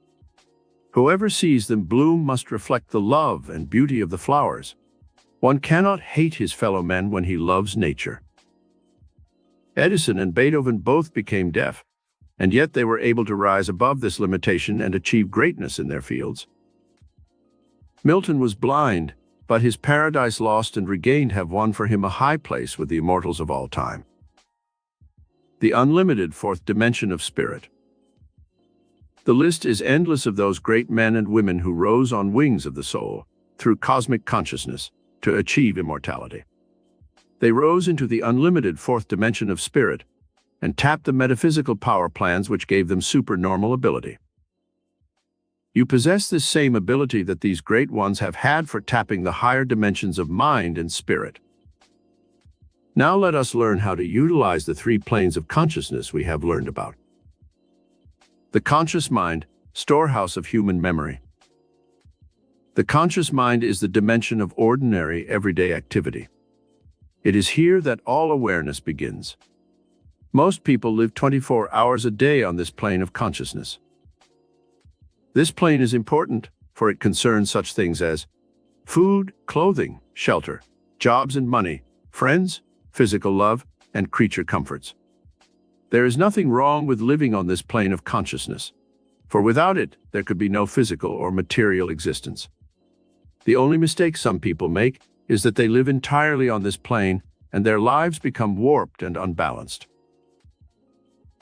Whoever sees them bloom must reflect the love and beauty of the flowers. One cannot hate his fellow men when he loves nature." Edison and Beethoven both became deaf, and yet they were able to rise above this limitation and achieve greatness in their fields. Milton was blind, but his Paradise Lost and Regained have won for him a high place with the immortals of all time. The unlimited fourth dimension of spirit. The list is endless of those great men and women who rose on wings of the soul, through cosmic consciousness, to achieve immortality. They rose into the unlimited fourth dimension of spirit and tapped the metaphysical power plans which gave them supernormal ability. You possess this same ability that these great ones have had for tapping the higher dimensions of mind and spirit. Now let us learn how to utilize the three planes of consciousness we have learned about. The conscious mind, storehouse of human memory. The conscious mind is the dimension of ordinary, everyday activity. It is here that all awareness begins. Most people live 24 hours a day on this plane of consciousness. This plane is important, for it concerns such things as food, clothing, shelter, jobs and money, friends, physical love, and creature comforts. There is nothing wrong with living on this plane of consciousness, for without it, there could be no physical or material existence. The only mistake some people make is that they live entirely on this plane and their lives become warped and unbalanced.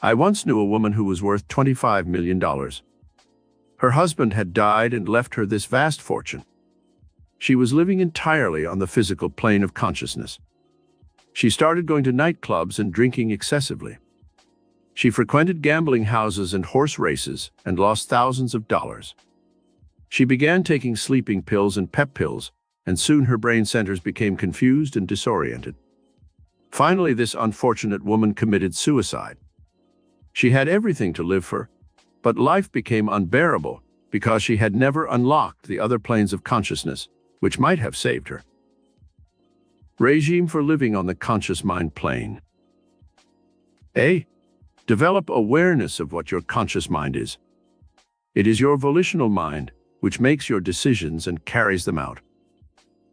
I once knew a woman who was worth $25 million. Her husband had died and left her this vast fortune. She was living entirely on the physical plane of consciousness. She started going to nightclubs and drinking excessively. She frequented gambling houses and horse races and lost thousands of dollars. She began taking sleeping pills and pep pills, and soon her brain centers became confused and disoriented. Finally, this unfortunate woman committed suicide. She had everything to live for, but life became unbearable because she had never unlocked the other planes of consciousness which might have saved her. Regime for living on the conscious mind plane. A. Develop awareness of what your conscious mind is. It is your volitional mind which makes your decisions and carries them out.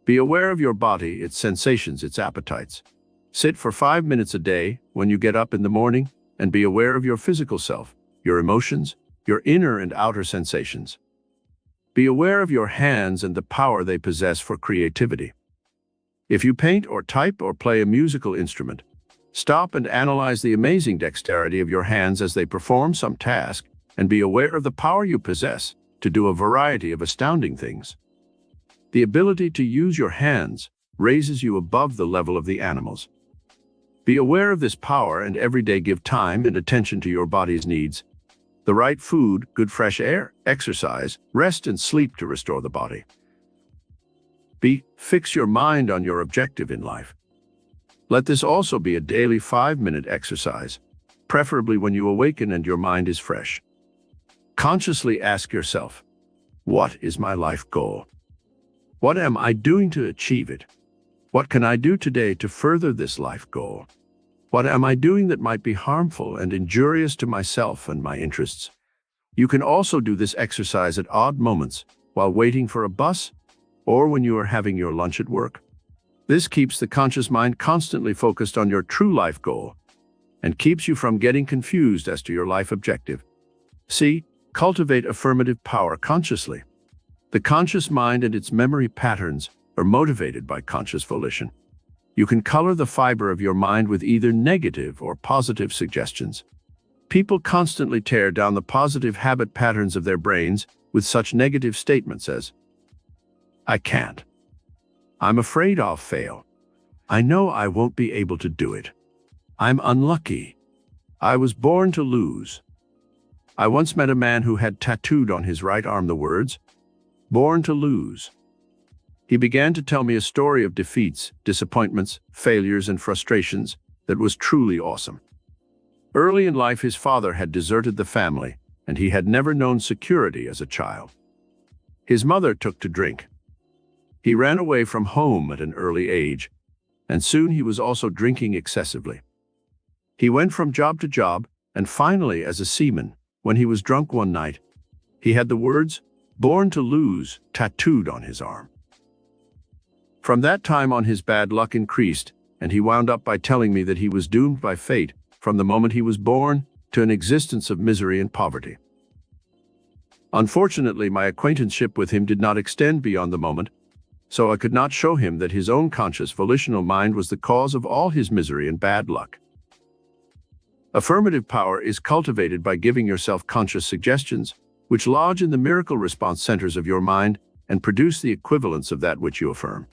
Be aware of your body, its sensations, its appetites. Sit for 5 minutes a day when you get up in the morning and be aware of your physical self, your emotions, your inner and outer sensations. Be aware of your hands and the power they possess for creativity. If you paint or type or play a musical instrument, stop and analyze the amazing dexterity of your hands as they perform some task, and be aware of the power you possess to do a variety of astounding things. The ability to use your hands raises you above the level of the animals. Be aware of this power and every day give time and attention to your body's needs. The right food, good fresh air, exercise, rest and sleep to restore the body. B. Fix your mind on your objective in life. Let this also be a daily 5-minute exercise, preferably when you awaken and your mind is fresh. Consciously ask yourself, what is my life goal? What am I doing to achieve it? What can I do today to further this life goal? What am I doing that might be harmful and injurious to myself and my interests? You can also do this exercise at odd moments while waiting for a bus or when you are having your lunch at work. This keeps the conscious mind constantly focused on your true life goal and keeps you from getting confused as to your life objective. C. Cultivate affirmative power consciously. The conscious mind and its memory patterns are motivated by conscious volition. You can color the fiber of your mind with either negative or positive suggestions. People constantly tear down the positive habit patterns of their brains with such negative statements as, I can't. I'm afraid I'll fail. I know I won't be able to do it. I'm unlucky. I was born to lose. I once met a man who had tattooed on his right arm the words, born to lose. He began to tell me a story of defeats, disappointments, failures, and frustrations that was truly awesome. Early in life, his father had deserted the family, and he had never known security as a child. His mother took to drink. He ran away from home at an early age, and soon he was also drinking excessively. He went from job to job, and finally, as a seaman, when he was drunk one night, he had the words, born to lose, tattooed on his arm. From that time on, his bad luck increased, and he wound up by telling me that he was doomed by fate from the moment he was born to an existence of misery and poverty. Unfortunately, my acquaintanceship with him did not extend beyond the moment, so I could not show him that his own conscious volitional mind was the cause of all his misery and bad luck. Affirmative power is cultivated by giving yourself conscious suggestions, which lodge in the miracle response centers of your mind and produce the equivalence of that which you affirm.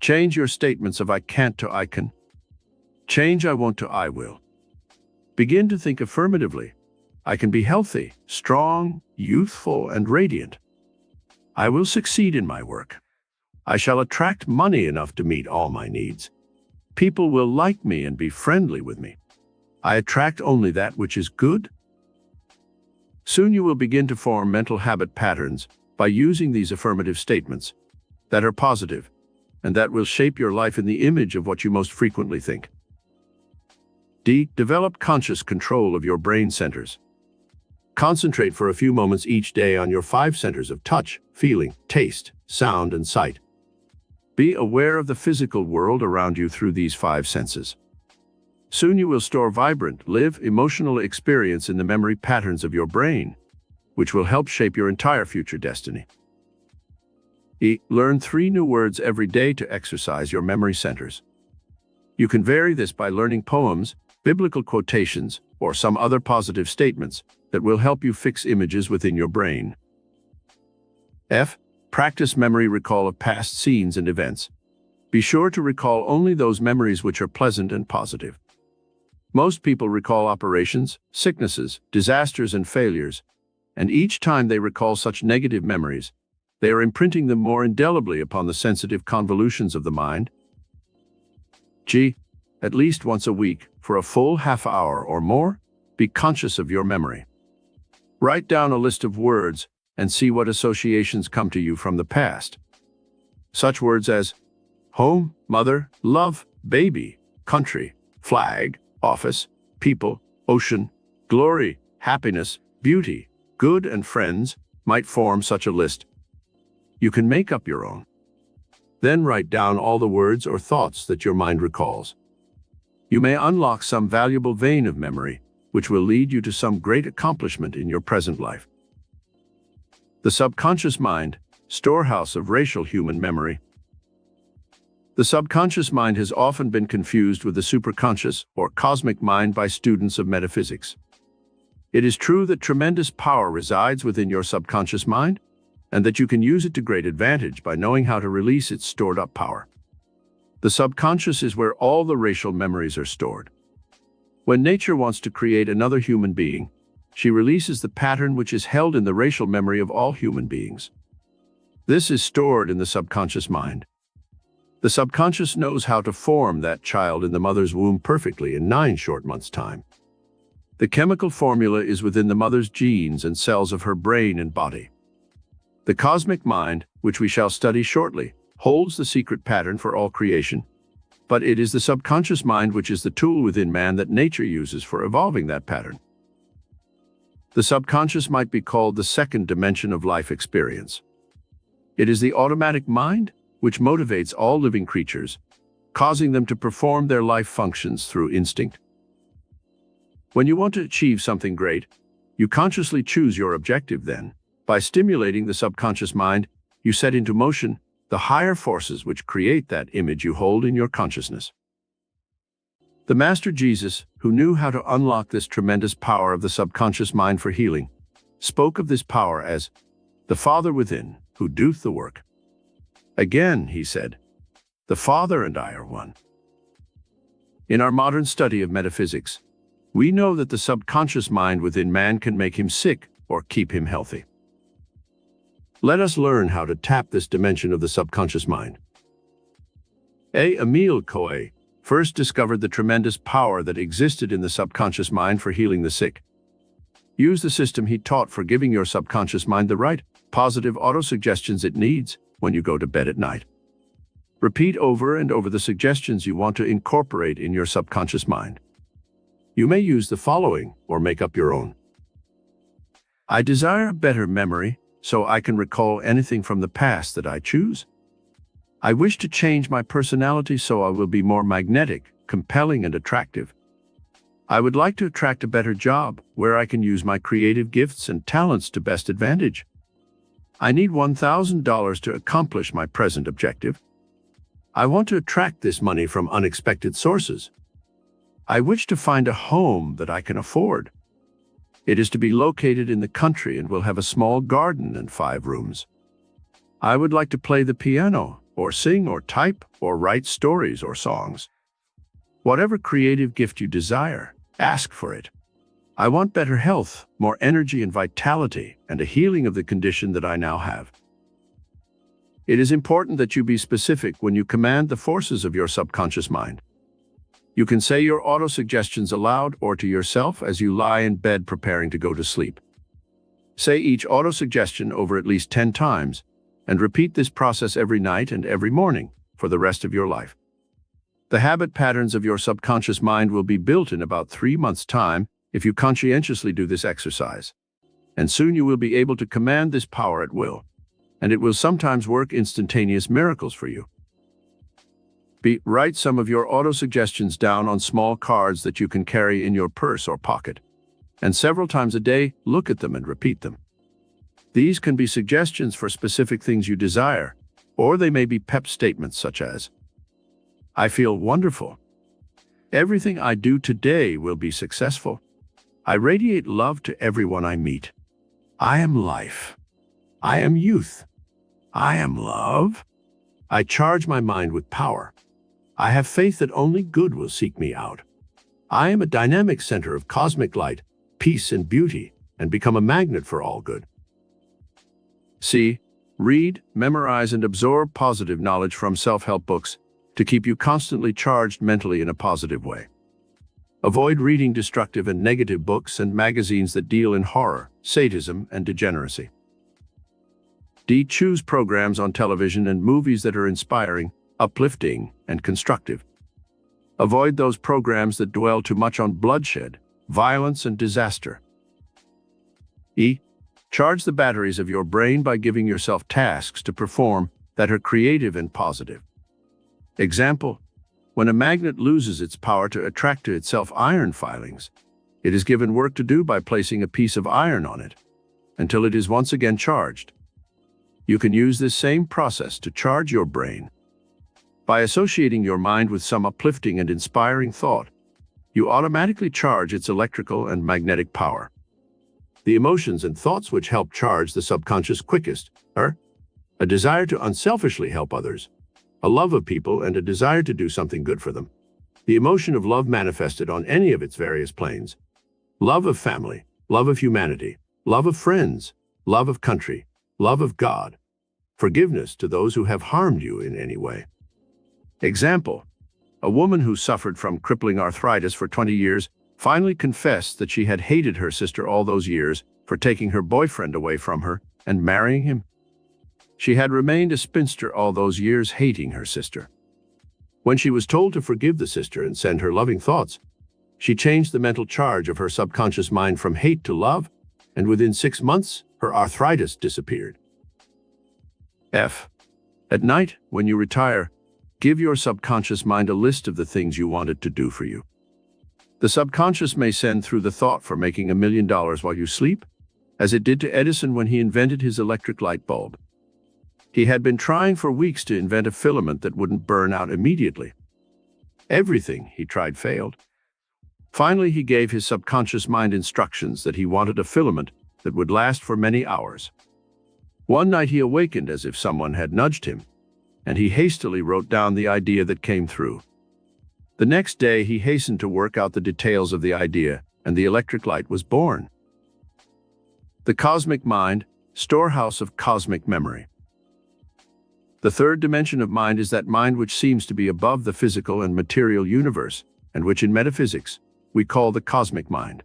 Change your statements of I can't to I can. Change I won't to I will. Begin to think affirmatively. I can be healthy, strong, youthful, and radiant. I will succeed in my work. I shall attract money enough to meet all my needs. People will like me and be friendly with me. I attract only that which is good. Soon you will begin to form mental habit patterns by using these affirmative statements that are positive, and that will shape your life in the image of what you most frequently think. D. Develop conscious control of your brain centers. Concentrate for a few moments each day on your 5 centers of touch, feeling, taste, sound, and sight. Be aware of the physical world around you through these 5 senses. Soon you will store vibrant, live, emotional experience in the memory patterns of your brain, which will help shape your entire future destiny. E. Learn 3 new words every day to exercise your memory centers. You can vary this by learning poems, biblical quotations, or some other positive statements that will help you fix images within your brain. F. Practice memory recall of past scenes and events. Be sure to recall only those memories which are pleasant and positive. Most people recall operations, sicknesses, disasters, and failures, and each time they recall such negative memories, they are imprinting them more indelibly upon the sensitive convolutions of the mind. G. At least once a week, for a full half hour or more, be conscious of your memory. Write down a list of words and see what associations come to you from the past. Such words as home, mother, love, baby, country, flag, office, people, ocean, glory, happiness, beauty, good, and friends might form such a list. You can make up your own. Then write down all the words or thoughts that your mind recalls. You may unlock some valuable vein of memory, which will lead you to some great accomplishment in your present life. The subconscious mind, storehouse of racial human memory. The subconscious mind has often been confused with the superconscious or cosmic mind by students of metaphysics. It is true that tremendous power resides within your subconscious mind, and that you can use it to great advantage by knowing how to release its stored-up power. The subconscious is where all the racial memories are stored. When nature wants to create another human being, she releases the pattern which is held in the racial memory of all human beings. This is stored in the subconscious mind. The subconscious knows how to form that child in the mother's womb perfectly in 9 short months' time. The chemical formula is within the mother's genes and cells of her brain and body. The cosmic mind, which we shall study shortly, holds the secret pattern for all creation, but it is the subconscious mind which is the tool within man that nature uses for evolving that pattern. The subconscious might be called the second dimension of life experience. It is the automatic mind which motivates all living creatures, causing them to perform their life functions through instinct. When you want to achieve something great, you consciously choose your objective then. By stimulating the subconscious mind, you set into motion the higher forces which create that image you hold in your consciousness. The Master Jesus, who knew how to unlock this tremendous power of the subconscious mind for healing, spoke of this power as the Father within, who doeth the work. Again, he said, the Father and I are one. In our modern study of metaphysics, we know that the subconscious mind within man can make him sick or keep him healthy. Let us learn how to tap this dimension of the subconscious mind. Emile Coué first discovered the tremendous power that existed in the subconscious mind for healing the sick. Use the system he taught for giving your subconscious mind the right, positive autosuggestions it needs when you go to bed at night. Repeat over and over the suggestions you want to incorporate in your subconscious mind. You may use the following or make up your own. I desire a better memory, so I can recall anything from the past that I choose. I wish to change my personality so I will be more magnetic, compelling, and attractive. I would like to attract a better job where I can use my creative gifts and talents to best advantage. I need $1,000 to accomplish my present objective. I want to attract this money from unexpected sources. I wish to find a home that I can afford. It is to be located in the country and will have a small garden and 5 rooms. I would like to play the piano, or sing, or type, or write stories or songs. Whatever creative gift you desire, ask for it. I want better health, more energy and vitality, and a healing of the condition that I now have. It is important that you be specific when you command the forces of your subconscious mind. You can say your autosuggestions aloud or to yourself as you lie in bed preparing to go to sleep. Say each autosuggestion over at least 10 times, and repeat this process every night and every morning for the rest of your life. The habit patterns of your subconscious mind will be built in about 3 months' time if you conscientiously do this exercise. And soon you will be able to command this power at will, and it will sometimes work instantaneous miracles for you. Write some of your autosuggestions down on small cards that you can carry in your purse or pocket, and several times a day, look at them and repeat them. These can be suggestions for specific things you desire, or they may be pep statements such as, I feel wonderful. Everything I do today will be successful. I radiate love to everyone I meet. I am life. I am youth. I am love. I charge my mind with power. I have faith that only good will seek me out. I am a dynamic center of cosmic light, peace, and beauty, and become a magnet for all good. C. Read, memorize, and absorb positive knowledge from self-help books to keep you constantly charged mentally in a positive way. Avoid reading destructive and negative books and magazines that deal in horror, sadism, and degeneracy. D. Choose programs on television and movies that are inspiring, uplifting, and constructive. Avoid those programs that dwell too much on bloodshed, violence, and disaster. E. Charge the batteries of your brain by giving yourself tasks to perform that are creative and positive. Example: when a magnet loses its power to attract to itself iron filings, it is given work to do by placing a piece of iron on it until it is once again charged. You can use this same process to charge your brain. By associating your mind with some uplifting and inspiring thought, you automatically charge its electrical and magnetic power. The emotions and thoughts which help charge the subconscious quickest are a desire to unselfishly help others, a love of people, and a desire to do something good for them. The emotion of love manifested on any of its various planes: love of family, love of humanity, love of friends, love of country, love of God, forgiveness to those who have harmed you in any way. Example: a woman who suffered from crippling arthritis for 20 years finally confessed that she had hated her sister all those years for taking her boyfriend away from her and marrying him. She had remained a spinster all those years, hating her sister. When she was told to forgive the sister and send her loving thoughts, she changed the mental charge of her subconscious mind from hate to love, and within 6 months, her arthritis disappeared. F. At night, when you retire, give your subconscious mind a list of the things you want it to do for you. The subconscious may send through the thought for making $1 million while you sleep, as it did to Edison when he invented his electric light bulb. He had been trying for weeks to invent a filament that wouldn't burn out immediately. Everything he tried failed. Finally, he gave his subconscious mind instructions that he wanted a filament that would last for many hours. One night he awakened as if someone had nudged him, and he hastily wrote down the idea that came through. The next day, he hastened to work out the details of the idea, and the electric light was born. The cosmic mind, storehouse of cosmic memory. The third dimension of mind is that mind which seems to be above the physical and material universe, and which in metaphysics we call the cosmic mind.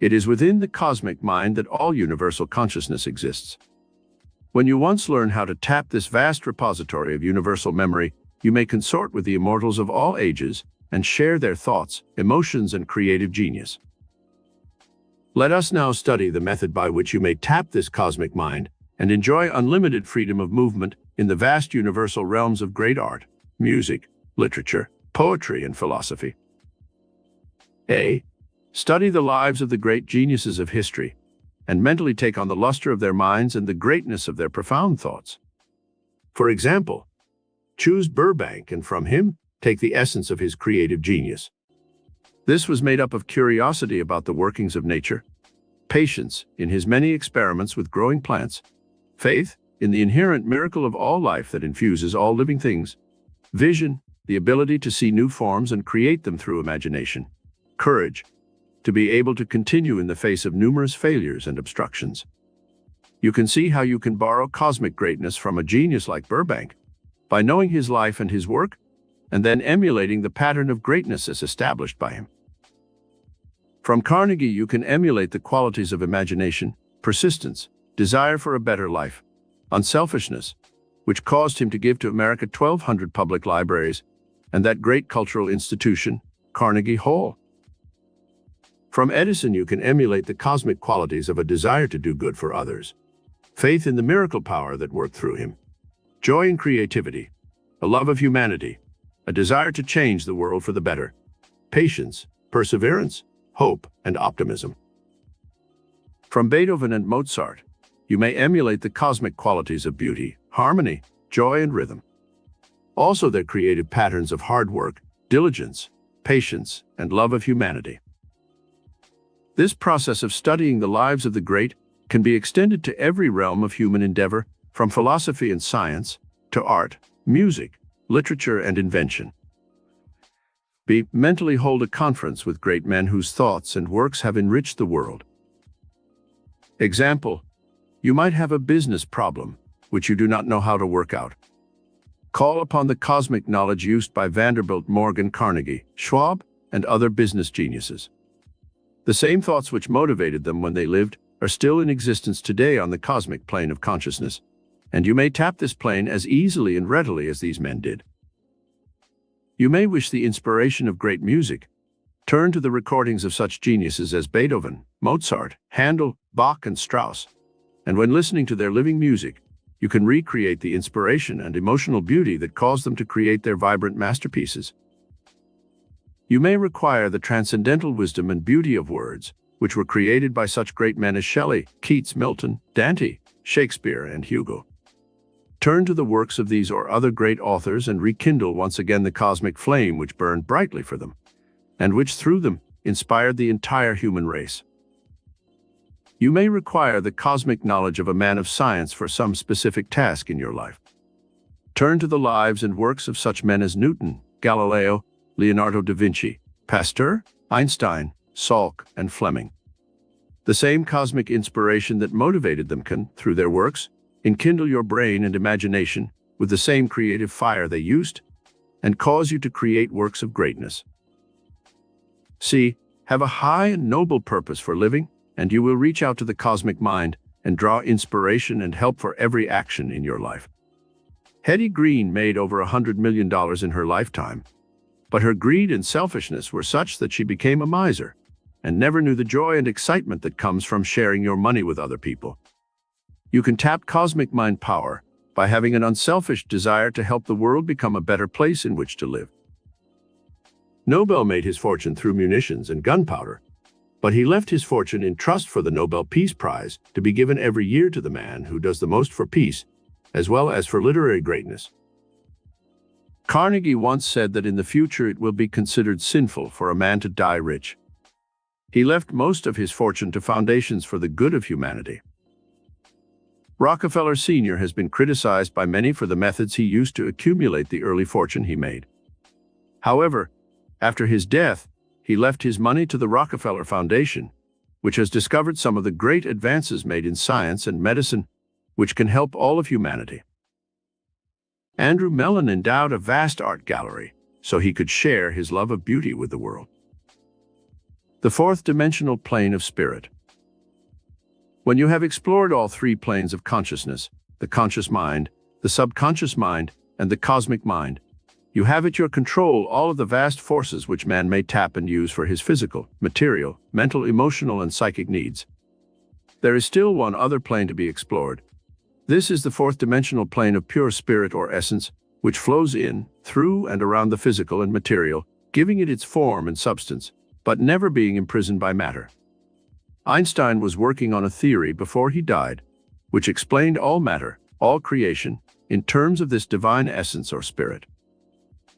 It is within the cosmic mind that all universal consciousness exists. When you once learn how to tap this vast repository of universal memory, you may consort with the immortals of all ages and share their thoughts, emotions, and creative genius. Let us now study the method by which you may tap this cosmic mind and enjoy unlimited freedom of movement in the vast universal realms of great art, music, literature, poetry, and philosophy. A. Study the lives of the great geniuses of history and mentally take on the luster of their minds and the greatness of their profound thoughts. For example, choose Burbank and from him take the essence of his creative genius. This was made up of curiosity about the workings of nature, patience in his many experiments with growing plants, faith in the inherent miracle of all life that infuses all living things, vision, the ability to see new forms and create them through imagination, courage, to be able to continue in the face of numerous failures and obstructions. You can see how you can borrow cosmic greatness from a genius like Burbank by knowing his life and his work, and then emulating the pattern of greatness as established by him. From Carnegie, you can emulate the qualities of imagination, persistence, desire for a better life, unselfishness, which caused him to give to America 1,200 public libraries and that great cultural institution, Carnegie Hall. From Edison, you can emulate the cosmic qualities of a desire to do good for others, faith in the miracle power that worked through him, joy in creativity, a love of humanity, a desire to change the world for the better, patience, perseverance, hope, and optimism. From Beethoven and Mozart, you may emulate the cosmic qualities of beauty, harmony, joy, and rhythm. Also their creative patterns of hard work, diligence, patience, and love of humanity. This process of studying the lives of the great can be extended to every realm of human endeavor, from philosophy and science to art, music, literature, and invention. B. Mentally hold a conference with great men whose thoughts and works have enriched the world. Example: you might have a business problem which you do not know how to work out. Call upon the cosmic knowledge used by Vanderbilt, Morgan, Carnegie, Schwab, and other business geniuses. The same thoughts which motivated them when they lived are still in existence today on the cosmic plane of consciousness, and you may tap this plane as easily and readily as these men did. You may wish the inspiration of great music. Turn to the recordings of such geniuses as Beethoven, Mozart, Handel, Bach, and Strauss, and when listening to their living music, you can recreate the inspiration and emotional beauty that caused them to create their vibrant masterpieces. You may require the transcendental wisdom and beauty of words, which were created by such great men as Shelley, Keats, Milton, Dante, Shakespeare, and Hugo. Turn to the works of these or other great authors and rekindle once again the cosmic flame which burned brightly for them, and which through them inspired the entire human race. You may require the cosmic knowledge of a man of science for some specific task in your life. Turn to the lives and works of such men as Newton, Galileo, Leonardo da Vinci, Pasteur, Einstein, Salk, and Fleming. The same cosmic inspiration that motivated them can, through their works, enkindle your brain and imagination with the same creative fire they used, and cause you to create works of greatness. See, have a high and noble purpose for living, and you will reach out to the cosmic mind and draw inspiration and help for every action in your life. Hetty Green made over $100 million in her lifetime, but her greed and selfishness were such that she became a miser and never knew the joy and excitement that comes from sharing your money with other people. You can tap cosmic mind power by having an unselfish desire to help the world become a better place in which to live. Nobel made his fortune through munitions and gunpowder, but he left his fortune in trust for the Nobel Peace Prize to be given every year to the man who does the most for peace, as well as for literary greatness. Carnegie once said that in the future it will be considered sinful for a man to die rich. He left most of his fortune to foundations for the good of humanity. Rockefeller Sr. has been criticized by many for the methods he used to accumulate the early fortune he made. However, after his death, he left his money to the Rockefeller Foundation, which has discovered some of the great advances made in science and medicine, which can help all of humanity. Andrew Mellon endowed a vast art gallery so he could share his love of beauty with the world. The fourth dimensional plane of spirit. When you have explored all three planes of consciousness, the conscious mind, the subconscious mind, and the cosmic mind, you have at your control all of the vast forces which man may tap and use for his physical, material, mental, emotional, and psychic needs. There is still one other plane to be explored. This is the fourth dimensional plane of pure spirit or essence, which flows in, through, and around the physical and material, giving it its form and substance, but never being imprisoned by matter. Einstein was working on a theory before he died, which explained all matter, all creation, in terms of this divine essence or spirit.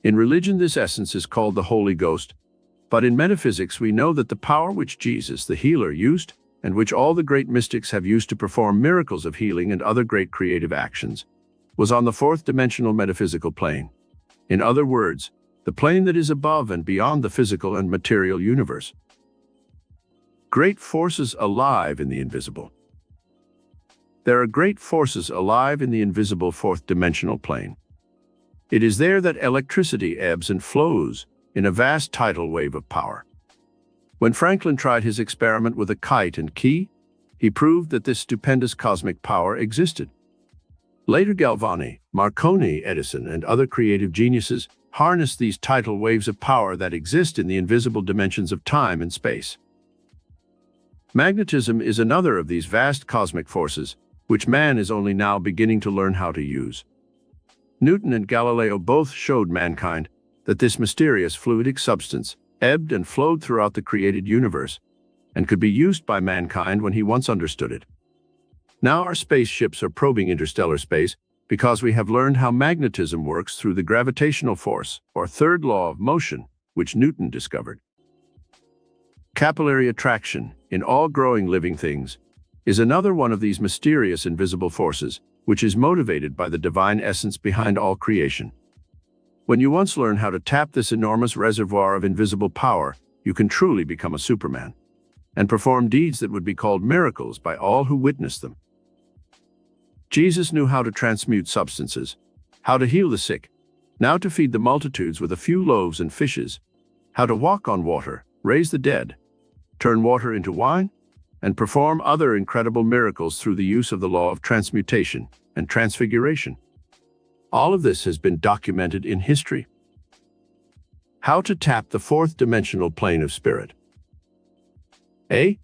In religion, this essence is called the Holy Ghost, but in metaphysics we know that the power which Jesus, the healer, used, and which all the great mystics have used to perform miracles of healing and other great creative actions, was on the fourth dimensional metaphysical plane. In other words, the plane that is above and beyond the physical and material universe. Great forces alive in the invisible. There are great forces alive in the invisible fourth dimensional plane. It is there that electricity ebbs and flows in a vast tidal wave of power. When Franklin tried his experiment with a kite and key, he proved that this stupendous cosmic power existed. Later Galvani, Marconi, Edison, and other creative geniuses harnessed these tidal waves of power that exist in the invisible dimensions of time and space. Magnetism is another of these vast cosmic forces, which man is only now beginning to learn how to use. Newton and Galileo both showed mankind that this mysterious fluidic substance ebbed and flowed throughout the created universe and could be used by mankind when he once understood it. Now our spaceships are probing interstellar space because we have learned how magnetism works through the gravitational force, or third law of motion, which Newton discovered. Capillary attraction in all growing living things is another one of these mysterious invisible forces, which is motivated by the divine essence behind all creation. When you once learn how to tap this enormous reservoir of invisible power, you can truly become a Superman and perform deeds that would be called miracles by all who witness them. Jesus knew how to transmute substances, how to heal the sick, now to feed the multitudes with a few loaves and fishes, how to walk on water, raise the dead, turn water into wine, and perform other incredible miracles through the use of the law of transmutation and transfiguration. All of this has been documented in history. How to tap the fourth dimensional plane of spirit. A.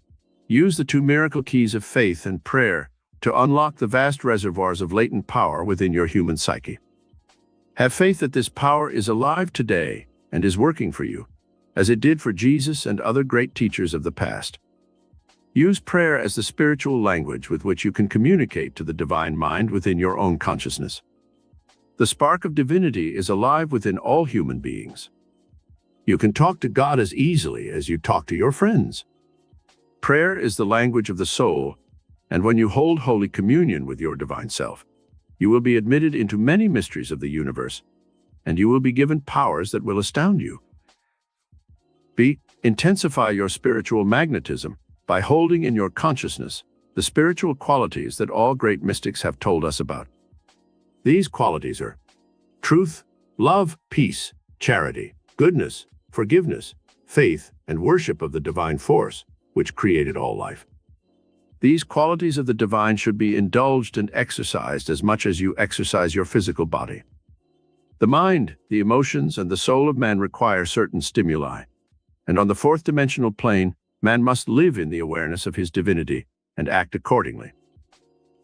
Use the two miracle keys of faith and prayer to unlock the vast reservoirs of latent power within your human psyche. Have faith that this power is alive today and is working for you, as it did for Jesus and other great teachers of the past. Use prayer as the spiritual language with which you can communicate to the divine mind within your own consciousness. The spark of divinity is alive within all human beings. You can talk to God as easily as you talk to your friends. Prayer is the language of the soul, and when you hold Holy Communion with your divine self, you will be admitted into many mysteries of the universe, and you will be given powers that will astound you. B. Intensify your spiritual magnetism by holding in your consciousness the spiritual qualities that all great mystics have told us about. These qualities are truth, love, peace, charity, goodness, forgiveness, faith, and worship of the divine force, which created all life. These qualities of the divine should be indulged and exercised as much as you exercise your physical body. The mind, the emotions, and the soul of man require certain stimuli, and on the fourth dimensional plane, man must live in the awareness of his divinity and act accordingly.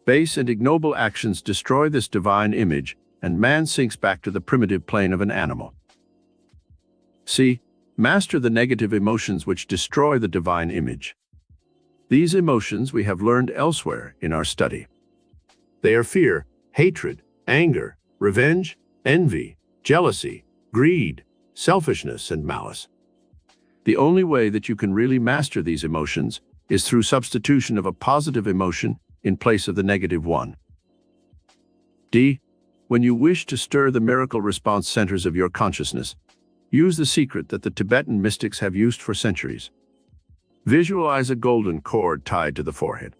Base and ignoble actions destroy this divine image, and man sinks back to the primitive plane of an animal. C. Master the negative emotions which destroy the divine image. These emotions we have learned elsewhere in our study. They are fear, hatred, anger, revenge, envy, jealousy, greed, selfishness, and malice. The only way that you can really master these emotions is through substitution of a positive emotion in place of the negative one. D. When you wish to stir the miracle response centers of your consciousness, use the secret that the Tibetan mystics have used for centuries. Visualize a golden cord tied to the forehead.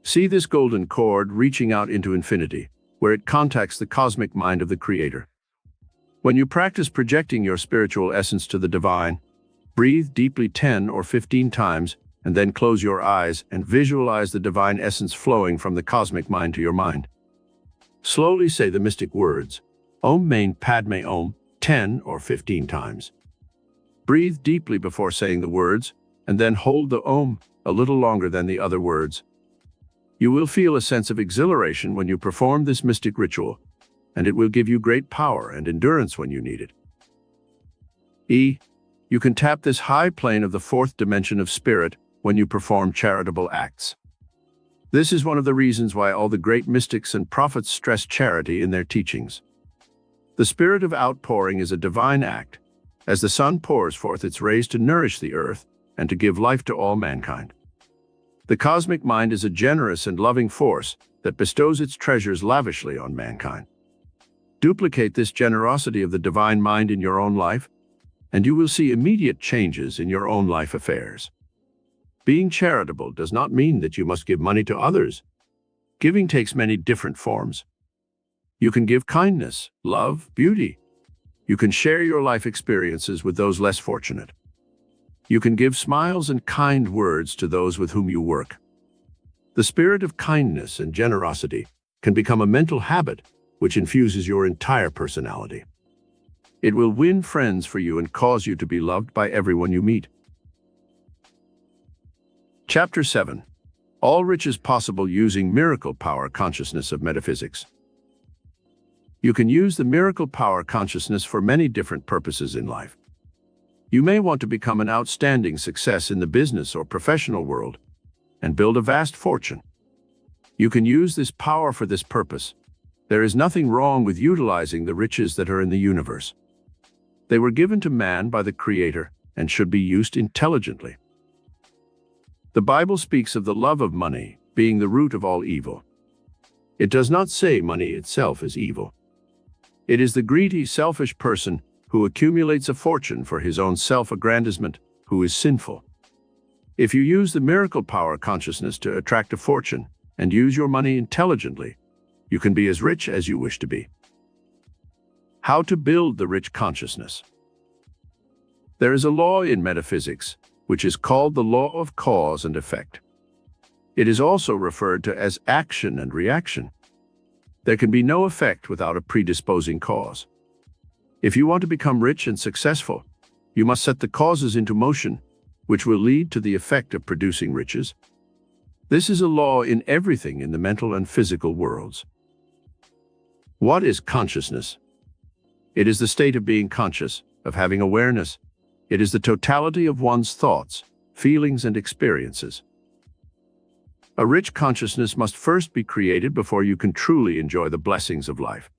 See this golden cord reaching out into infinity, where it contacts the cosmic mind of the Creator. When you practice projecting your spiritual essence to the divine, breathe deeply 10 or 15 times, and then close your eyes and visualize the divine essence flowing from the cosmic mind to your mind. Slowly say the mystic words, Om Mani Padme Om, 10 or 15 times. Breathe deeply before saying the words, and then hold the Om a little longer than the other words. You will feel a sense of exhilaration when you perform this mystic ritual, and it will give you great power and endurance when you need it. E. You can tap this high plane of the fourth dimension of spirit when you perform charitable acts. This is one of the reasons why all the great mystics and prophets stress charity in their teachings. The spirit of outpouring is a divine act, as the sun pours forth its rays to nourish the earth and to give life to all mankind. The cosmic mind is a generous and loving force that bestows its treasures lavishly on mankind. Duplicate this generosity of the divine mind in your own life, and you will see immediate changes in your own life affairs. Being charitable does not mean that you must give money to others. Giving takes many different forms. You can give kindness, love, beauty. You can share your life experiences with those less fortunate. You can give smiles and kind words to those with whom you work. The spirit of kindness and generosity can become a mental habit which infuses your entire personality. It will win friends for you and cause you to be loved by everyone you meet. Chapter 7. All riches possible using miracle power consciousness of metaphysics. You can use the miracle power consciousness for many different purposes in life. You may want to become an outstanding success in the business or professional world and build a vast fortune. You can use this power for this purpose. There is nothing wrong with utilizing the riches that are in the universe. They were given to man by the Creator and should be used intelligently. The Bible speaks of the love of money being the root of all evil. It does not say money itself is evil. It is the greedy, selfish person who accumulates a fortune for his own self-aggrandizement who is sinful. If you use the miracle power consciousness to attract a fortune and use your money intelligently, you can be as rich as you wish to be. How to build the rich consciousness. There is a law in metaphysics which is called the law of cause and effect. It is also referred to as action and reaction. There can be no effect without a predisposing cause. If you want to become rich and successful, you must set the causes into motion, which will lead to the effect of producing riches. This is a law in everything in the mental and physical worlds. What is consciousness? It is the state of being conscious, of having awareness. It is the totality of one's thoughts, feelings, and experiences. A rich consciousness must first be created before you can truly enjoy the blessings of life.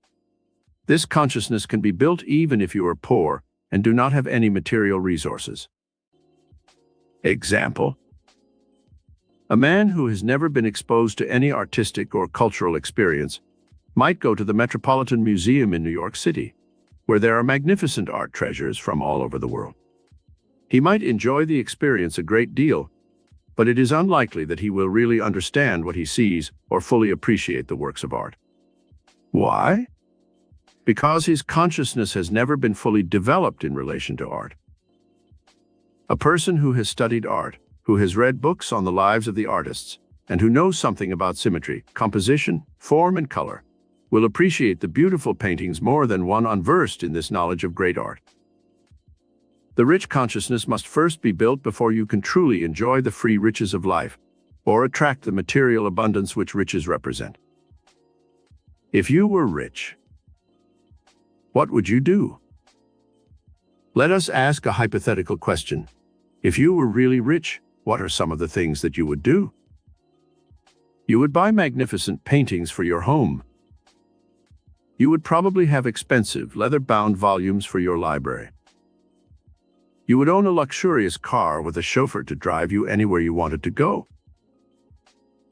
This consciousness can be built even if you are poor and do not have any material resources. Example: a man who has never been exposed to any artistic or cultural experience might go to the Metropolitan Museum in New York City, where there are magnificent art treasures from all over the world. He might enjoy the experience a great deal, but it is unlikely that he will really understand what he sees or fully appreciate the works of art. Why? Because his consciousness has never been fully developed in relation to art. A person who has studied art, who has read books on the lives of the artists, and who knows something about symmetry, composition, form, and color, will appreciate the beautiful paintings more than one unversed in this knowledge of great art. The rich consciousness must first be built before you can truly enjoy the free riches of life, or attract the material abundance which riches represent. If you were rich, what would you do? Let us ask a hypothetical question. If you were really rich, what are some of the things that you would do? You would buy magnificent paintings for your home. You would probably have expensive, leather-bound volumes for your library. You would own a luxurious car with a chauffeur to drive you anywhere you wanted to go.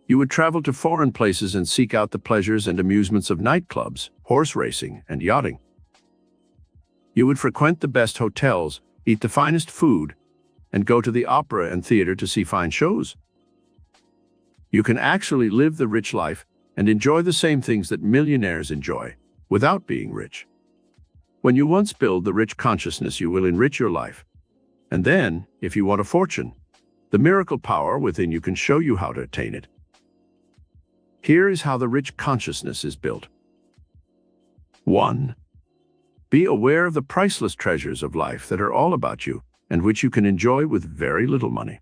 You would travel to foreign places and seek out the pleasures and amusements of nightclubs, horse racing, and yachting. You would frequent the best hotels, eat the finest food, and go to the opera and theater to see fine shows. You can actually live the rich life and enjoy the same things that millionaires enjoy, without being rich. When you once build the rich consciousness, you will enrich your life. And then, if you want a fortune, the miracle power within you can show you how to attain it. Here is how the rich consciousness is built. 1. Be aware of the priceless treasures of life that are all about you and which you can enjoy with very little money.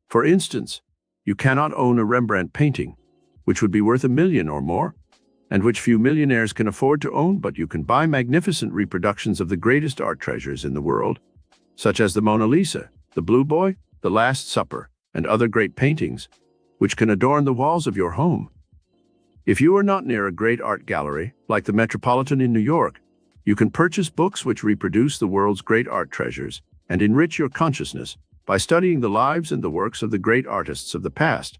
For instance, you cannot own a Rembrandt painting, which would be worth $1 million or more, and which few millionaires can afford to own, but you can buy magnificent reproductions of the greatest art treasures in the world, such as the Mona Lisa, the Blue Boy, the Last Supper, and other great paintings, which can adorn the walls of your home. If you are not near a great art gallery, like the Metropolitan in New York, you can purchase books which reproduce the world's great art treasures and enrich your consciousness by studying the lives and the works of the great artists of the past.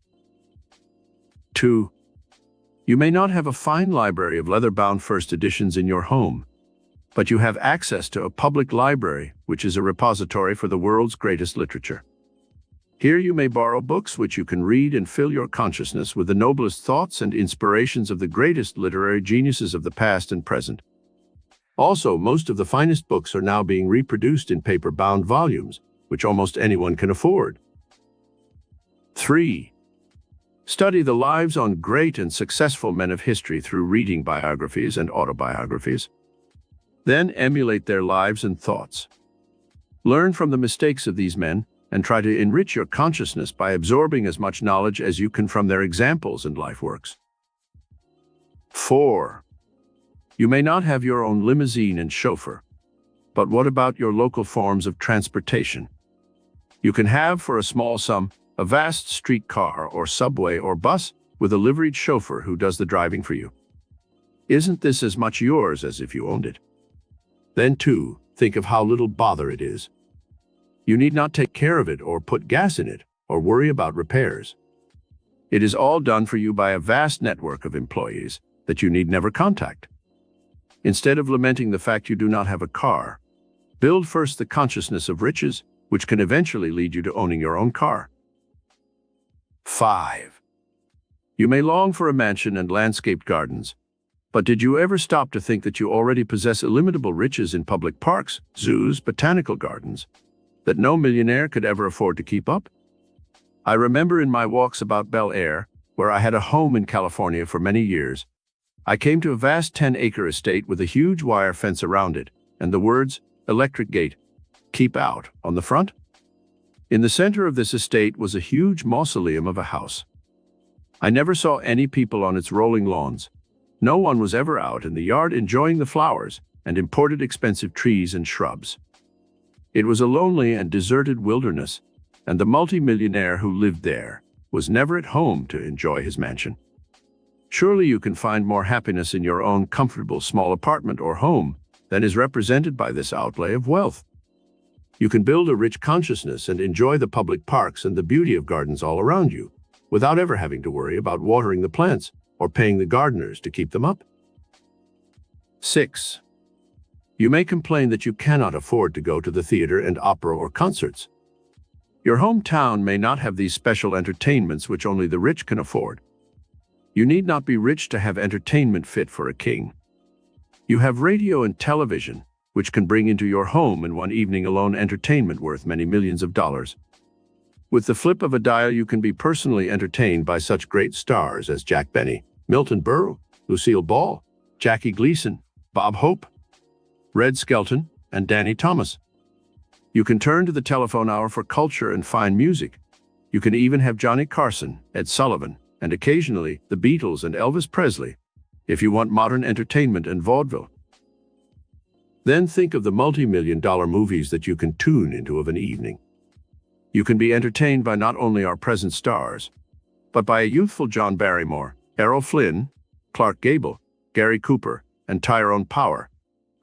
2. You may not have a fine library of leather-bound first editions in your home, but you have access to a public library, which is a repository for the world's greatest literature. Here you may borrow books which you can read and fill your consciousness with the noblest thoughts and inspirations of the greatest literary geniuses of the past and present. Also, most of the finest books are now being reproduced in paper-bound volumes, which almost anyone can afford. 3. Study the lives on great and successful men of history through reading biographies and autobiographies. Then emulate their lives and thoughts. Learn from the mistakes of these men and try to enrich your consciousness by absorbing as much knowledge as you can from their examples and life works. 4. You may not have your own limousine and chauffeur, but what about your local forms of transportation? You can have, for a small sum, a vast streetcar or subway or bus with a liveried chauffeur who does the driving for you. Isn't this as much yours as if you owned it? Then, too, think of how little bother it is. You need not take care of it or put gas in it or worry about repairs. It is all done for you by a vast network of employees that you need never contact. Instead of lamenting the fact you do not have a car, build first the consciousness of riches, which can eventually lead you to owning your own car. 5. You may long for a mansion and landscaped gardens, but did you ever stop to think that you already possess illimitable riches in public parks, zoos, botanical gardens, that no millionaire could ever afford to keep up? I remember in my walks about Bel Air, where I had a home in California for many years, I came to a vast 10-acre estate with a huge wire fence around it, and the words, "Electric Gate, Keep Out," on the front. In the center of this estate was a huge mausoleum of a house. I never saw any people on its rolling lawns. No one was ever out in the yard enjoying the flowers and imported expensive trees and shrubs. It was a lonely and deserted wilderness, and the multimillionaire who lived there was never at home to enjoy his mansion. Surely you can find more happiness in your own comfortable small apartment or home than is represented by this outlay of wealth. You can build a rich consciousness and enjoy the public parks and the beauty of gardens all around you, without ever having to worry about watering the plants or paying the gardeners to keep them up. 6. You may complain that you cannot afford to go to the theater and opera or concerts. Your hometown may not have these special entertainments which only the rich can afford. You need not be rich to have entertainment fit for a king. You have radio and television, which can bring into your home in one evening alone entertainment worth many millions of dollars. With the flip of a dial, you can be personally entertained by such great stars as Jack Benny, Milton Berle, Lucille Ball, Jackie Gleason, Bob Hope, Red Skelton, and Danny Thomas. You can turn to the telephone hour for culture and fine music. You can even have Johnny Carson, Ed Sullivan, and occasionally the Beatles and Elvis Presley, if you want modern entertainment and vaudeville. Then think of the multi-million-dollar movies that you can tune into of an evening. You can be entertained by not only our present stars, but by a youthful John Barrymore, Errol Flynn, Clark Gable, Gary Cooper, and Tyrone Power,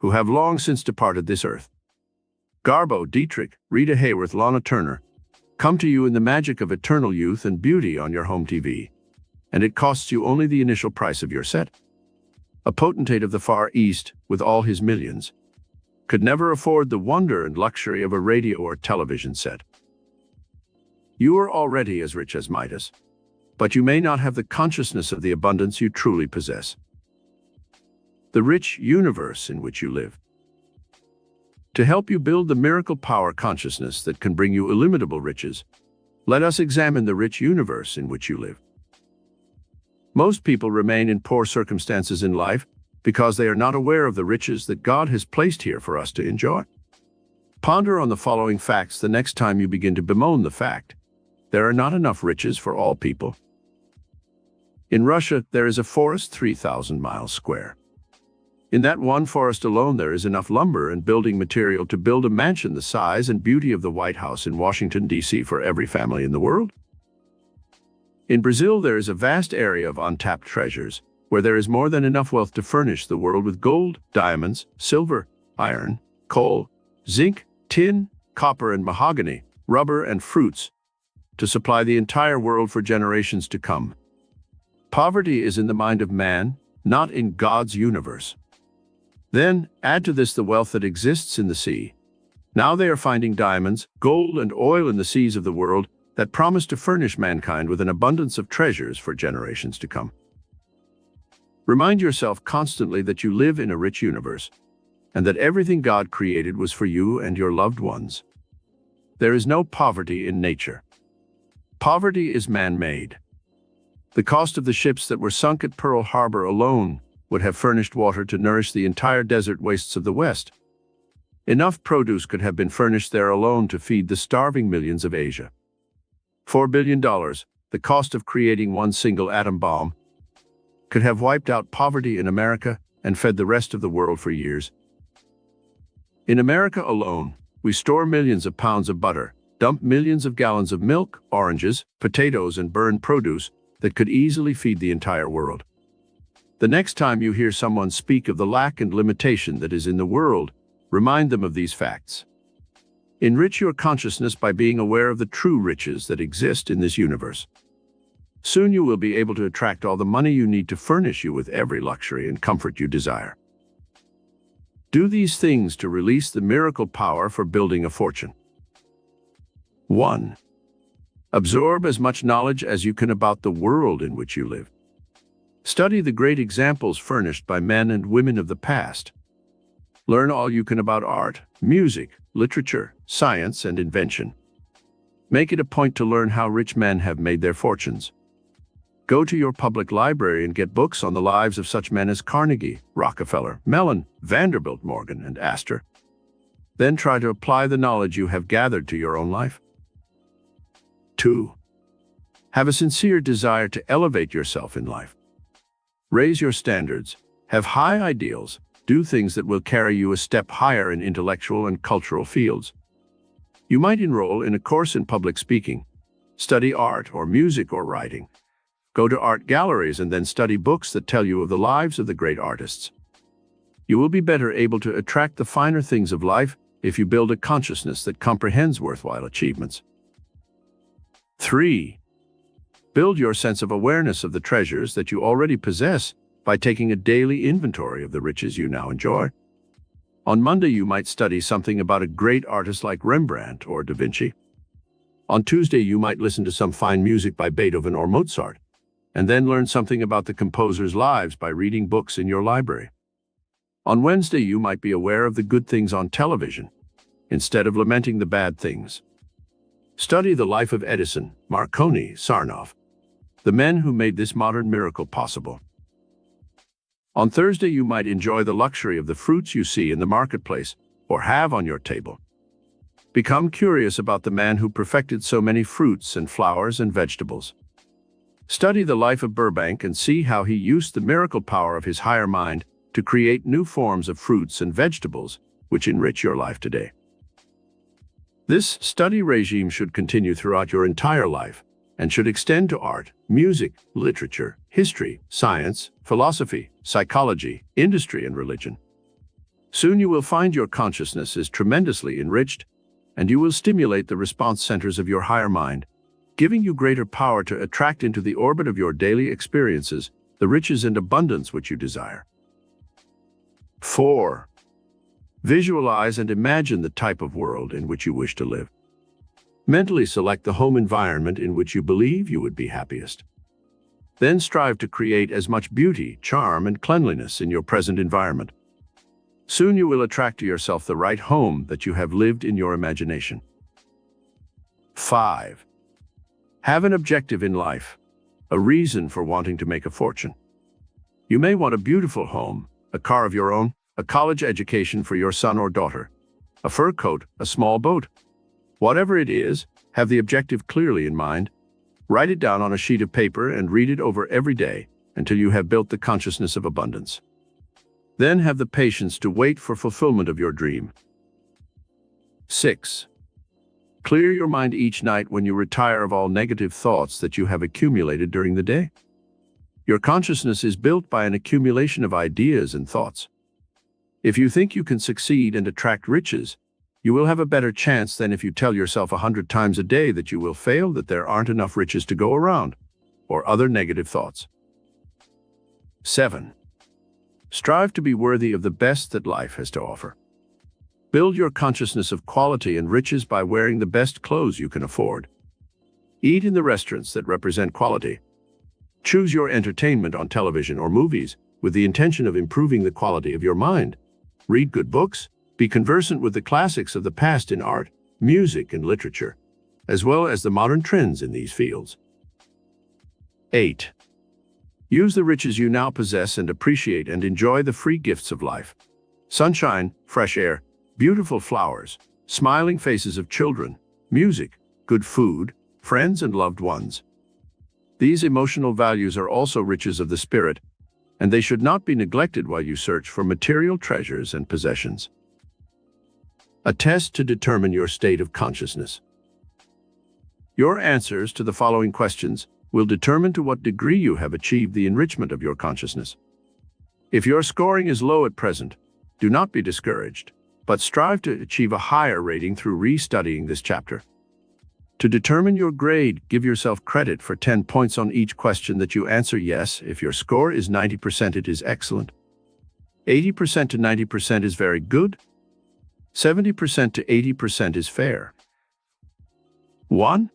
who have long since departed this earth. Garbo, Dietrich, Rita Hayworth, Lana Turner come to you in the magic of eternal youth and beauty on your home TV, and it costs you only the initial price of your set. A potentate of the Far East, with all his millions, could never afford the wonder and luxury of a radio or television set. You are already as rich as Midas, but you may not have the consciousness of the abundance you truly possess. The rich universe in which you live. To help you build the miracle power consciousness that can bring you illimitable riches, let us examine the rich universe in which you live. Most people remain in poor circumstances in life because they are not aware of the riches that God has placed here for us to enjoy. Ponder on the following facts the next time you begin to bemoan the fact: there are not enough riches for all people. In Russia, there is a forest 3,000 miles square. In that one forest alone, there is enough lumber and building material to build a mansion the size and beauty of the White House in Washington, D.C. for every family in the world. In Brazil, there is a vast area of untapped treasures, where there is more than enough wealth to furnish the world with gold, diamonds, silver, iron, coal, zinc, tin, copper and mahogany, rubber and fruits, to supply the entire world for generations to come. Poverty is in the mind of man, not in God's universe. Then, add to this the wealth that exists in the sea. Now they are finding diamonds, gold, and oil in the seas of the world that promise to furnish mankind with an abundance of treasures for generations to come. Remind yourself constantly that you live in a rich universe, and that everything God created was for you and your loved ones. There is no poverty in nature. Poverty is man-made. The cost of the ships that were sunk at Pearl Harbor alone would have furnished water to nourish the entire desert wastes of the West. Enough produce could have been furnished there alone to feed the starving millions of Asia. $4 billion, the cost of creating one single atom bomb, could have wiped out poverty in America and fed the rest of the world for years. In America alone, we store millions of pounds of butter, dump millions of gallons of milk, oranges, potatoes, and burned produce that could easily feed the entire world. The next time you hear someone speak of the lack and limitation that is in the world, remind them of these facts. Enrich your consciousness by being aware of the true riches that exist in this universe. Soon you will be able to attract all the money you need to furnish you with every luxury and comfort you desire. Do these things to release the miracle power for building a fortune. 1. Absorb as much knowledge as you can about the world in which you live. Study the great examples furnished by men and women of the past. Learn all you can about art, music, literature, science, and invention. Make it a point to learn how rich men have made their fortunes. Go to your public library and get books on the lives of such men as Carnegie, Rockefeller, Mellon, Vanderbilt, Morgan, and Astor. Then try to apply the knowledge you have gathered to your own life. 2. Have a sincere desire to elevate yourself in life. Raise your standards, have high ideals, do things that will carry you a step higher in intellectual and cultural fields. You might enroll in a course in public speaking, study art or music or writing. Go to art galleries and then study books that tell you of the lives of the great artists. You will be better able to attract the finer things of life if you build a consciousness that comprehends worthwhile achievements. 3. Build your sense of awareness of the treasures that you already possess by taking a daily inventory of the riches you now enjoy. On Monday, you might study something about a great artist like Rembrandt or Da Vinci. On Tuesday, you might listen to some fine music by Beethoven or Mozart, and then learn something about the composers' lives by reading books in your library. On Wednesday, you might be aware of the good things on television, instead of lamenting the bad things. Study the life of Edison, Marconi, Sarnoff, the men who made this modern miracle possible. On Thursday, you might enjoy the luxury of the fruits you see in the marketplace or have on your table. Become curious about the man who perfected so many fruits and flowers and vegetables. Study the life of Burbank and see how he used the miracle power of his higher mind to create new forms of fruits and vegetables which enrich your life today. This study regime should continue throughout your entire life and should extend to art, music, literature, history, science, philosophy, psychology, industry, and religion. Soon you will find your consciousness is tremendously enriched, and you will stimulate the response centers of your higher mind, giving you greater power to attract into the orbit of your daily experiences the riches and abundance which you desire. 4. Visualize and imagine the type of world in which you wish to live. Mentally select the home environment in which you believe you would be happiest. Then strive to create as much beauty, charm, and cleanliness in your present environment. Soon you will attract to yourself the right home that you have lived in your imagination. 5. Have an objective in life, a reason for wanting to make a fortune. You may want a beautiful home, a car of your own, a college education for your son or daughter, a fur coat, a small boat. Whatever it is, have the objective clearly in mind. Write it down on a sheet of paper and read it over every day until you have built the consciousness of abundance. Then have the patience to wait for fulfillment of your dream. 6. Clear your mind each night when you retire of all negative thoughts that you have accumulated during the day. Your consciousness is built by an accumulation of ideas and thoughts. If you think you can succeed and attract riches, you will have a better chance than if you tell yourself 100 times a day that you will fail, that there aren't enough riches to go around, or other negative thoughts. 7. Strive to be worthy of the best that life has to offer. Build your consciousness of quality and riches by wearing the best clothes you can afford. Eat in the restaurants that represent quality. Choose your entertainment on television or movies with the intention of improving the quality of your mind. Read good books. Be conversant with the classics of the past in art, music, and literature, as well as the modern trends in these fields. 8. Use the riches you now possess and appreciate and enjoy the free gifts of life. Sunshine, fresh air, beautiful flowers, smiling faces of children, music, good food, friends, and loved ones. These emotional values are also riches of the spirit, and they should not be neglected while you search for material treasures and possessions. A test to determine your state of consciousness. Your answers to the following questions will determine to what degree you have achieved the enrichment of your consciousness. If your scoring is low at present, do not be discouraged, but strive to achieve a higher rating through restudying this chapter. To determine your grade, give yourself credit for 10 points on each question that you answer yes. If your score is 90%, it is excellent. 80% to 90% is very good. 70% to 80% is fair. 1.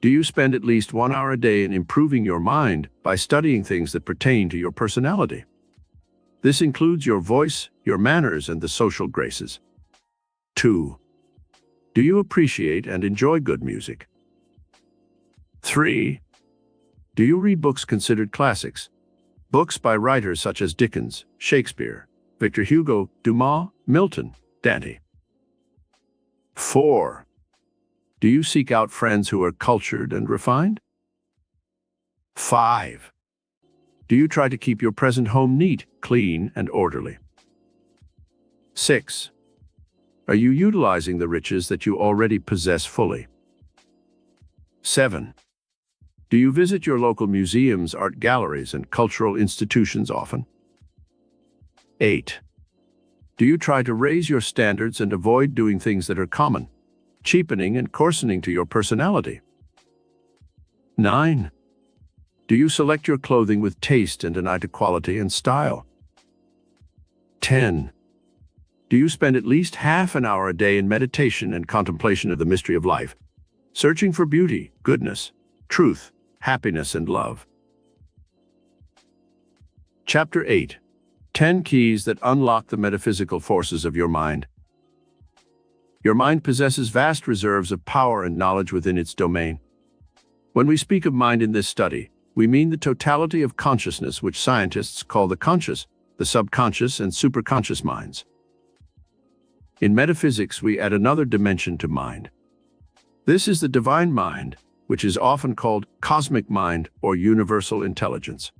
Do you spend at least 1 hour a day in improving your mind by studying things that pertain to your personality? This includes your voice, your manners, and the social graces. 2. Do you appreciate and enjoy good music? 3. Do you read books considered classics? Books by writers such as Dickens, Shakespeare, Victor Hugo, Dumas, Milton, Dante. 4. Do you seek out friends who are cultured and refined? 5. Do you try to keep your present home neat, clean, and orderly? 6. Are you utilizing the riches that you already possess fully? 7. Do you visit your local museums, art galleries, and cultural institutions often? 8. Do you try to raise your standards and avoid doing things that are common, cheapening and coarsening to your personality? 9. Do you select your clothing with taste and an eye to quality and style? 10. Do you spend at least half an hour a day in meditation and contemplation of the mystery of life, searching for beauty, goodness, truth, happiness, and love? Chapter 8. 10 Keys that Unlock the Metaphysical Forces of Your Mind. Your mind possesses vast reserves of power and knowledge within its domain. When we speak of mind in this study, we mean the totality of consciousness, which scientists call the conscious, the subconscious, and superconscious minds. In metaphysics, we add another dimension to mind. This is the divine mind, which is often called cosmic mind or universal intelligence.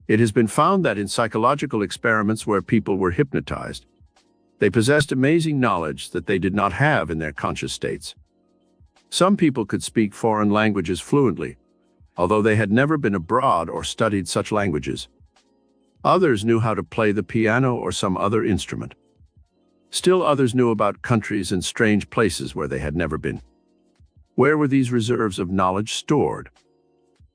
It has been found that in psychological experiments where people were hypnotized, they possessed amazing knowledge that they did not have in their conscious states. Some people could speak foreign languages fluently, although they had never been abroad or studied such languages. Others knew how to play the piano or some other instrument. Still others knew about countries and strange places where they had never been. Where were these reserves of knowledge stored?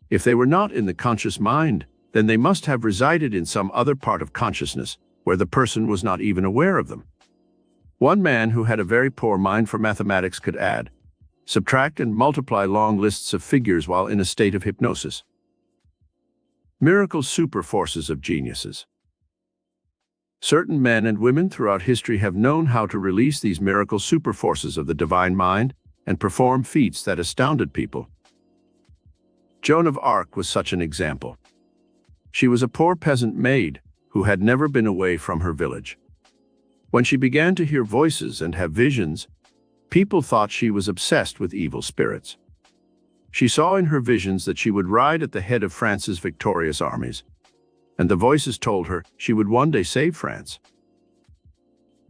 If they were not in the conscious mind, then they must have resided in some other part of consciousness where the person was not even aware of them. One man who had a very poor mind for mathematics could add, subtract, and multiply long lists of figures while in a state of hypnosis. Miracle super forces of geniuses. Certain men and women throughout history have known how to release these miracle super forces of the divine mind and perform feats that astounded people. Joan of Arc was such an example. She was a poor peasant maid who had never been away from her village. When she began to hear voices and have visions, people thought she was obsessed with evil spirits. She saw in her visions that she would ride at the head of France's victorious armies, and the voices told her she would one day save France.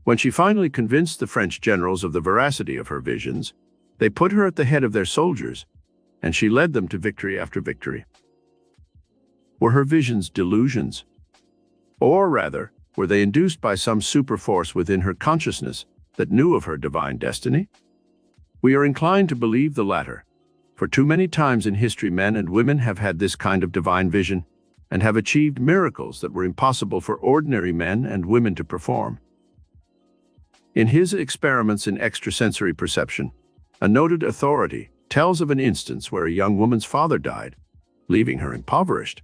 When she finally convinced the French generals of the veracity of her visions, they put her at the head of their soldiers, and she led them to victory after victory. Were her visions delusions? Or rather, were they induced by some super force within her consciousness that knew of her divine destiny? We are inclined to believe the latter, for too many times in history men and women have had this kind of divine vision and have achieved miracles that were impossible for ordinary men and women to perform. In his experiments in extrasensory perception, a noted authority tells of an instance where a young woman's father died, leaving her impoverished.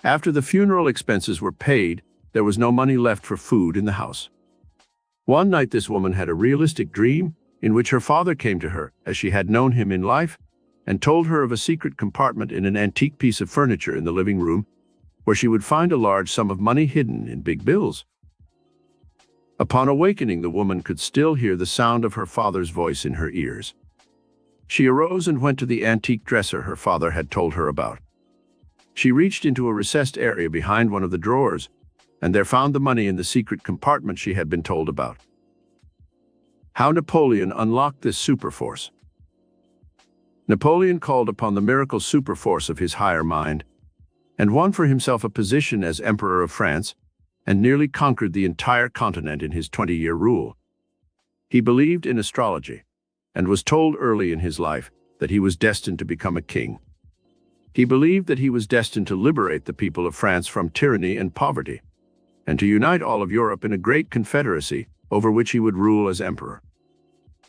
After the funeral expenses were paid, there was no money left for food in the house. One night this woman had a realistic dream in which her father came to her as she had known him in life and told her of a secret compartment in an antique piece of furniture in the living room where she would find a large sum of money hidden in big bills. Upon awakening, the woman could still hear the sound of her father's voice in her ears. She arose and went to the antique dresser her father had told her about. She reached into a recessed area behind one of the drawers and there found the money in the secret compartment she had been told about. How Napoleon unlocked this superforce. Napoleon called upon the miracle superforce of his higher mind and won for himself a position as Emperor of France and nearly conquered the entire continent in his 20-year rule. He believed in astrology and was told early in his life that he was destined to become a king. He believed that he was destined to liberate the people of France from tyranny and poverty, and to unite all of Europe in a great confederacy over which he would rule as emperor.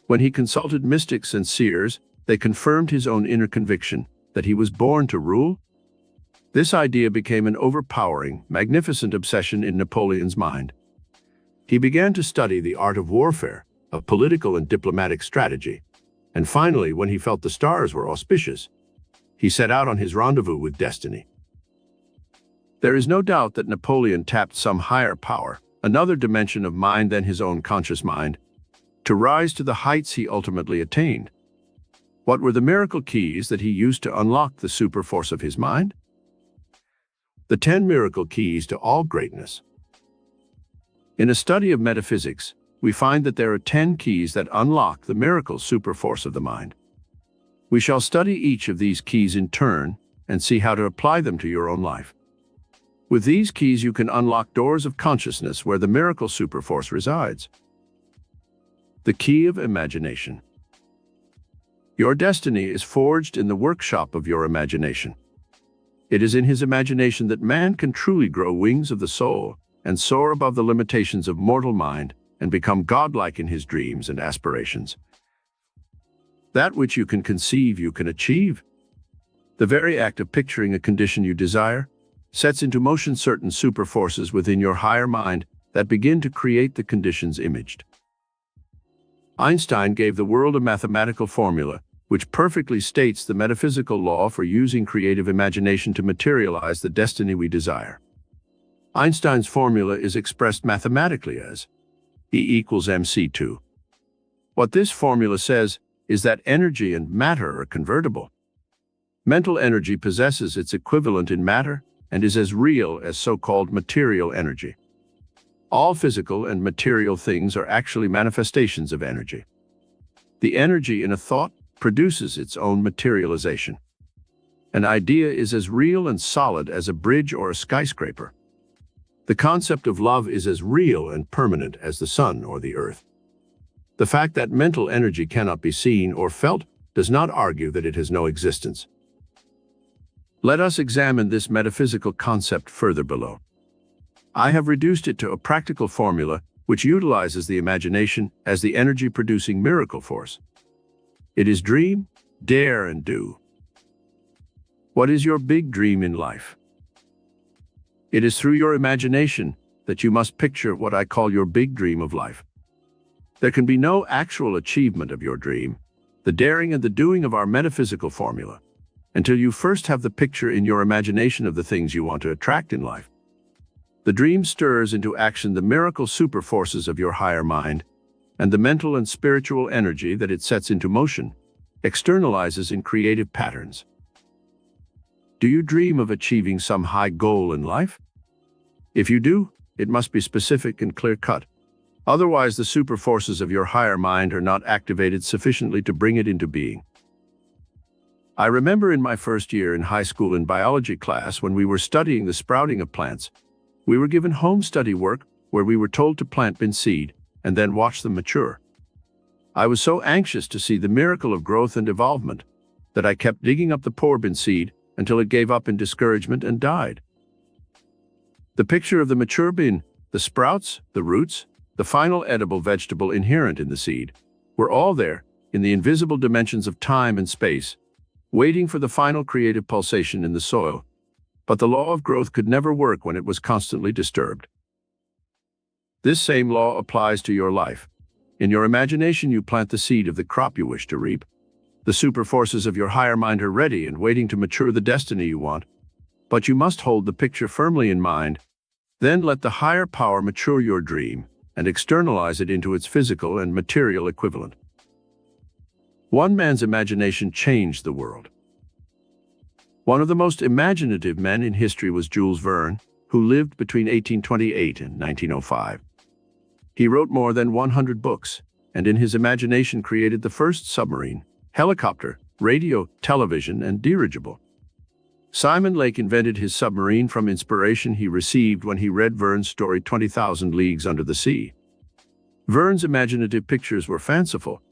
When he consulted mystics and seers, they confirmed his own inner conviction that he was born to rule. This idea became an overpowering, magnificent obsession in Napoleon's mind. He began to study the art of warfare of political and diplomatic strategy. And finally, when he felt the stars were auspicious, he set out on his rendezvous with destiny. There is no doubt that Napoleon tapped some higher power, another dimension of mind than his own conscious mind, to rise to the heights he ultimately attained. What were the miracle keys that he used to unlock the super force of his mind? The 10 miracle keys to all greatness. In a study of metaphysics, we find that there are 10 keys that unlock the miracle super force of the mind. We shall study each of these keys in turn and see how to apply them to your own life. With these keys, you can unlock doors of consciousness where the miracle super force resides. The key of imagination. Your destiny is forged in the workshop of your imagination. It is in his imagination that man can truly grow wings of the soul and soar above the limitations of mortal mind and become godlike in his dreams and aspirations. That which you can conceive, you can achieve. The very act of picturing a condition you desire sets into motion certain super forces within your higher mind that begin to create the conditions imaged. Einstein gave the world a mathematical formula which perfectly states the metaphysical law for using creative imagination to materialize the destiny we desire. Einstein's formula is expressed mathematically as E equals mc2. What this formula says is that energy and matter are convertible. Mental energy possesses its equivalent in matter and is as real as so-called material energy. All physical and material things are actually manifestations of energy. The energy in a thought produces its own materialization. An idea is as real and solid as a bridge or a skyscraper. The concept of love is as real and permanent as the sun or the earth. The fact that mental energy cannot be seen or felt does not argue that it has no existence. Let us examine this metaphysical concept further below. I have reduced it to a practical formula which utilizes the imagination as the energy-producing miracle force. It is dream, dare, and do. What is your big dream in life? It is through your imagination that you must picture what I call your big dream of life. There can be no actual achievement of your dream, the daring and the doing of our metaphysical formula, until you first have the picture in your imagination of the things you want to attract in life. The dream stirs into action the miracle super forces of your higher mind, and the mental and spiritual energy that it sets into motion externalizes in creative patterns. Do you dream of achieving some high goal in life? If you do, it must be specific and clear-cut. Otherwise, the super forces of your higher mind are not activated sufficiently to bring it into being. I remember in my first year in high school in biology class when we were studying the sprouting of plants, we were given home study work where we were told to plant bin seed and then watch them mature. I was so anxious to see the miracle of growth and evolvement that I kept digging up the poor bin seed until it gave up in discouragement and died. The picture of the mature bin, the sprouts, the roots, the final edible vegetable inherent in the seed, were all there in the invisible dimensions of time and space, waiting for the final creative pulsation in the soil. But the law of growth could never work when it was constantly disturbed. This same law applies to your life. In your imagination, you plant the seed of the crop you wish to reap. The super forces of your higher mind are ready and waiting to mature the destiny you want. But you must hold the picture firmly in mind. Then let the higher power mature your dream and externalize it into its physical and material equivalent. One man's imagination changed the world. One of the most imaginative men in history was Jules Verne, who lived between 1828 and 1905. He wrote more than 100 books, and in his imagination created the first submarine, helicopter, radio, television, and dirigible. Simon Lake invented his submarine from inspiration he received when he read Verne's story 20,000 Leagues Under the Sea. Verne's imaginative pictures were fanciful,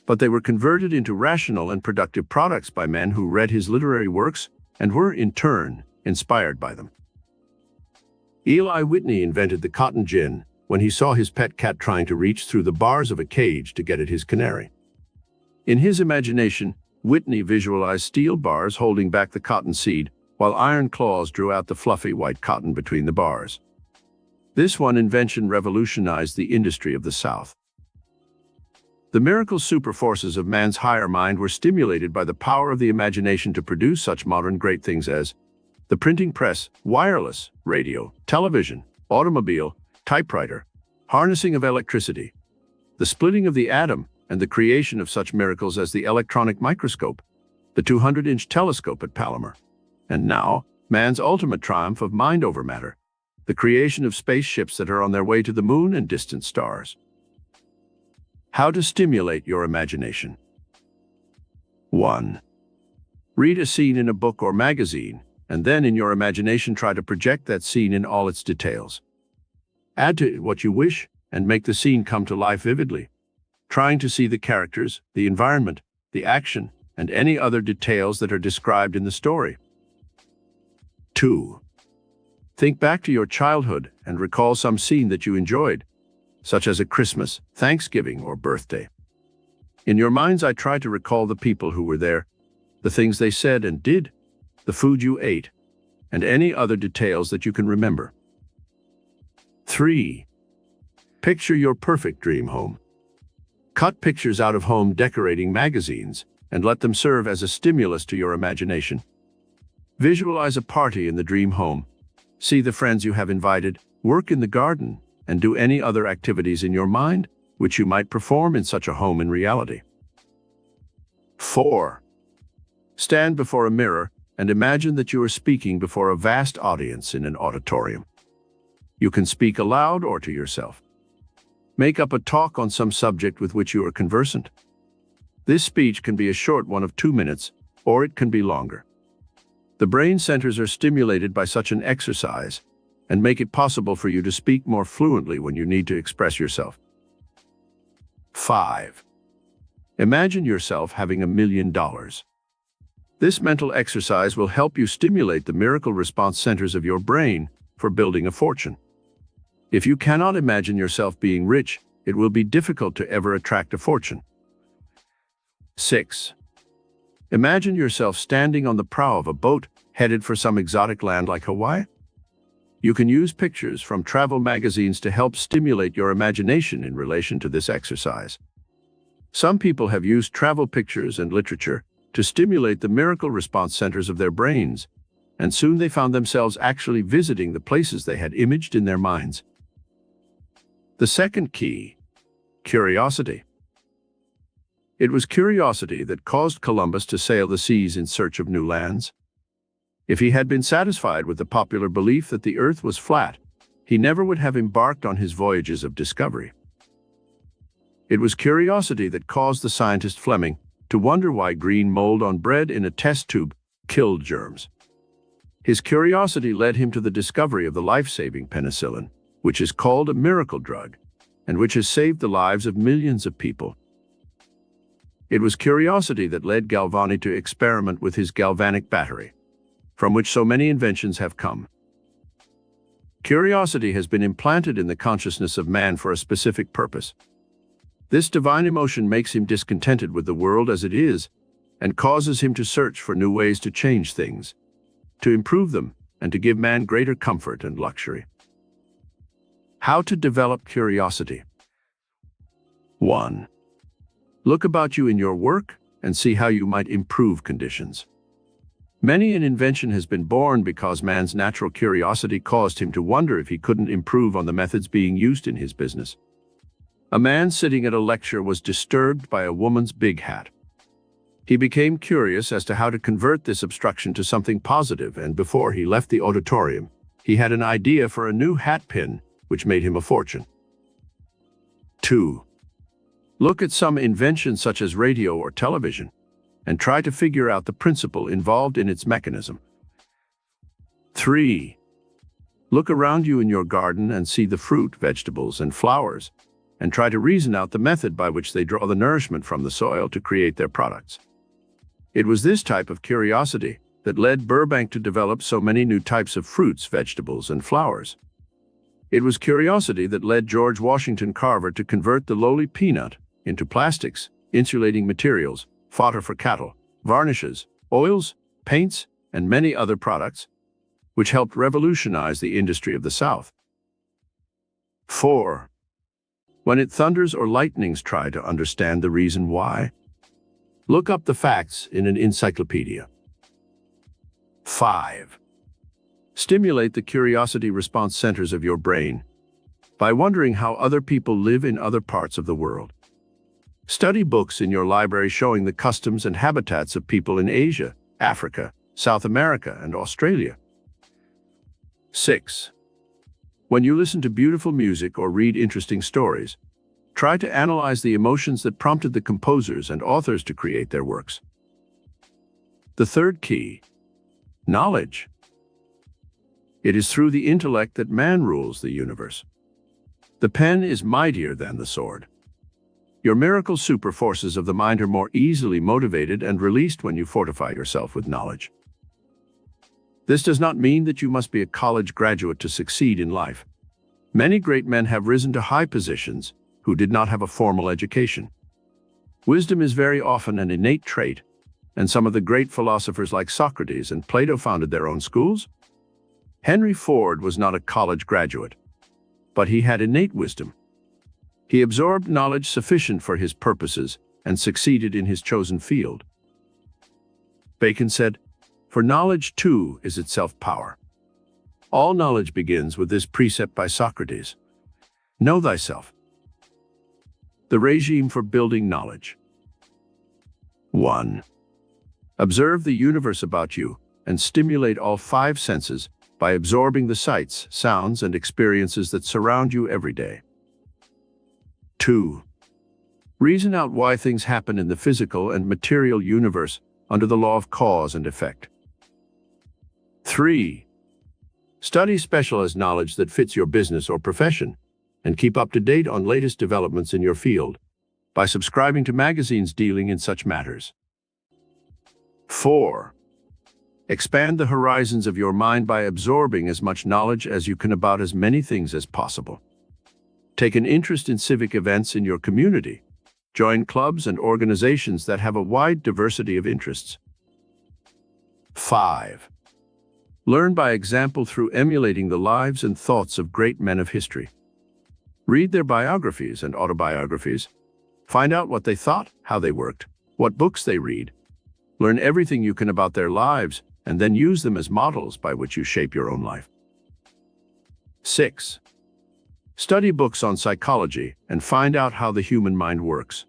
but they were converted into rational and productive products by men who read his literary works and were, in turn, inspired by them. Eli Whitney invented the cotton gin when he saw his pet cat trying to reach through the bars of a cage to get at his canary. In his imagination, Whitney visualized steel bars holding back the cotton seed, while iron claws drew out the fluffy white cotton between the bars. This one invention revolutionized the industry of the South. The miracle super forces of man's higher mind were stimulated by the power of the imagination to produce such modern great things as the printing press, wireless, radio, television, automobile, typewriter, harnessing of electricity, the splitting of the atom, and the creation of such miracles as the electronic microscope, the 200-inch telescope at Palomar, and now, man's ultimate triumph of mind over matter, the creation of spaceships that are on their way to the moon and distant stars. How to stimulate your imagination. 1. Read a scene in a book or magazine, and then in your imagination try to project that scene in all its details. Add to it what you wish and make the scene come to life vividly, trying to see the characters, the environment, the action, and any other details that are described in the story. 2. Think back to your childhood and recall some scene that you enjoyed, such as a Christmas, Thanksgiving, or birthday. In your mind's eye, try to recall the people who were there, the things they said and did, the food you ate, and any other details that you can remember. 3. Picture your perfect dream home. Cut pictures out of home decorating magazines and let them serve as a stimulus to your imagination. Visualize a party in the dream home. See the friends you have invited, work in the garden, and do any other activities in your mind which you might perform in such a home in reality. 4. Stand before a mirror and imagine that you are speaking before a vast audience in an auditorium. You can speak aloud or to yourself. Make up a talk on some subject with which you are conversant. This speech can be a short one of 2 minutes, or it can be longer. The brain centers are stimulated by such an exercise and make it possible for you to speak more fluently when you need to express yourself. 5. Imagine yourself having $1 million. This mental exercise will help you stimulate the miracle response centers of your brain for building a fortune. If you cannot imagine yourself being rich, it will be difficult to ever attract a fortune. 6. Imagine yourself standing on the prow of a boat headed for some exotic land like Hawaii. You can use pictures from travel magazines to help stimulate your imagination in relation to this exercise. Some people have used travel pictures and literature to stimulate the miracle response centers of their brains, and soon they found themselves actually visiting the places they had imaged in their minds. The second key, curiosity. It was curiosity that caused Columbus to sail the seas in search of new lands. If he had been satisfied with the popular belief that the earth was flat, he never would have embarked on his voyages of discovery. It was curiosity that caused the scientist Fleming to wonder why green mold on bread in a test tube killed germs. His curiosity led him to the discovery of the life-saving penicillin, which is called a miracle drug, and which has saved the lives of millions of people. It was curiosity that led Galvani to experiment with his galvanic battery, from which so many inventions have come. Curiosity has been implanted in the consciousness of man for a specific purpose. This divine emotion makes him discontented with the world as it is, and causes him to search for new ways to change things, to improve them, and to give man greater comfort and luxury. How to develop curiosity. 1. Look about you in your work and see how you might improve conditions. Many an invention has been born because man's natural curiosity caused him to wonder if he couldn't improve on the methods being used in his business. A man sitting at a lecture was disturbed by a woman's big hat. He became curious as to how to convert this obstruction to something positive, and before he left the auditorium, he had an idea for a new hat pin, which made him a fortune. 2. Look at some invention such as radio or television, and try to figure out the principle involved in its mechanism. 3. Look around you in your garden and see the fruit, vegetables, and flowers, and try to reason out the method by which they draw the nourishment from the soil to create their products. It was this type of curiosity that led Burbank to develop so many new types of fruits, vegetables, and flowers. It was curiosity that led George Washington Carver to convert the lowly peanut into plastics, insulating materials, fodder for cattle, varnishes, oils, paints, and many other products, which helped revolutionize the industry of the South. 4. When it thunders or lightnings, try to understand the reason why. Look up the facts in an encyclopedia. 5. Stimulate the curiosity response centers of your brain by wondering how other people live in other parts of the world. Study books in your library showing the customs and habitats of people in Asia, Africa, South America, and Australia. 6. When you listen to beautiful music or read interesting stories, try to analyze the emotions that prompted the composers and authors to create their works. The third key: knowledge. It is through the intellect that man rules the universe. The pen is mightier than the sword. Your miracle super forces of the mind are more easily motivated and released when you fortify yourself with knowledge. This does not mean that you must be a college graduate to succeed in life. Many great men have risen to high positions who did not have a formal education. Wisdom is very often an innate trait, and some of the great philosophers like Socrates and Plato founded their own schools. Henry Ford was not a college graduate, but he had innate wisdom. He absorbed knowledge sufficient for his purposes and succeeded in his chosen field. Bacon said, "For knowledge too is itself power." All knowledge begins with this precept by Socrates: know thyself. The regime for building knowledge. 1. Observe the universe about you and stimulate all 5 senses by absorbing the sights, sounds, and experiences that surround you every day. 2. Reason out why things happen in the physical and material universe under the law of cause and effect. 3. Study specialized knowledge that fits your business or profession, and keep up to date on latest developments in your field by subscribing to magazines dealing in such matters. 4. Expand the horizons of your mind by absorbing as much knowledge as you can about as many things as possible. Take an interest in civic events in your community. Join clubs and organizations that have a wide diversity of interests. 5. Learn by example through emulating the lives and thoughts of great men of history. Read their biographies and autobiographies. Find out what they thought, how they worked, what books they read. Learn everything you can about their lives, and then use them as models by which you shape your own life. 6. Study books on psychology and find out how the human mind works.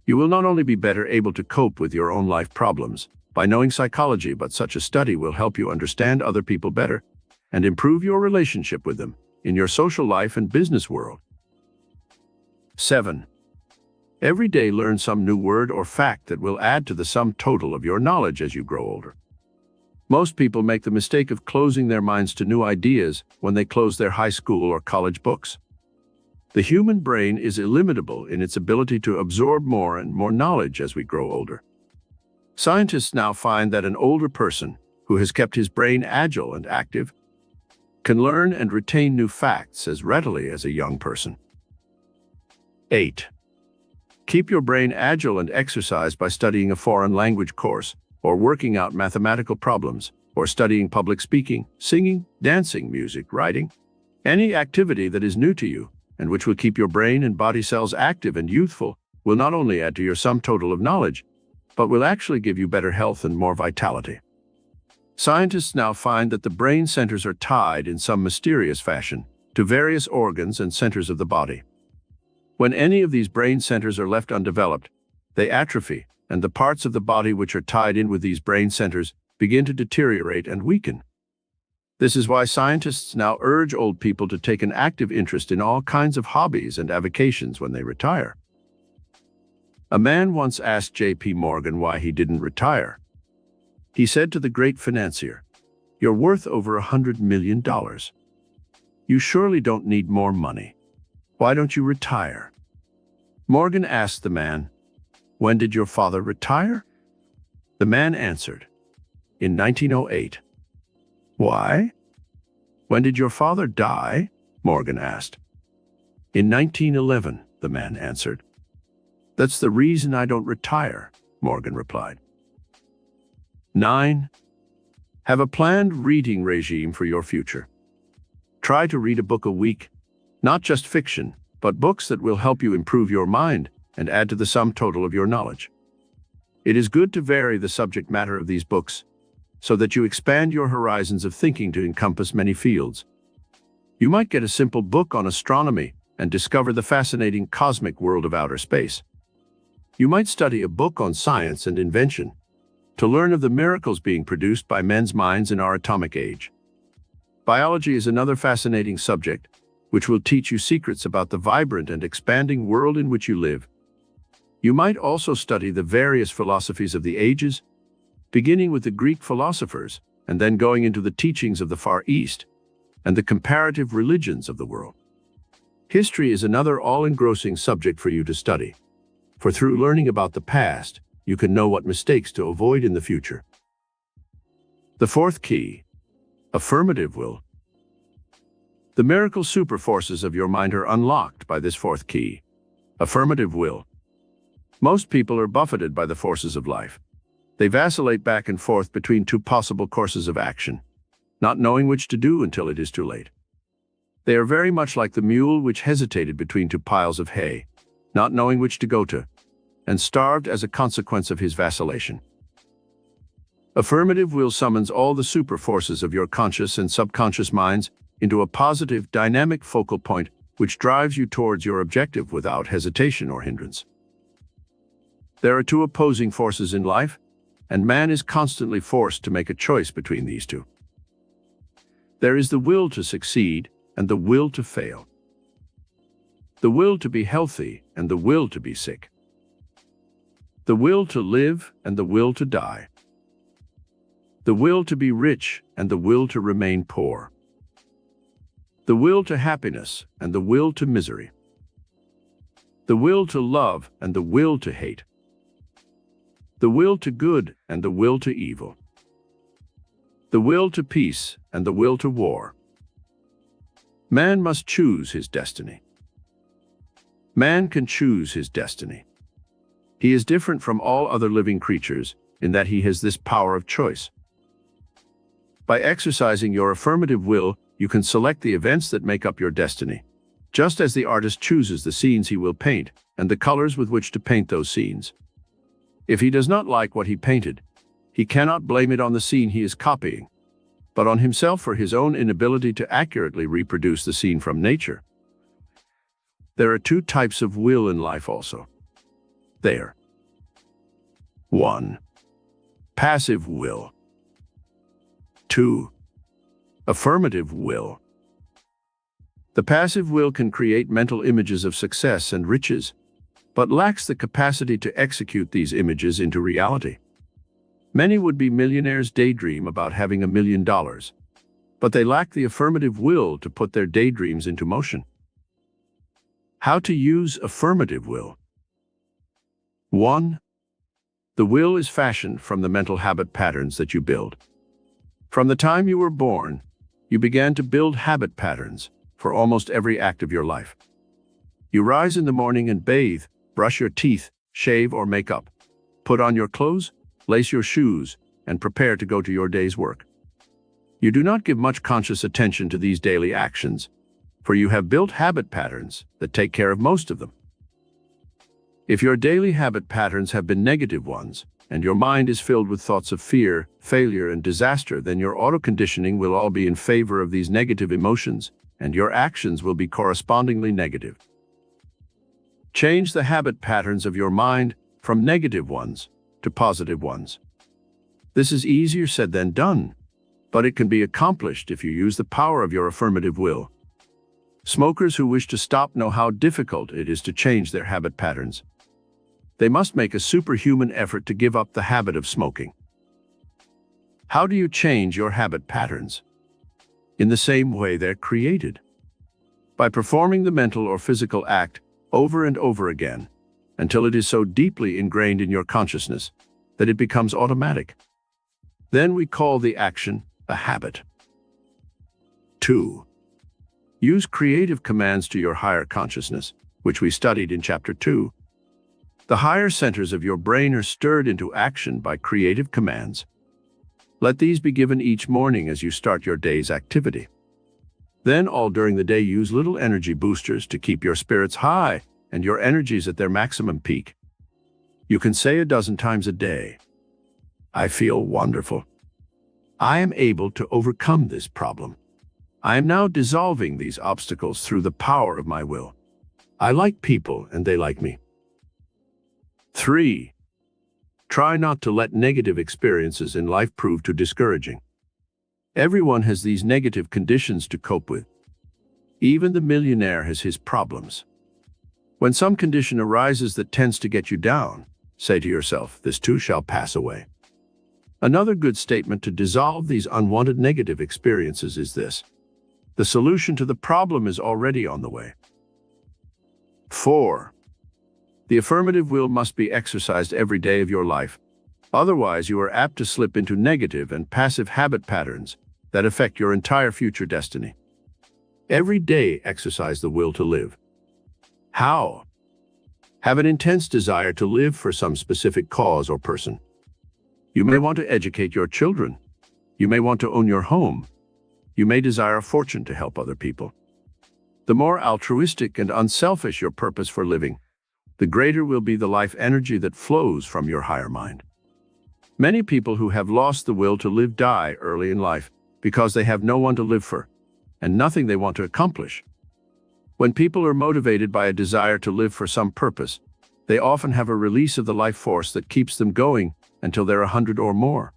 You will not only be better able to cope with your own life problems by knowing psychology, but such a study will help you understand other people better and improve your relationship with them in your social life and business world. 7. Every day learn some new word or fact that will add to the sum total of your knowledge as you grow older. Most people make the mistake of closing their minds to new ideas when they close their high school or college books. The human brain is illimitable in its ability to absorb more and more knowledge as we grow older. Scientists now find that an older person who has kept his brain agile and active can learn and retain new facts as readily as a young person. 8. Keep your brain agile and exercised by studying a foreign language course, or working out mathematical problems, or studying public speaking, singing, dancing, music, writing. Any activity that is new to you and which will keep your brain and body cells active and youthful will not only add to your sum total of knowledge, but will actually give you better health and more vitality. Scientists now find that the brain centers are tied in some mysterious fashion to various organs and centers of the body. When any of these brain centers are left undeveloped, they atrophy, and the parts of the body which are tied in with these brain centers begin to deteriorate and weaken. This is why scientists now urge old people to take an active interest in all kinds of hobbies and avocations when they retire. A man once asked J.P. Morgan why he didn't retire. He said to the great financier, "You're worth over $100 million. You surely don't need more money. Why don't you retire?" Morgan asked the man, "When did your father retire?" The man answered, "In 1908. "Why?" "When did your father die?" Morgan asked. "In 1911, the man answered. "That's the reason I don't retire," Morgan replied. 9. Have a planned reading regime for your future. Try to read a book a week, not just fiction, but books that will help you improve your mind and add to the sum total of your knowledge. It is good to vary the subject matter of these books so that you expand your horizons of thinking to encompass many fields. You might get a simple book on astronomy and discover the fascinating cosmic world of outer space. You might study a book on science and invention to learn of the miracles being produced by men's minds in our atomic age. Biology is another fascinating subject, which will teach you secrets about the vibrant and expanding world in which you live. You might also study the various philosophies of the ages, beginning with the Greek philosophers and then going into the teachings of the Far East and the comparative religions of the world. History is another all-engrossing subject for you to study, for through learning about the past, you can know what mistakes to avoid in the future. The fourth key, affirmative will. The miracle superforces of your mind are unlocked by this fourth key, affirmative will. Most people are buffeted by the forces of life. They vacillate back and forth between two possible courses of action, not knowing which to do until it is too late. They are very much like the mule which hesitated between two piles of hay, not knowing which to go to, and starved as a consequence of his vacillation. Affirmative will summons all the super forces of your conscious and subconscious minds into a positive, dynamic focal point which drives you towards your objective without hesitation or hindrance. There are two opposing forces in life, and man is constantly forced to make a choice between these two. There is the will to succeed and the will to fail. The will to be healthy and the will to be sick. The will to live and the will to die. The will to be rich and the will to remain poor. The will to happiness and the will to misery. The will to love and the will to hate. The will to good and the will to evil. The will to peace and the will to war. Man must choose his destiny. Man can choose his destiny. He is different from all other living creatures in that he has this power of choice. By exercising your affirmative will, you can select the events that make up your destiny, just as the artist chooses the scenes he will paint and the colors with which to paint those scenes. If he does not like what he painted, he cannot blame it on the scene he is copying, but on himself for his own inability to accurately reproduce the scene from nature. There are two types of will in life also. They are 1. Passive will. 2. Affirmative will. The passive will can create mental images of success and riches, but lacks the capacity to execute these images into reality. Many would-be millionaires daydream about having $1 million, but they lack the affirmative will to put their daydreams into motion. How to use affirmative will. 1. The will is fashioned from the mental habit patterns that you build. From the time you were born, you began to build habit patterns for almost every act of your life. You rise in the morning and bathe, brush your teeth, shave or make up, put on your clothes, lace your shoes, and prepare to go to your day's work. You do not give much conscious attention to these daily actions, for you have built habit patterns that take care of most of them. If your daily habit patterns have been negative ones, and your mind is filled with thoughts of fear, failure, and disaster, then your auto-conditioning will all be in favor of these negative emotions, and your actions will be correspondingly negative. Change the habit patterns of your mind from negative ones to positive ones. This is easier said than done, but it can be accomplished if you use the power of your affirmative will. Smokers who wish to stop know how difficult it is to change their habit patterns. They must make a superhuman effort to give up the habit of smoking. How do you change your habit patterns? In the same way they're created. By performing the mental or physical act over and over again, until it is so deeply ingrained in your consciousness that it becomes automatic. Then we call the action a habit. 2. Use creative commands to your higher consciousness, which we studied in Chapter 2. The higher centers of your brain are stirred into action by creative commands. Let these be given each morning as you start your day's activity. Then all during the day use little energy boosters to keep your spirits high and your energies at their maximum peak. You can say a dozen times a day, "I feel wonderful. I am able to overcome this problem. I am now dissolving these obstacles through the power of my will. I like people and they like me." 3. Try not to let negative experiences in life prove too discouraging. Everyone has these negative conditions to cope with. Even the millionaire has his problems. When some condition arises that tends to get you down, say to yourself, "This too shall pass away." Another good statement to dissolve these unwanted negative experiences is this: the solution to the problem is already on the way. 4. The affirmative will must be exercised every day of your life. Otherwise, you are apt to slip into negative and passive habit patterns that affect your entire future destiny. Every day, exercise the will to live. How? Have an intense desire to live for some specific cause or person. You may want to educate your children. You may want to own your home. You may desire a fortune to help other people. The more altruistic and unselfish your purpose for living, the greater will be the life energy that flows from your higher mind. Many people who have lost the will to live die early in life because they have no one to live for and nothing they want to accomplish. When people are motivated by a desire to live for some purpose, they often have a release of the life force that keeps them going until they're 100 or more.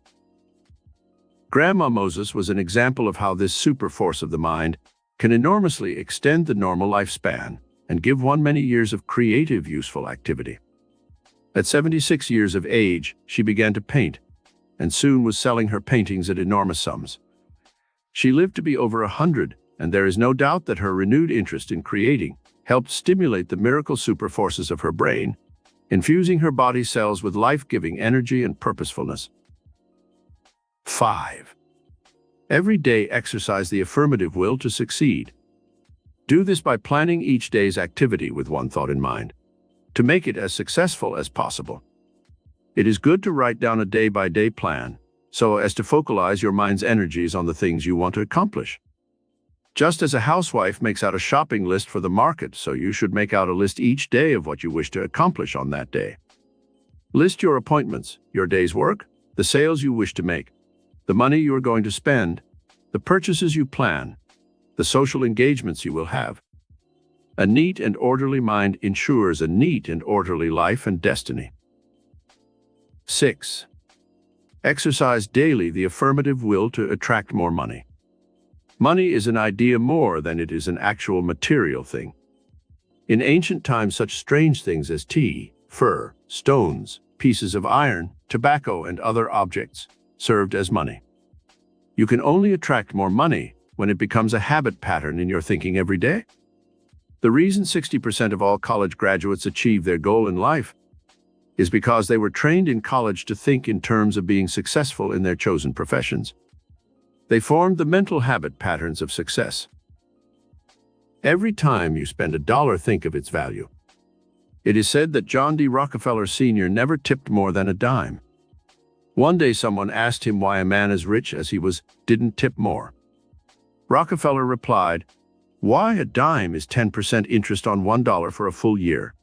Grandma Moses was an example of how this super force of the mind can enormously extend the normal lifespan and give one many years of creative, useful activity. At 76 years of age, she began to paint, and soon was selling her paintings at enormous sums. She lived to be over 100, and there is no doubt that her renewed interest in creating helped stimulate the miracle super forces of her brain, infusing her body cells with life-giving energy and purposefulness. 5. Every day exercise the affirmative will to succeed. Do this by planning each day's activity with one thought in mind, to make it as successful as possible. It is good to write down a day-by-day plan, so as to focalize your mind's energies on the things you want to accomplish. Just as a housewife makes out a shopping list for the market, so you should make out a list each day of what you wish to accomplish on that day. List your appointments, your day's work, the sales you wish to make, the money you are going to spend, the purchases you plan, the social engagements you will have. A neat and orderly mind ensures a neat and orderly life and destiny. 6. Exercise daily the affirmative will to attract more money. Money is an idea more than it is an actual material thing. In ancient times, such strange things as tea, fur, stones, pieces of iron, tobacco, and other objects served as money. You can only attract more money when it becomes a habit pattern in your thinking every day. The reason 60% of all college graduates achieve their goal in life is because they were trained in college to think in terms of being successful in their chosen professions. They formed the mental habit patterns of success. Every time you spend $1, think of its value. It is said that John D. Rockefeller Sr. never tipped more than a dime. One day someone asked him why a man as rich as he was didn't tip more. Rockefeller replied, "Why, a dime is 10% interest on $1 for a full year."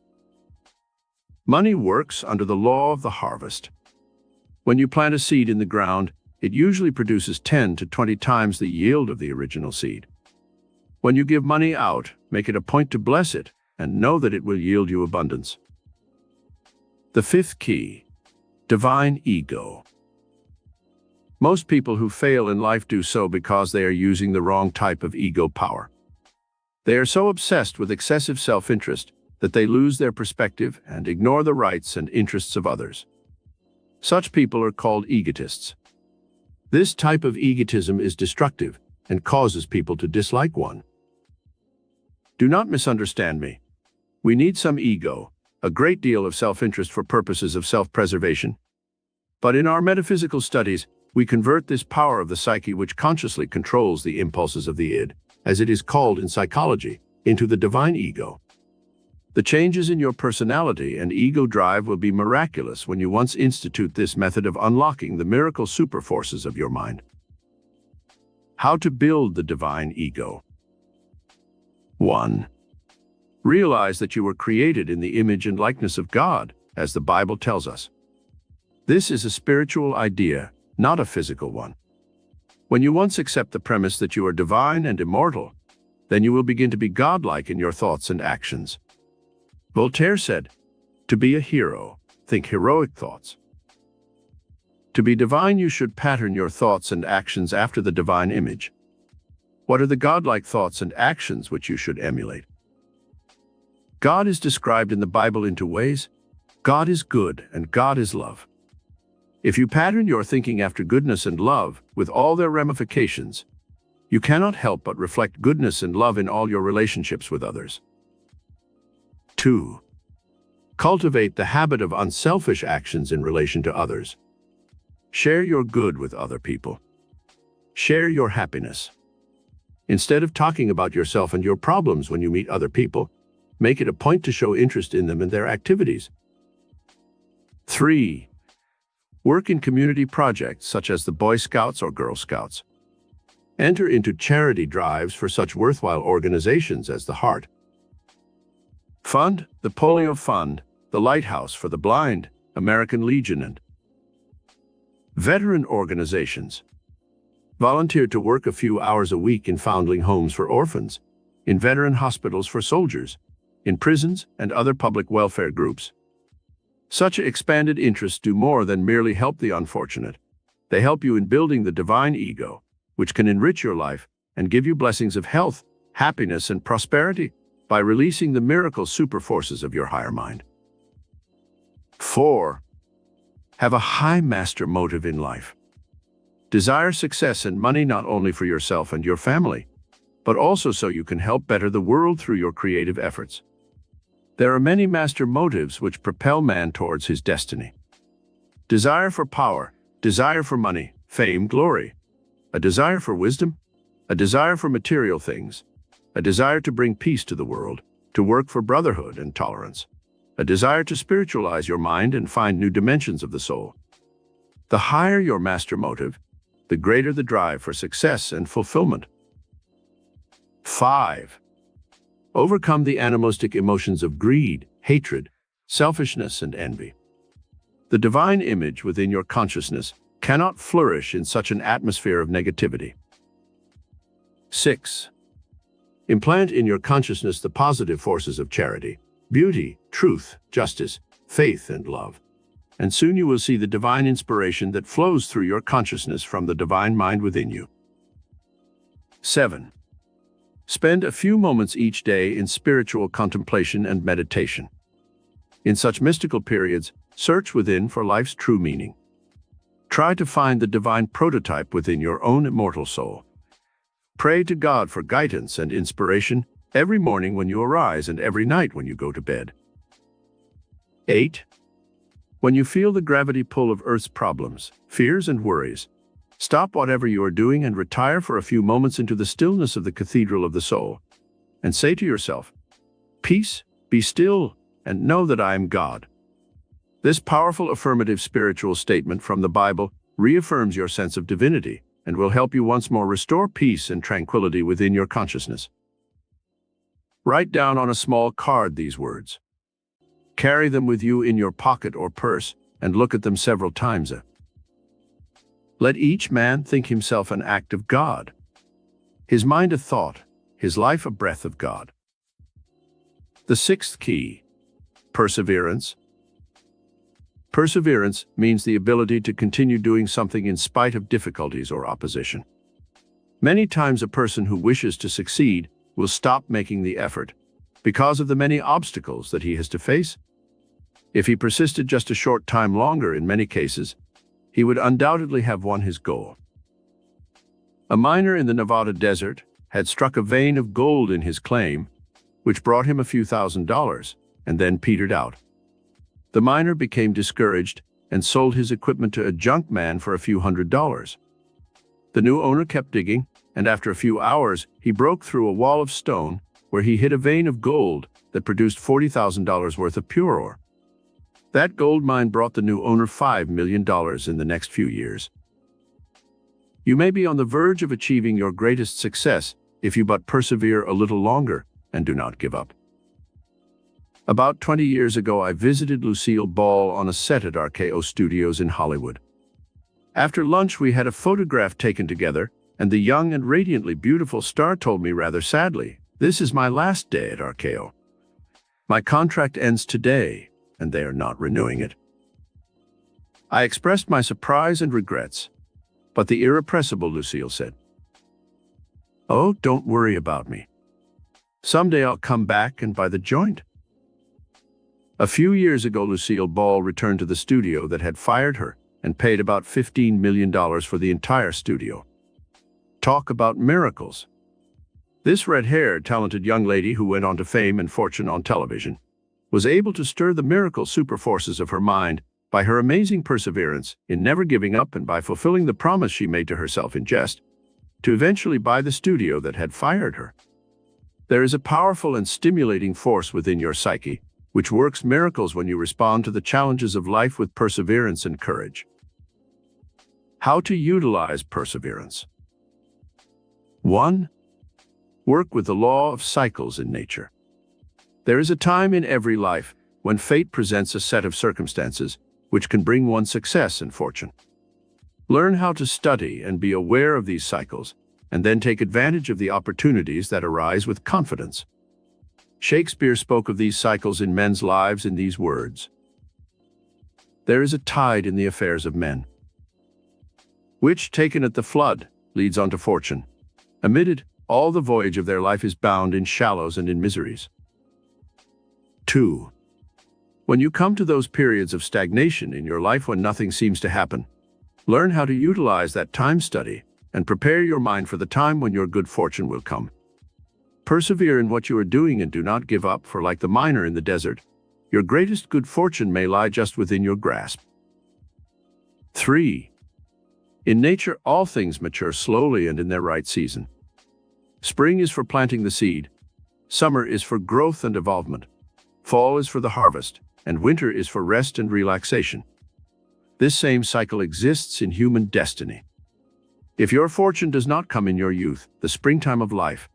Money works under the law of the harvest. When you plant a seed in the ground, it usually produces 10 to 20 times the yield of the original seed. When you give money out, make it a point to bless it and know that it will yield you abundance. The 5th key, divine ego. Most people who fail in life do so because they are using the wrong type of ego power. They are so obsessed with excessive self-interest that they lose their perspective and ignore the rights and interests of others. Such people are called egotists. This type of egotism is destructive and causes people to dislike one. Do not misunderstand me. We need some ego, a great deal of self-interest for purposes of self-preservation. But in our metaphysical studies, we convert this power of the psyche which consciously controls the impulses of the id, as it is called in psychology, into the divine ego. The changes in your personality and ego drive will be miraculous when you once institute this method of unlocking the miracle super forces of your mind. How to build the divine ego. 1. Realize that you were created in the image and likeness of God, as the Bible tells us. This is a spiritual idea, not a physical one. When you once accept the premise that you are divine and immortal, then you will begin to be godlike in your thoughts and actions. Voltaire said, "To be a hero, think heroic thoughts." To be divine, you should pattern your thoughts and actions after the divine image. What are the godlike thoughts and actions which you should emulate? God is described in the Bible in two ways. God is good and God is love. If you pattern your thinking after goodness and love, with all their ramifications, you cannot help but reflect goodness and love in all your relationships with others. 2. Cultivate the habit of unselfish actions in relation to others. Share your good with other people. Share your happiness. Instead of talking about yourself and your problems when you meet other people, make it a point to show interest in them and their activities. 3. Work in community projects such as the Boy Scouts or Girl Scouts. Enter into charity drives for such worthwhile organizations as the Heart Fund, the Polio Fund, the Lighthouse for the Blind, American Legion, and veteran organizations. Volunteer to work a few hours a week in foundling homes for orphans, in veteran hospitals for soldiers, in prisons and other public welfare groups. Such expanded interests do more than merely help the unfortunate. They help you in building the divine ego, which can enrich your life and give you blessings of health, happiness, and prosperity by releasing the miracle superforces of your higher mind. 4. Have a high master motive in life. Desire success and money not only for yourself and your family, but also so you can help better the world through your creative efforts. There are many master motives which propel man towards his destiny. Desire for power, desire for money, fame, glory, a desire for wisdom, a desire for material things, a desire to bring peace to the world, to work for brotherhood and tolerance, a desire to spiritualize your mind and find new dimensions of the soul. The higher your master motive, the greater the drive for success and fulfillment. 5. Overcome the animalistic emotions of greed, hatred, selfishness, and envy. The divine image within your consciousness cannot flourish in such an atmosphere of negativity. 6. Implant in your consciousness the positive forces of charity, beauty, truth, justice, faith, and love. And soon you will see the divine inspiration that flows through your consciousness from the divine mind within you. 7. Spend a few moments each day in spiritual contemplation and meditation. In such mystical periods, search within for life's true meaning. Try to find the divine prototype within your own immortal soul. Pray to God for guidance and inspiration every morning when you arise and every night when you go to bed. 8. When you feel the gravity pull of Earth's problems, fears, and worries, stop whatever you are doing and retire for a few moments into the stillness of the cathedral of the soul, and say to yourself, "Peace, be still, and know that I am God." This powerful affirmative spiritual statement from the Bible reaffirms your sense of divinity and will help you once more restore peace and tranquility within your consciousness. Write down on a small card these words. Carry them with you in your pocket or purse and look at them several times. Let each man think himself an act of God, his mind a thought, his life a breath of God. The sixth key, perseverance. Perseverance means the ability to continue doing something in spite of difficulties or opposition. Many times a person who wishes to succeed will stop making the effort because of the many obstacles that he has to face. If he persisted just a short time longer, in many cases, he would undoubtedly have won his goal. A miner in the Nevada desert had struck a vein of gold in his claim, which brought him a few $1,000s, and then petered out. The miner became discouraged and sold his equipment to a junk man for a few $100s. The new owner kept digging, and after a few hours, he broke through a wall of stone where he hit a vein of gold that produced $40,000 worth of pure ore. That gold mine brought the new owner $5 million in the next few years. You may be on the verge of achieving your greatest success if you but persevere a little longer and do not give up. About 20 years ago, I visited Lucille Ball on a set at RKO Studios in Hollywood. After lunch, we had a photograph taken together, and the young and radiantly beautiful star told me rather sadly, "This is my last day at RKO. My contract ends today, and they are not renewing it." I expressed my surprise and regrets, but the irrepressible Lucille said, "Oh, don't worry about me. Someday I'll come back and buy the joint." A few years ago, Lucille Ball returned to the studio that had fired her and paid about $15 million for the entire studio. Talk about miracles. This red-haired, talented young lady who went on to fame and fortune on television was able to stir the miracle superforces of her mind by her amazing perseverance in never giving up and by fulfilling the promise she made to herself in jest, to eventually buy the studio that had fired her. There is a powerful and stimulating force within your psyche, which works miracles when you respond to the challenges of life with perseverance and courage. How to utilize perseverance. 1. Work with the law of cycles in nature. There is a time in every life when fate presents a set of circumstances which can bring one success and fortune. Learn how to study and be aware of these cycles, and then take advantage of the opportunities that arise with confidence. Shakespeare spoke of these cycles in men's lives in these words: "There is a tide in the affairs of men, which, taken at the flood, leads on to fortune. Amid it, all the voyage of their life is bound in shallows and in miseries." 2. When you come to those periods of stagnation in your life when nothing seems to happen, learn how to utilize that time study and prepare your mind for the time when your good fortune will come. Persevere in what you are doing and do not give up, for like the miner in the desert, your greatest good fortune may lie just within your grasp. 3. In nature, all things mature slowly and in their right season. Spring is for planting the seed, summer is for growth and evolvement, fall is for the harvest, and winter is for rest and relaxation. This same cycle exists in human destiny. If your fortune does not come in your youth, the springtime of life,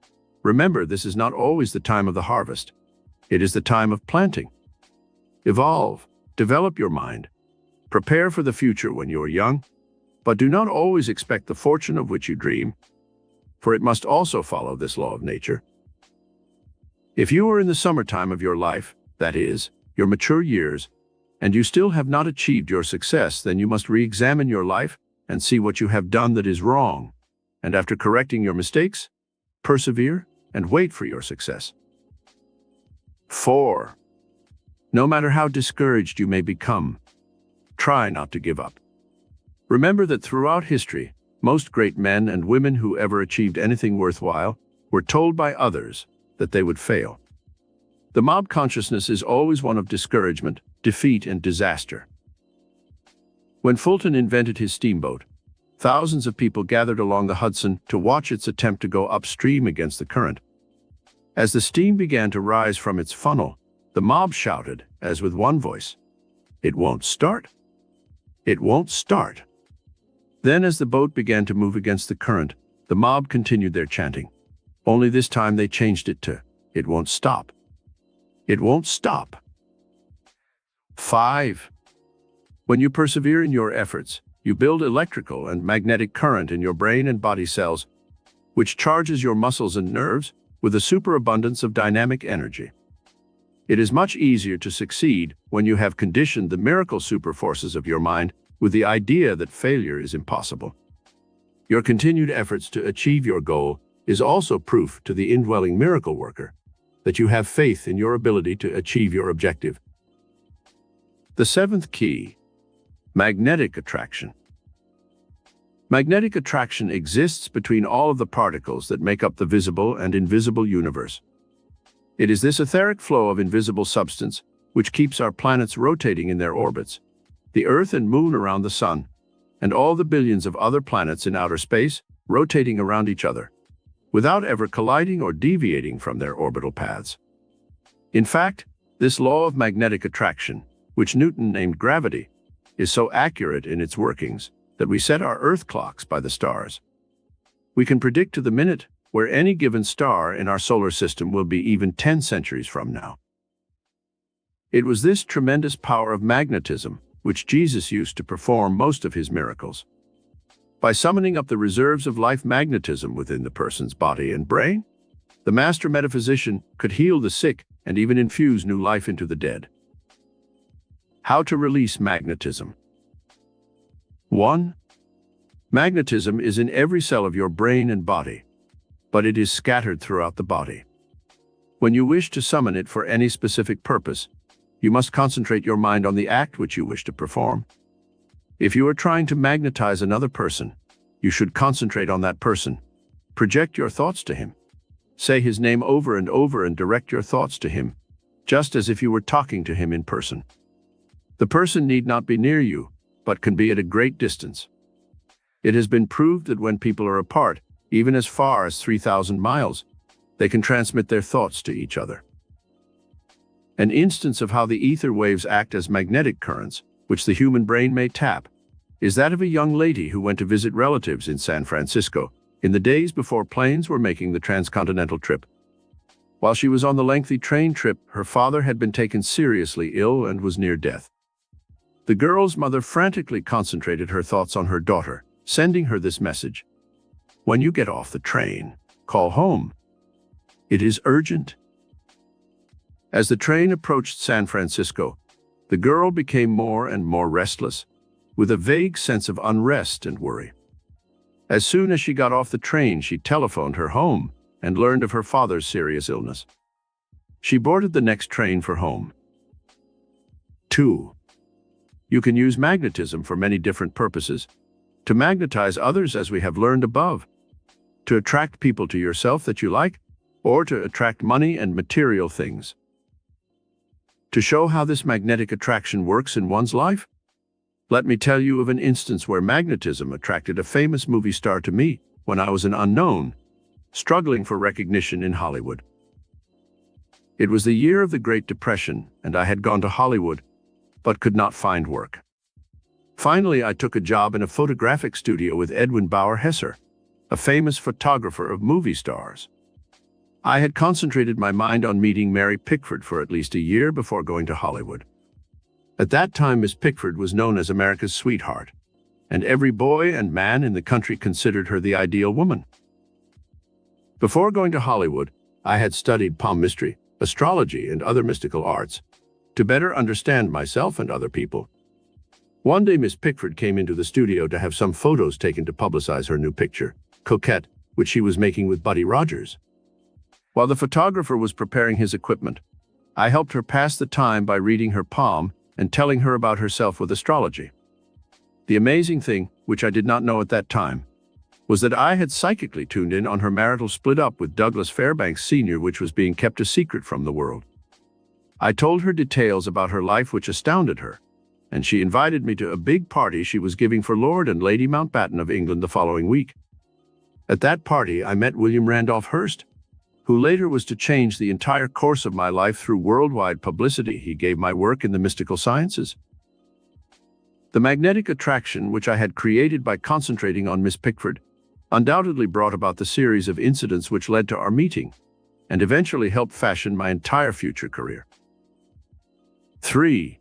remember this is not always the time of the harvest. It is the time of planting. Evolve, develop your mind, prepare for the future when you are young, but do not always expect the fortune of which you dream, for it must also follow this law of nature. If you are in the summertime of your life, that is, your mature years, and you still have not achieved your success, then you must re-examine your life and see what you have done that is wrong, and after correcting your mistakes, persevere and wait for your success. 4. No matter how discouraged you may become, try not to give up. Remember that throughout history, most great men and women who ever achieved anything worthwhile were told by others that they would fail. The mob consciousness is always one of discouragement, defeat, and disaster. When Fulton invented his steamboat, thousands of people gathered along the Hudson to watch its attempt to go upstream against the current. As the steam began to rise from its funnel, the mob shouted, as with one voice, "It won't start! It won't start!" Then, as the boat began to move against the current, the mob continued their chanting. Only this time they changed it to, "It won't stop! It won't stop!" 5. When you persevere in your efforts, you build electrical and magnetic current in your brain and body cells, which charges your muscles and nerves with a superabundance of dynamic energy. It is much easier to succeed when you have conditioned the miracle superforces of your mind with the idea that failure is impossible. Your continued efforts to achieve your goal is also proof to the indwelling miracle worker that you have faith in your ability to achieve your objective. The 7th key: magnetic attraction. Magnetic attraction exists between all of the particles that make up the visible and invisible universe. It is this etheric flow of invisible substance which keeps our planets rotating in their orbits, the Earth and Moon around the Sun, and all the billions of other planets in outer space rotating around each other, without ever colliding or deviating from their orbital paths. In fact, this law of magnetic attraction, which Newton named gravity, is so accurate in its workings that we set our Earth clocks by the stars. We can predict to the minute where any given star in our solar system will be even 10 centuries from now. It was this tremendous power of magnetism which Jesus used to perform most of his miracles. By summoning up the reserves of life magnetism within the person's body and brain, the master metaphysician could heal the sick and even infuse new life into the dead. How to release magnetism. 1. Magnetism is in every cell of your brain and body, but it is scattered throughout the body. When you wish to summon it for any specific purpose, you must concentrate your mind on the act which you wish to perform. If you are trying to magnetize another person, you should concentrate on that person. Project your thoughts to him. Say his name over and over and direct your thoughts to him, just as if you were talking to him in person. The person need not be near you, but can be at a great distance. It has been proved that when people are apart, even as far as 3,000 miles, they can transmit their thoughts to each other. An instance of how the ether waves act as magnetic currents, which the human brain may tap, is that of a young lady who went to visit relatives in San Francisco in the days before planes were making the transcontinental trip. While she was on the lengthy train trip, her father had been taken seriously ill and was near death. The girl's mother frantically concentrated her thoughts on her daughter, sending her this message: "When you get off the train, call home. It is urgent." As the train approached San Francisco, the girl became more and more restless, with a vague sense of unrest and worry. As soon as she got off the train, she telephoned her home and learned of her father's serious illness. She boarded the next train for home. 2. You can use magnetism for many different purposes. To magnetize others, as we have learned above, to attract people to yourself that you like, or to attract money and material things. To show how this magnetic attraction works in one's life, let me tell you of an instance where magnetism attracted a famous movie star to me when I was an unknown, struggling for recognition in Hollywood. It was the year of the Great Depression, and I had gone to Hollywood, but could not find work. Finally, I took a job in a photographic studio with Edwin Bauer-Hesser, a famous photographer of movie stars. I had concentrated my mind on meeting Mary Pickford for at least a year before going to Hollywood. At that time, Miss Pickford was known as America's sweetheart, and every boy and man in the country considered her the ideal woman. Before going to Hollywood, I had studied palmistry, astrology, and other mystical arts to better understand myself and other people. One day, Miss Pickford came into the studio to have some photos taken to publicize her new picture, Coquette, which she was making with Buddy Rogers. While the photographer was preparing his equipment, I helped her pass the time by reading her palm and telling her about herself with astrology. The amazing thing, which I did not know at that time, was that I had psychically tuned in on her marital split-up with Douglas Fairbanks Sr., which was being kept a secret from the world. I told her details about her life which astounded her, and she invited me to a big party she was giving for Lord and Lady Mountbatten of England the following week. At that party, I met William Randolph Hearst, who later was to change the entire course of my life through worldwide publicity he gave my work in the mystical sciences. The magnetic attraction which I had created by concentrating on Miss Pickford undoubtedly brought about the series of incidents which led to our meeting and eventually helped fashion my entire future career. 3.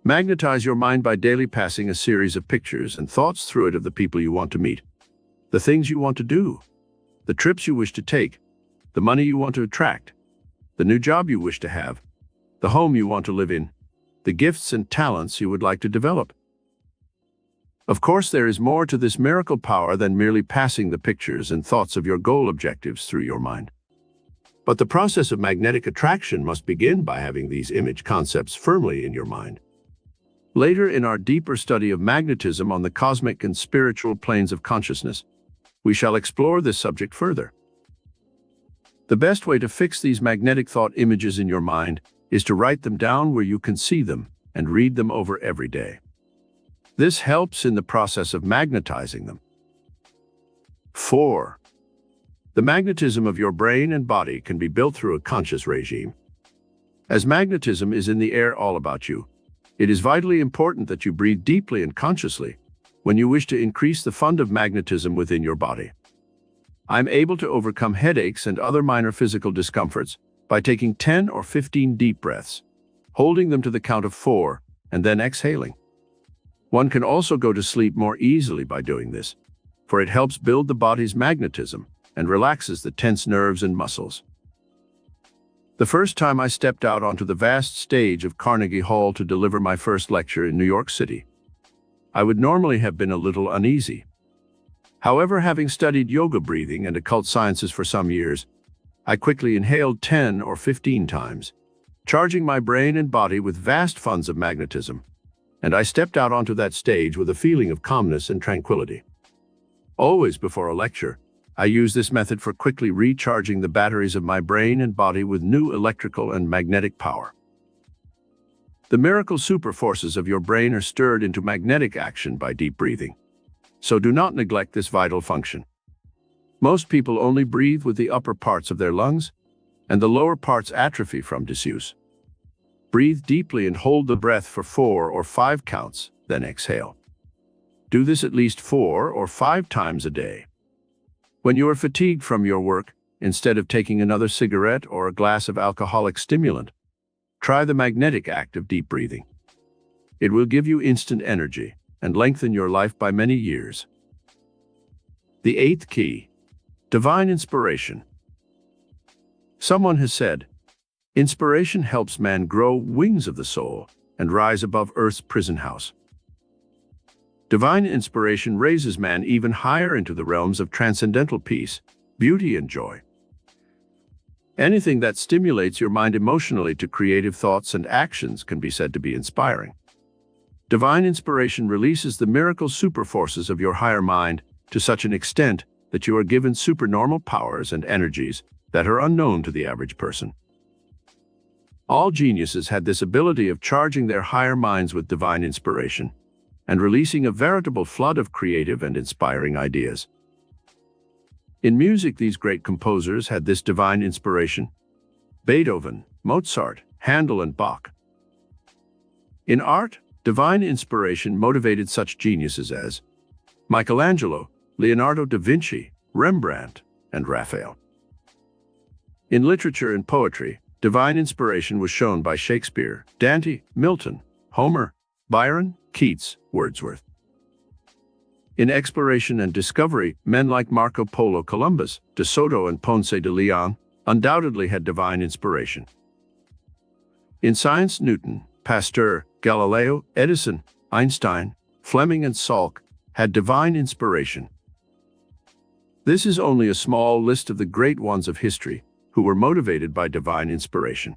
Magnetize your mind by daily passing a series of pictures and thoughts through it of the people you want to meet, the things you want to do, the trips you wish to take, the money you want to attract, the new job you wish to have, the home you want to live in, the gifts and talents you would like to develop. Of course, there is more to this miracle power than merely passing the pictures and thoughts of your goal objectives through your mind. But the process of magnetic attraction must begin by having these image concepts firmly in your mind. Later, in our deeper study of magnetism on the cosmic and spiritual planes of consciousness, we shall explore this subject further. The best way to fix these magnetic thought images in your mind is to write them down where you can see them and read them over every day. This helps in the process of magnetizing them. 4. The magnetism of your brain and body can be built through a conscious regime. As magnetism is in the air all about you, it is vitally important that you breathe deeply and consciously when you wish to increase the fund of magnetism within your body. I'm able to overcome headaches and other minor physical discomforts by taking 10 or 15 deep breaths, holding them to the count of 4, and then exhaling. One can also go to sleep more easily by doing this, for it helps build the body's magnetism and relaxes the tense nerves and muscles. The first time I stepped out onto the vast stage of Carnegie Hall to deliver my first lecture in New York City, I would normally have been a little uneasy. However, having studied yoga breathing and occult sciences for some years, I quickly inhaled 10 or 15 times, charging my brain and body with vast funds of magnetism, and I stepped out onto that stage with a feeling of calmness and tranquility. Always before a lecture, I use this method for quickly recharging the batteries of my brain and body with new electrical and magnetic power. The miracle super forces of your brain are stirred into magnetic action by deep breathing, so do not neglect this vital function. Most people only breathe with the upper parts of their lungs, and the lower parts atrophy from disuse. Breathe deeply and hold the breath for 4 or 5 counts, then exhale. Do this at least 4 or 5 times a day. When you are fatigued from your work, instead of taking another cigarette or a glass of alcoholic stimulant, try the magnetic act of deep breathing. It will give you instant energy and lengthen your life by many years. The 8th key, divine inspiration. Someone has said, inspiration helps man grow wings of the soul and rise above Earth's prison house. Divine inspiration raises man even higher into the realms of transcendental peace, beauty, and joy. Anything that stimulates your mind emotionally to creative thoughts and actions can be said to be inspiring. Divine inspiration releases the miracle super forces of your higher mind to such an extent that you are given supernormal powers and energies that are unknown to the average person. All geniuses had this ability of charging their higher minds with divine inspiration and releasing a veritable flood of creative and inspiring ideas. In music, these great composers had this divine inspiration: Beethoven, Mozart, Handel, and Bach. In art, divine inspiration motivated such geniuses as Michelangelo, Leonardo da Vinci, Rembrandt, and Raphael. In literature and poetry, divine inspiration was shown by Shakespeare, Dante, Milton, Homer, Byron, Keats, Wordsworth. In exploration and discovery, men like Marco Polo Columbus, De Soto, and Ponce de Leon undoubtedly had divine inspiration. In science, Newton, Pasteur, Galileo, Edison, Einstein, Fleming, and Salk had divine inspiration. This is only a small list of the great ones of history who were motivated by divine inspiration.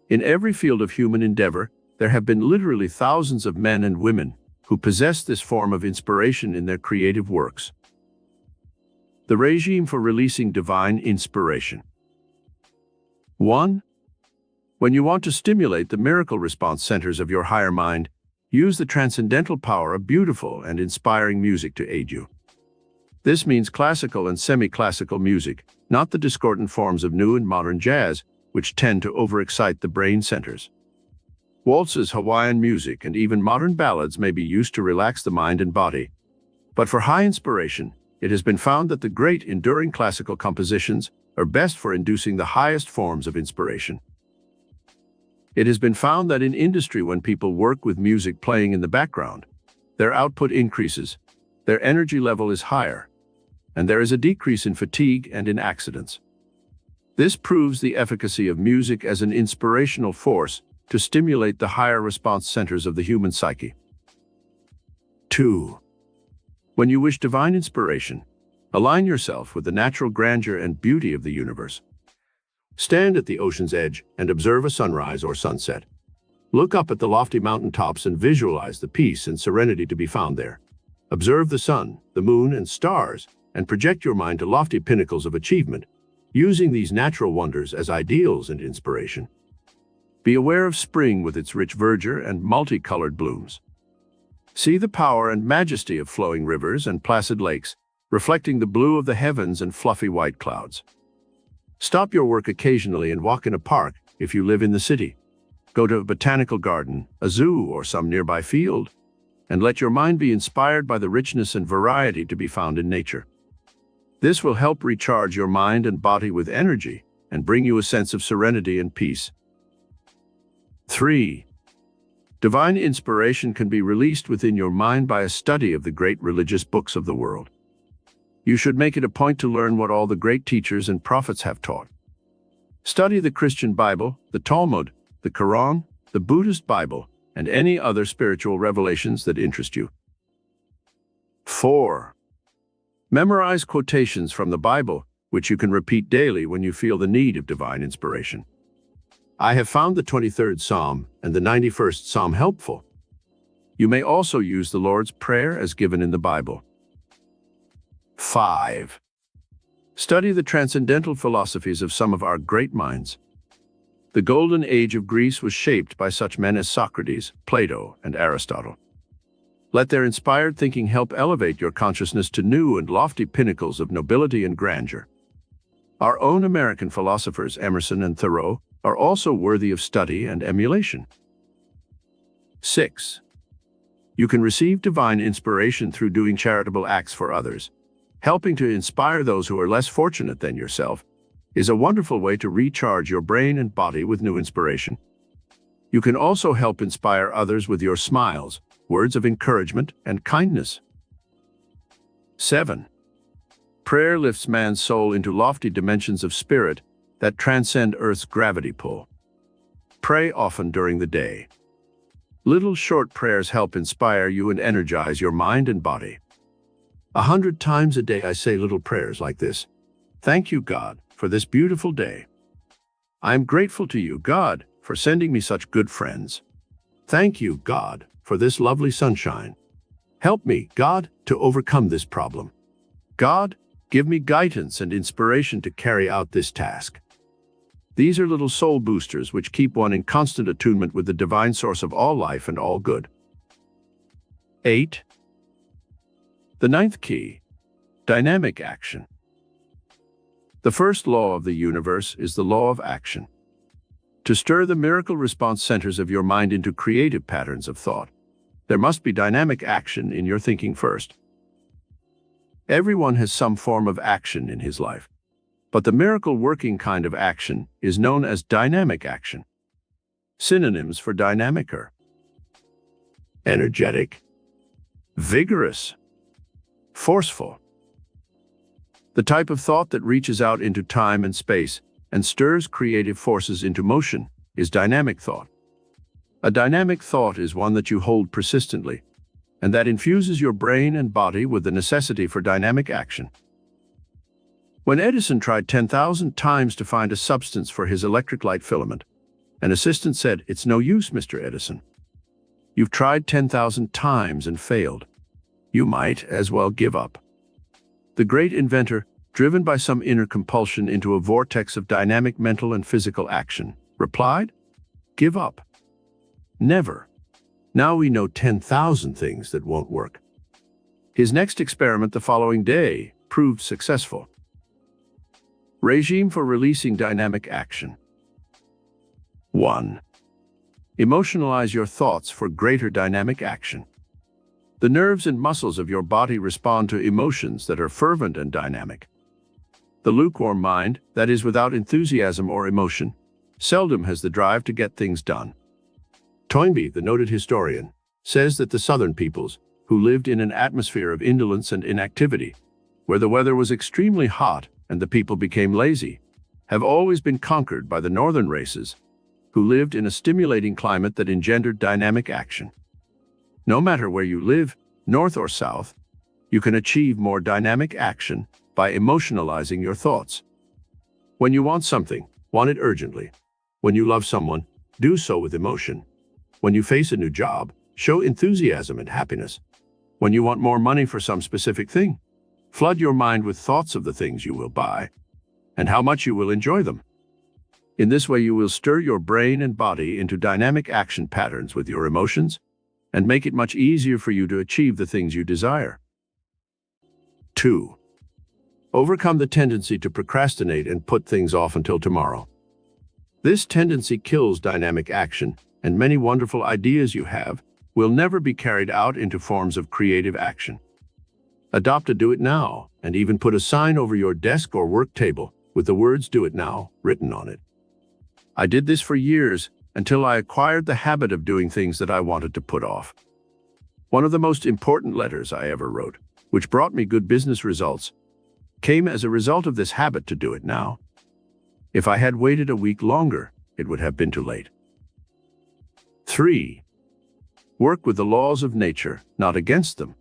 In every field of human endeavor, there have been literally thousands of men and women who possess this form of inspiration in their creative works. The regime for releasing divine inspiration. 1. When you want to stimulate the miracle response centers of your higher mind, use the transcendental power of beautiful and inspiring music to aid you. This means classical and semi-classical music, not the discordant forms of new and modern jazz, which tend to overexcite the brain centers. Waltzes, Hawaiian music, and even modern ballads may be used to relax the mind and body. But for high inspiration, it has been found that the great, enduring classical compositions are best for inducing the highest forms of inspiration. It has been found that in industry, when people work with music playing in the background, their output increases, their energy level is higher, and there is a decrease in fatigue and in accidents. This proves the efficacy of music as an inspirational force to stimulate the higher response centers of the human psyche. 2. When you wish divine inspiration, align yourself with the natural grandeur and beauty of the universe. Stand at the ocean's edge and observe a sunrise or sunset. Look up at the lofty mountaintops and visualize the peace and serenity to be found there. Observe the sun, the moon, and stars, and project your mind to lofty pinnacles of achievement, using these natural wonders as ideals and inspiration. Be aware of spring with its rich verdure and multicolored blooms. See the power and majesty of flowing rivers and placid lakes, reflecting the blue of the heavens and fluffy white clouds. Stop your work occasionally and walk in a park if you live in the city. Go to a botanical garden, a zoo, or some nearby field, and let your mind be inspired by the richness and variety to be found in nature. This will help recharge your mind and body with energy and bring you a sense of serenity and peace. 3. Divine inspiration can be released within your mind by a study of the great religious books of the world. You should make it a point to learn what all the great teachers and prophets have taught. Study the Christian Bible, the Talmud, the Quran, the Buddhist Bible, and any other spiritual revelations that interest you. 4. Memorize quotations from the Bible, which you can repeat daily when you feel the need of divine inspiration. I have found the 23rd Psalm and the 91st Psalm helpful. You may also use the Lord's Prayer as given in the Bible. 5. Study the transcendental philosophies of some of our great minds. The golden age of Greece was shaped by such men as Socrates, Plato, and Aristotle. Let their inspired thinking help elevate your consciousness to new and lofty pinnacles of nobility and grandeur. Our own American philosophers, Emerson and Thoreau, are also worthy of study and emulation. 6. You can receive divine inspiration through doing charitable acts for others. Helping to inspire those who are less fortunate than yourself is a wonderful way to recharge your brain and body with new inspiration. You can also help inspire others with your smiles, words of encouragement, and kindness. 7. Prayer lifts man's soul into lofty dimensions of spirit that transcend Earth's gravity pull. Pray often during the day. Little short prayers help inspire you and energize your mind and body. 100 times a day I say little prayers like this. Thank you, God, for this beautiful day. I am grateful to you, God, for sending me such good friends. Thank you, God, for this lovely sunshine. Help me, God, to overcome this problem. God, give me guidance and inspiration to carry out this task. These are little soul boosters which keep one in constant attunement with the divine source of all life and all good. 8. The 9th key, dynamic action. The first law of the universe is the law of action. To stir the miracle response centers of your mind into creative patterns of thought, there must be dynamic action in your thinking first. Everyone has some form of action in his life, but the miracle-working kind of action is known as dynamic action. Synonyms for dynamic are energetic, vigorous, forceful. The type of thought that reaches out into time and space and stirs creative forces into motion is dynamic thought. A dynamic thought is one that you hold persistently, and that infuses your brain and body with the necessity for dynamic action. When Edison tried 10,000 times to find a substance for his electric light filament, an assistant said, "It's no use, Mr. Edison. You've tried 10,000 times and failed. You might as well give up." The great inventor, driven by some inner compulsion into a vortex of dynamic mental and physical action, replied, "Give up. Never. Now we know 10,000 things that won't work." His next experiment the following day proved successful. Regime for releasing dynamic action. 1. Emotionalize your thoughts for greater dynamic action. The nerves and muscles of your body respond to emotions that are fervent and dynamic. The lukewarm mind, that is without enthusiasm or emotion, seldom has the drive to get things done. Toynbee, the noted historian, says that the Southern peoples, who lived in an atmosphere of indolence and inactivity, where the weather was extremely hot and the people became lazy, have always been conquered by the Northern races, who lived in a stimulating climate that engendered dynamic action. No matter where you live, north or south, you can achieve more dynamic action by emotionalizing your thoughts. When you want something, want it urgently. When you love someone, do so with emotion. When you face a new job, show enthusiasm and happiness. When you want more money for some specific thing, flood your mind with thoughts of the things you will buy and how much you will enjoy them. In this way, you will stir your brain and body into dynamic action patterns with your emotions and make it much easier for you to achieve the things you desire. 2. Overcome the tendency to procrastinate and put things off until tomorrow. This tendency kills dynamic action, and many wonderful ideas you have will never be carried out into forms of creative action. Adopt a do-it-now and even put a sign over your desk or work table with the words "Do it now" written on it. I did this for years until I acquired the habit of doing things that I wanted to put off. One of the most important letters I ever wrote, which brought me good business results, came as a result of this habit to do it now. If I had waited a week longer, it would have been too late. 3. Work with the laws of nature, not against them.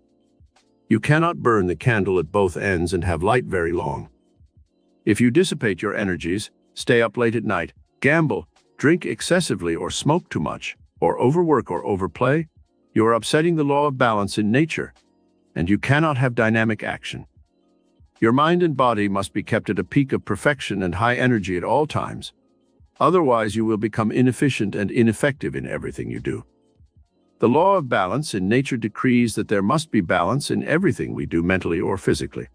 You cannot burn the candle at both ends and have light very long. If you dissipate your energies, stay up late at night, gamble, drink excessively or smoke too much, or overwork or overplay, you are upsetting the law of balance in nature, and you cannot have dynamic action. Your mind and body must be kept at a peak of perfection and high energy at all times. Otherwise, you will become inefficient and ineffective in everything you do. The law of balance in nature decrees that there must be balance in everything we do mentally or physically.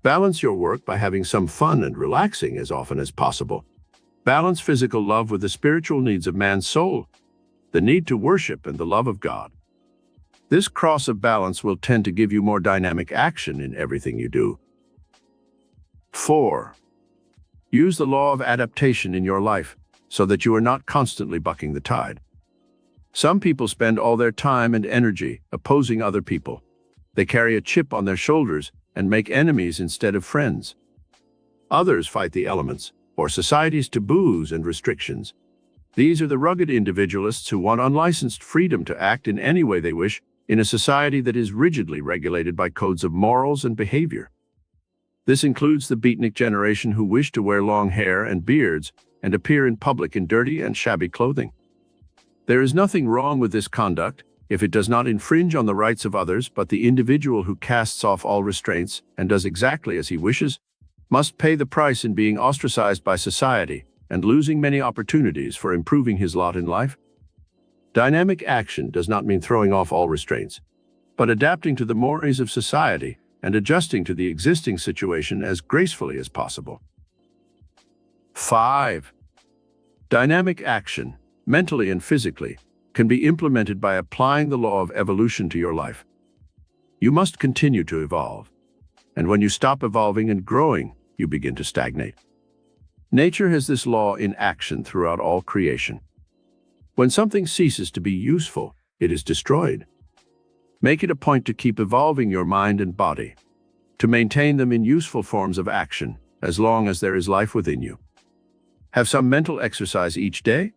Balance your work by having some fun and relaxing as often as possible. Balance physical love with the spiritual needs of man's soul, the need to worship and the love of God. This cross of balance will tend to give you more dynamic action in everything you do. 4. Use the law of adaptation in your life so that you are not constantly bucking the tide. Some people spend all their time and energy opposing other people. They carry a chip on their shoulders and make enemies instead of friends. Others fight the elements or society's taboos and restrictions. These are the rugged individualists who want unlicensed freedom to act in any way they wish in a society that is rigidly regulated by codes of morals and behavior. This includes the beatnik generation who wish to wear long hair and beards and appear in public in dirty and shabby clothing. There is nothing wrong with this conduct if it does not infringe on the rights of others, but the individual who casts off all restraints and does exactly as he wishes must pay the price in being ostracized by society and losing many opportunities for improving his lot in life. Dynamic action does not mean throwing off all restraints, but adapting to the mores of society and adjusting to the existing situation as gracefully as possible. 5. Dynamic action, mentally and physically, can be implemented by applying the law of evolution to your life. You must continue to evolve, and when you stop evolving and growing, you begin to stagnate. Nature has this law in action throughout all creation. When something ceases to be useful, it is destroyed. Make it a point to keep evolving your mind and body, to maintain them in useful forms of action as long as there is life within you. Have some mental exercise each day.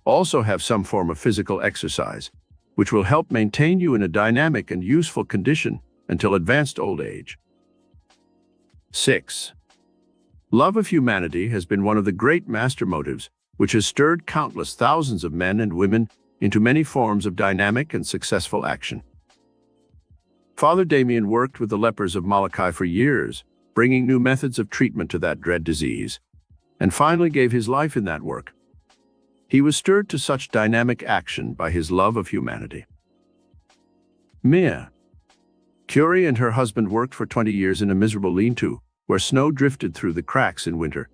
Also have some form of physical exercise, which will help maintain you in a dynamic and useful condition until advanced old age. 6. Love of humanity has been one of the great master motives which has stirred countless thousands of men and women into many forms of dynamic and successful action. Father Damien worked with the lepers of Molokai for years, bringing new methods of treatment to that dread disease, and finally gave his life in that work. He was stirred to such dynamic action by his love of humanity. Mia Curie and her husband worked for 20 years in a miserable lean-to, where snow drifted through the cracks in winter,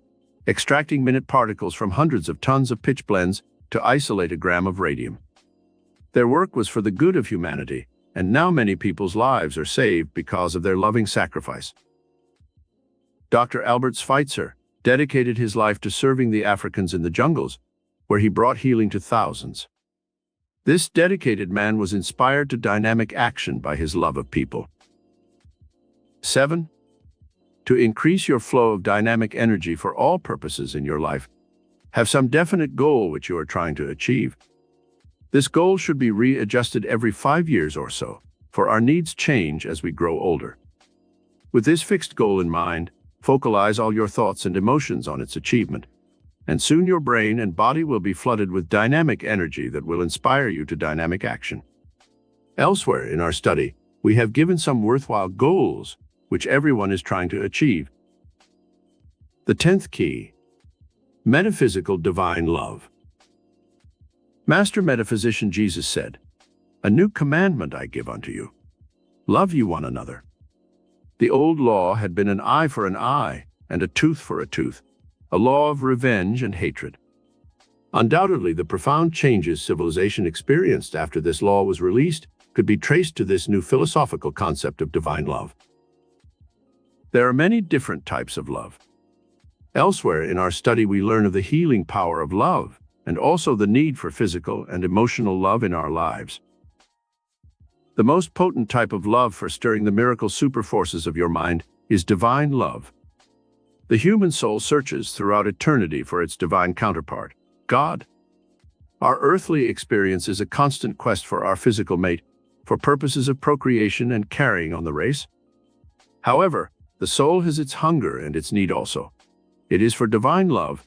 extracting minute particles from hundreds of tons of pitch blends to isolate a gram of radium. Their work was for the good of humanity, and now many people's lives are saved because of their loving sacrifice. Dr. Albert Schweitzer dedicated his life to serving the Africans in the jungles, where he brought healing to thousands. This dedicated man was inspired to dynamic action by his love of people. 7. To increase your flow of dynamic energy for all purposes in your life, have some definite goal which you are trying to achieve. This goal should be readjusted every 5 years or so, for our needs change as we grow older. With this fixed goal in mind, focalize all your thoughts and emotions on its achievement, and soon your brain and body will be flooded with dynamic energy that will inspire you to dynamic action. Elsewhere in our study, we have given some worthwhile goals which everyone is trying to achieve. The 10th key, metaphysical divine love. Master metaphysician Jesus said, "A new commandment I give unto you. Love ye one another." The old law had been an eye for an eye and a tooth for a tooth, a law of revenge and hatred. Undoubtedly, the profound changes civilization experienced after this law was released could be traced to this new philosophical concept of divine love. There are many different types of love. Elsewhere in our study, we learn of the healing power of love and also the need for physical and emotional love in our lives. The most potent type of love for stirring the miracle superforces of your mind is divine love. The human soul searches throughout eternity for its divine counterpart, God. Our earthly experience is a constant quest for our physical mate, for purposes of procreation and carrying on the race. However, the soul has its hunger and its need also. It is for divine love,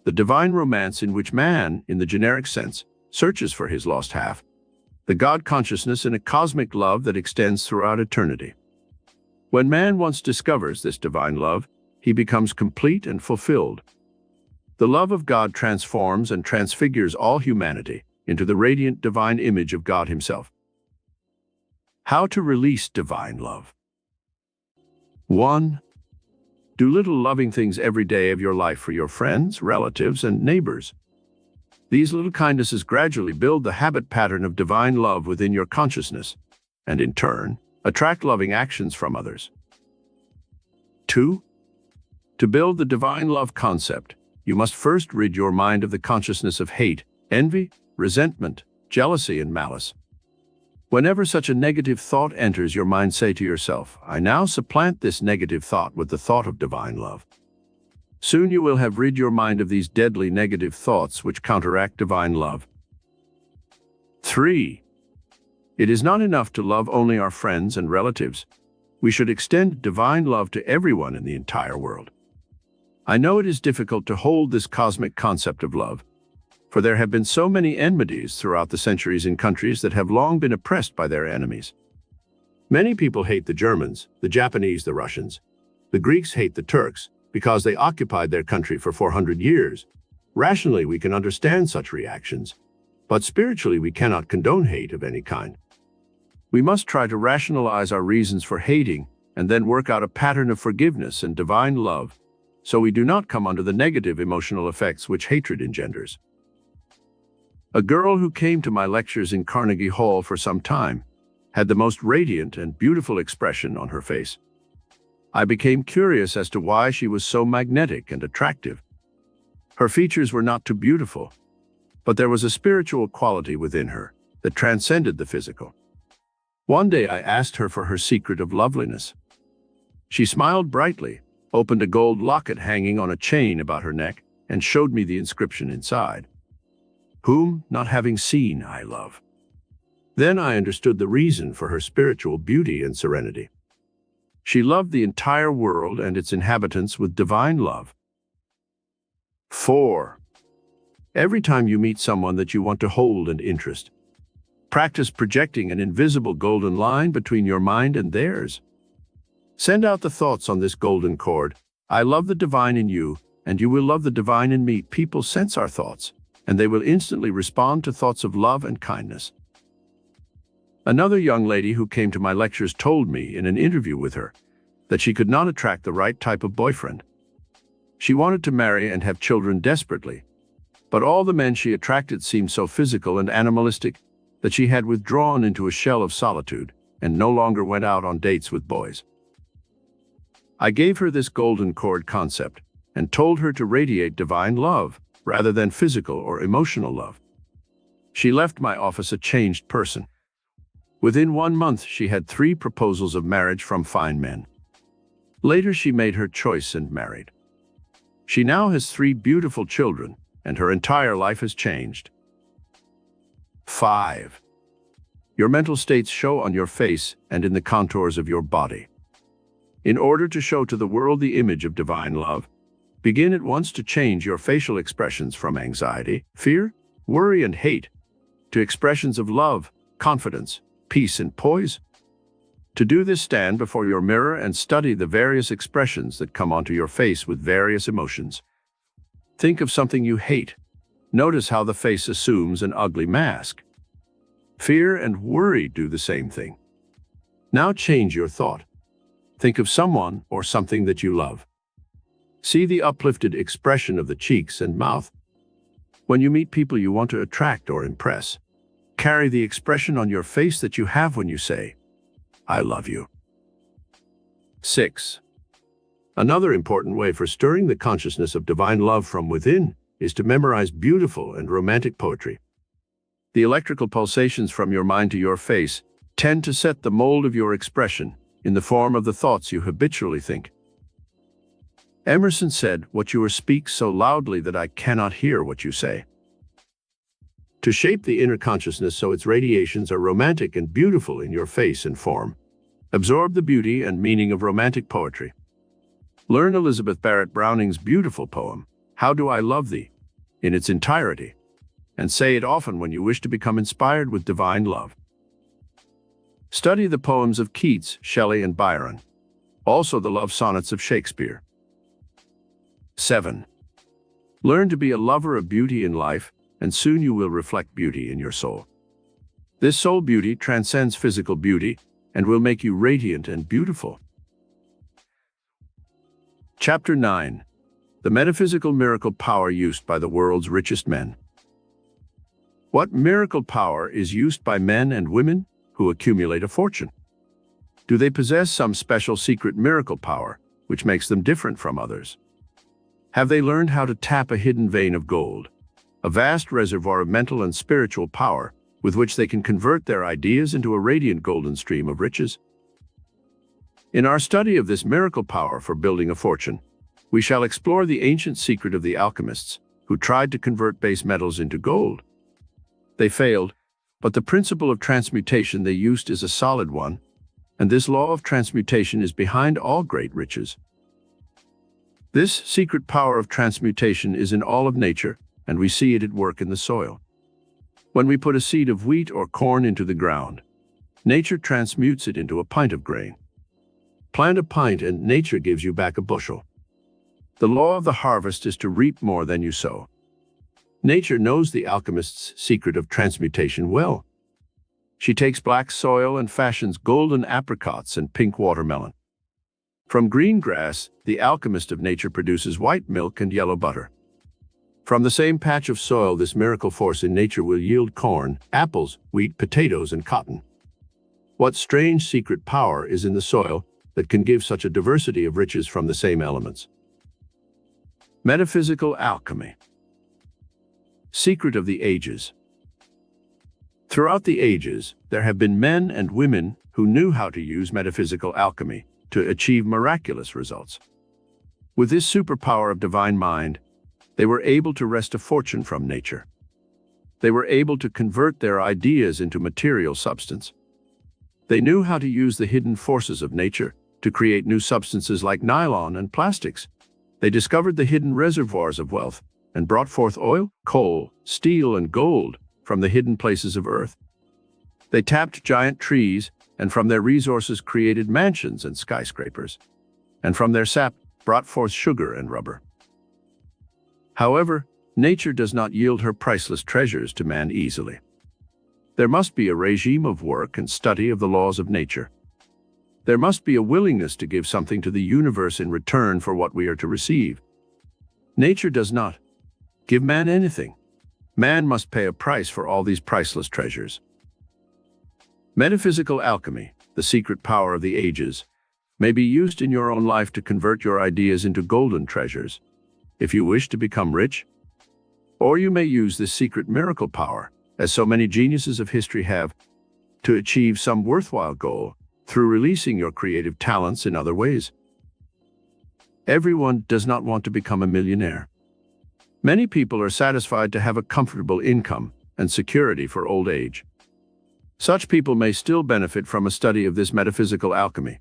the divine romance in which man, in the generic sense, searches for his lost half, the God consciousness in a cosmic love that extends throughout eternity. When man once discovers this divine love, he becomes complete and fulfilled. The love of God transforms and transfigures all humanity into the radiant divine image of God himself. How to release divine love. 1. Do little loving things every day of your life for your friends, relatives, and neighbors. These little kindnesses gradually build the habit pattern of divine love within your consciousness, and in turn, attract loving actions from others. 2. To build the divine love concept, you must first rid your mind of the consciousness of hate, envy, resentment, jealousy, and malice. Whenever such a negative thought enters your mind, say to yourself, I now supplant this negative thought with the thought of divine love. Soon you will have rid your mind of these deadly negative thoughts which counteract divine love. 3. It is not enough to love only our friends and relatives. We should extend divine love to everyone in the entire world. I know it is difficult to hold this cosmic concept of love, for there have been so many enmities throughout the centuries in countries that have long been oppressed by their enemies. Many people hate the Germans, the Japanese, the Russians. The Greeks hate the Turks because they occupied their country for 400 years. Rationally, we can understand such reactions, but spiritually, we cannot condone hate of any kind. We must try to rationalize our reasons for hating and then work out a pattern of forgiveness and divine love, so we do not come under the negative emotional effects which hatred engenders. A girl who came to my lectures in Carnegie Hall for some time had the most radiant and beautiful expression on her face. I became curious as to why she was so magnetic and attractive. Her features were not too beautiful, but there was a spiritual quality within her that transcended the physical. One day I asked her for her secret of loveliness. She smiled brightly, opened a gold locket hanging on a chain about her neck, and showed me the inscription inside. Whom, not having seen, I love. Then I understood the reason for her spiritual beauty and serenity. She loved the entire world and its inhabitants with divine love. 4. Every time you meet someone that you want to hold and interest, practice projecting an invisible golden line between your mind and theirs. Send out the thoughts on this golden cord, I love the divine in you, and you will love the divine in me. People sense our thoughts, and they will instantly respond to thoughts of love and kindness. Another young lady who came to my lectures told me in an interview with her that she could not attract the right type of boyfriend. She wanted to marry and have children desperately, but all the men she attracted seemed so physical and animalistic that she had withdrawn into a shell of solitude and no longer went out on dates with boys. I gave her this golden cord concept and told her to radiate divine love rather than physical or emotional love. She left my office a changed person. Within 1 month, she had 3 proposals of marriage from fine men. Later, she made her choice and married. She now has 3 beautiful children, and her entire life has changed. 5. Your mental states show on your face and in the contours of your body. In order to show to the world the image of divine love, begin at once to change your facial expressions from anxiety, fear, worry, and hate to expressions of love, confidence, peace, and poise. To do this, stand before your mirror and study the various expressions that come onto your face with various emotions. Think of something you hate. Notice how the face assumes an ugly mask. Fear and worry do the same thing. Now change your thought. Think of someone or something that you love. See the uplifted expression of the cheeks and mouth. When you meet people you want to attract or impress, carry the expression on your face that you have when you say, I love you. 6. Another important way for stirring the consciousness of divine love from within is to memorize beautiful and romantic poetry. The electrical pulsations from your mind to your face tend to set the mold of your expression in the form of the thoughts you habitually think. Emerson said, "What you speak so loudly that I cannot hear what you say." To shape the inner consciousness so its radiations are romantic and beautiful in your face and form, absorb the beauty and meaning of romantic poetry. Learn Elizabeth Barrett Browning's beautiful poem, "How Do I Love Thee?" in its entirety, and say it often when you wish to become inspired with divine love. Study the poems of Keats, Shelley, and Byron, also the love sonnets of Shakespeare. 7. Learn to be a lover of beauty in life, and soon you will reflect beauty in your soul. This soul beauty transcends physical beauty and will make you radiant and beautiful. Chapter 9. The metaphysical miracle power used by the world's richest men. What miracle power is used by men and women who accumulate a fortune? Do they possess some special secret miracle power which makes them different from others? Have they learned how to tap a hidden vein of gold, a vast reservoir of mental and spiritual power with which they can convert their ideas into a radiant golden stream of riches? In our study of this miracle power for building a fortune, we shall explore the ancient secret of the alchemists who tried to convert base metals into gold. They failed, but the principle of transmutation they used is a solid one, and this law of transmutation is behind all great riches. This secret power of transmutation is in all of nature, and we see it at work in the soil. When we put a seed of wheat or corn into the ground, nature transmutes it into a pint of grain. Plant a pint and nature gives you back a bushel. The law of the harvest is to reap more than you sow. Nature knows the alchemist's secret of transmutation well. She takes black soil and fashions golden apricots and pink watermelon. From green grass, the alchemist of nature produces white milk and yellow butter. From the same patch of soil, this miracle force in nature will yield corn, apples, wheat, potatoes, and cotton. What strange secret power is in the soil that can give such a diversity of riches from the same elements? Metaphysical alchemy. Secret of the ages. Throughout the ages, there have been men and women who knew how to use metaphysical alchemy to achieve miraculous results. With this superpower of divine mind, they were able to wrest a fortune from nature. They were able to convert their ideas into material substance. They knew how to use the hidden forces of nature to create new substances like nylon and plastics. They discovered the hidden reservoirs of wealth and brought forth oil, coal, steel, and gold from the hidden places of earth. They tapped giant trees and from their resources created mansions and skyscrapers, and from their sap brought forth sugar and rubber. However, nature does not yield her priceless treasures to man easily. There must be a regime of work and study of the laws of nature. There must be a willingness to give something to the universe in return for what we are to receive. Nature does not give man anything. Man must pay a price for all these priceless treasures. Metaphysical alchemy, the secret power of the ages, may be used in your own life to convert your ideas into golden treasures, if you wish to become rich. Or you may use this secret miracle power, as so many geniuses of history have, to achieve some worthwhile goal through releasing your creative talents in other ways. Everyone does not want to become a millionaire. Many people are satisfied to have a comfortable income and security for old age. Such people may still benefit from a study of this metaphysical alchemy,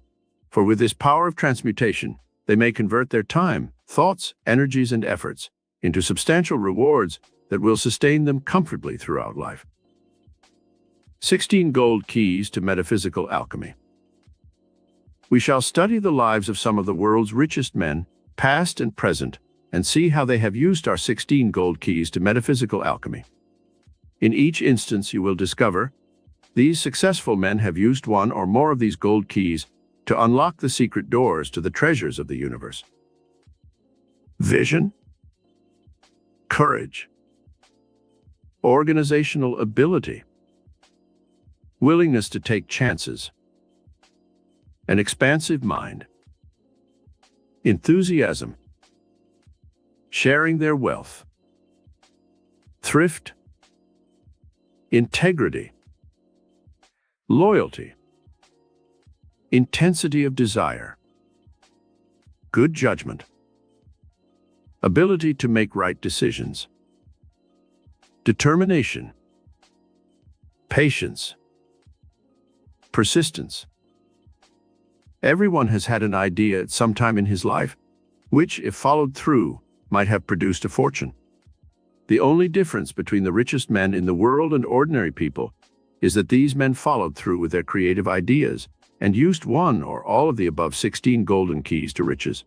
for with this power of transmutation, they may convert their time, thoughts, energies, and efforts into substantial rewards that will sustain them comfortably throughout life. 16 Gold Keys to Metaphysical Alchemy. We shall study the lives of some of the world's richest men, past and present, and see how they have used our 16 gold keys to metaphysical alchemy. In each instance, you will discover these successful men have used one or more of these gold keys to unlock the secret doors to the treasures of the universe. Vision, courage, organizational ability, willingness to take chances, an expansive mind, enthusiasm, sharing their wealth, thrift, integrity, loyalty, intensity of desire, good judgment, ability to make right decisions, determination, patience, persistence. Everyone has had an idea at some time in his life, which, if followed through, might have produced a fortune. The only difference between the richest men in the world and ordinary people is that these men followed through with their creative ideas and used one or all of the above 16 golden keys to riches.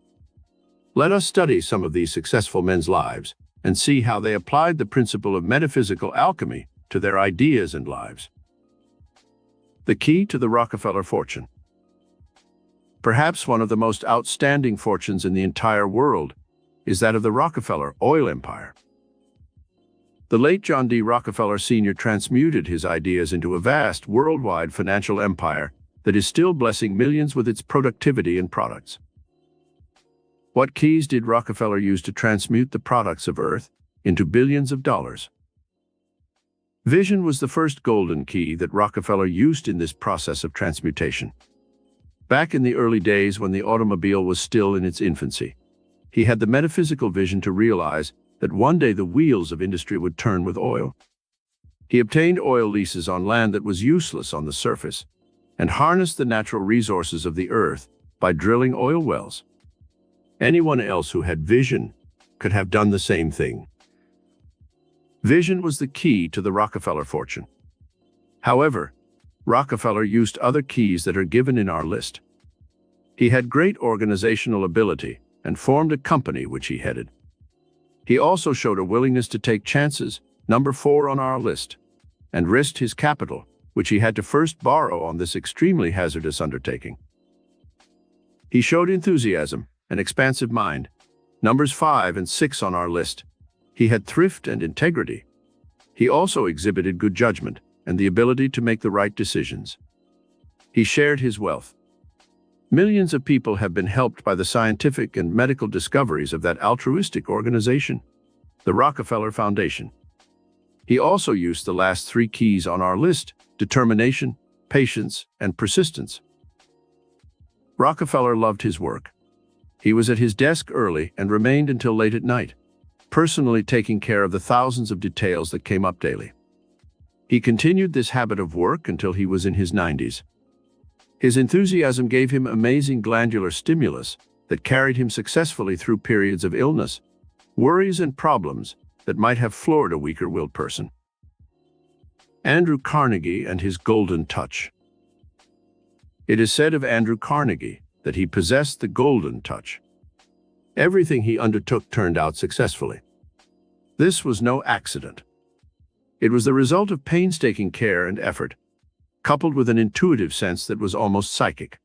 Let us study some of these successful men's lives and see how they applied the principle of metaphysical alchemy to their ideas and lives. The key to the Rockefeller fortune. Perhaps one of the most outstanding fortunes in the entire world is that of the Rockefeller oil empire. The late John D. Rockefeller Sr. transmuted his ideas into a vast worldwide financial empire that is still blessing millions with its productivity and products. What keys did Rockefeller use to transmute the products of Earth into billions of dollars? Vision was the first golden key that Rockefeller used in this process of transmutation. Back in the early days when the automobile was still in its infancy, he had the metaphysical vision to realize that one day the wheels of industry would turn with oil. He obtained oil leases on land that was useless on the surface and harnessed the natural resources of the earth by drilling oil wells. Anyone else who had vision could have done the same thing. Vision was the key to the Rockefeller fortune. However, Rockefeller used other keys that are given in our list. He had great organizational ability and formed a company which he headed. He also showed a willingness to take chances, number 4 on our list, and risked his capital, which he had to first borrow on this extremely hazardous undertaking. He showed enthusiasm, an expansive mind, numbers 5 and 6 on our list. He had thrift and integrity. He also exhibited good judgment and the ability to make the right decisions. He shared his wealth. Millions of people have been helped by the scientific and medical discoveries of that altruistic organization, the Rockefeller Foundation. He also used the last 3 keys on our list: determination, patience, and persistence. Rockefeller loved his work. He was at his desk early and remained until late at night, personally taking care of the thousands of details that came up daily. He continued this habit of work until he was in his 90s. His enthusiasm gave him amazing glandular stimulus that carried him successfully through periods of illness, worries, and problems that might have floored a weaker-willed person. Andrew Carnegie and his golden touch. It is said of Andrew Carnegie that he possessed the golden touch. Everything he undertook turned out successfully. This was no accident. It was the result of painstaking care and effort, coupled with an intuitive sense that was almost psychic.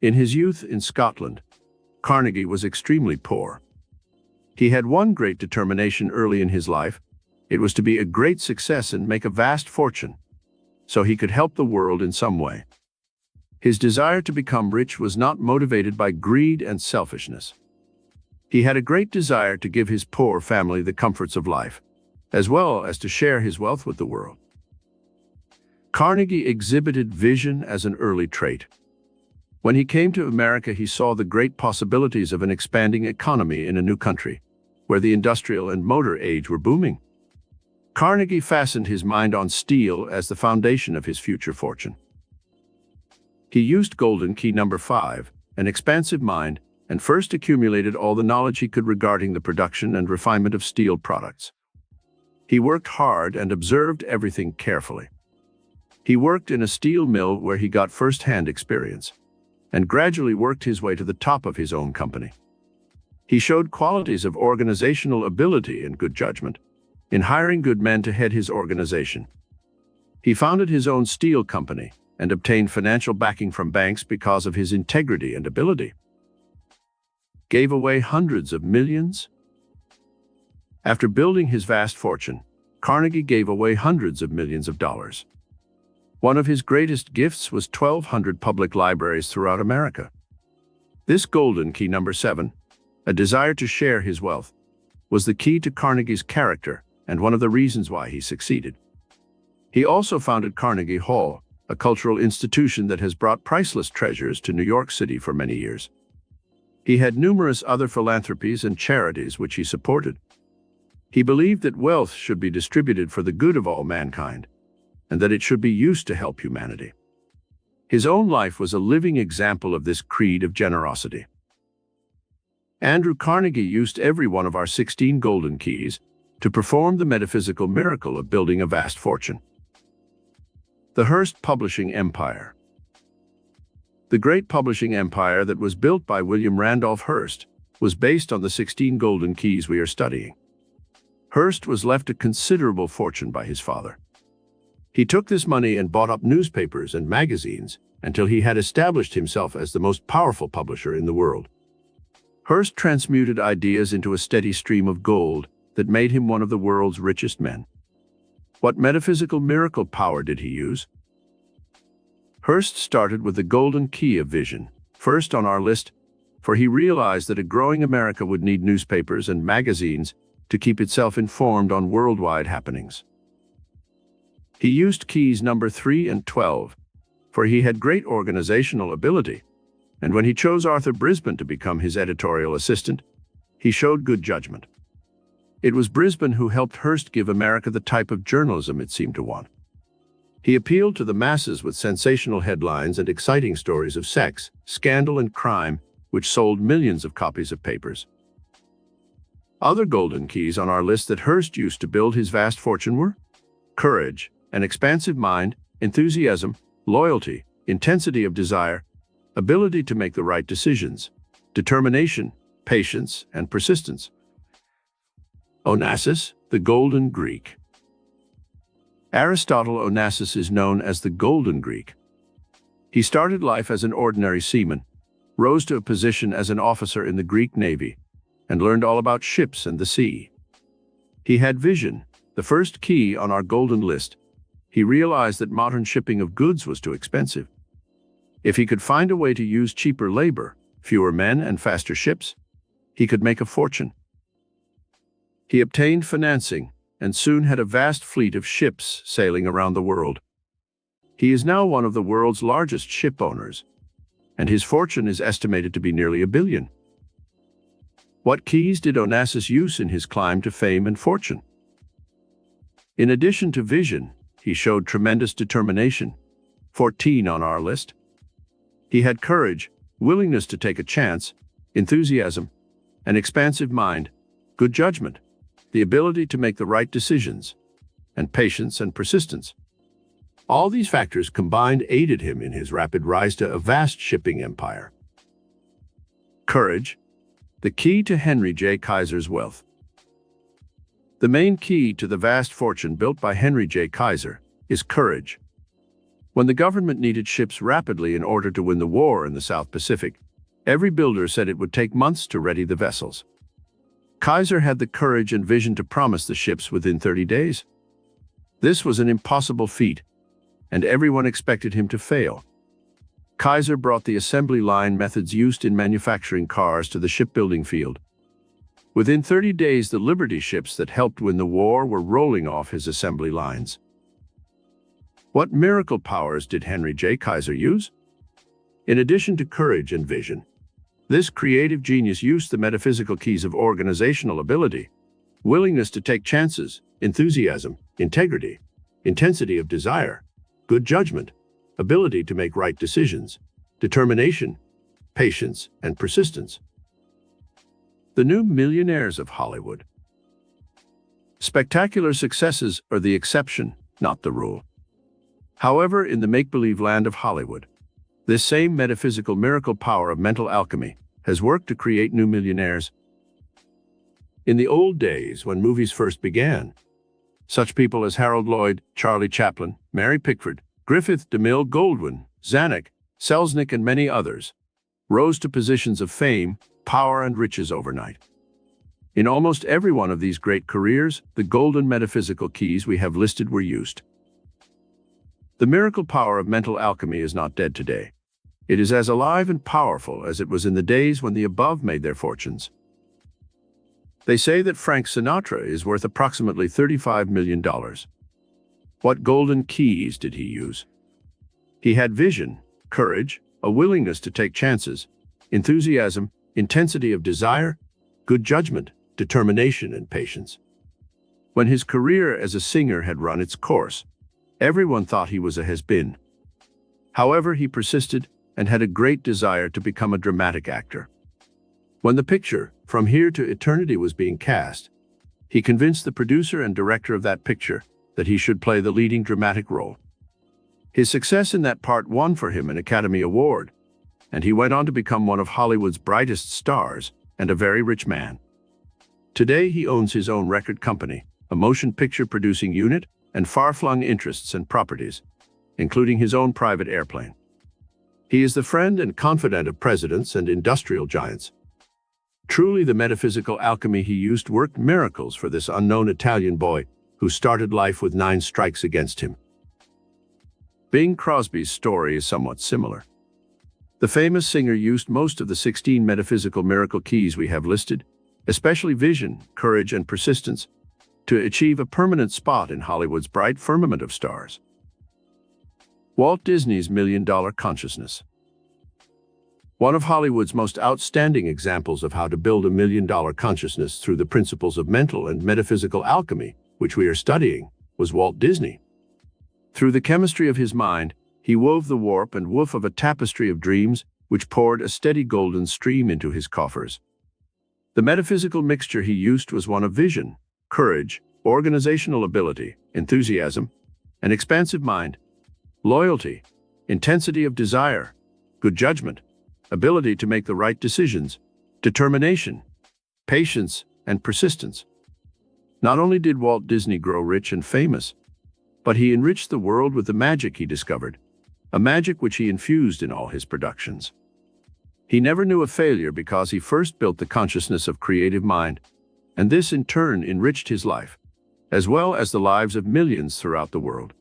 In his youth in Scotland, Carnegie was extremely poor. He had one great determination early in his life. It was to be a great success and make a vast fortune, so he could help the world in some way. His desire to become rich was not motivated by greed and selfishness. He had a great desire to give his poor family the comforts of life, as well as to share his wealth with the world. Carnegie exhibited vision as an early trait. When he came to America, he saw the great possibilities of an expanding economy in a new country, where the industrial and motor age were booming. Carnegie fastened his mind on steel as the foundation of his future fortune. He used golden key number 5, an expansive mind, and first accumulated all the knowledge he could regarding the production and refinement of steel products. He worked hard and observed everything carefully. He worked in a steel mill where he got first-hand experience, and gradually worked his way to the top of his own company. He showed qualities of organizational ability and good judgment in hiring good men to head his organization. He founded his own steel company and obtained financial backing from banks because of his integrity and ability. Gave away hundreds of millions. After building his vast fortune, Carnegie gave away hundreds of millions of dollars. One of his greatest gifts was 1,200 public libraries throughout America. This golden key number 7, a desire to share his wealth, was the key to Carnegie's character and one of the reasons why he succeeded. He also founded Carnegie Hall, a cultural institution that has brought priceless treasures to New York City for many years. He had numerous other philanthropies and charities which he supported. He believed that wealth should be distributed for the good of all mankind, and that it should be used to help humanity. His own life was a living example of this creed of generosity. Andrew Carnegie used every one of our 16 golden keys to perform the metaphysical miracle of building a vast fortune. The Hearst Publishing Empire. The great publishing empire that was built by William Randolph Hearst was based on the 16 golden keys we are studying. Hearst was left a considerable fortune by his father. He took this money and bought up newspapers and magazines until he had established himself as the most powerful publisher in the world. Hearst transmuted ideas into a steady stream of gold that made him one of the world's richest men. What metaphysical miracle power did he use? Hearst started with the golden key of vision, first on our list, for he realized that a growing America would need newspapers and magazines to keep itself informed on worldwide happenings. He used keys number 3 and 12, for he had great organizational ability, and when he chose Arthur Brisbane to become his editorial assistant, he showed good judgment. It was Brisbane who helped Hearst give America the type of journalism it seemed to want. He appealed to the masses with sensational headlines and exciting stories of sex, scandal, and crime, which sold millions of copies of papers. Other golden keys on our list that Hearst used to build his vast fortune were courage, an expansive mind, enthusiasm, loyalty, intensity of desire, ability to make the right decisions, determination, patience, and persistence. Onassis, the Golden Greek. Aristotle Onassis is known as the Golden Greek. He started life as an ordinary seaman, rose to a position as an officer in the Greek Navy, and learned all about ships and the sea. He had vision, the first key on our golden list. He realized that modern shipping of goods was too expensive. If he could find a way to use cheaper labor, fewer men, and faster ships, he could make a fortune. He obtained financing and soon had a vast fleet of ships sailing around the world. He is now one of the world's largest ship owners, and his fortune is estimated to be nearly $1 billion. What keys did Onassis use in his climb to fame and fortune? In addition to vision, he showed tremendous determination, 14 on our list. He had courage, willingness to take a chance, enthusiasm, an expansive mind, good judgment, the ability to make the right decisions, and patience and persistence. All these factors combined aided him in his rapid rise to a vast shipping empire. Courage, the key to Henry J. Kaiser's wealth. The main key to the vast fortune built by Henry J. Kaiser is courage. When the government needed ships rapidly in order to win the war in the South Pacific, every builder said it would take months to ready the vessels. Kaiser had the courage and vision to promise the ships within 30 days. This was an impossible feat, and everyone expected him to fail. Kaiser brought the assembly line methods used in manufacturing cars to the shipbuilding field. Within 30 days, the Liberty ships that helped win the war were rolling off his assembly lines. What miracle powers did Henry J. Kaiser use? In addition to courage and vision, this creative genius used the metaphysical keys of organizational ability, willingness to take chances, enthusiasm, integrity, intensity of desire, good judgment, ability to make right decisions, determination, patience, and persistence. The new millionaires of Hollywood. Spectacular successes are the exception, not the rule. However, in the make-believe land of Hollywood, this same metaphysical miracle power of mental alchemy has worked to create new millionaires. In the old days, when movies first began, such people as Harold Lloyd, Charlie Chaplin, Mary Pickford, Griffith, DeMille, Goldwyn, Zanuck, Selznick, and many others rose to positions of fame, power, and riches overnight. In almost every one of these great careers, the golden metaphysical keys we have listed were used. The miracle power of mental alchemy is not dead today. It is as alive and powerful as it was in the days when the above made their fortunes. They say that Frank Sinatra is worth approximately $35 million. What golden keys did he use? He had vision, courage, a willingness to take chances, enthusiasm, intensity of desire, good judgment, determination, and patience. When his career as a singer had run its course, everyone thought he was a has-been. However, he persisted and had a great desire to become a dramatic actor. When the picture, From Here to Eternity, was being cast, he convinced the producer and director of that picture that he should play the leading dramatic role. His success in that part won for him an Academy Award, and he went on to become one of Hollywood's brightest stars and a very rich man. Today, he owns his own record company, a motion picture producing unit, and far-flung interests and properties, including his own private airplane. He is the friend and confidant of presidents and industrial giants. Truly, the metaphysical alchemy he used worked miracles for this unknown Italian boy who started life with 9 strikes against him. Bing Crosby's story is somewhat similar. The famous singer used most of the 16 metaphysical miracle keys we have listed, especially vision, courage, and persistence, to achieve a permanent spot in Hollywood's bright firmament of stars. Walt Disney's $1 million consciousness. One of Hollywood's most outstanding examples of how to build a $1 million consciousness through the principles of mental and metaphysical alchemy, which we are studying, was Walt Disney. Through the chemistry of his mind, he wove the warp and woof of a tapestry of dreams which poured a steady golden stream into his coffers. The metaphysical mixture he used was one of vision, courage, organizational ability, enthusiasm, an expansive mind, loyalty, intensity of desire, good judgment, ability to make the right decisions, determination, patience, and persistence. Not only did Walt Disney grow rich and famous, but he enriched the world with the magic he discovered, a magic which he infused in all his productions. He never knew a failure because he first built the consciousness of creative mind, and this in turn enriched his life, as well as the lives of millions throughout the world.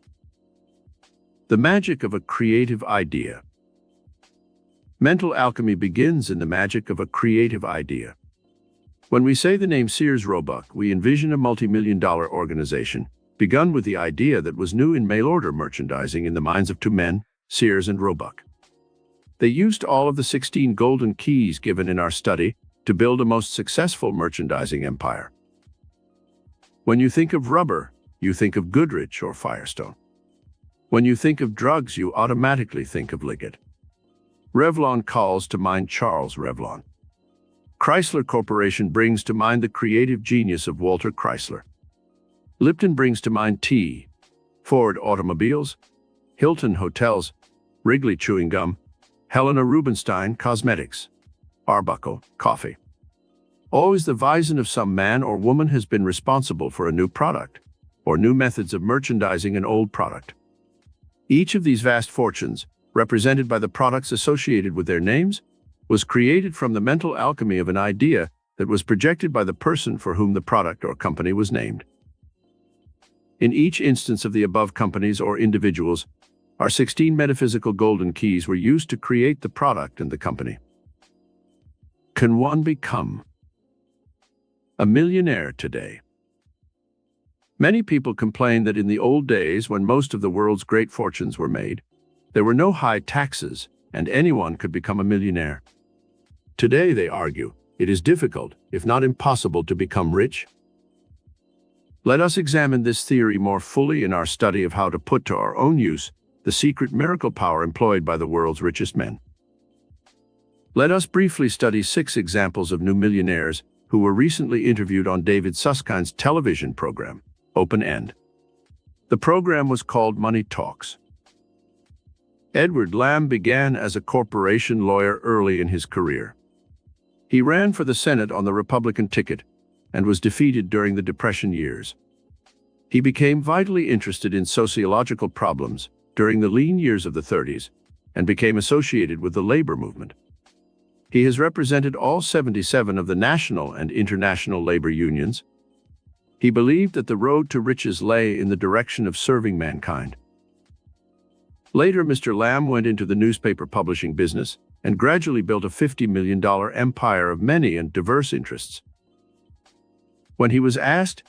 The magic of a creative idea. Mental alchemy begins in the magic of a creative idea. When we say the name Sears Roebuck, we envision a multi-million-dollar organization, begun with the idea that was new in mail-order merchandising in the minds of 2 men, Sears and Roebuck. They used all of the 16 golden keys given in our study to build a most successful merchandising empire. When you think of rubber, you think of Goodrich or Firestone. When you think of drugs, you automatically think of Liggett. Revlon calls to mind Charles Revlon. Chrysler Corporation brings to mind the creative genius of Walter Chrysler. Lipton brings to mind tea, Ford automobiles, Hilton hotels, Wrigley chewing gum, Helena Rubinstein cosmetics, Arbuckle coffee. Always the vision of some man or woman has been responsible for a new product, or new methods of merchandising an old product. Each of these vast fortunes, represented by the products associated with their names, was created from the mental alchemy of an idea that was projected by the person for whom the product or company was named. In each instance of the above companies or individuals, our 16 metaphysical golden keys were used to create the product and the company. Can one become a millionaire today? Many people complain that in the old days, when most of the world's great fortunes were made, there were no high taxes and anyone could become a millionaire. Today, they argue, it is difficult, if not impossible, to become rich. Let us examine this theory more fully in our study of how to put to our own use the secret miracle power employed by the world's richest men. Let us briefly study 6 examples of new millionaires who were recently interviewed on David Susskind's television program, Open End. The program was called Money Talks. Edward Lamb began as a corporation lawyer early in his career. He ran for the Senate on the Republican ticket and was defeated during the Depression years. He became vitally interested in sociological problems during the lean years of the 30s and became associated with the labor movement. He has represented all 77 of the national and international labor unions. He believed that the road to riches lay in the direction of serving mankind. Later, Mr. Lamb went into the newspaper publishing business and gradually built a $50 million empire of many and diverse interests. When he was asked,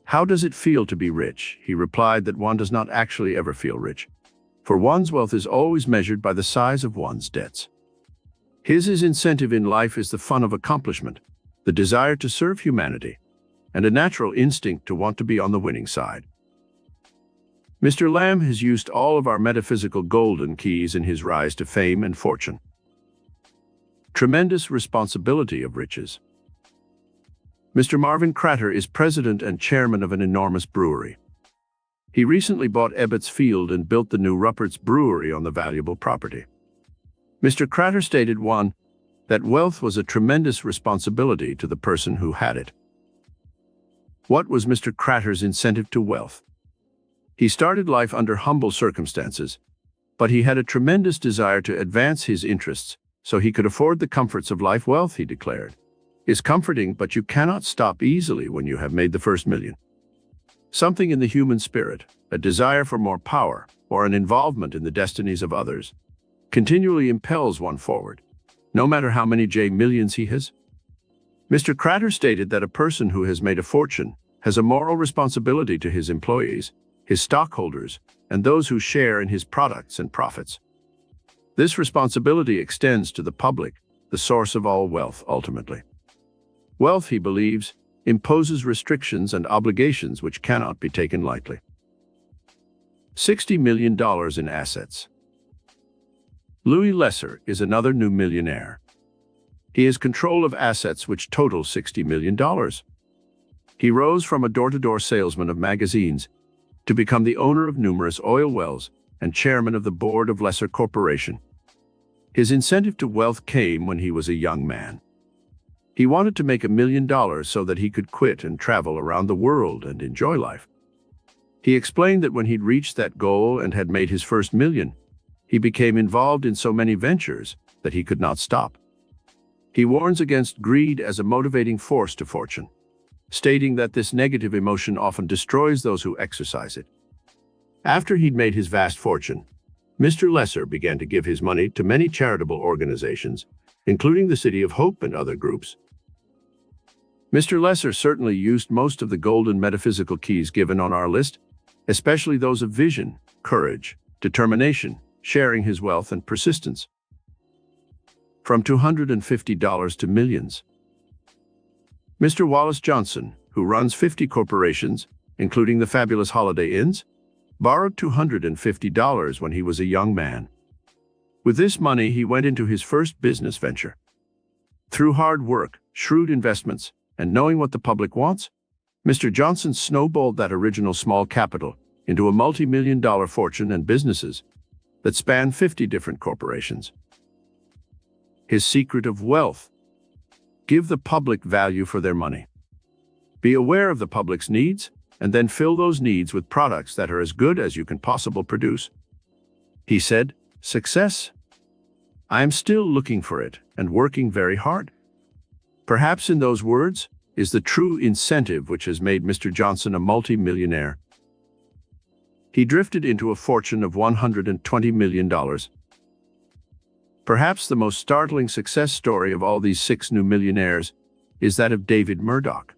"How does it feel to be rich?" he replied that one does not actually ever feel rich, for one's wealth is always measured by the size of one's debts. His incentive in life is the fun of accomplishment, the desire to serve humanity, and a natural instinct to want to be on the winning side. Mr. Lamb has used all of our metaphysical golden keys in his rise to fame and fortune. Tremendous responsibility of riches. Mr. Marvin Crater is president and chairman of an enormous brewery. He recently bought Ebbets Field and built the new Rupert's Brewery on the valuable property. Mr. Crater stated, 1, that wealth was a tremendous responsibility to the person who had it. What was Mr. Crater's incentive to wealth? He started life under humble circumstances, but he had a tremendous desire to advance his interests so he could afford the comforts of life. Wealth, he declared, is comforting, but you cannot stop easily when you have made the first million. Something in the human spirit, a desire for more power or an involvement in the destinies of others, continually impels one forward, no matter how many millions he has. Mr. Crater stated that a person who has made a fortune has a moral responsibility to his employees, his stockholders, and those who share in his products and profits. This responsibility extends to the public, the source of all wealth ultimately. Wealth, he believes, imposes restrictions and obligations which cannot be taken lightly. $60 million in assets. Louis Lesser is another new millionaire. He has control of assets which total $60 million. He rose from a door-to-door salesman of magazines to become the owner of numerous oil wells and chairman of the board of Lesser Corporation. His incentive to wealth came when he was a young man. He wanted to make $1 million so that he could quit and travel around the world and enjoy life. He explained that when he'd reached that goal and had made his first million, he became involved in so many ventures that he could not stop. He warns against greed as a motivating force to fortune, stating that this negative emotion often destroys those who exercise it. After he'd made his vast fortune, Mr. Lesser began to give his money to many charitable organizations, including the City of Hope and other groups. Mr. Lesser certainly used most of the golden metaphysical keys given on our list, especially those of vision, courage, determination, sharing his wealth, and persistence. From $250 to millions. Mr. Wallace Johnson, who runs 50 corporations, including the fabulous Holiday Inns, borrowed $250 when he was a young man. With this money, he went into his first business venture. Through hard work, shrewd investments, and knowing what the public wants, Mr. Johnson snowballed that original small capital into a multi-million-dollar fortune and businesses that span 50 different corporations. His secret of wealth: give the public value for their money. Be aware of the public's needs, and then fill those needs with products that are as good as you can possibly produce. He said, "Success? I am still looking for it and working very hard." Perhaps in those words is the true incentive which has made Mr. Johnson a multi-millionaire. He drifted into a fortune of $120 million. Perhaps the most startling success story of all these 6 new millionaires is that of David Murdoch.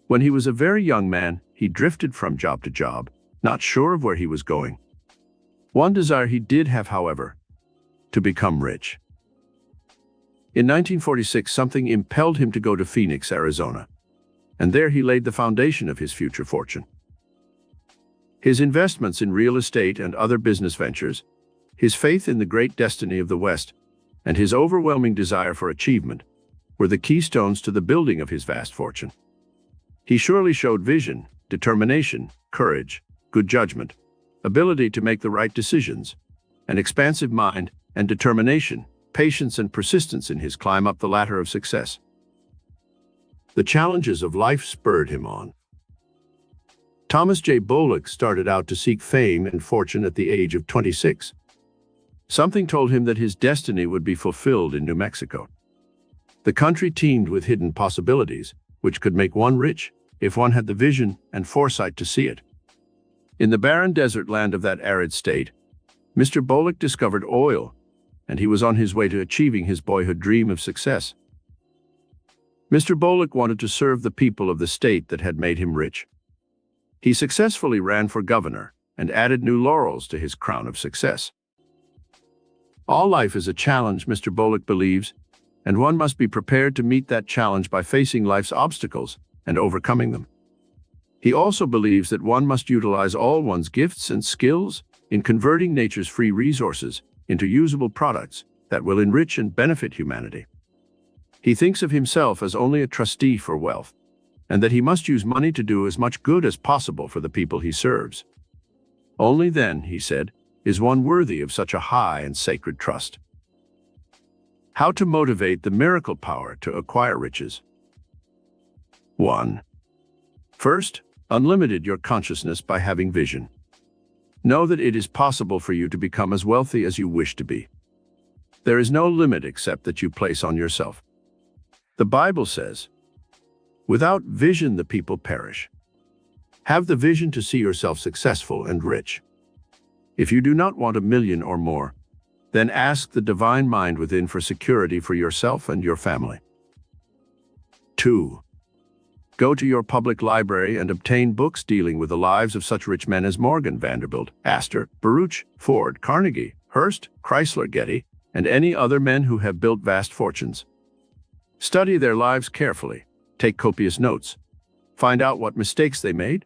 When he was a very young man, he drifted from job to job, not sure of where he was going. One desire he did have, however: to become rich. In 1946, something impelled him to go to Phoenix, Arizona, and there he laid the foundation of his future fortune. His investments in real estate and other business ventures, his faith in the great destiny of the West, and his overwhelming desire for achievement were the keystones to the building of his vast fortune. He surely showed vision, determination, courage, good judgment, ability to make the right decisions, an expansive mind, and determination, patience, and persistence in his climb up the ladder of success. The challenges of life spurred him on. Thomas J. Bullock started out to seek fame and fortune at the age of 26. Something told him that his destiny would be fulfilled in New Mexico. The country teemed with hidden possibilities, which could make one rich if one had the vision and foresight to see it. In the barren desert land of that arid state, Mr. Bullock discovered oil, and he was on his way to achieving his boyhood dream of success. Mr. Bullock wanted to serve the people of the state that had made him rich. He successfully ran for governor and added new laurels to his crown of success. All life is a challenge, Mr. Bullock believes, and one must be prepared to meet that challenge by facing life's obstacles and overcoming them. He also believes that one must utilize all one's gifts and skills in converting nature's free resources into usable products that will enrich and benefit humanity. He thinks of himself as only a trustee for wealth, and that he must use money to do as much good as possible for the people he serves. Only then, he said, is one worthy of such a high and sacred trust. How to motivate the miracle power to acquire riches. 1. First, unlimited your consciousness by having vision. Know that it is possible for you to become as wealthy as you wish to be. There is no limit except that you place on yourself. The Bible says, "Without vision the people perish." Have the vision to see yourself successful and rich. If you do not want 1,000,000 or more, then ask the divine mind within for security for yourself and your family. 2. Go to your public library and obtain books dealing with the lives of such rich men as Morgan, Vanderbilt, Astor, Baruch, Ford, Carnegie, Hearst, Chrysler, Getty, and any other men who have built vast fortunes. Study their lives carefully, take copious notes, find out what mistakes they made,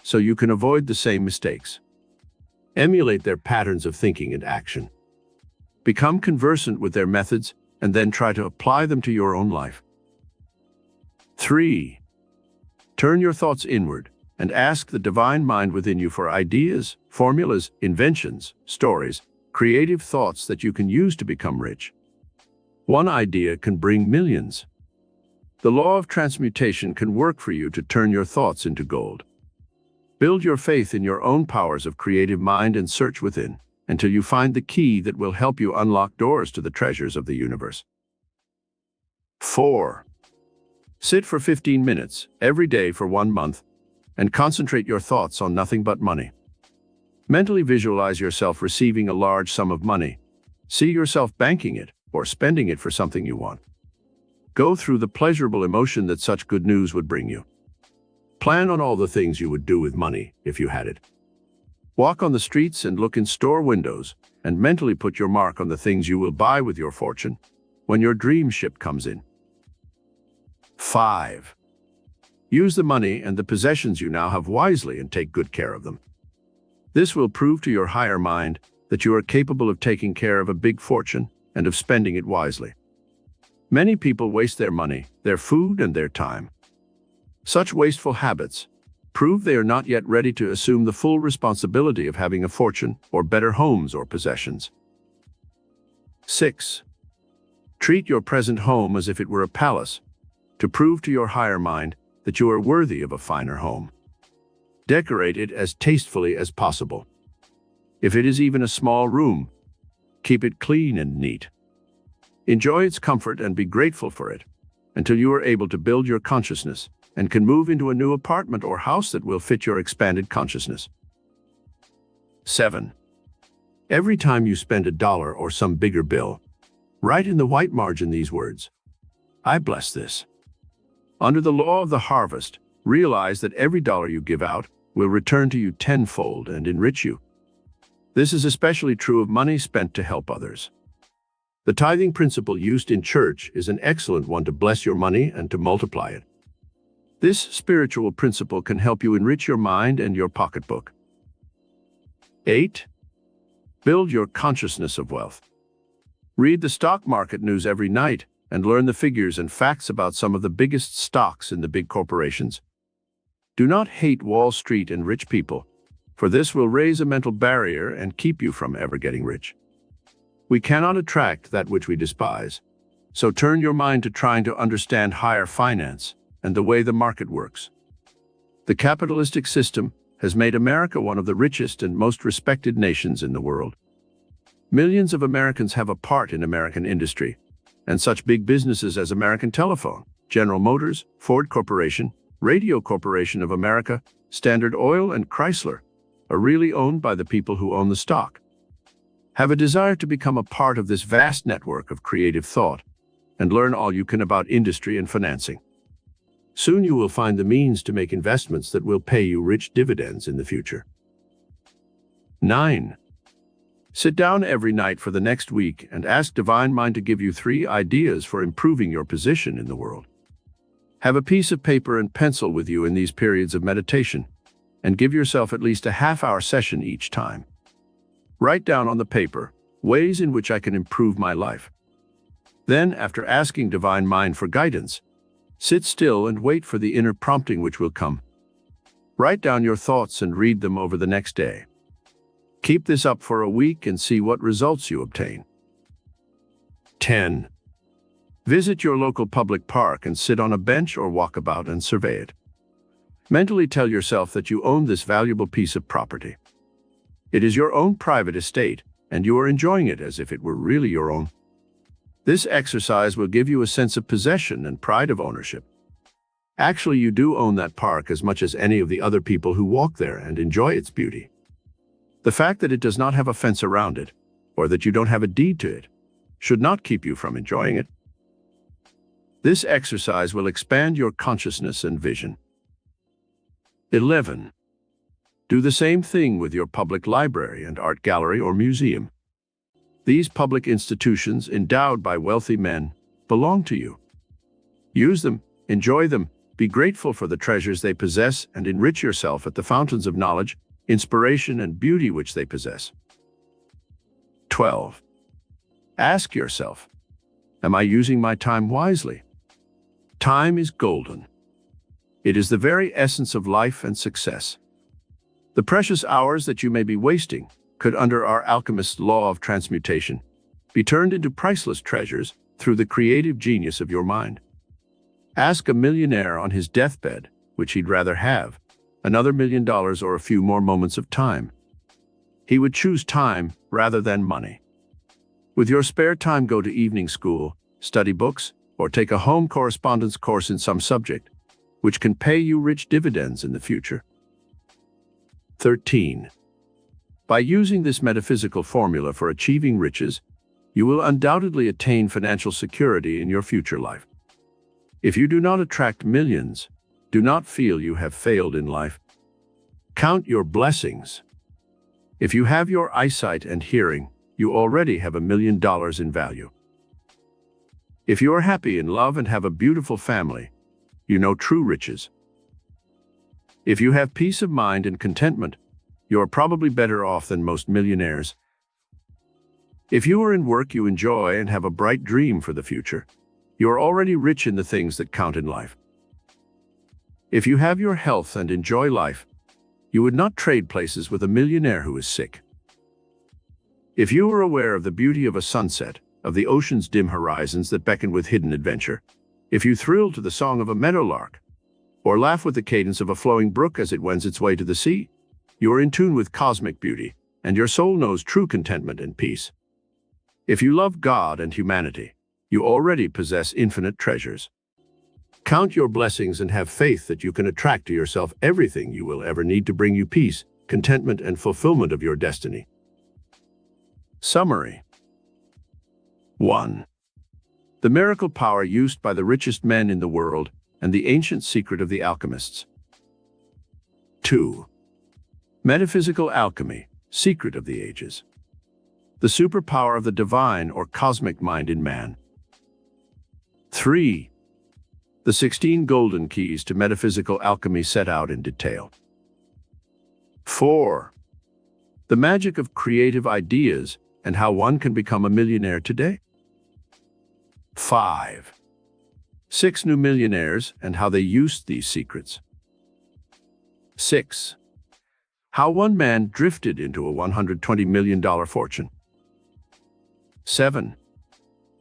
so you can avoid the same mistakes. Emulate their patterns of thinking and action. Become conversant with their methods and then try to apply them to your own life. 3. Turn your thoughts inward and ask the divine mind within you for ideas, formulas, inventions, stories, creative thoughts that you can use to become rich. One idea can bring millions. The law of transmutation can work for you to turn your thoughts into gold. Build your faith in your own powers of creative mind and search within until you find the key that will help you unlock doors to the treasures of the universe. 4. Sit for 15 minutes every day for 1 month and concentrate your thoughts on nothing but money. Mentally visualize yourself receiving a large sum of money. See yourself banking it or spending it for something you want. Go through the pleasurable emotion that such good news would bring you. Plan on all the things you would do with money if you had it. Walk on the streets and look in store windows and mentally put your mark on the things you will buy with your fortune when your dream ship comes in. 5. Use the money and the possessions you now have wisely and take good care of them. This will prove to your higher mind that you are capable of taking care of a big fortune and of spending it wisely. Many people waste their money, their food, and their time. Such wasteful habits prove they are not yet ready to assume the full responsibility of having a fortune or better homes or possessions. 6. Treat your present home as if it were a palace, to prove to your higher mind that you are worthy of a finer home. Decorate it as tastefully as possible. If it is even a small room, keep it clean and neat. Enjoy its comfort and be grateful for it until you are able to build your consciousness and can move into a new apartment or house that will fit your expanded consciousness. 7. Every time you spend $1 or some bigger bill, write in the white margin these words: "I bless this." Under the law of the harvest, realize that every dollar you give out will return to you tenfold and enrich you. This is especially true of money spent to help others. The tithing principle used in church is an excellent one to bless your money and to multiply it. This spiritual principle can help you enrich your mind and your pocketbook. 8. Build your consciousness of wealth. Read the stock market news every night and learn the figures and facts about some of the biggest stocks in the big corporations. Do not hate Wall Street and rich people, for this will raise a mental barrier and keep you from ever getting rich. We cannot attract that which we despise, so turn your mind to trying to understand higher finance and the way the market works. The capitalistic system has made America one of the richest and most respected nations in the world. Millions of Americans have a part in American industry, and such big businesses as American Telephone, General Motors, Ford Corporation, Radio Corporation of America, Standard Oil, and Chrysler are really owned by the people who own the stock. Have a desire to become a part of this vast network of creative thought and learn all you can about industry and financing. Soon you will find the means to make investments that will pay you rich dividends in the future. 9. Sit down every night for the next week and ask Divine Mind to give you 3 ideas for improving your position in the world. Have a piece of paper and pencil with you in these periods of meditation, and give yourself at least a half-hour session each time. Write down on the paper ways in which I can improve my life. Then, after asking Divine Mind for guidance, sit still and wait for the inner prompting which will come. Write down your thoughts and read them over the next day. Keep this up for a week and see what results you obtain. 10. Visit your local public park and sit on a bench or walk about and survey it. Mentally tell yourself that you own this valuable piece of property. It is your own private estate, and you are enjoying it as if it were really your own. This exercise will give you a sense of possession and pride of ownership. Actually, you do own that park as much as any of the other people who walk there and enjoy its beauty. The fact that it does not have a fence around it, or that you don't have a deed to it, should not keep you from enjoying it. This exercise will expand your consciousness and vision. 11. Do the same thing with your public library and art gallery or museum. These public institutions, endowed by wealthy men, belong to you. Use them, enjoy them, be grateful for the treasures they possess, and enrich yourself at the fountains of knowledge, inspiration, and beauty which they possess. 12. Ask yourself, am I using my time wisely? Time is golden. It is the very essence of life and success. The precious hours that you may be wasting could, under our alchemist's law of transmutation, be turned into priceless treasures through the creative genius of your mind. Ask a millionaire on his deathbed which he'd rather have, another $1 million or a few more moments of time. He would choose time rather than money. With your spare time, go to evening school, study books, or take a home correspondence course in some subject, which can pay you rich dividends in the future. 13. By using this metaphysical formula for achieving riches, you will undoubtedly attain financial security in your future life. If you do not attract millions, do not feel you have failed in life. Count your blessings. If you have your eyesight and hearing, you already have $1 million in value. If you are happy in love and have a beautiful family, you know true riches. If you have peace of mind and contentment, you are probably better off than most millionaires. If you are in work you enjoy and have a bright dream for the future, you are already rich in the things that count in life. If you have your health and enjoy life, you would not trade places with a millionaire who is sick. If you are aware of the beauty of a sunset, of the ocean's dim horizons that beckon with hidden adventure, if you thrill to the song of a meadowlark, or laugh with the cadence of a flowing brook as it wends its way to the sea, you are in tune with cosmic beauty, and your soul knows true contentment and peace. If you love God and humanity, you already possess infinite treasures. Count your blessings and have faith that you can attract to yourself everything you will ever need to bring you peace, contentment, and fulfillment of your destiny. Summary. 1. The miracle power used by the richest men in the world and the ancient secret of the alchemists. 2. Metaphysical alchemy, secret of the ages. The superpower of the divine or cosmic mind in man. 3. The 16 golden keys to metaphysical alchemy set out in detail. 4. The magic of creative ideas and how one can become a millionaire today. 5. 6 new millionaires and how they used these secrets. 6. How one man drifted into a $120 million fortune. 7.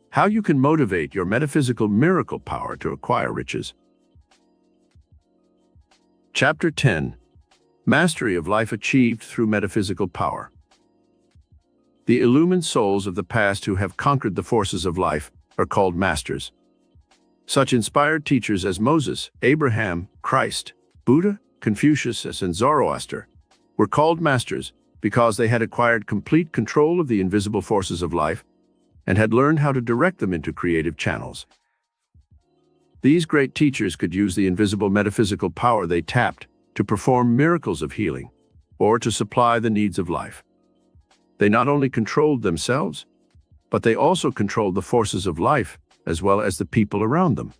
How you can motivate your metaphysical miracle power to acquire riches. Chapter 10. Mastery of life achieved through metaphysical power. The illumined souls of the past who have conquered the forces of life are called masters. Such inspired teachers as Moses, Abraham, Christ, Buddha, Confucius, and Zoroaster were called masters because they had acquired complete control of the invisible forces of life and had learned how to direct them into creative channels. These great teachers could use the invisible metaphysical power they tapped to perform miracles of healing or to supply the needs of life. They not only controlled themselves, but they also controlled the forces of life as well as the people around them.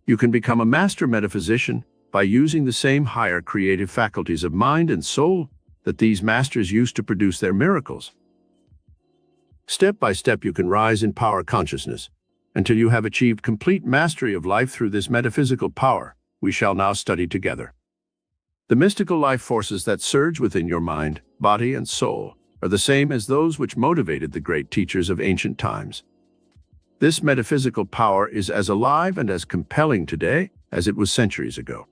You can become a master metaphysician by using the same higher creative faculties of mind and soul that these masters used to produce their miracles. Step by step, you can rise in power consciousness until you have achieved complete mastery of life through this metaphysical power we shall now study together. The mystical life forces that surge within your mind, body, and soul are the same as those which motivated the great teachers of ancient times. This metaphysical power is as alive and as compelling today as it was centuries ago.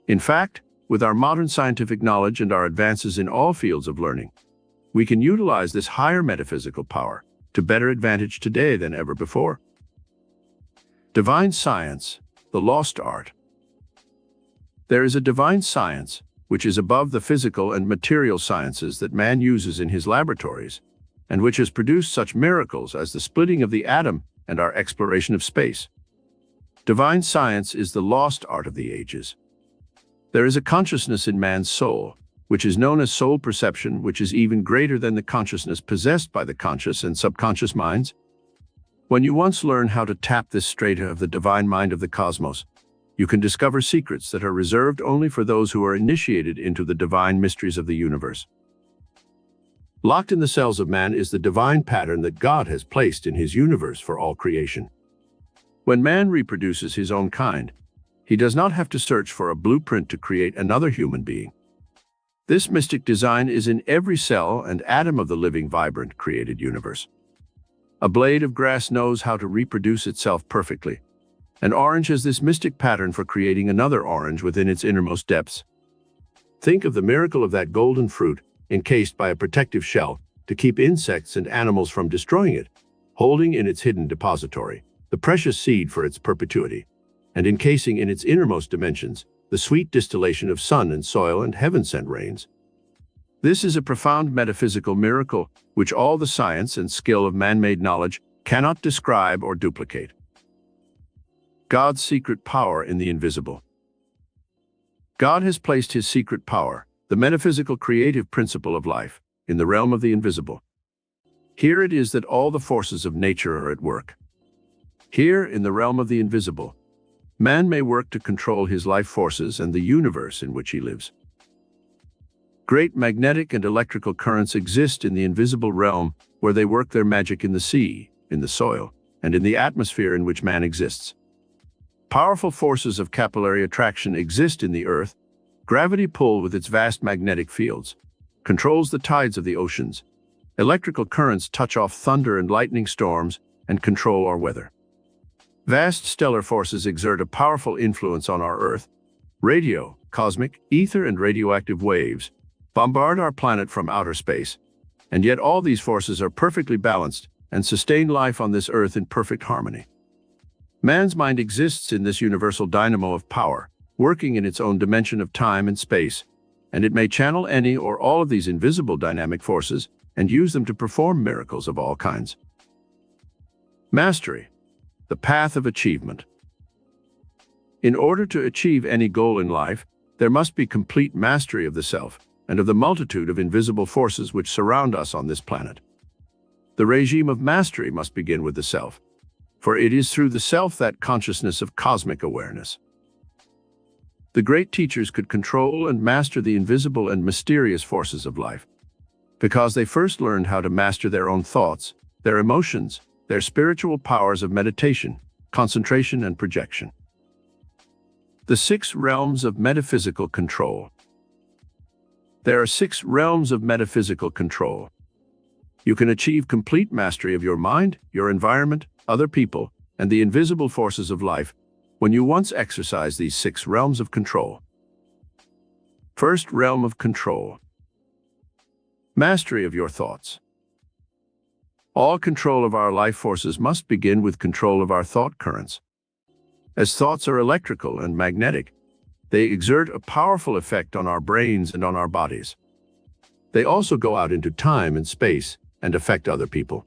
In fact, with our modern scientific knowledge and our advances in all fields of learning, we can utilize this higher metaphysical power to better advantage today than ever before. Divine science, the lost art. There is a divine science which is above the physical and material sciences that man uses in his laboratories, and which has produced such miracles as the splitting of the atom and our exploration of space. Divine science is the lost art of the ages. There is a consciousness in man's soul, which is known as soul perception, which is even greater than the consciousness possessed by the conscious and subconscious minds. When you once learn how to tap this strata of the divine mind of the cosmos, you can discover secrets that are reserved only for those who are initiated into the divine mysteries of the universe. Locked in the cells of man is the divine pattern that God has placed in his universe for all creation. When man reproduces his own kind, he does not have to search for a blueprint to create another human being. This mystic design is in every cell and atom of the living, vibrant, created universe. A blade of grass knows how to reproduce itself perfectly. An orange has this mystic pattern for creating another orange within its innermost depths. Think of the miracle of that golden fruit, encased by a protective shell to keep insects and animals from destroying it, holding in its hidden depository the precious seed for its perpetuity, and encasing in its innermost dimensions the sweet distillation of sun and soil and heaven-sent rains. This is a profound metaphysical miracle which all the science and skill of man-made knowledge cannot describe or duplicate. God's secret power in the invisible. God has placed his secret power, the metaphysical creative principle of life, in the realm of the invisible. Here it is that all the forces of nature are at work. Here, in the realm of the invisible, man may work to control his life forces and the universe in which he lives. Great magnetic and electrical currents exist in the invisible realm where they work their magic in the sea, in the soil, and in the atmosphere in which man exists. Powerful forces of capillary attraction exist in the earth. Gravity pull with its vast magnetic fields controls the tides of the oceans. Electrical currents touch off thunder and lightning storms and control our weather. Vast stellar forces exert a powerful influence on our Earth. Radio, cosmic, ether, and radioactive waves bombard our planet from outer space, and yet all these forces are perfectly balanced and sustain life on this Earth in perfect harmony. Man's mind exists in this universal dynamo of power, working in its own dimension of time and space, and it may channel any or all of these invisible dynamic forces and use them to perform miracles of all kinds. Mastery, the path of achievement. In order to achieve any goal in life, there must be complete mastery of the self and of the multitude of invisible forces which surround us on this planet. The regime of mastery must begin with the self, for it is through the self that consciousness of cosmic awareness. The great teachers could control and master the invisible and mysterious forces of life, because they first learned how to master their own thoughts, their emotions, their spiritual powers of meditation, concentration, and projection. The 6 realms of metaphysical control. There are 6 realms of metaphysical control. You can achieve complete mastery of your mind, your environment, other people, and the invisible forces of life when you once exercise these 6 realms of control. First realm of control. Mastery of your thoughts. All control of our life forces must begin with control of our thought currents. As thoughts are electrical and magnetic, they exert a powerful effect on our brains and on our bodies. They also go out into time and space and affect other people.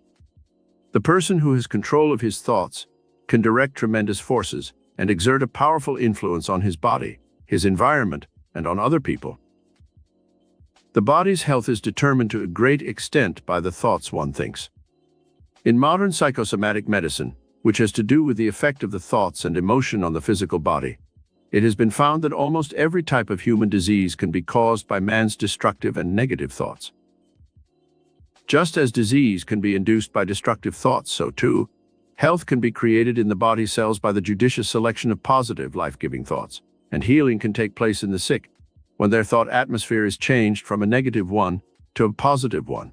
The person who has control of his thoughts can direct tremendous forces and exert a powerful influence on his body, his environment, and on other people. The body's health is determined to a great extent by the thoughts one thinks. In modern psychosomatic medicine, which has to do with the effect of the thoughts and emotion on the physical body, it has been found that almost every type of human disease can be caused by man's destructive and negative thoughts. Just as disease can be induced by destructive thoughts, so too, health can be created in the body cells by the judicious selection of positive, life-giving thoughts, and healing can take place in the sick when their thought atmosphere is changed from a negative one to a positive one.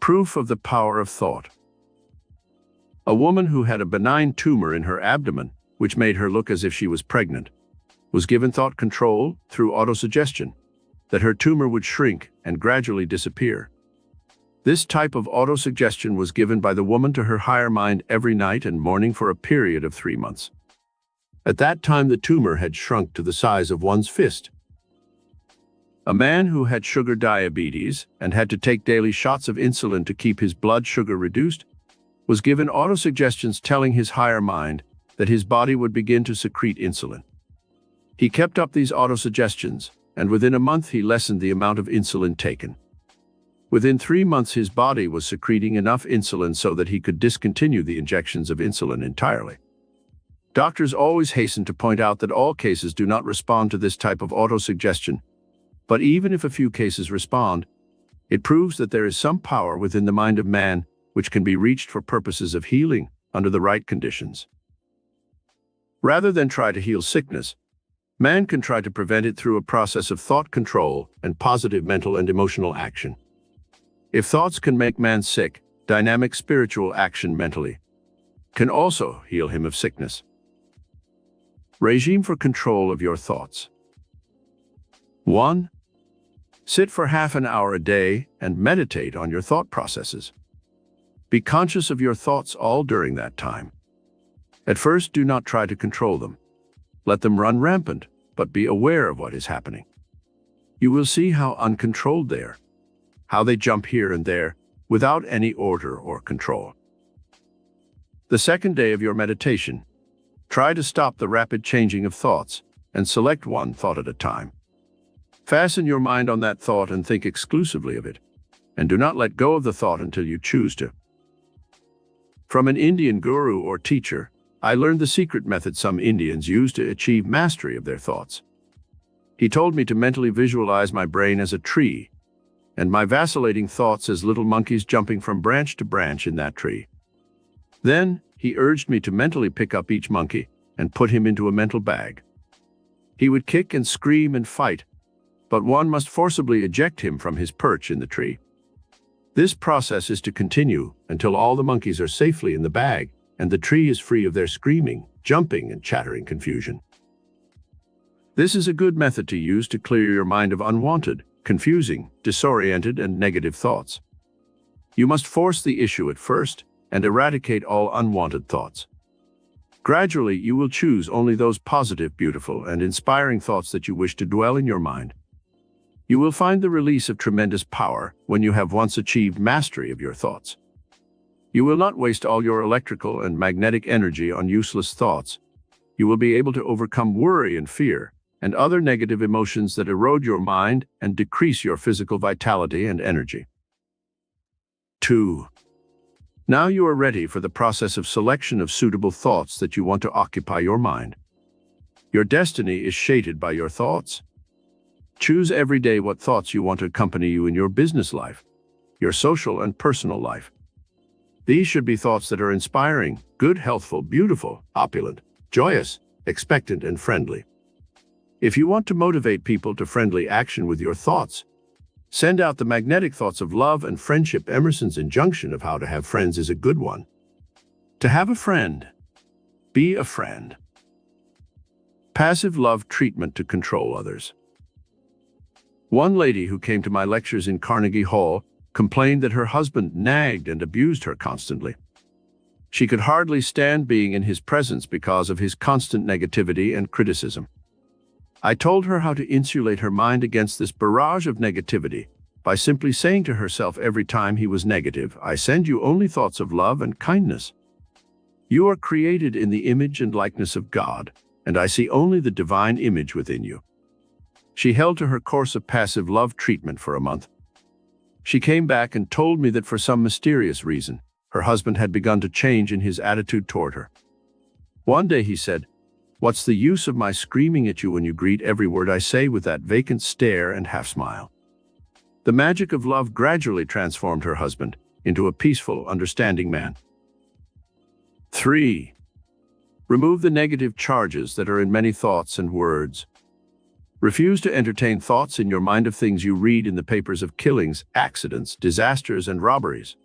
Proof of the power of thought. A woman who had a benign tumor in her abdomen, which made her look as if she was pregnant, was given thought control through autosuggestion that her tumor would shrink and gradually disappear. This type of autosuggestion was given by the woman to her higher mind every night and morning for a period of 3 months. At that time, the tumor had shrunk to the size of one's fist. A man who had sugar diabetes and had to take daily shots of insulin to keep his blood sugar reduced was given autosuggestions telling his higher mind that his body would begin to secrete insulin. He kept up these autosuggestions, and within a month he lessened the amount of insulin taken. Within 3 months, his body was secreting enough insulin so that he could discontinue the injections of insulin entirely. Doctors always hasten to point out that all cases do not respond to this type of autosuggestion, but even if a few cases respond, it proves that there is some power within the mind of man which can be reached for purposes of healing under the right conditions. Rather than try to heal sickness, man can try to prevent it through a process of thought control and positive mental and emotional action. If thoughts can make man sick, dynamic spiritual action mentally can also heal him of sickness. Regime for control of your thoughts. 1. Sit for half an hour a day and meditate on your thought processes. Be conscious of your thoughts all during that time. At first, do not try to control them. Let them run rampant, but be aware of what is happening. You will see how uncontrolled they are, how they jump here and there without any order or control. The second day of your meditation, try to stop the rapid changing of thoughts and select one thought at a time. Fasten your mind on that thought and think exclusively of it, and do not let go of the thought until you choose to. From an Indian guru or teacher, I learned the secret method some Indians use to achieve mastery of their thoughts. He told me to mentally visualize my brain as a tree, and my vacillating thoughts as little monkeys jumping from branch to branch in that tree. Then, he urged me to mentally pick up each monkey and put him into a mental bag. He would kick and scream and fight, but one must forcibly eject him from his perch in the tree. This process is to continue until all the monkeys are safely in the bag and the tree is free of their screaming, jumping, and chattering confusion. This is a good method to use to clear your mind of unwanted, confusing, disoriented, and negative thoughts. You must force the issue at first and eradicate all unwanted thoughts. Gradually, you will choose only those positive, beautiful, and inspiring thoughts that you wish to dwell in your mind. You will find the release of tremendous power when you have once achieved mastery of your thoughts. You will not waste all your electrical and magnetic energy on useless thoughts. You will be able to overcome worry and fear and other negative emotions that erode your mind and decrease your physical vitality and energy. 2. Now you are ready for the process of selection of suitable thoughts that you want to occupy your mind. Your destiny is shaded by your thoughts. Choose every day what thoughts you want to accompany you in your business life, your social and personal life. These should be thoughts that are inspiring, good, healthful, beautiful, opulent, joyous, expectant, and friendly. If you want to motivate people to friendly action with your thoughts, send out the magnetic thoughts of love and friendship. Emerson's injunction of how to have friends is a good one. To have a friend, be a friend. Passive love treatment to control others. One lady who came to my lectures in Carnegie Hall complained that her husband nagged and abused her constantly. She could hardly stand being in his presence because of his constant negativity and criticism. I told her how to insulate her mind against this barrage of negativity by simply saying to herself every time he was negative, "I send you only thoughts of love and kindness. You are created in the image and likeness of God, and I see only the divine image within you." She held to her course of passive love treatment for a month. She came back and told me that for some mysterious reason, her husband had begun to change in his attitude toward her. One day he said, "What's the use of my screaming at you when you greet every word I say with that vacant stare and half-smile?" The magic of love gradually transformed her husband into a peaceful, understanding man. 3. Remove the negative charges that are in many thoughts and words. Refuse to entertain thoughts in your mind of things you read in the papers of killings, accidents, disasters, and robberies.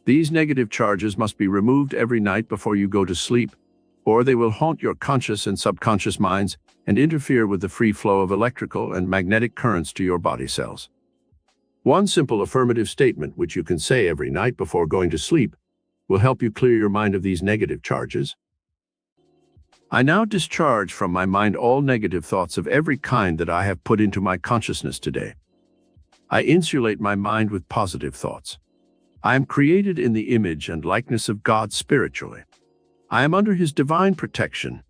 These negative charges must be removed every night before you go to sleep, or they will haunt your conscious and subconscious minds and interfere with the free flow of electrical and magnetic currents to your body cells. One simple affirmative statement which you can say every night before going to sleep will help you clear your mind of these negative charges. I now discharge from my mind all negative thoughts of every kind that I have put into my consciousness today. I insulate my mind with positive thoughts. I am created in the image and likeness of God spiritually. I am under His divine protection,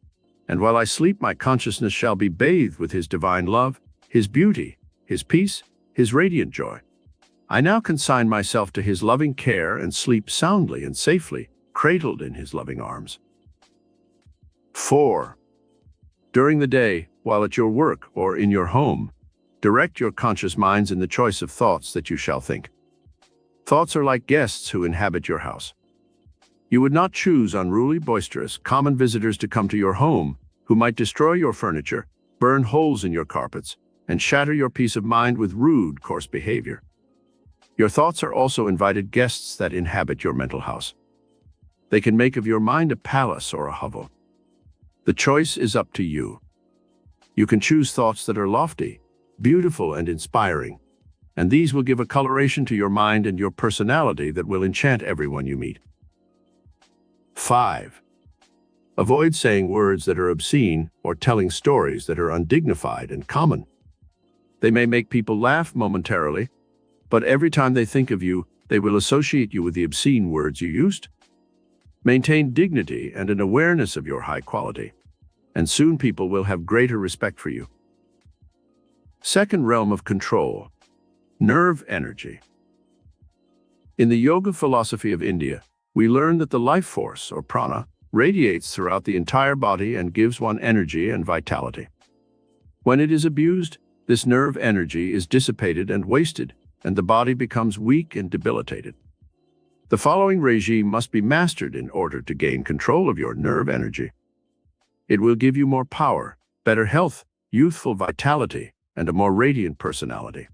and while I sleep, my consciousness shall be bathed with His divine love, His beauty, His peace, His radiant joy. I now consign myself to His loving care and sleep soundly and safely, cradled in His loving arms. 4. During the day, while at your work or in your home, direct your conscious minds in the choice of thoughts that you shall think. Thoughts are like guests who inhabit your house. You would not choose unruly, boisterous, common visitors to come to your home who might destroy your furniture, burn holes in your carpets, and shatter your peace of mind with rude, coarse behavior. Your thoughts are also invited guests that inhabit your mental house. They can make of your mind a palace or a hovel. The choice is up to you. You can choose thoughts that are lofty, beautiful, and inspiring, and these will give a coloration to your mind and your personality that will enchant everyone you meet. 5. Avoid saying words that are obscene or telling stories that are undignified and common. They may make people laugh momentarily, but every time they think of you, they will associate you with the obscene words you used. Maintain dignity and an awareness of your high quality, and soon people will have greater respect for you. Second realm of control, nerve energy. In the yoga philosophy of India, we learn that the life force, or prana, radiates throughout the entire body and gives one energy and vitality. When it is abused, this nerve energy is dissipated and wasted, and the body becomes weak and debilitated. The following regime must be mastered in order to gain control of your nerve energy. It will give you more power, better health, youthful vitality, and a more radiant personality.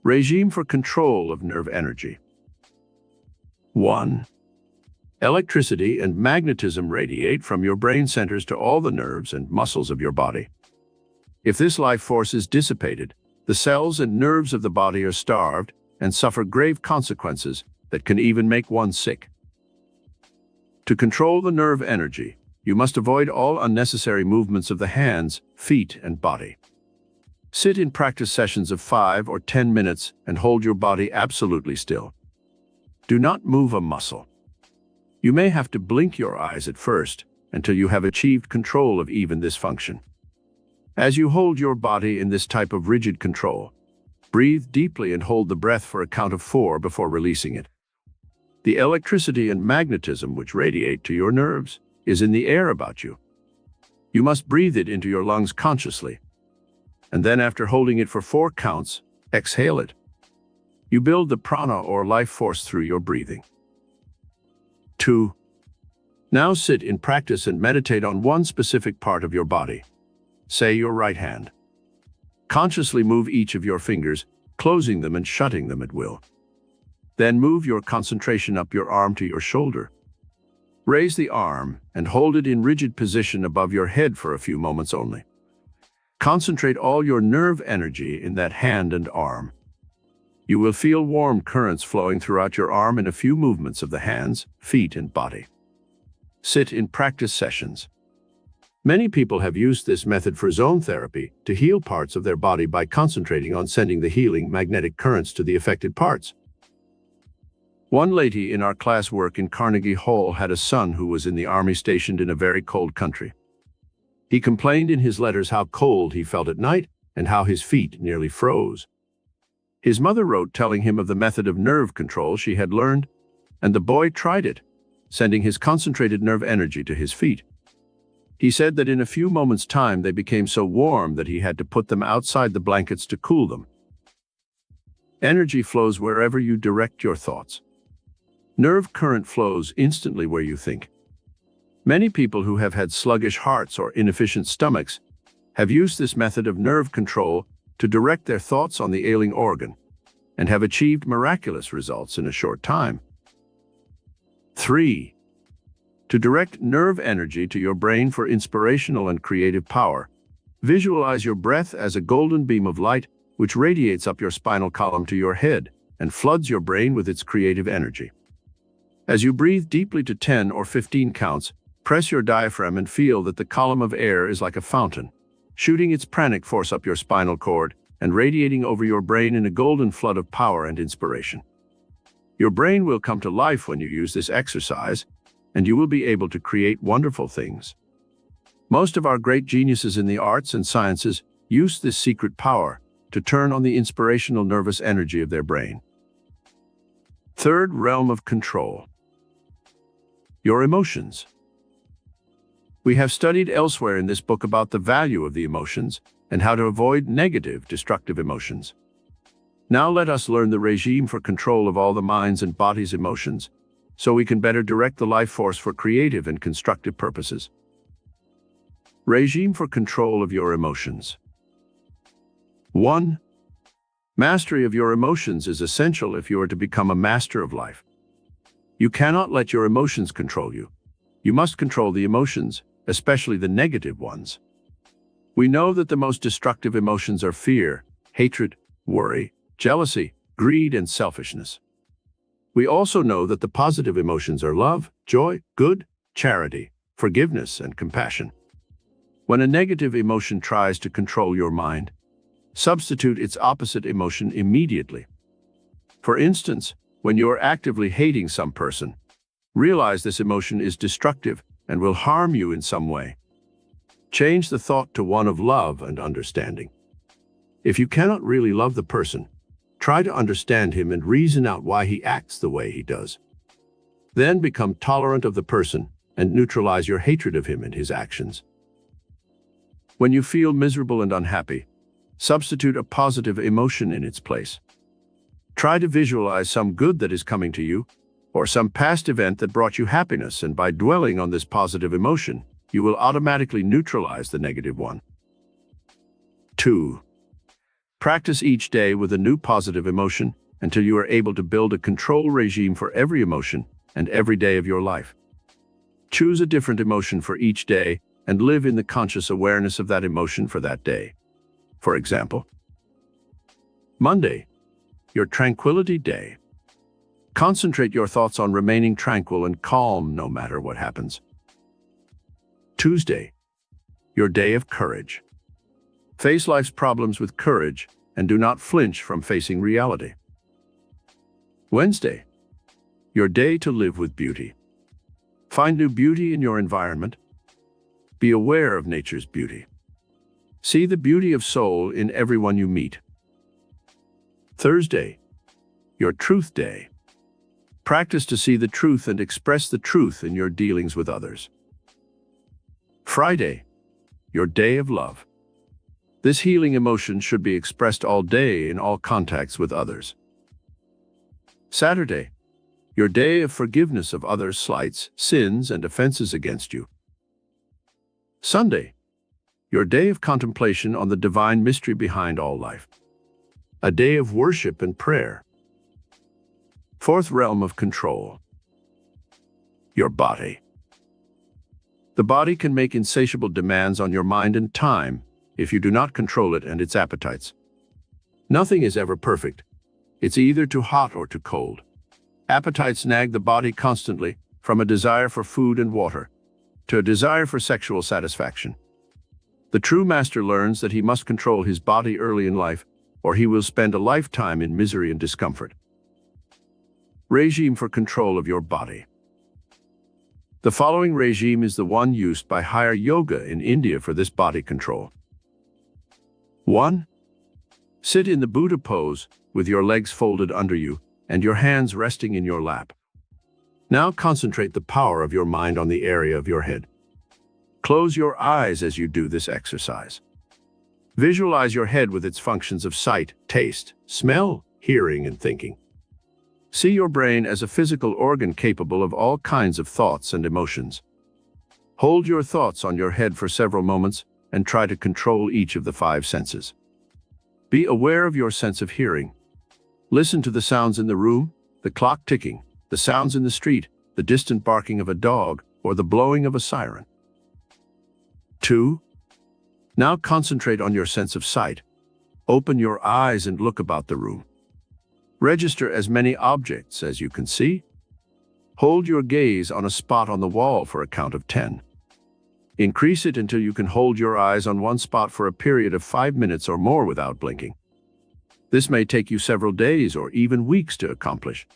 Regime for control of nerve energy. 1. Electricity and magnetism radiate from your brain centers to all the nerves and muscles of your body. If this life force is dissipated, the cells and nerves of the body are starved and suffer grave consequences that can even make one sick. To control the nerve energy, you must avoid all unnecessary movements of the hands, feet, and body. Sit in practice sessions of 5 or 10 minutes and hold your body absolutely still. Do not move a muscle. You may have to blink your eyes at first until you have achieved control of even this function. As you hold your body in this type of rigid control, breathe deeply and hold the breath for a count of 4 before releasing it. The electricity and magnetism which radiate to your nerves is in the air about you. You must breathe it into your lungs consciously, and then after holding it for 4 counts, exhale it. You build the prana or life force through your breathing. 2. Now sit in practice and meditate on one specific part of your body. Say your right hand. Consciously move each of your fingers, closing them and shutting them at will. Then move your concentration up your arm to your shoulder. Raise the arm and hold it in rigid position above your head for a few moments only. Concentrate all your nerve energy in that hand and arm. You will feel warm currents flowing throughout your arm in a few movements of the hands, feet, and body. Sit in practice sessions. Many people have used this method for zone therapy to heal parts of their body by concentrating on sending the healing magnetic currents to the affected parts. One lady in our class work in Carnegie Hall had a son who was in the army stationed in a very cold country. He complained in his letters how cold he felt at night and how his feet nearly froze. His mother wrote telling him of the method of nerve control she had learned, and the boy tried it, sending his concentrated nerve energy to his feet. He said that in a few moments' time they became so warm that he had to put them outside the blankets to cool them. Energy flows wherever you direct your thoughts. Nerve current flows instantly where you think. Many people who have had sluggish hearts or inefficient stomachs have used this method of nerve control to direct their thoughts on the ailing organ and have achieved miraculous results in a short time. 3. To direct nerve energy to your brain for inspirational and creative power, visualize your breath as a golden beam of light which radiates up your spinal column to your head and floods your brain with its creative energy. As you breathe deeply to 10 or 15 counts, press your diaphragm and feel that the column of air is like a fountain, shooting its pranic force up your spinal cord and radiating over your brain in a golden flood of power and inspiration. Your brain will come to life when you use this exercise, and you will be able to create wonderful things. Most of our great geniuses in the arts and sciences use this secret power to turn on the inspirational nervous energy of their brain. Third realm of control. Your emotions. We have studied elsewhere in this book about the value of the emotions and how to avoid negative, destructive emotions. Now let us learn the regime for control of all the mind's and body's emotions, so we can better direct the life force for creative and constructive purposes. Regime for control of your emotions. 1. Mastery of your emotions is essential if you are to become a master of life. You cannot let your emotions control you. You must control the emotions, especially the negative ones. We know that the most destructive emotions are fear, hatred, worry, jealousy, greed, and selfishness. We also know that the positive emotions are love, joy, good, charity, forgiveness, and compassion. When a negative emotion tries to control your mind, substitute its opposite emotion immediately. For instance, when you are actively hating some person, realize this emotion is destructive and will harm you in some way. Change the thought to one of love and understanding. If you cannot really love the person, try to understand him and reason out why he acts the way he does. Then become tolerant of the person and neutralize your hatred of him and his actions. When you feel miserable and unhappy, substitute a positive emotion in its place. Try to visualize some good that is coming to you, or some past event that brought you happiness, and by dwelling on this positive emotion, you will automatically neutralize the negative one. 2. Practice each day with a new positive emotion until you are able to build a control regime for every emotion and every day of your life. Choose a different emotion for each day and live in the conscious awareness of that emotion for that day. For example, Monday, your tranquility day. Concentrate your thoughts on remaining tranquil and calm no matter what happens. Tuesday, your day of courage. Face life's problems with courage and do not flinch from facing reality. Wednesday, your day to live with beauty. Find new beauty in your environment. Be aware of nature's beauty. See the beauty of soul in everyone you meet. Thursday, your truth day. Practice to see the truth and express the truth in your dealings with others. Friday, your day of love. This healing emotion should be expressed all day in all contacts with others. Saturday, your day of forgiveness of others' slights, sins, and offenses against you. Sunday, your day of contemplation on the divine mystery behind all life. A day of worship and prayer. Fourth realm of control. Your body. The body can make insatiable demands on your mind and time if you do not control it and its appetites. Nothing is ever perfect. It's either too hot or too cold. Appetites nag the body constantly from a desire for food and water. to a desire for sexual satisfaction. The true master learns that he must control his body early in life, or he will spend a lifetime in misery and discomfort. Regime for control of your body. The following regime is the one used by higher yoga in India for this body control. 1. Sit in the Buddha pose with your legs folded under you and your hands resting in your lap. Now concentrate the power of your mind on the area of your head. Close your eyes as you do this exercise. Visualize your head with its functions of sight, taste, smell, hearing, and thinking. See your brain as a physical organ capable of all kinds of thoughts and emotions. Hold your thoughts on your head for several moments and try to control each of the 5 senses. Be aware of your sense of hearing. Listen to the sounds in the room, the clock ticking, the sounds in the street, the distant barking of a dog, or the blowing of a siren. 2. Now concentrate on your sense of sight. Open your eyes and look about the room. Register as many objects as you can see. Hold your gaze on a spot on the wall for a count of 10. Increase it until you can hold your eyes on one spot for a period of 5 minutes or more without blinking. This may take you several days or even weeks to accomplish.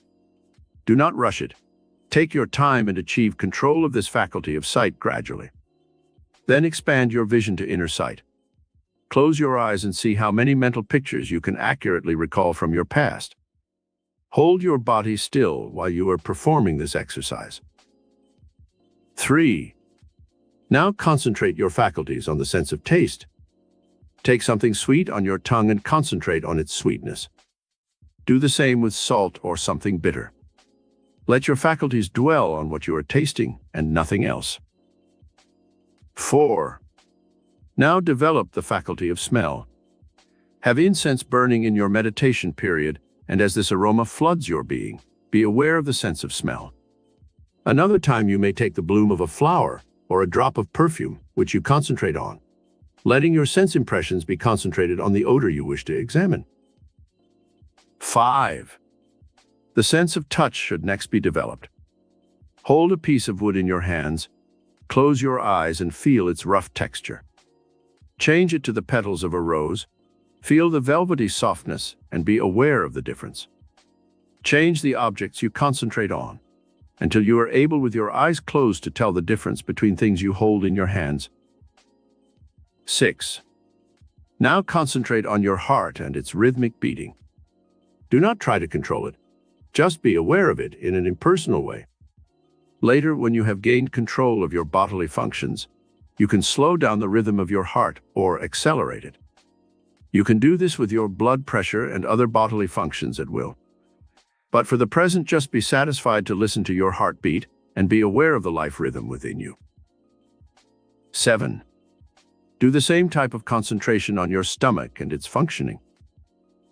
Do not rush it. Take your time and achieve control of this faculty of sight gradually. Then expand your vision to inner sight. Close your eyes and see how many mental pictures you can accurately recall from your past. Hold your body still while you are performing this exercise. 3. Now concentrate your faculties on the sense of taste. Take something sweet on your tongue and concentrate on its sweetness. Do the same with salt or something bitter. Let your faculties dwell on what you are tasting and nothing else. 4. Now develop the faculty of smell. Have incense burning in your meditation period, and as this aroma floods your being, be aware of the sense of smell. Another time you may take the bloom of a flower or a drop of perfume, which you concentrate on, letting your sense impressions be concentrated on the odor you wish to examine. 5. The sense of touch should next be developed. Hold a piece of wood in your hands, close your eyes and feel its rough texture. Change it to the petals of a rose, feel the velvety softness and be aware of the difference. Change the objects you concentrate on until you are able with your eyes closed to tell the difference between things you hold in your hands. 6. Now concentrate on your heart and its rhythmic beating. Do not try to control it. Just be aware of it in an impersonal way. Later, when you have gained control of your bodily functions, you can slow down the rhythm of your heart or accelerate it. You can do this with your blood pressure and other bodily functions at will. But for the present, just be satisfied to listen to your heartbeat and be aware of the life rhythm within you. 7. Do the same type of concentration on your stomach and its functioning.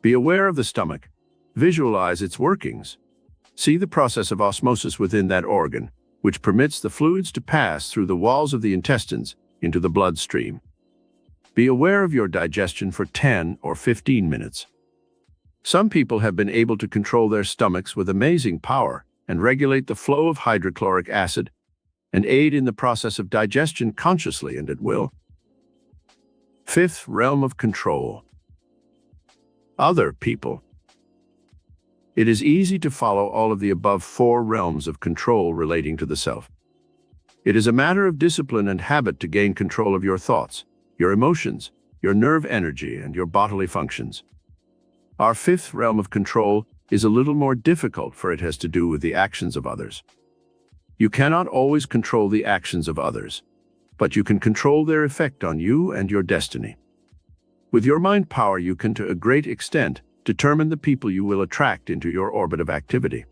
Be aware of the stomach. Visualize its workings. See the process of osmosis within that organ, which permits the fluids to pass through the walls of the intestines into the bloodstream. Be aware of your digestion for 10 or 15 minutes. Some people have been able to control their stomachs with amazing power and regulate the flow of hydrochloric acid and aid in the process of digestion consciously and at will. 5th realm of control. Other people. It is easy to follow all of the above 4 realms of control relating to the self. It is a matter of discipline and habit to gain control of your thoughts, your emotions, your nerve energy, and your bodily functions. Our 5th realm of control is a little more difficult, for it has to do with the actions of others. You cannot always control the actions of others, but you can control their effect on you and your destiny. With your mind power, you can, to a great extent, determine the people you will attract into your orbit of activity.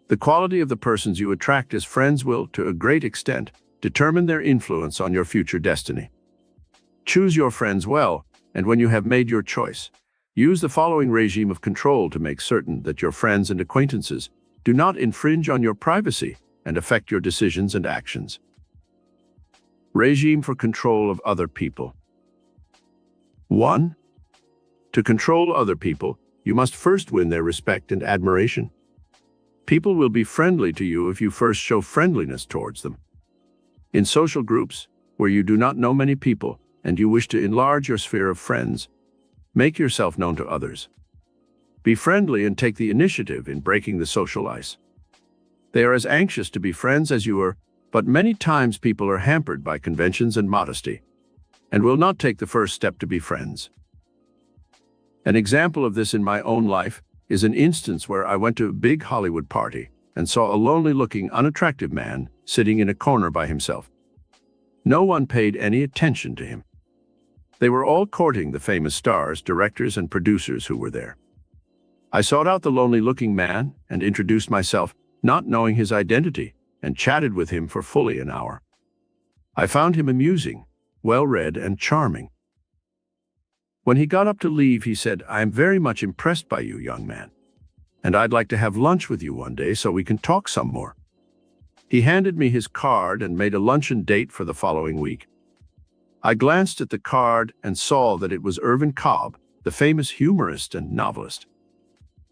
The quality of the persons you attract as friends will, to a great extent, determine their influence on your future destiny. Choose your friends well, and when you have made your choice, use the following regime of control to make certain that your friends and acquaintances do not infringe on your privacy and affect your decisions and actions. Regime for control of other people. 1. To control other people, you must first win their respect and admiration. People will be friendly to you if you first show friendliness towards them. In social groups, where you do not know many people and you wish to enlarge your sphere of friends, make yourself known to others. Be friendly and take the initiative in breaking the social ice. They are as anxious to be friends as you are, but many times people are hampered by conventions and modesty, and will not take the first step to be friends. An example of this in my own life is an instance where I went to a big Hollywood party and saw a lonely-looking, unattractive man sitting in a corner by himself. No one paid any attention to him. They were all courting the famous stars, directors, and producers who were there. I sought out the lonely-looking man and introduced myself, not knowing his identity, and chatted with him for fully an hour. I found him amusing, well-read, and charming. When he got up to leave, he said, "I am very much impressed by you, young man, and I'd like to have lunch with you one day so we can talk some more." He handed me his card and made a luncheon date for the following week. I glanced at the card and saw that it was Irvin Cobb, the famous humorist and novelist.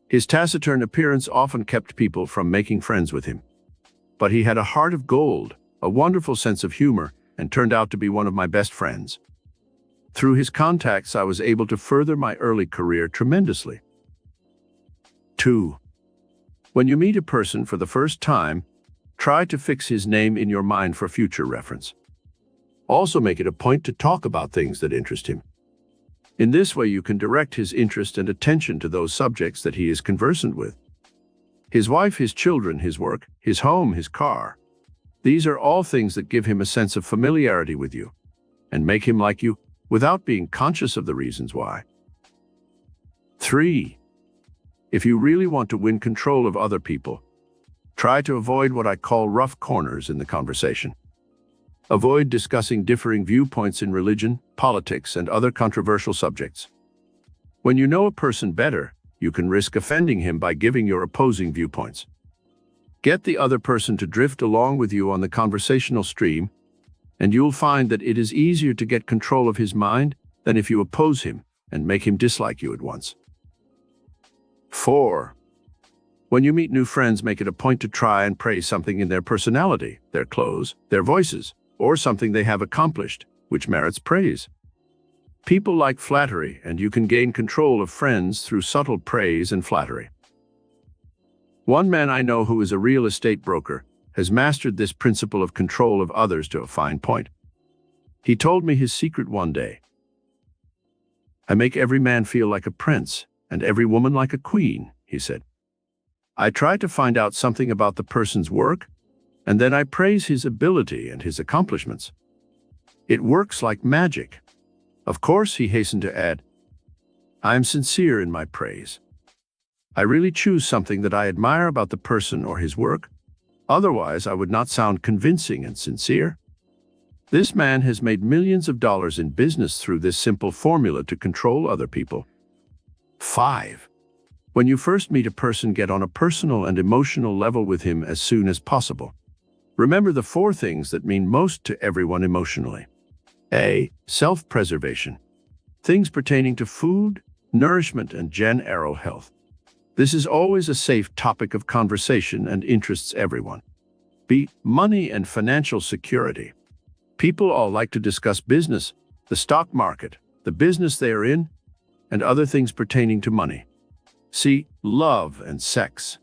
His taciturn appearance often kept people from making friends with him. But he had a heart of gold, a wonderful sense of humor, and turned out to be one of my best friends. Through his contacts, I was able to further my early career tremendously. 2. When you meet a person for the first time, try to fix his name in your mind for future reference. Also make it a point to talk about things that interest him. In this way, you can direct his interest and attention to those subjects that he is conversant with. His wife, his children, his work, his home, his car. These are all things that give him a sense of familiarity with you and make him like you without being conscious of the reasons why. 3. If you really want to win control of other people, try to avoid what I call rough corners in the conversation. Avoid discussing differing viewpoints in religion, politics, and other controversial subjects. When you know a person better, you can risk offending him by giving your opposing viewpoints. Get the other person to drift along with you on the conversational stream, and you'll find that it is easier to get control of his mind than if you oppose him and make him dislike you at once. 4. When you meet new friends, make it a point to try and praise something in their personality, their clothes, their voices, or something they have accomplished, which merits praise. People like flattery, and you can gain control of friends through subtle praise and flattery. One man I know who is a real estate broker has mastered this principle of control of others to a fine point. He told me his secret one day. "I make every man feel like a prince and every woman like a queen," he said. "I try to find out something about the person's work, and then I praise his ability and his accomplishments. It works like magic. Of course," he hastened to add, "I am sincere in my praise. I really choose something that I admire about the person or his work. Otherwise, I would not sound convincing and sincere." This man has made millions of dollars in business through this simple formula to control other people. 5. When you first meet a person, get on a personal and emotional level with him as soon as possible. Remember the 4 things that mean most to everyone emotionally. A. Self-preservation. Things pertaining to food, nourishment, and general health. This is always a safe topic of conversation and interests everyone. B. Money and financial security. People all like to discuss business, the stock market, the business they are in, and other things pertaining to money. C. Love and sex.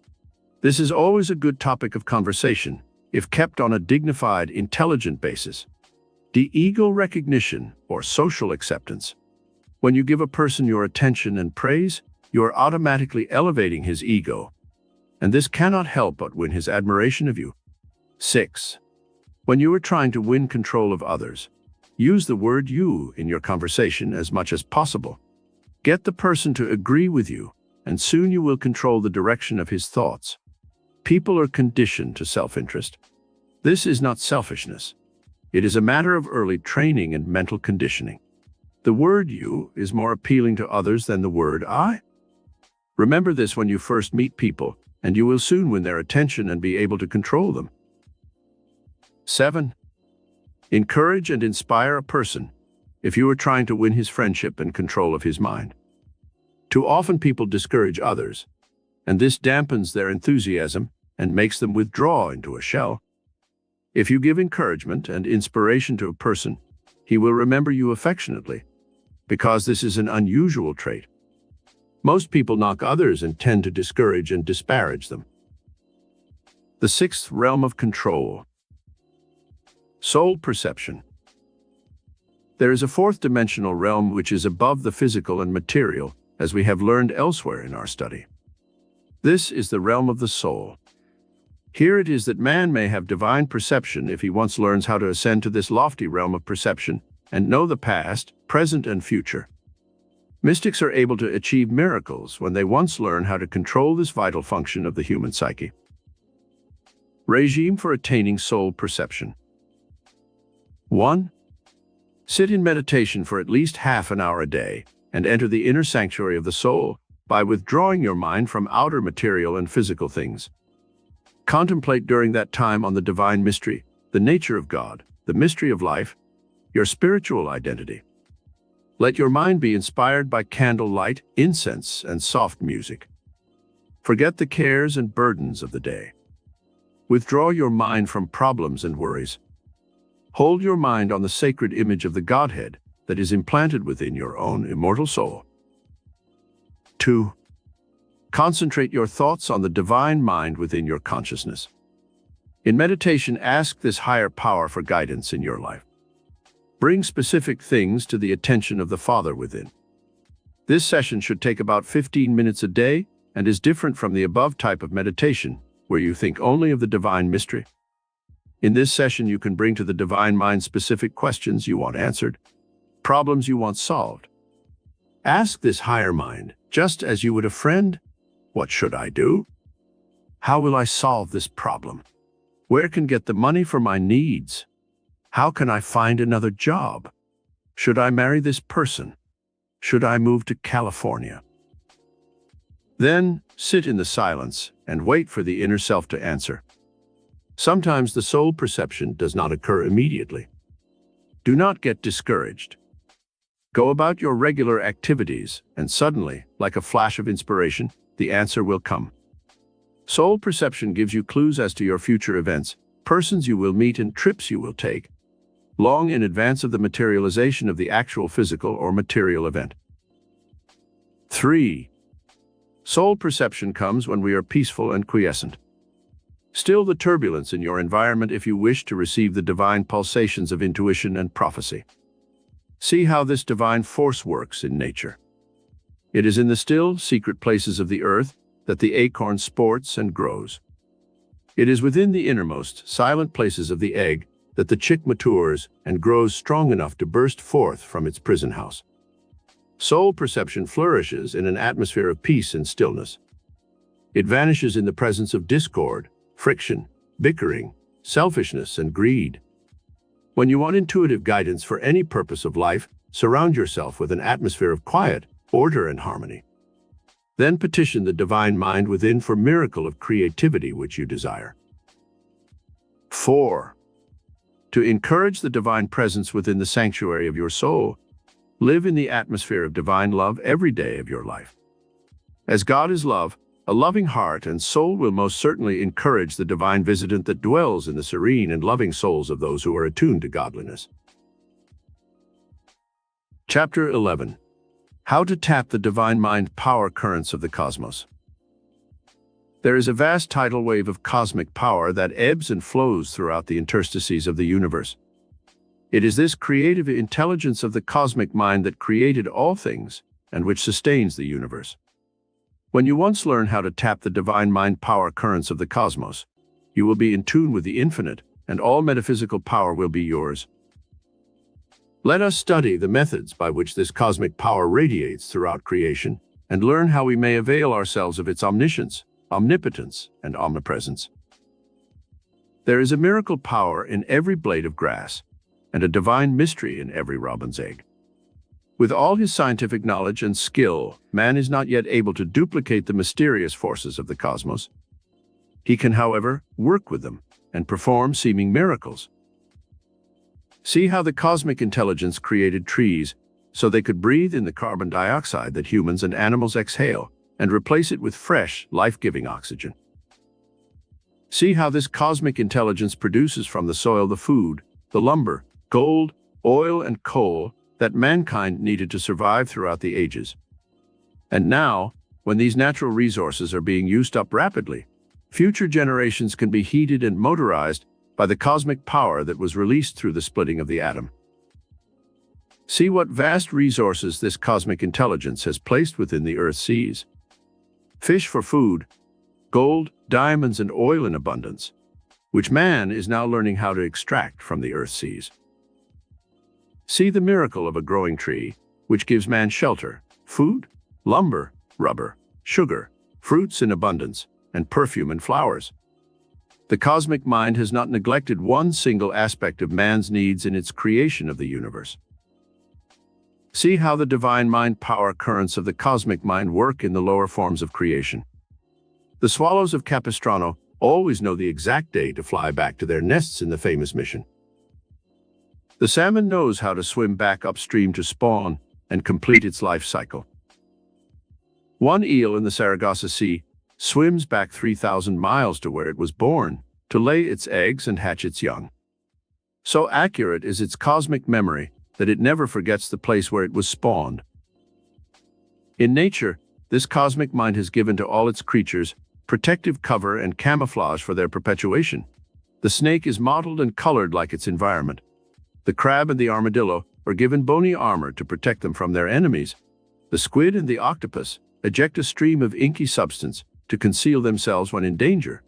This is always a good topic of conversation if kept on a dignified, intelligent basis. D. Ego recognition or social acceptance. When you give a person your attention and praise, you are automatically elevating his ego, and this cannot help but win his admiration of you. 6. When you are trying to win control of others, use the word "you" in your conversation as much as possible. Get the person to agree with you, and soon you will control the direction of his thoughts. People are conditioned to self-interest. This is not selfishness. It is a matter of early training and mental conditioning. The word "you" is more appealing to others than the word "I." Remember this when you first meet people, and you will soon win their attention and be able to control them. 7. Encourage and inspire a person if you are trying to win his friendship and control of his mind. Too often people discourage others, and this dampens their enthusiasm and makes them withdraw into a shell. If you give encouragement and inspiration to a person, he will remember you affectionately, because this is an unusual trait. Most people knock others and tend to discourage and disparage them. The sixth realm of control. Soul perception. There is a fourth dimensional realm which is above the physical and material, as we have learned elsewhere in our study. This is the realm of the soul. Here it is that man may have divine perception if he once learns how to ascend to this lofty realm of perception and know the past, present, and future. Mystics are able to achieve miracles when they once learn how to control this vital function of the human psyche. Regime for attaining soul perception. 1. Sit in meditation for at least half an hour a day and enter the inner sanctuary of the soul by withdrawing your mind from outer material and physical things. Contemplate during that time on the divine mystery, the nature of God, the mystery of life, your spiritual identity. Let your mind be inspired by candlelight, incense, and soft music. Forget the cares and burdens of the day. Withdraw your mind from problems and worries. Hold your mind on the sacred image of the Godhead that is implanted within your own immortal soul. 2. Concentrate your thoughts on the divine mind within your consciousness. In meditation, ask this higher power for guidance in your life. Bring specific things to the attention of the Father within. This session should take about 15 minutes a day and is different from the above type of meditation, where you think only of the divine mystery. In this session, you can bring to the divine mind specific questions you want answered, problems you want solved. Ask this higher mind, just as you would a friend, what should I do? How will I solve this problem? Where can get the money for my needs? How can I find another job? Should I marry this person? Should I move to California? Then sit in the silence and wait for the inner self to answer. Sometimes the soul perception does not occur immediately. Do not get discouraged. Go about your regular activities, and suddenly, like a flash of inspiration, the answer will come. Soul perception gives you clues as to your future events, persons you will meet, and trips you will take, long in advance of the materialization of the actual physical or material event. 3. Soul perception comes when we are peaceful and quiescent. Still the turbulence in your environment if you wish to receive the divine pulsations of intuition and prophecy. See how this divine force works in nature. It is in the still, secret places of the earth that the acorn sports and grows. It is within the innermost, silent places of the egg that the chick matures and grows strong enough to burst forth from its prison house. Soul perception flourishes in an atmosphere of peace and stillness. It vanishes in the presence of discord, friction, bickering, selfishness, and greed. When you want intuitive guidance for any purpose of life, surround yourself with an atmosphere of quiet, order, and harmony. Then petition the divine mind within for miracle of creativity which you desire. 4. To encourage the divine presence within the sanctuary of your soul, live in the atmosphere of divine love every day of your life. As God is love, a loving heart and soul will most certainly encourage the divine visitant that dwells in the serene and loving souls of those who are attuned to godliness. Chapter 11. How to tap the divine mind power currents of the cosmos. There is a vast tidal wave of cosmic power that ebbs and flows throughout the interstices of the universe. It is this creative intelligence of the cosmic mind that created all things and which sustains the universe. When you once learn how to tap the divine mind power currents of the cosmos, you will be in tune with the infinite, and all metaphysical power will be yours. Let us study the methods by which this cosmic power radiates throughout creation and learn how we may avail ourselves of its omniscience, omnipotence, and omnipresence. There is a miracle power in every blade of grass and a divine mystery in every robin's egg. With all his scientific knowledge and skill, man is not yet able to duplicate the mysterious forces of the cosmos. He can, however, work with them and perform seeming miracles. See how the cosmic intelligence created trees so they could breathe in the carbon dioxide that humans and animals exhale and replace it with fresh, life-giving oxygen. See how this cosmic intelligence produces from the soil the food, the lumber, gold, oil, and coal that mankind needed to survive throughout the ages. And now, when these natural resources are being used up rapidly, future generations can be heated and motorized by the cosmic power that was released through the splitting of the atom. See what vast resources this cosmic intelligence has placed within the Earth's seas. Fish for food, gold, diamonds, and oil in abundance, which man is now learning how to extract from the Earth's seas. See the miracle of a growing tree, which gives man shelter, food, lumber, rubber, sugar, fruits in abundance, and perfume and flowers. The cosmic mind has not neglected one single aspect of man's needs in its creation of the universe. See how the divine mind power currents of the cosmic mind work in the lower forms of creation. The swallows of Capistrano always know the exact day to fly back to their nests in the famous mission. The salmon knows how to swim back upstream to spawn and complete its life cycle. One eel in the Saragossa Sea swims back 3,000 miles to where it was born to lay its eggs and hatch its young. So accurate is its cosmic memory that it never forgets the place where it was spawned. In nature, this cosmic mind has given to all its creatures protective cover and camouflage for their perpetuation. The snake is modeled and colored like its environment. The crab and the armadillo are given bony armor to protect them from their enemies. The squid and the octopus eject a stream of inky substance to conceal themselves when in danger.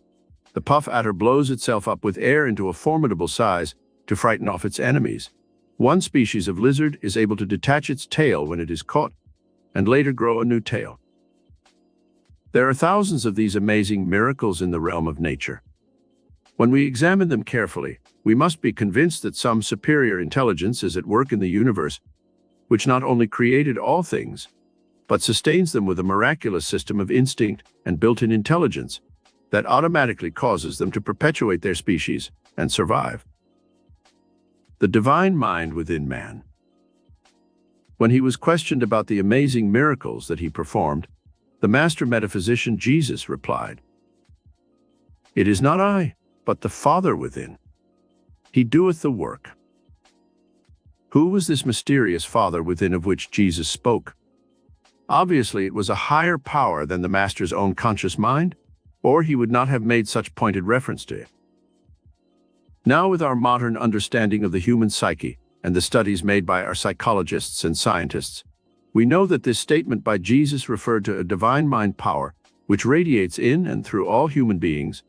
The puff adder blows itself up with air into a formidable size to frighten off its enemies. One species of lizard is able to detach its tail when it is caught, and later grow a new tail. There are thousands of these amazing miracles in the realm of nature. When we examine them carefully, we must be convinced that some superior intelligence is at work in the universe, which not only created all things, but sustains them with a miraculous system of instinct and built-in intelligence that automatically causes them to perpetuate their species and survive. The divine mind within man. When he was questioned about the amazing miracles that he performed, the master metaphysician Jesus replied, "It is not I, but the Father within. He doeth the work." Who was this mysterious Father within of which Jesus spoke? Obviously, it was a higher power than the master's own conscious mind, or he would not have made such pointed reference to it. Now, with our modern understanding of the human psyche and the studies made by our psychologists and scientists, we know that this statement by Jesus referred to a divine mind power which radiates in and through all human beings,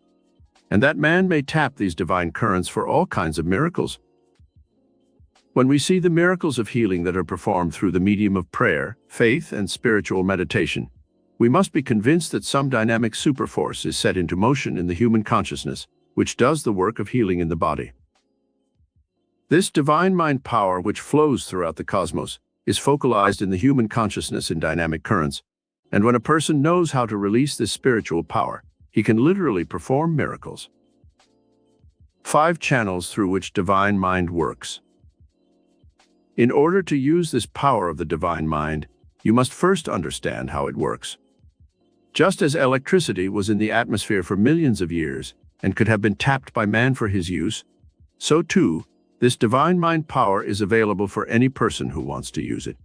and that man may tap these divine currents for all kinds of miracles. When we see the miracles of healing that are performed through the medium of prayer, faith, and spiritual meditation, we must be convinced that some dynamic superforce is set into motion in the human consciousness, which does the work of healing in the body. This divine mind power which flows throughout the cosmos is focalized in the human consciousness in dynamic currents, and when a person knows how to release this spiritual power, he can literally perform miracles. 5 channels through which divine mind works. In order to use this power of the divine mind, you must first understand how it works. Just as electricity was in the atmosphere for millions of years and could have been tapped by man for his use, so too, this divine mind power is available for any person who wants to use it.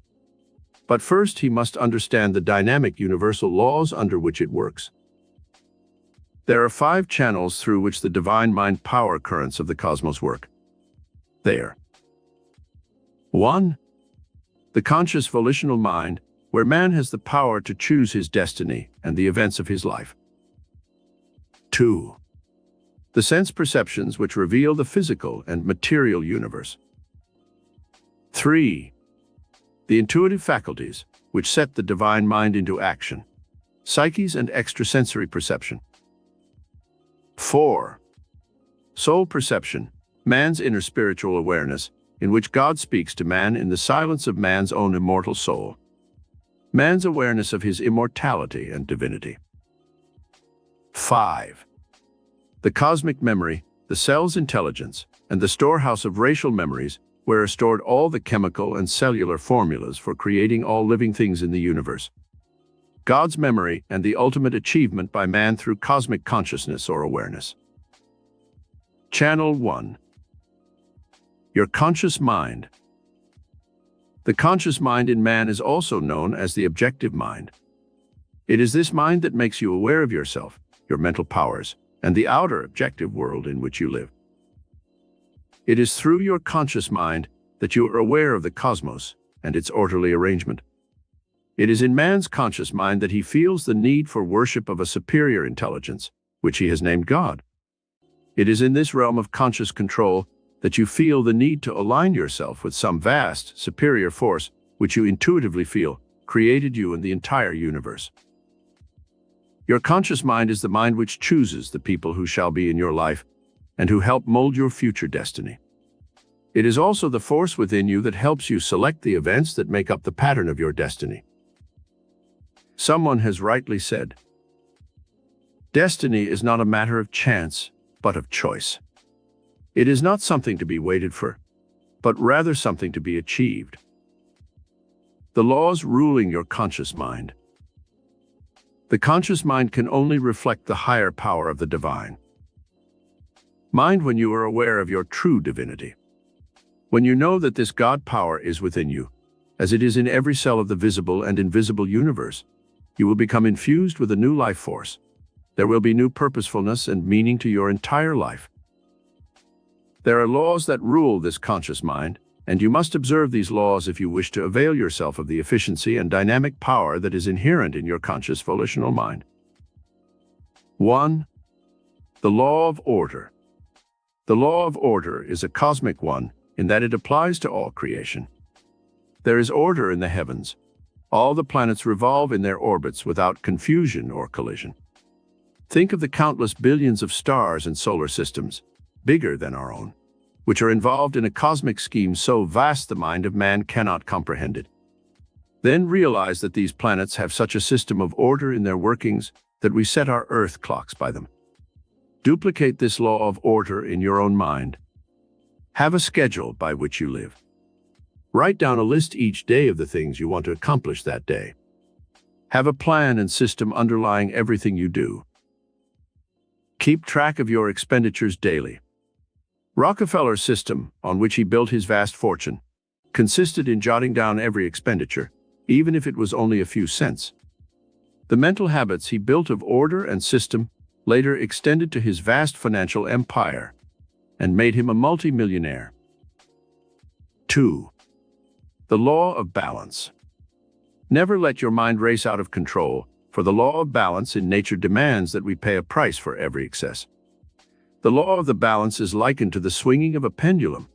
But first, he must understand the dynamic universal laws under which it works. There are 5 channels through which the divine mind power currents of the cosmos work. They are: 1. The conscious volitional mind, where man has the power to choose his destiny and the events of his life. 2. The sense perceptions which reveal the physical and material universe. 3. The intuitive faculties which set the divine mind into action, psyches and extrasensory perception. 4. Soul perception, man's inner spiritual awareness, in which God speaks to man in the silence of man's own immortal soul. Man's awareness of his immortality and divinity. 5. The cosmic memory, the cell's intelligence, and the storehouse of racial memories, where are stored all the chemical and cellular formulas for creating all living things in the universe. God's memory and the ultimate achievement by man through cosmic consciousness or awareness. Channel 1. Your conscious mind. The conscious mind in man is also known as the objective mind. It is this mind that makes you aware of yourself, your mental powers, and the outer objective world in which you live. It is through your conscious mind that you are aware of the cosmos and its orderly arrangement. It is in man's conscious mind that he feels the need for worship of a superior intelligence, which he has named God. It is in this realm of conscious control that you feel the need to align yourself with some vast, superior force which you intuitively feel created you and the entire universe. Your conscious mind is the mind which chooses the people who shall be in your life and who help mold your future destiny. It is also the force within you that helps you select the events that make up the pattern of your destiny. Someone has rightly said, "Destiny is not a matter of chance, but of choice." It is not something to be waited for, but rather something to be achieved. The laws ruling your conscious mind. The conscious mind can only reflect the higher power of the divine. Mind when you are aware of your true divinity. When you know that this God power is within you, as it is in every cell of the visible and invisible universe, you will become infused with a new life force. There will be new purposefulness and meaning to your entire life. There are laws that rule this conscious mind, and you must observe these laws if you wish to avail yourself of the efficiency and dynamic power that is inherent in your conscious volitional mind. 1. The law of order. The law of order is a cosmic one in that it applies to all creation. There is order in the heavens. All the planets revolve in their orbits without confusion or collision. Think of the countless billions of stars and solar systems, bigger than our own, which are involved in a cosmic scheme so vast the mind of man cannot comprehend it. Then realize that these planets have such a system of order in their workings that we set our earth clocks by them. Duplicate this law of order in your own mind. Have a schedule by which you live. Write down a list each day of the things you want to accomplish that day. Have a plan and system underlying everything you do. Keep track of your expenditures daily. Rockefeller's system, on which he built his vast fortune, consisted in jotting down every expenditure, even if it was only a few cents. The mental habits he built of order and system later extended to his vast financial empire and made him a multimillionaire. 2. The law of balance. Never let your mind race out of control, for the law of balance in nature demands that we pay a price for every excess. The law of the balance is likened to the swinging of a pendulum.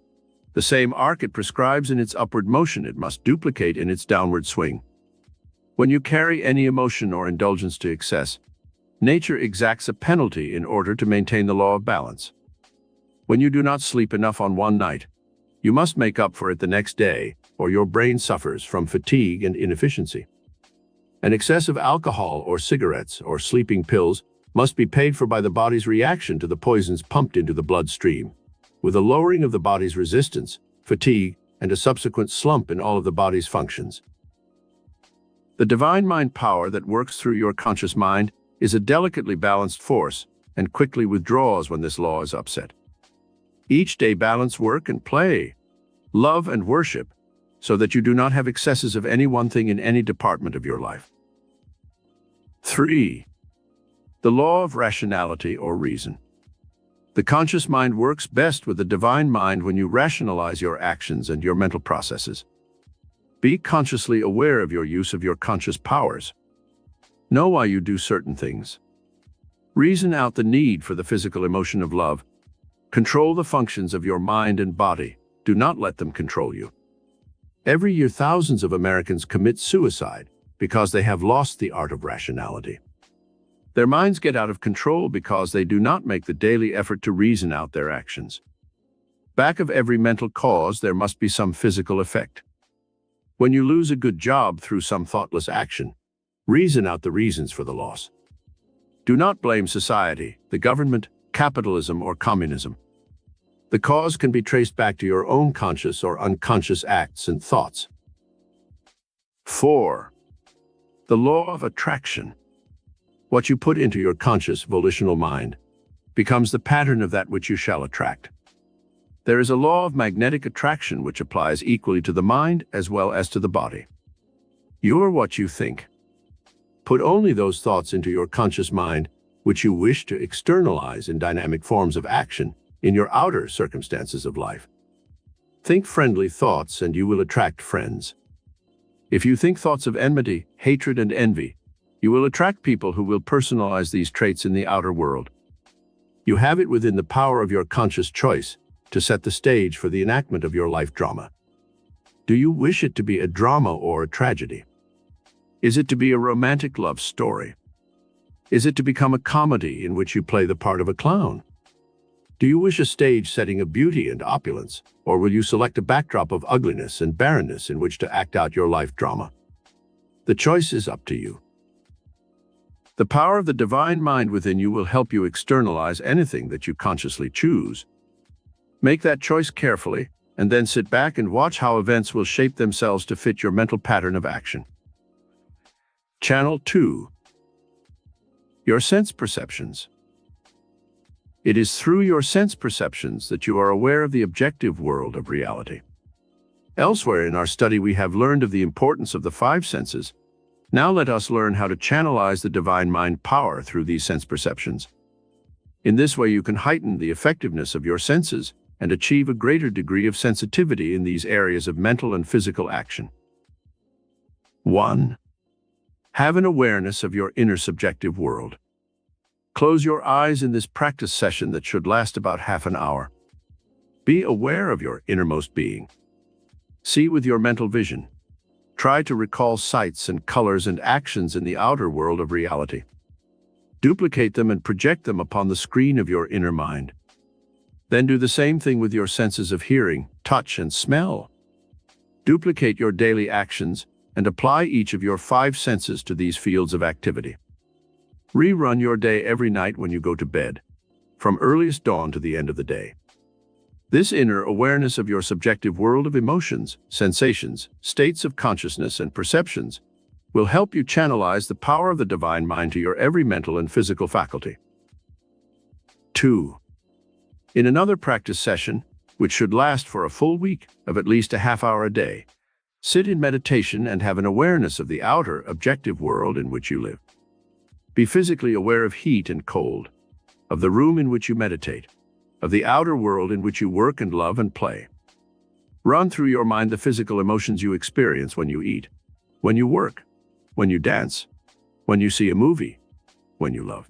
The same arc it prescribes in its upward motion it must duplicate in its downward swing. When you carry any emotion or indulgence to excess, nature exacts a penalty in order to maintain the law of balance. When you do not sleep enough on one night, you must make up for it the next day, or your brain suffers from fatigue and inefficiency. An excess of alcohol or cigarettes or sleeping pills must be paid for by the body's reaction to the poisons pumped into the bloodstream, with a lowering of the body's resistance, fatigue, and a subsequent slump in all of the body's functions. The divine mind power that works through your conscious mind is a delicately balanced force and quickly withdraws when this law is upset. Each day balance work and play, love and worship, so that you do not have excesses of any one thing in any department of your life. 3. The law of rationality or reason. The conscious mind works best with the divine mind when you rationalize your actions and your mental processes. Be consciously aware of your use of your conscious powers. Know why you do certain things. Reason out the need for the physical emotion of love. Control the functions of your mind and body. Do not let them control you. Every year, thousands of Americans commit suicide because they have lost the art of rationality. Their minds get out of control because they do not make the daily effort to reason out their actions. Back of every mental cause, there must be some physical effect. When you lose a good job through some thoughtless action, reason out the reasons for the loss. Do not blame society, the government, capitalism, or communism. The cause can be traced back to your own conscious or unconscious acts and thoughts. 4. The law of attraction. What you put into your conscious volitional mind becomes the pattern of that which you shall attract. There is a law of magnetic attraction which applies equally to the mind as well as to the body. You are what you think. Put only those thoughts into your conscious mind which you wish to externalize in dynamic forms of action in your outer circumstances of life. Think friendly thoughts and you will attract friends. If you think thoughts of enmity, hatred, and envy, you will attract people who will personalize these traits in the outer world. You have it within the power of your conscious choice to set the stage for the enactment of your life drama. Do you wish it to be a drama or a tragedy? Is it to be a romantic love story? Is it to become a comedy in which you play the part of a clown? Do you wish a stage setting of beauty and opulence, or will you select a backdrop of ugliness and barrenness in which to act out your life drama? The choice is up to you. The power of the divine mind within you will help you externalize anything that you consciously choose. Make that choice carefully, and then sit back and watch how events will shape themselves to fit your mental pattern of action. Channel 2. Your sense perceptions. It is through your sense perceptions that you are aware of the objective world of reality. Elsewhere in our study we have learned of the importance of the 5 senses. Now let us learn how to channelize the divine mind power through these sense perceptions. In this way you can heighten the effectiveness of your senses and achieve a greater degree of sensitivity in these areas of mental and physical action. 1. Have an awareness of your inner subjective world. Close your eyes in this practice session that should last about half an hour. Be aware of your innermost being. See with your mental vision. Try to recall sights and colors and actions in the outer world of reality. Duplicate them and project them upon the screen of your inner mind. Then do the same thing with your senses of hearing, touch, and smell. Duplicate your daily actions and apply each of your 5 senses to these fields of activity. Rerun your day every night when you go to bed, from earliest dawn to the end of the day. This inner awareness of your subjective world of emotions, sensations, states of consciousness, and perceptions will help you channelize the power of the divine mind to your every mental and physical faculty. 2. In another practice session, which should last for a full week of at least a half hour a day, sit in meditation and have an awareness of the outer, objective world in which you live. Be physically aware of heat and cold, of the room in which you meditate, of the outer world in which you work and love and play. Run through your mind the physical emotions you experience when you eat, when you work, when you dance, when you see a movie, when you love.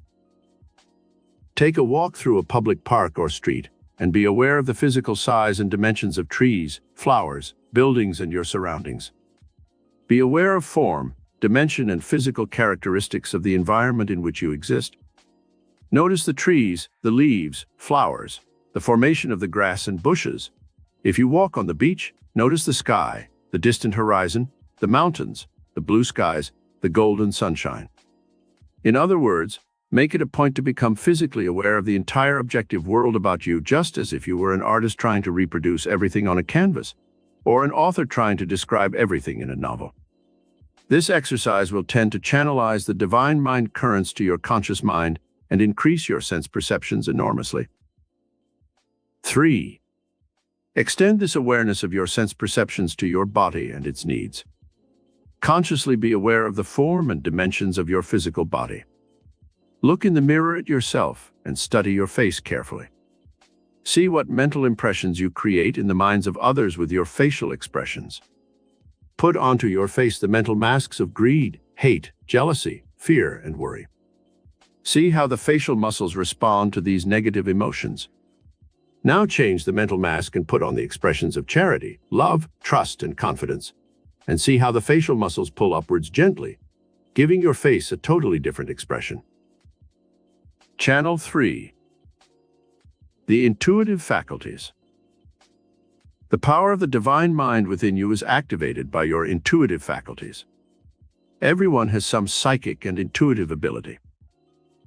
Take a walk through a public park or street and be aware of the physical size and dimensions of trees, flowers, buildings, and your surroundings. Be aware of form, dimension, and physical characteristics of the environment in which you exist. Notice the trees, the leaves, flowers, the formation of the grass and bushes. If you walk on the beach, notice the sky, the distant horizon, the mountains, the blue skies, the golden sunshine. In other words, make it a point to become physically aware of the entire objective world about you, just as if you were an artist trying to reproduce everything on a canvas, or an author trying to describe everything in a novel. This exercise will tend to channelize the divine mind currents to your conscious mind and increase your sense perceptions enormously. 3. Extend this awareness of your sense perceptions to your body and its needs. Consciously be aware of the form and dimensions of your physical body. Look in the mirror at yourself and study your face carefully. See what mental impressions you create in the minds of others with your facial expressions. Put onto your face the mental masks of greed, hate, jealousy, fear, and worry. See how the facial muscles respond to these negative emotions. Now change the mental mask and put on the expressions of charity, love, trust, and confidence, and see how the facial muscles pull upwards gently, giving your face a totally different expression. Channel 3. The intuitive faculties. The power of the divine mind within you is activated by your intuitive faculties. Everyone has some psychic and intuitive ability.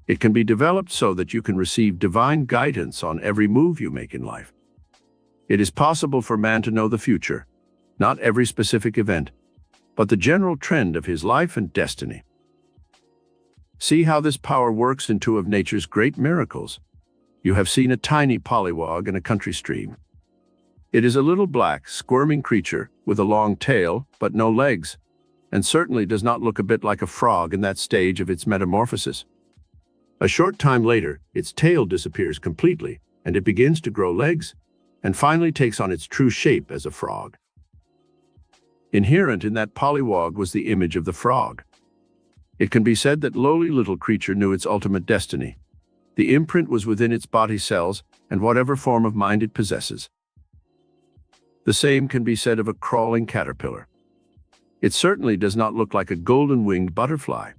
It can be developed so that you can receive divine guidance on every move you make in life. It is possible for man to know the future, not every specific event, but the general trend of his life and destiny. See how this power works in two of nature's great miracles, you have seen a tiny pollywog in a country stream. It is a little black, squirming creature with a long tail but no legs, and certainly does not look a bit like a frog in that stage of its metamorphosis. A short time later, its tail disappears completely, and it begins to grow legs, and finally takes on its true shape as a frog. Inherent in that pollywog was the image of the frog. It can be said that lowly little creature knew its ultimate destiny. The imprint was within its body cells and whatever form of mind it possesses. The same can be said of a crawling caterpillar. It certainly does not look like a golden-winged butterfly.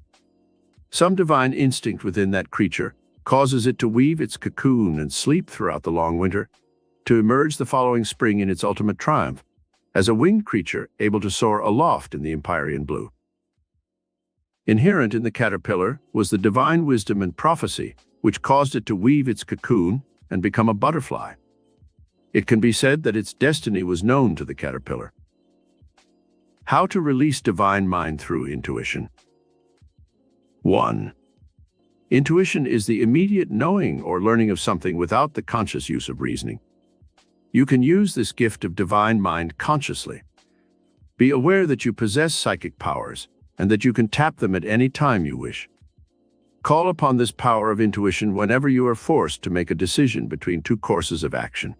Some divine instinct within that creature causes it to weave its cocoon and sleep throughout the long winter, to emerge the following spring in its ultimate triumph, as a winged creature able to soar aloft in the empyrean blue. Inherent in the caterpillar was the divine wisdom and prophecy which caused it to weave its cocoon and become a butterfly. It can be said that its destiny was known to the caterpillar. How to release divine mind through intuition. 1. Intuition is the immediate knowing or learning of something without the conscious use of reasoning. You can use this gift of divine mind consciously. Be aware that you possess psychic powers and that you can tap them at any time you wish. Call upon this power of intuition whenever you are forced to make a decision between two courses of action.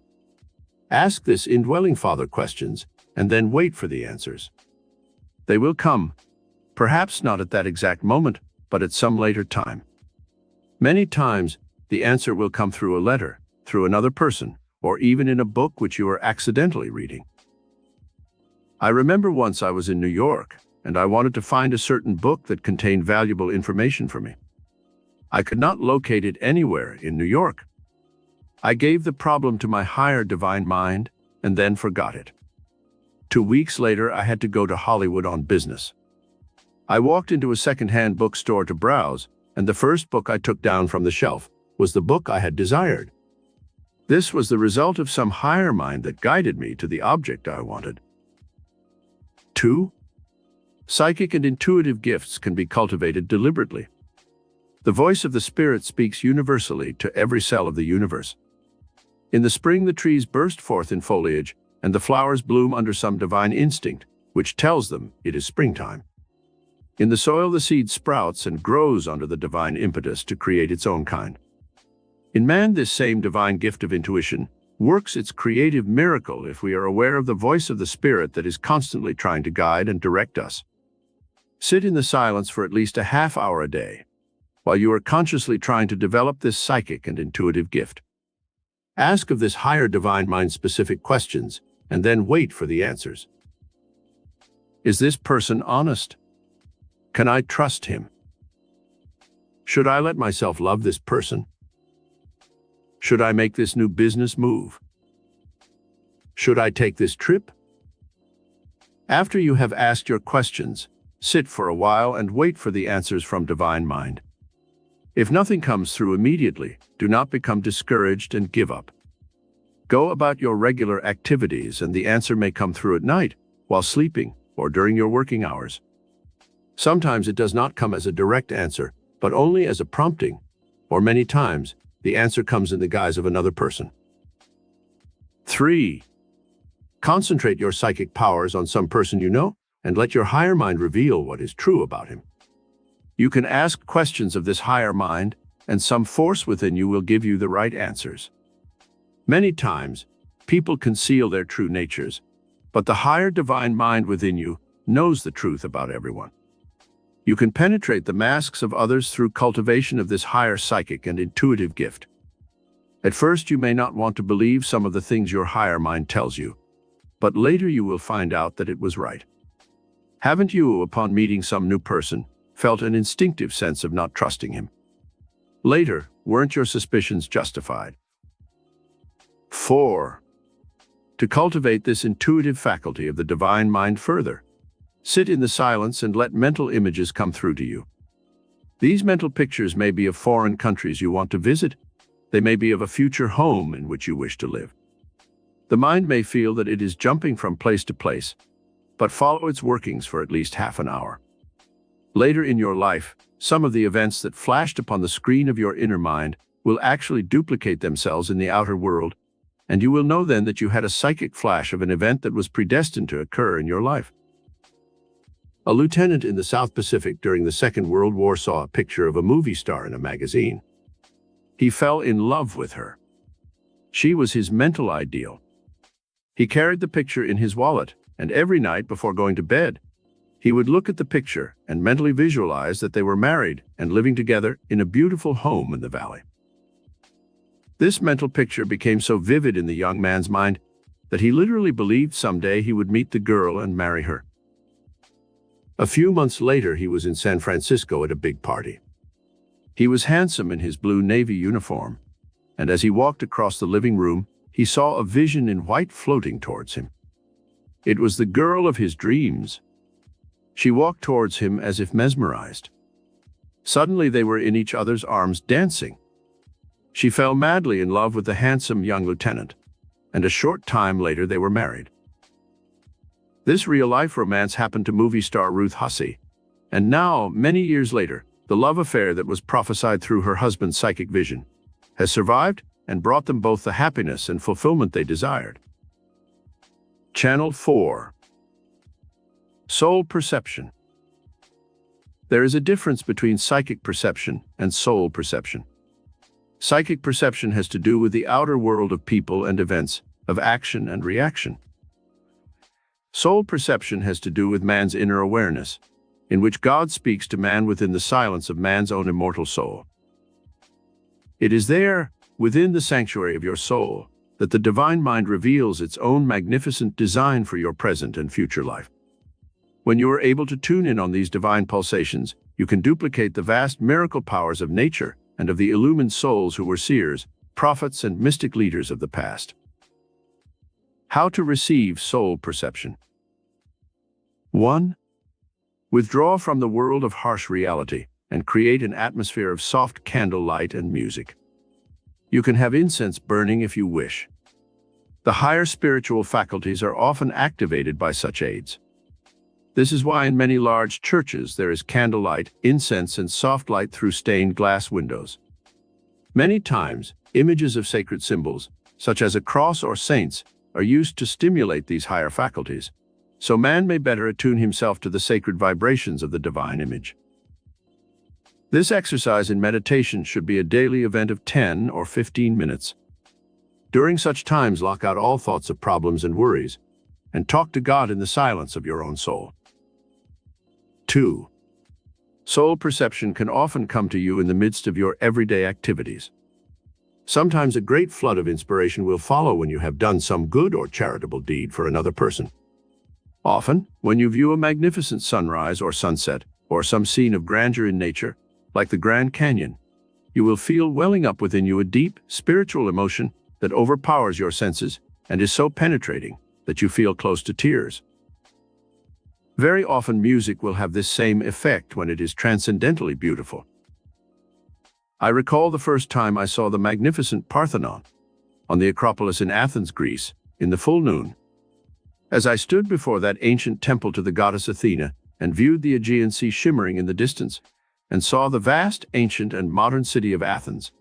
Ask this indwelling Father questions and then wait for the answers. They will come, perhaps not at that exact moment, but at some later time. Many times, the answer will come through a letter, through another person, or even in a book which you are accidentally reading. I remember once I was in New York, and I wanted to find a certain book that contained valuable information for me. I could not locate it anywhere in New York. I gave the problem to my higher divine mind, and then forgot it. 2 weeks later, I had to go to Hollywood on business. I walked into a second-hand bookstore to browse, and the first book I took down from the shelf was the book I had desired. This was the result of some higher mind that guided me to the object I wanted. 2. Psychic and intuitive gifts can be cultivated deliberately. The voice of the Spirit speaks universally to every cell of the universe. In the spring, the trees burst forth in foliage, and the flowers bloom under some divine instinct, which tells them it is springtime. In the soil, the seed sprouts and grows under the divine impetus to create its own kind. In man, this same divine gift of intuition works its creative miracle if we are aware of the voice of the Spirit that is constantly trying to guide and direct us. Sit in the silence for at least a half hour a day, while you are consciously trying to develop this psychic and intuitive gift. Ask of this higher divine mind specific questions, and then wait for the answers. Is this person honest? Can I trust him? Should I let myself love this person? Should I make this new business move? Should I take this trip? After you have asked your questions, sit for a while and wait for the answers from divine mind. If nothing comes through immediately, do not become discouraged and give up. Go about your regular activities, and the answer may come through at night, while sleeping, or during your working hours. Sometimes it does not come as a direct answer, but only as a prompting, or many times, the answer comes in the guise of another person. 3. Concentrate your psychic powers on some person you know, and let your higher mind reveal what is true about him. You can ask questions of this higher mind, and some force within you will give you the right answers. Many times, people conceal their true natures, but the higher divine mind within you knows the truth about everyone. You can penetrate the masks of others through cultivation of this higher psychic and intuitive gift. At first, you may not want to believe some of the things your higher mind tells you, but later you will find out that it was right. Haven't you, upon meeting some new person, felt an instinctive sense of not trusting him? Later, weren't your suspicions justified? 4. To cultivate this intuitive faculty of the divine mind further, sit in the silence and let mental images come through to you. These mental pictures may be of foreign countries you want to visit. They may be of a future home in which you wish to live. The mind may feel that it is jumping from place to place, but follow its workings for at least half an hour. Later in your life, some of the events that flashed upon the screen of your inner mind will actually duplicate themselves in the outer world, and you will know then that you had a psychic flash of an event that was predestined to occur in your life. A lieutenant in the South Pacific during the Second World War saw a picture of a movie star in a magazine. He fell in love with her. She was his mental ideal. He carried the picture in his wallet, and every night before going to bed, he would look at the picture and mentally visualize that they were married and living together in a beautiful home in the valley. This mental picture became so vivid in the young man's mind that he literally believed someday he would meet the girl and marry her. A few months later, he was in San Francisco at a big party. He was handsome in his blue Navy uniform, and as he walked across the living room, he saw a vision in white floating towards him. It was the girl of his dreams. She walked towards him as if mesmerized. Suddenly they were in each other's arms dancing. She fell madly in love with the handsome young lieutenant, and a short time later they were married. This real-life romance happened to movie star Ruth Hussey, and now, many years later, the love affair that was prophesied through her husband's psychic vision has survived and brought them both the happiness and fulfillment they desired. Channel 4. Soul perception. There is a difference between psychic perception and soul perception. Psychic perception has to do with the outer world of people and events, of action and reaction. Soul perception has to do with man's inner awareness, in which God speaks to man within the silence of man's own immortal soul. It is there, within the sanctuary of your soul, that the divine mind reveals its own magnificent design for your present and future life. When you are able to tune in on these divine pulsations, you can duplicate the vast miracle powers of nature and of the illumined souls who were seers, prophets, and mystic leaders of the past. How to receive soul perception. 1. Withdraw from the world of harsh reality and create an atmosphere of soft candlelight and music. You can have incense burning if you wish. The higher spiritual faculties are often activated by such aids. This is why in many large churches there is candlelight, incense, and soft light through stained glass windows. Many times, images of sacred symbols, such as a cross or saints, are used to stimulate these higher faculties, so man may better attune himself to the sacred vibrations of the divine image. This exercise in meditation should be a daily event of 10 or 15 minutes. During such times, lock out all thoughts of problems and worries, and talk to God in the silence of your own soul. 2. Soul perception can often come to you in the midst of your everyday activities. Sometimes a great flood of inspiration will follow when you have done some good or charitable deed for another person. Often, when you view a magnificent sunrise or sunset, or some scene of grandeur in nature, like the Grand Canyon, you will feel welling up within you a deep, spiritual emotion that overpowers your senses and is so penetrating that you feel close to tears. Very often music will have this same effect when it is transcendently beautiful. I recall the first time I saw the magnificent Parthenon on the Acropolis in Athens, Greece, in the full noon. As I stood before that ancient temple to the goddess Athena and viewed the Aegean Sea shimmering in the distance, and saw the vast, ancient, and modern city of Athens,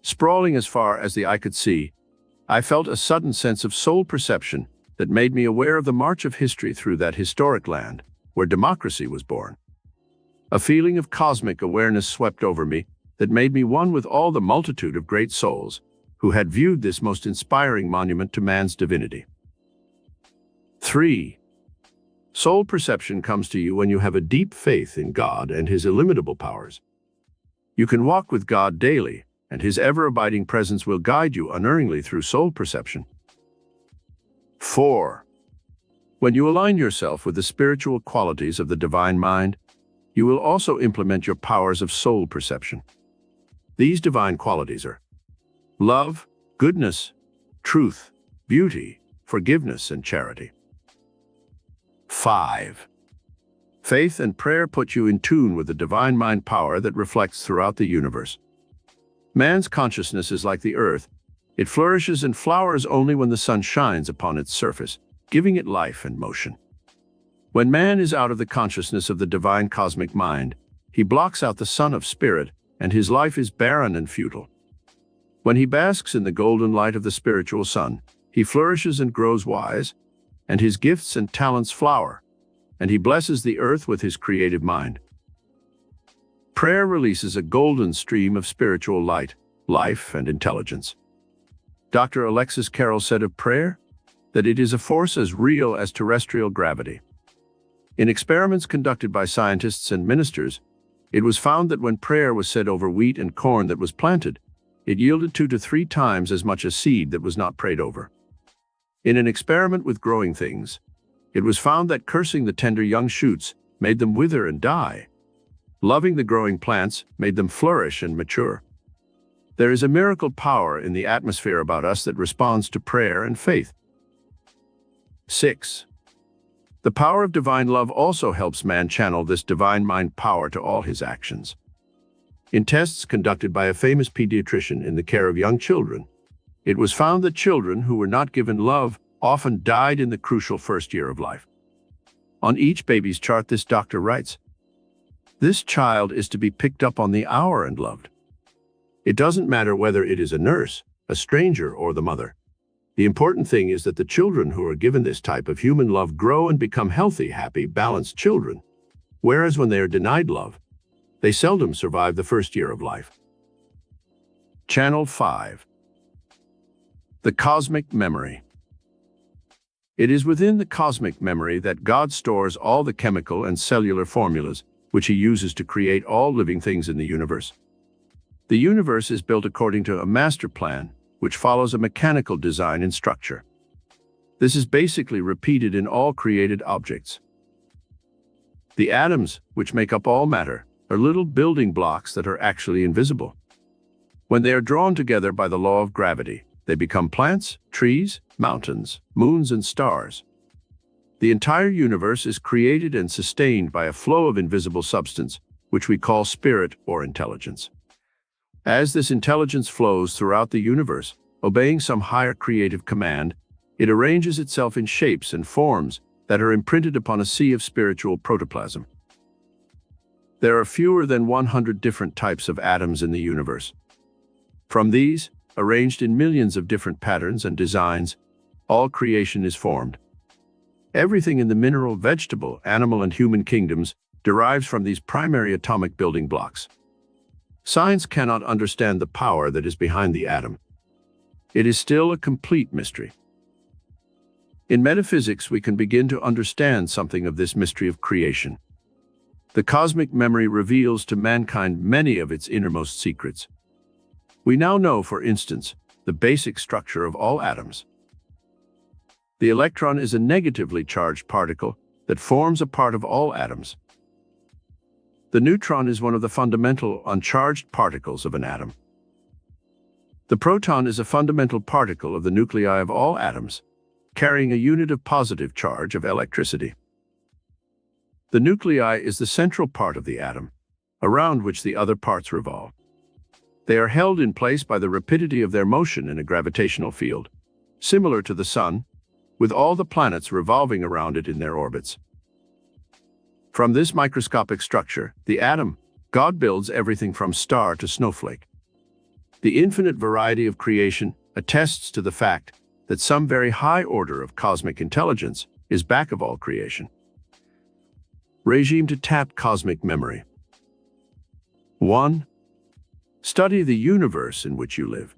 sprawling as far as the eye could see, I felt a sudden sense of soul perception that made me aware of the march of history through that historic land where democracy was born. A feeling of cosmic awareness swept over me that made me one with all the multitude of great souls who had viewed this most inspiring monument to man's divinity. 3. Soul perception comes to you when you have a deep faith in God and His illimitable powers. You can walk with God daily, and His ever-abiding presence will guide you unerringly through soul perception. 4. When you align yourself with the spiritual qualities of the divine mind, you will also implement your powers of soul perception. These divine qualities are love, goodness, truth, beauty, forgiveness, and charity. 5. Faith and prayer put you in tune with the divine mind power that reflects throughout the universe. Man's consciousness is like the earth. It flourishes and flowers only when the sun shines upon its surface, giving it life and motion. When man is out of the consciousness of the divine cosmic mind, he blocks out the sun of spirit, and his life is barren and futile. When he basks in the golden light of the spiritual sun, he flourishes and grows wise, and his gifts and talents flower, and he blesses the earth with his creative mind. Prayer releases a golden stream of spiritual light, life, and intelligence. Dr. Alexis Carrel said of prayer that it is a force as real as terrestrial gravity. In experiments conducted by scientists and ministers, it was found that when prayer was said over wheat and corn that was planted, it yielded 2 to 3 times as much as seed that was not prayed over. In an experiment with growing things, it was found that cursing the tender young shoots made them wither and die. Loving the growing plants made them flourish and mature. There is a miracle power in the atmosphere about us that responds to prayer and faith. 6. The power of divine love also helps man channel this divine mind power to all his actions. In tests conducted by a famous pediatrician in the care of young children, it was found that children who were not given love often died in the crucial first year of life. On each baby's chart, this doctor writes, "This child is to be picked up on the hour and loved." It doesn't matter whether it is a nurse, a stranger, or the mother. The important thing is that the children who are given this type of human love grow and become healthy, happy, balanced children. Whereas when they are denied love, they seldom survive the first year of life. Channel 5. The Cosmic Memory. It is within the cosmic memory that God stores all the chemical and cellular formulas which he uses to create all living things in the universe. The universe is built according to a master plan, which follows a mechanical design and structure. This is basically repeated in all created objects. The atoms, which make up all matter, are little building blocks that are actually invisible. When they are drawn together by the law of gravity, they become plants, trees, mountains, moons, and stars. The entire universe is created and sustained by a flow of invisible substance, which we call spirit or intelligence. As this intelligence flows throughout the universe, obeying some higher creative command, it arranges itself in shapes and forms that are imprinted upon a sea of spiritual protoplasm. There are fewer than 100 different types of atoms in the universe. From these, arranged in millions of different patterns and designs, all creation is formed. Everything in the mineral, vegetable, animal, and human kingdoms derives from these primary atomic building blocks. Science cannot understand the power that is behind the atom. It is still a complete mystery. In metaphysics, we can begin to understand something of this mystery of creation. The cosmic memory reveals to mankind many of its innermost secrets. We now know, for instance, the basic structure of all atoms. The electron is a negatively charged particle that forms a part of all atoms. The neutron is one of the fundamental uncharged particles of an atom. The proton is a fundamental particle of the nuclei of all atoms, carrying a unit of positive charge of electricity. The nuclei is the central part of the atom, around which the other parts revolve. They are held in place by the rapidity of their motion in a gravitational field, similar to the Sun, with all the planets revolving around it in their orbits. From this microscopic structure, the atom, God builds everything from star to snowflake. The infinite variety of creation attests to the fact that some very high order of cosmic intelligence is back of all creation. Regime to tap cosmic memory. 1. Study the universe in which you live.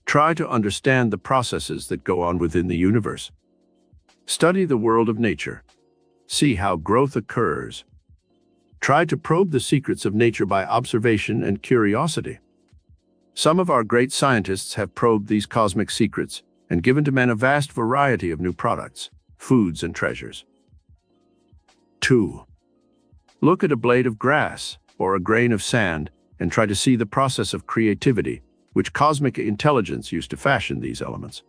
Try to understand the processes that go on within the universe. Study the world of nature. See how growth occurs. Try to probe the secrets of nature by observation and curiosity. Some of our great scientists have probed these cosmic secrets and given to men a vast variety of new products, foods, and treasures. 2. Look at a blade of grass or a grain of sand and try to see the process of creativity which cosmic intelligence used to fashion these elements.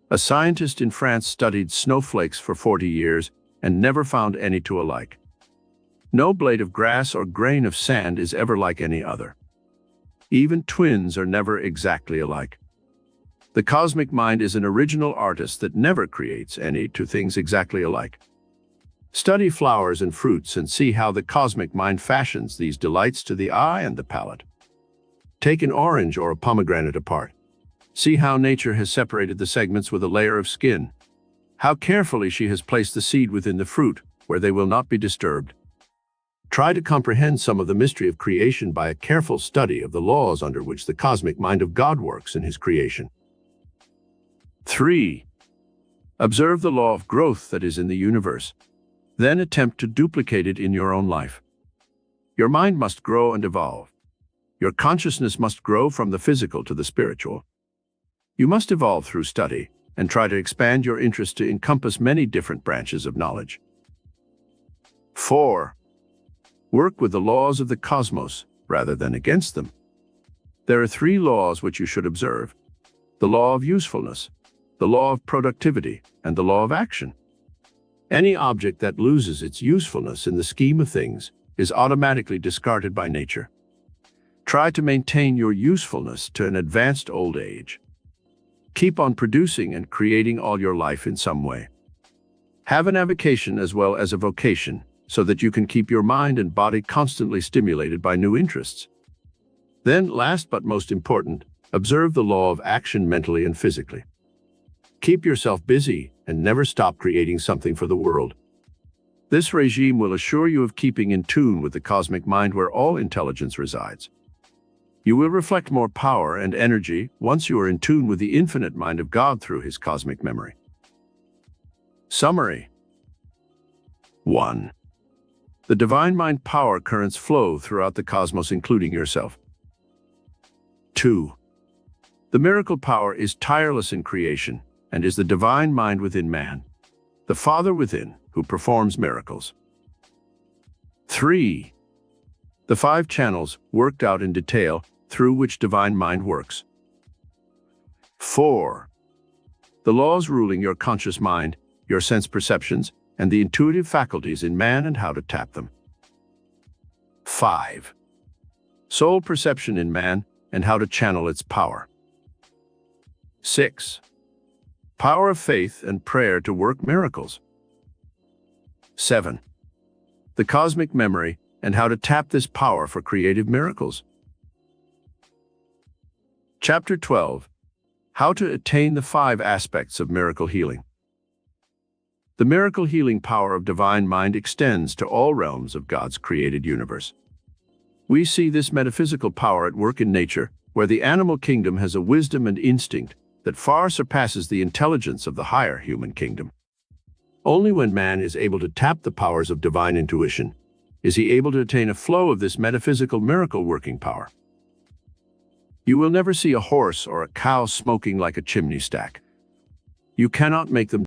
A scientist in France studied snowflakes for 40 years and never found any two alike. No blade of grass or grain of sand is ever like any other. Even twins are never exactly alike. The cosmic mind is an original artist that never creates any two things exactly alike. Study flowers and fruits and see how the cosmic mind fashions these delights to the eye and the palate. Take an orange or a pomegranate apart. See how nature has separated the segments with a layer of skin. How carefully she has placed the seed within the fruit, where they will not be disturbed. Try to comprehend some of the mystery of creation by a careful study of the laws under which the cosmic mind of God works in His creation. 3. Observe the law of growth that is in the universe. Then attempt to duplicate it in your own life. Your mind must grow and evolve. Your consciousness must grow from the physical to the spiritual. You must evolve through study and try to expand your interest to encompass many different branches of knowledge. 4. Work with the laws of the cosmos rather than against them. There are 3 laws which you should observe: the law of usefulness, the law of productivity, and the law of action. Any object that loses its usefulness in the scheme of things is automatically discarded by nature. Try to maintain your usefulness to an advanced old age. Keep on producing and creating all your life in some way. Have an avocation as well as a vocation, so that you can keep your mind and body constantly stimulated by new interests. Then, last but most important, observe the law of action mentally and physically. Keep yourself busy and never stop creating something for the world. This regime will assure you of keeping in tune with the cosmic mind where all intelligence resides. You will reflect more power and energy once you are in tune with the infinite mind of God through His cosmic memory. Summary. 1. The divine mind power currents flow throughout the cosmos, including yourself. 2. The miracle power is tireless in creation and is the divine mind within man, the Father within, who performs miracles. 3. The 5 channels worked out in detail through which divine mind works. 4. The laws ruling your conscious mind, your sense perceptions, and the intuitive faculties in man and how to tap them. 5. Soul perception in man and how to channel its power. 6. Power of faith and prayer to work miracles. 7. The cosmic memory and how to tap this power for creative miracles. Chapter 12. How to attain the 5 aspects of miracle healing. The miracle healing power of divine mind extends to all realms of God's created universe. We see this metaphysical power at work in nature, where the animal kingdom has a wisdom and instinct that far surpasses the intelligence of the higher human kingdom. Only when man is able to tap the powers of divine intuition is he able to attain a flow of this metaphysical miracle-working power. You will never see a horse or a cow smoking like a chimney stack. You cannot make them